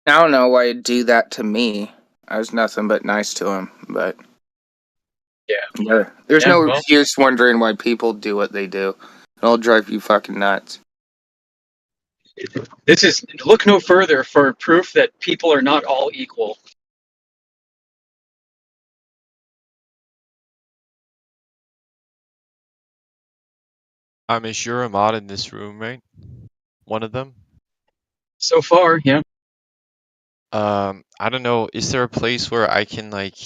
I don't know why he'd do that to me. I was nothing but nice to him, but yeah, there's Yeah, no well. use wondering why people do what they do. It'll drive you fucking nuts. This is look no further for proof that people are not all equal. Is you're a mod in this room, right? One of them? So far, yeah. I don't know. Is there a place where I can like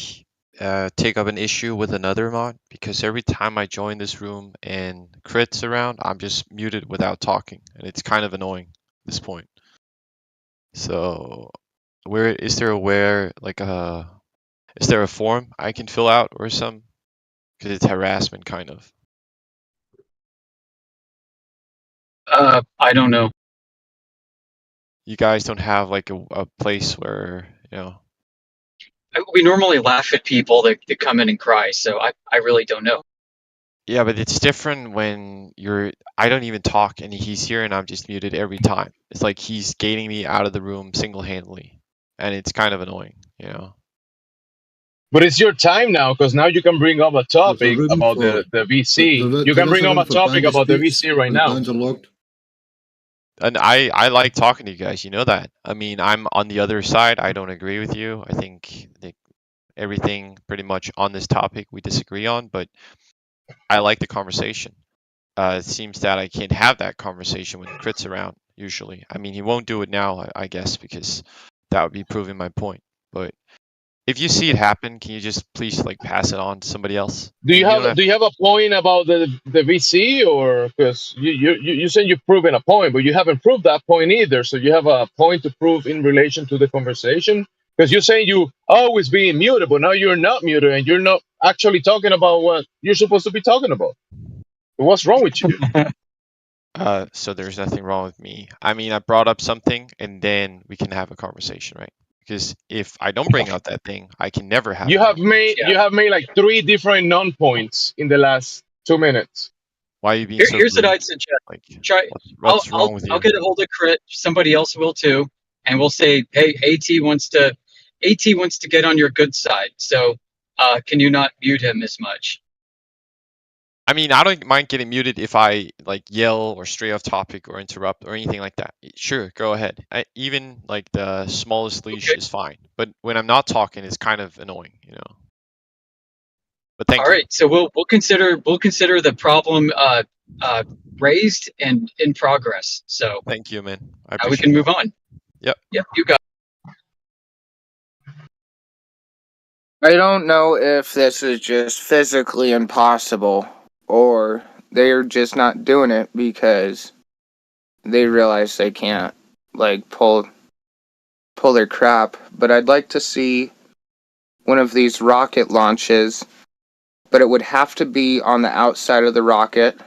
take up an issue with another mod? Because every time I join this room and Crit's around, I'm just muted without talking, and it's kind of annoying at this point. So, is there a form I can fill out or some? Because it's harassment, kind of. I don't know. You guys don't have like a place where, you know. We normally laugh at people that come in and cry, so I really don't know. Yeah, but it's different when I don't even talk and he's here and I'm just muted every time. It's like he's gating me out of the room single-handedly, and it's kind of annoying, you know. But it's your time now, because now you can bring up a topic about the VC. You can bring up a topic about the VC right now. And I like talking to you guys, you know that. I mean, I'm on the other side. I don't agree with you. I think everything pretty much on this topic we disagree on, but I like the conversation. It seems that I can't have that conversation when Crit's around, usually. I mean, he won't do it now, I guess, because that would be proving my point. But if you see it happen, can you just please like pass it on to somebody else? Do you have a point about the VC, or because you said you've proven a point, but you haven't proved that point either. So you have a point to prove in relation to the conversation, because you're saying you always being muted, but now you're not muted and you're not actually talking about what you're supposed to be talking about. What's wrong with you? So there's nothing wrong with me. I mean, I brought up something, and then we can have a conversation, right? Because if I don't bring up that thing, I can never have. You have made like 3 different non-points in the last 2 minutes. Why are you being so Here's what rude? I'd suggest. Like, Try. what's wrong with you? I'll get a hold of Crit. Somebody else will too, and we'll say, hey, AT wants to get on your good side. So, can you not mute him as much? I mean, I don't mind getting muted if I like yell or stray off topic or interrupt or anything like that. Sure, go ahead. Even like the smallest leash is fine. But when I'm not talking, it's kind of annoying, you know. But thank you. All right, so we'll consider the problem raised and in progress. So thank you, man. Now we can move on. Yep. Yep. You got. I don't know if this is just physically impossible, or they're just not doing it because they realize they can't like pull their crap. But I'd like to see one of these rocket launches, but it would have to be on the outside of the rocket,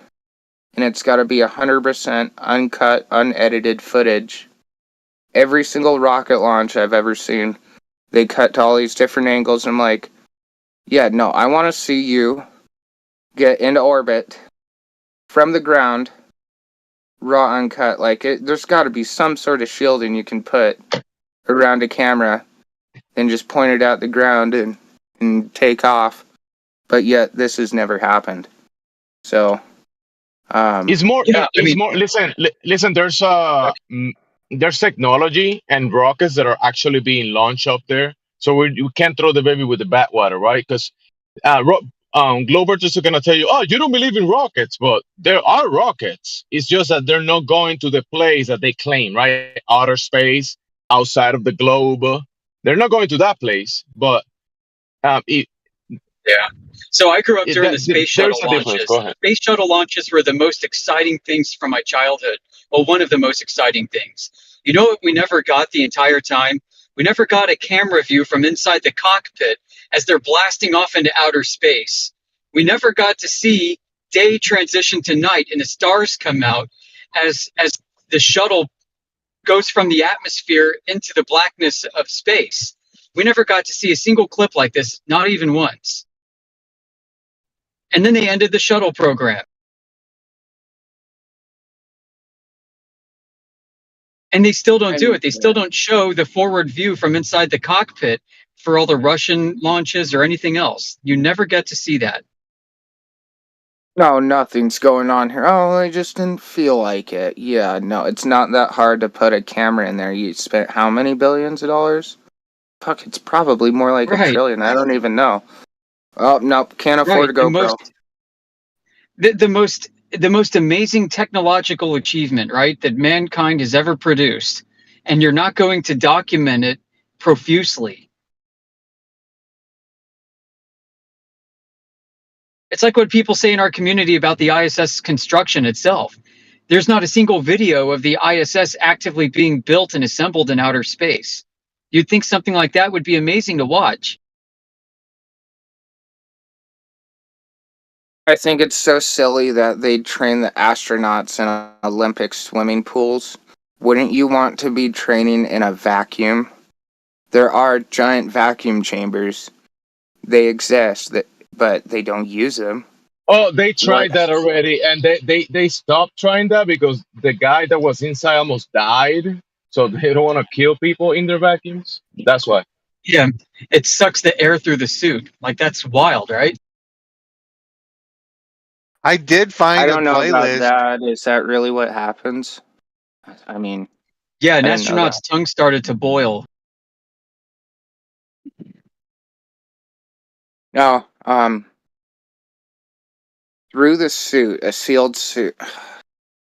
and it's got to be 100% uncut, unedited footage. Every single rocket launch I've ever seen, they cut to all these different angles, and I'm like, Yeah, no, I want to see you get into orbit from the ground, raw, uncut. Like, there's got to be some sort of shielding you can put around a camera and just point it at the ground and take off. But yet, this has never happened. So, It's more. Yeah, I It's mean, more. Listen. There's technology and rockets that are actually being launched up there. So we can't throw the baby with the bathwater, right? Because Globerts is going to tell you, oh, you don't believe in rockets, but there are rockets. It's just that they're not going to the place that they claim, right? Outer space, outside of the globe. They're not going to that place, but it, yeah. So I grew up during the space there's shuttle a difference. Go launches. ahead. Space shuttle launches were the most exciting things from my childhood. Well, one of the most exciting things. You know what we never got the entire time? We never got a camera view from inside the cockpit as they're blasting off into outer space. We never got to see day transition to night and the stars come out as the shuttle goes from the atmosphere into the blackness of space. We never got to see a single clip like this, not even once. And then they ended the shuttle program. And they still don't do it. They still don't show the forward view from inside the cockpit for all the Russian launches or anything else. You never get to see that. no, nothing's going on here. Oh, I just didn't feel like it. Yeah, no, it's not that hard to put a camera in there. You spent how many billions of dollars? Fuck, it's probably more like $1 trillion. I don't even know. Oh, nope, can't afford Right. a GoPro. The most amazing technological achievement, right, that mankind has ever produced, and you're not going to document it profusely. It's like what people say in our community about the ISS construction itself. There's not a single video of the ISS actively being built and assembled in outer space. You'd think something like that would be amazing to watch. I think it's so silly that they train the astronauts in Olympic swimming pools. Wouldn't you want to be training in a vacuum? There are giant vacuum chambers. They exist, but they don't use them. Oh, they What? tried that already, and they stopped trying that because the guy that was inside almost died. So they don't want to kill people in their vacuums. That's why. Yeah, it sucks the air through the suit. Like, that's wild, right? I did I find a don't know about playlist. that. Is that really what happens? I mean, Yeah, I an didn't know that. astronaut's tongue started to boil. No, through the suit, a sealed suit.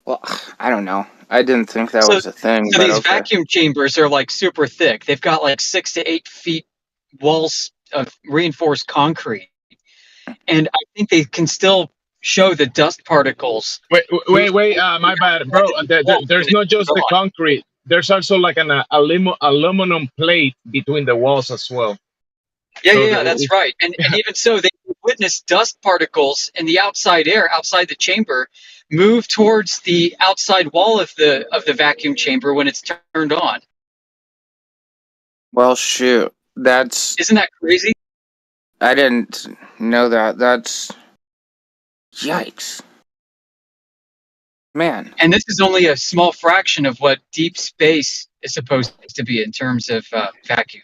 Well, I don't know. I didn't think that was a thing, So but these okay. vacuum chambers are like super thick. They've got like 6 to 8 feet walls of reinforced concrete, and I think they can still show the dust particles. Wait. My bad, bro. There's not just the concrete. There's also like an aluminum plate between the walls as well. Yeah, that's right. And even so, they witness dust particles in the outside air, outside the chamber, move towards the outside wall of the vacuum chamber when it's turned on. Well, shoot. Isn't that crazy? I didn't know that. That's. Yikes. Man. And this is only a small fraction of what deep space is supposed to be in terms of vacuum.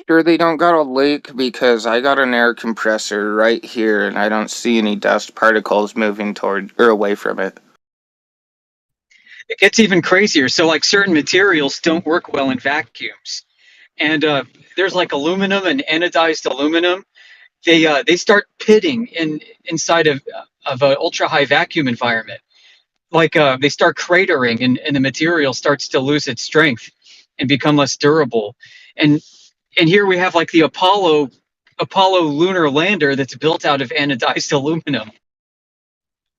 Sure, they don't got a leak because I got an air compressor right here and I don't see any dust particles moving toward or away from it. It gets even crazier. So, like, certain materials don't work well in vacuums, and there's like aluminum and anodized aluminum. They start pitting inside of an ultra high vacuum environment. Like they start cratering, and the material starts to lose its strength and become less durable. And here we have like the Apollo lunar lander that's built out of anodized aluminum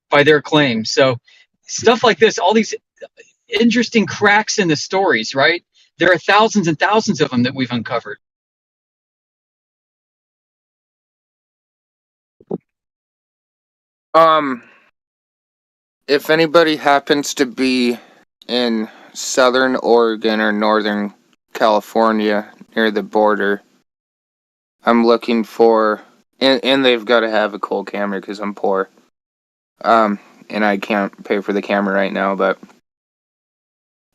by their claim. So stuff like this, all these interesting cracks in the stories, right? There are thousands and thousands of them that we've uncovered. If anybody happens to be in southern Oregon or northern California near the border, I'm looking for, and they've got to have a cool camera because I'm poor. And I can't pay for the camera right now, but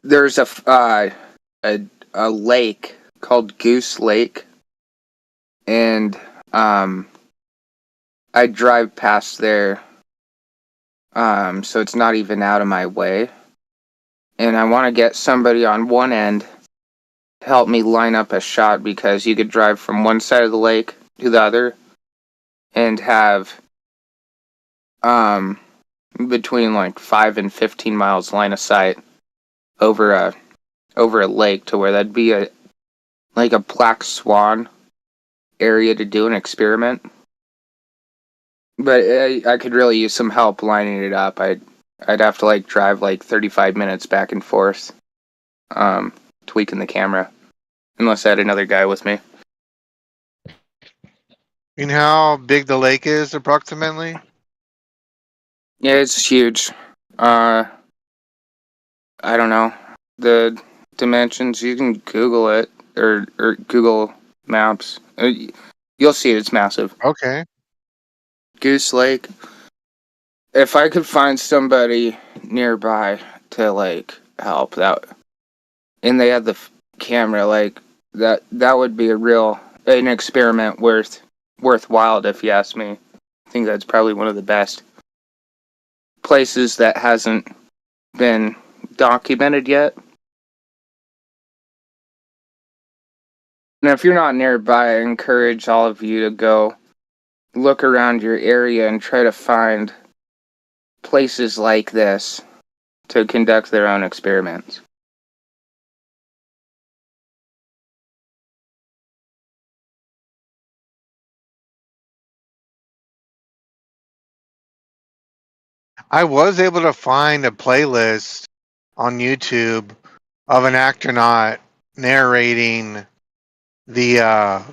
there's a lake called Goose Lake, and I drive past there, so it's not even out of my way. And I want to get somebody on one end to help me line up a shot because you could drive from one side of the lake to the other and have between like 5 and 15 miles line of sight over a lake to where that'd be a black swan area to do an experiment. But I could really use some help lining it up. I'd have to drive 35 minutes back and forth, tweaking the camera, unless I had another guy with me. You know how big the lake is approximately? Yeah, it's huge. I don't know the dimensions. You can Google it or Google Maps. You'll see it. It's massive. Okay. Goose Lake. If I could find somebody nearby to help that, and they had the camera, that would be an experiment worthwhile, if you ask me. I think that's probably one of the best places that hasn't been documented yet. And if you're not nearby, I encourage all of you to go look around your area and try to find places like this to conduct their own experiments. I was able to find a playlist on YouTube of an astronaut narrating the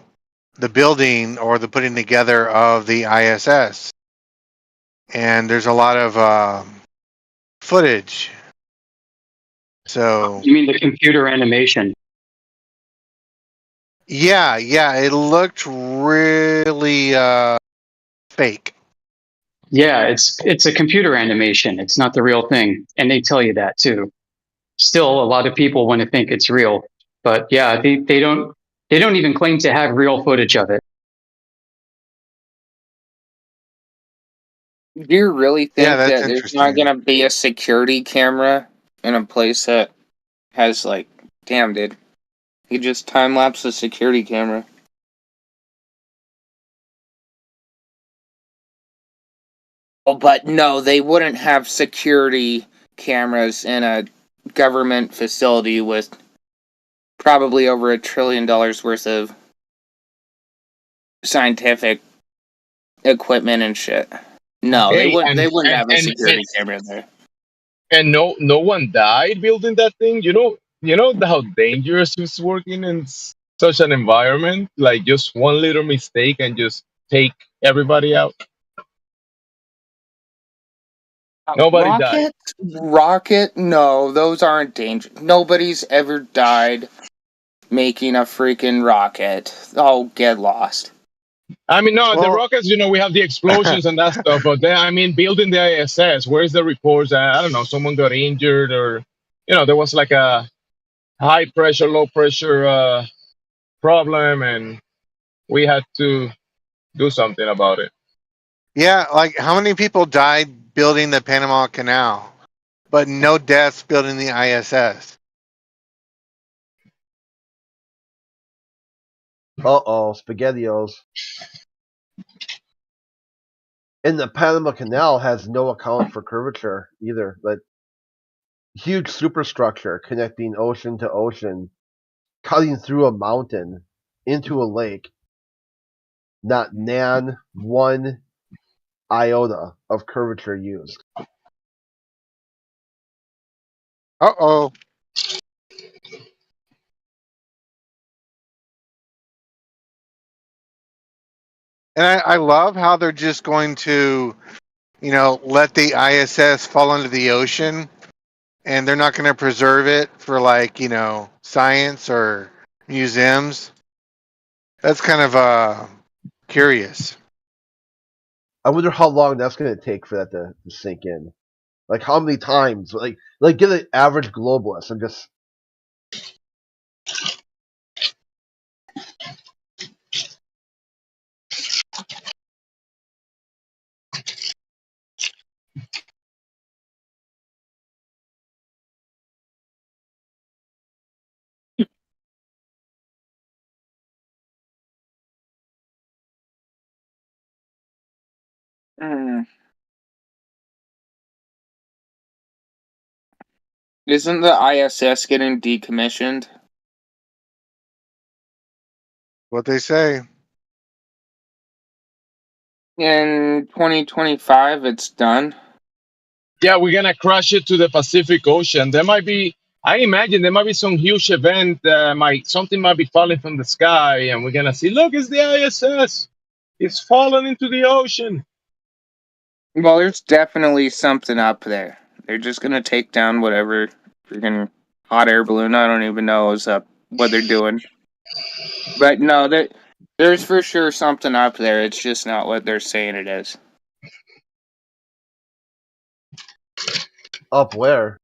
building or the putting together of the ISS, and there's a lot of footage. So You mean the computer animation? yeah, it looked really fake. Yeah, it's a computer animation. It's not the real thing, and they tell you that too. Still, a lot of people want to think it's real, but yeah, they don't even claim to have real footage of it. Do you really think Yeah, that's that there's not interesting. going to be a security camera in a place that has damn, dude, you just time-lapse a security camera? Oh, but no, they wouldn't have security cameras in a government facility with probably over $1 trillion worth of scientific equipment and shit. No, they Hey, wouldn't have a security camera there. And no one died building that thing. You know how dangerous it's working in such an environment. Like just one little mistake and just take everybody out. Nobody died. Rocket? No, those aren't dangerous. Nobody's ever died making a freaking rocket. Oh, get lost. I mean, no, the rockets. We have the explosions and that stuff. But then, I mean, building the ISS. Where's the reports that I don't know, someone got injured or there was a high pressure, low pressure problem, and we had to do something about it. Yeah, how many people died building the Panama Canal, but no deaths building the ISS? SpaghettiOs. And the Panama Canal has no account for curvature either. But huge superstructure connecting ocean to ocean, cutting through a mountain into a lake. Not one iota of curvature used. Uh-oh. And I love how they're just going to, let the ISS fall into the ocean, and they're not going to preserve it for science or museums. That's kind of curious. I wonder how long that's going to take for that to sink in. Like how many times? Like get an average globalist and just. Isn't the ISS getting decommissioned? What they say. In 2025, it's done. Yeah, we're gonna crash it to the Pacific Ocean. There might be, I imagine, there might be some huge event. Something might be falling from the sky, and we're gonna see. Look, it's the ISS. It's falling into the ocean. Well, there's definitely something up there. They're just gonna take down whatever freaking hot air balloon. I don't even know is up what they're doing. But no, there's for sure something up there. It's just not what they're saying it is. Up where?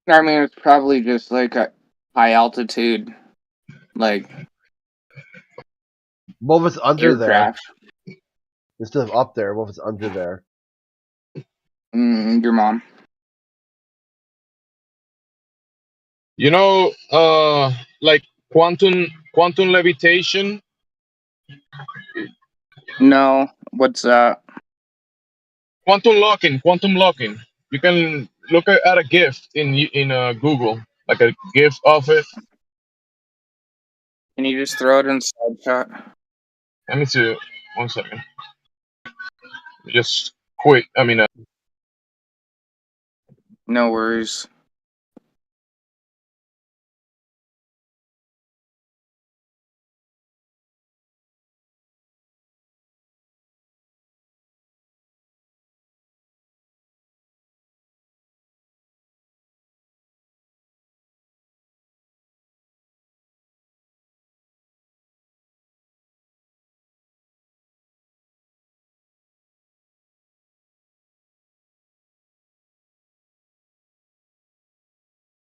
I mean, it's probably just like a high altitude, like What was under aircraft. there? Instead of up there, what was under there? Your mom. You know, like quantum levitation. No, what's that? Quantum locking. You can look at a GIF in Google, like a GIF of it. Can you just throw it in side shot? Let me see. 1 second. Just quick. I mean, No worries.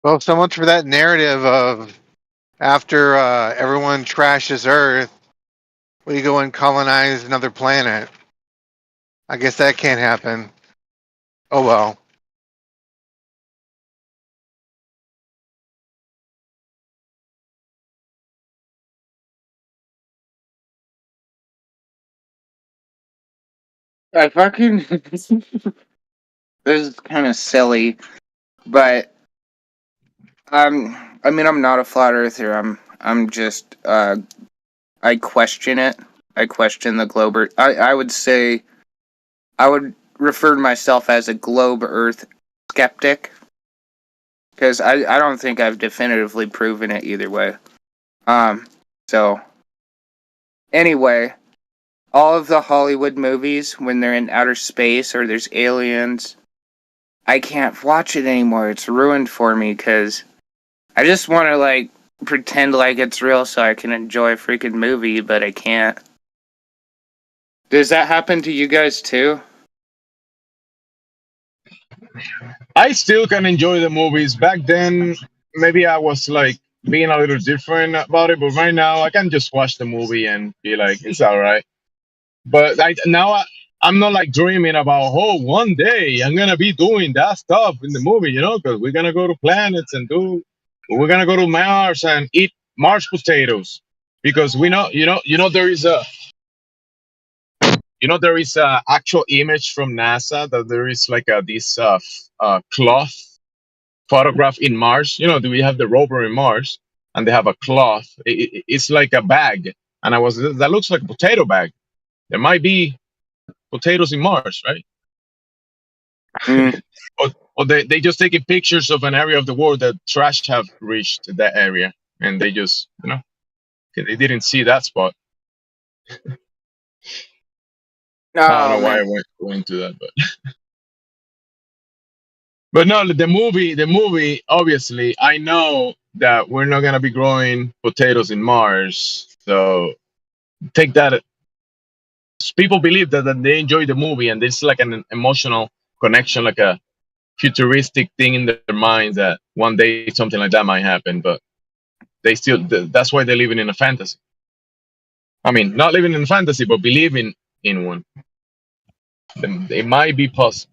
Well, so much for that narrative of after everyone trashes Earth, we go and colonize another planet. I guess that can't happen. Oh well. I fucking this is kind of silly, but I mean, I'm not a flat earther. I'm just I question it. I question the globe. I would say I would refer to myself as a globe Earth skeptic because I don't think I've definitively proven it either way. So anyway, all of the Hollywood movies when they're in outer space or there's aliens, I can't watch it anymore. It's ruined for me because I just want to like pretend like it's real so I can enjoy a freaking movie, but I can't. Does that happen to you guys too? I still can enjoy the movies. Back then, maybe I was like being a little different about it, but right now I can just watch the movie and be like, it's all right. But I'm not like dreaming about, oh, one day I'm gonna be doing that stuff in the movie, because we're gonna go to planets and we're gonna go to Mars and eat Mars potatoes because we know, there is a actual image from NASA that there is like this cloth photograph in Mars. We have the rover in Mars and they have a cloth. It's like a bag, and that looks like a potato bag. There might be potatoes in Mars, right? Or they just taking pictures of an area of the world that trash have reached that area, and they just they didn't see that spot. I don't know why I went into that, but no, the movie. Obviously, I know that we're not gonna be growing potatoes in Mars. So take that. People believe that they enjoy the movie, and it's like an emotional connection, like a futuristic thing in their minds that one day something like that might happen. But they still, that's why they're living in a fantasy. I mean, not living in a fantasy, but believing in one. It might be possible.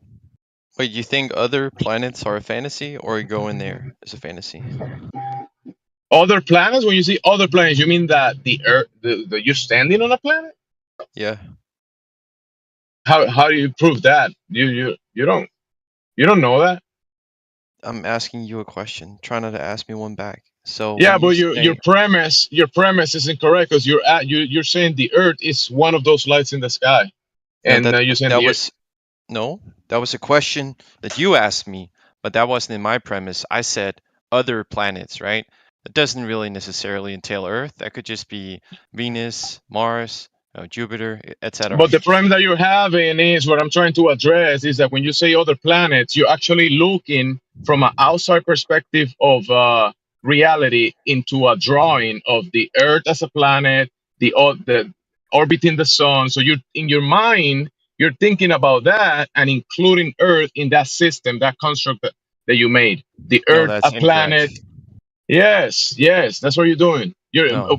Wait, you think other planets are a fantasy, or going there is a fantasy? Other planets? When you see other planets, you mean that the Earth, you're standing on a planet? Yeah. How do you prove that? You don't know that. I'm asking you a question. Try not to ask me one back. So Yeah, when you but say, your premise is incorrect because you're saying the Earth is one of those lights in the sky, no, and you're saying that was no, that was a question that you asked me, but that wasn't in my premise. I said other planets, right? That doesn't really necessarily entail Earth. That could just be Venus, Mars, Jupiter, etc. But the problem that you're having is what I'm trying to address is that when you say other planets, you're actually looking from an outside perspective of reality into a drawing of the Earth as a planet, the orbiting the sun. So you're in your mind, you're thinking about that and including Earth in that system, that construct that you made. The No, Earth, that's a planet. incorrect. Yes, that's what you're doing. You're No.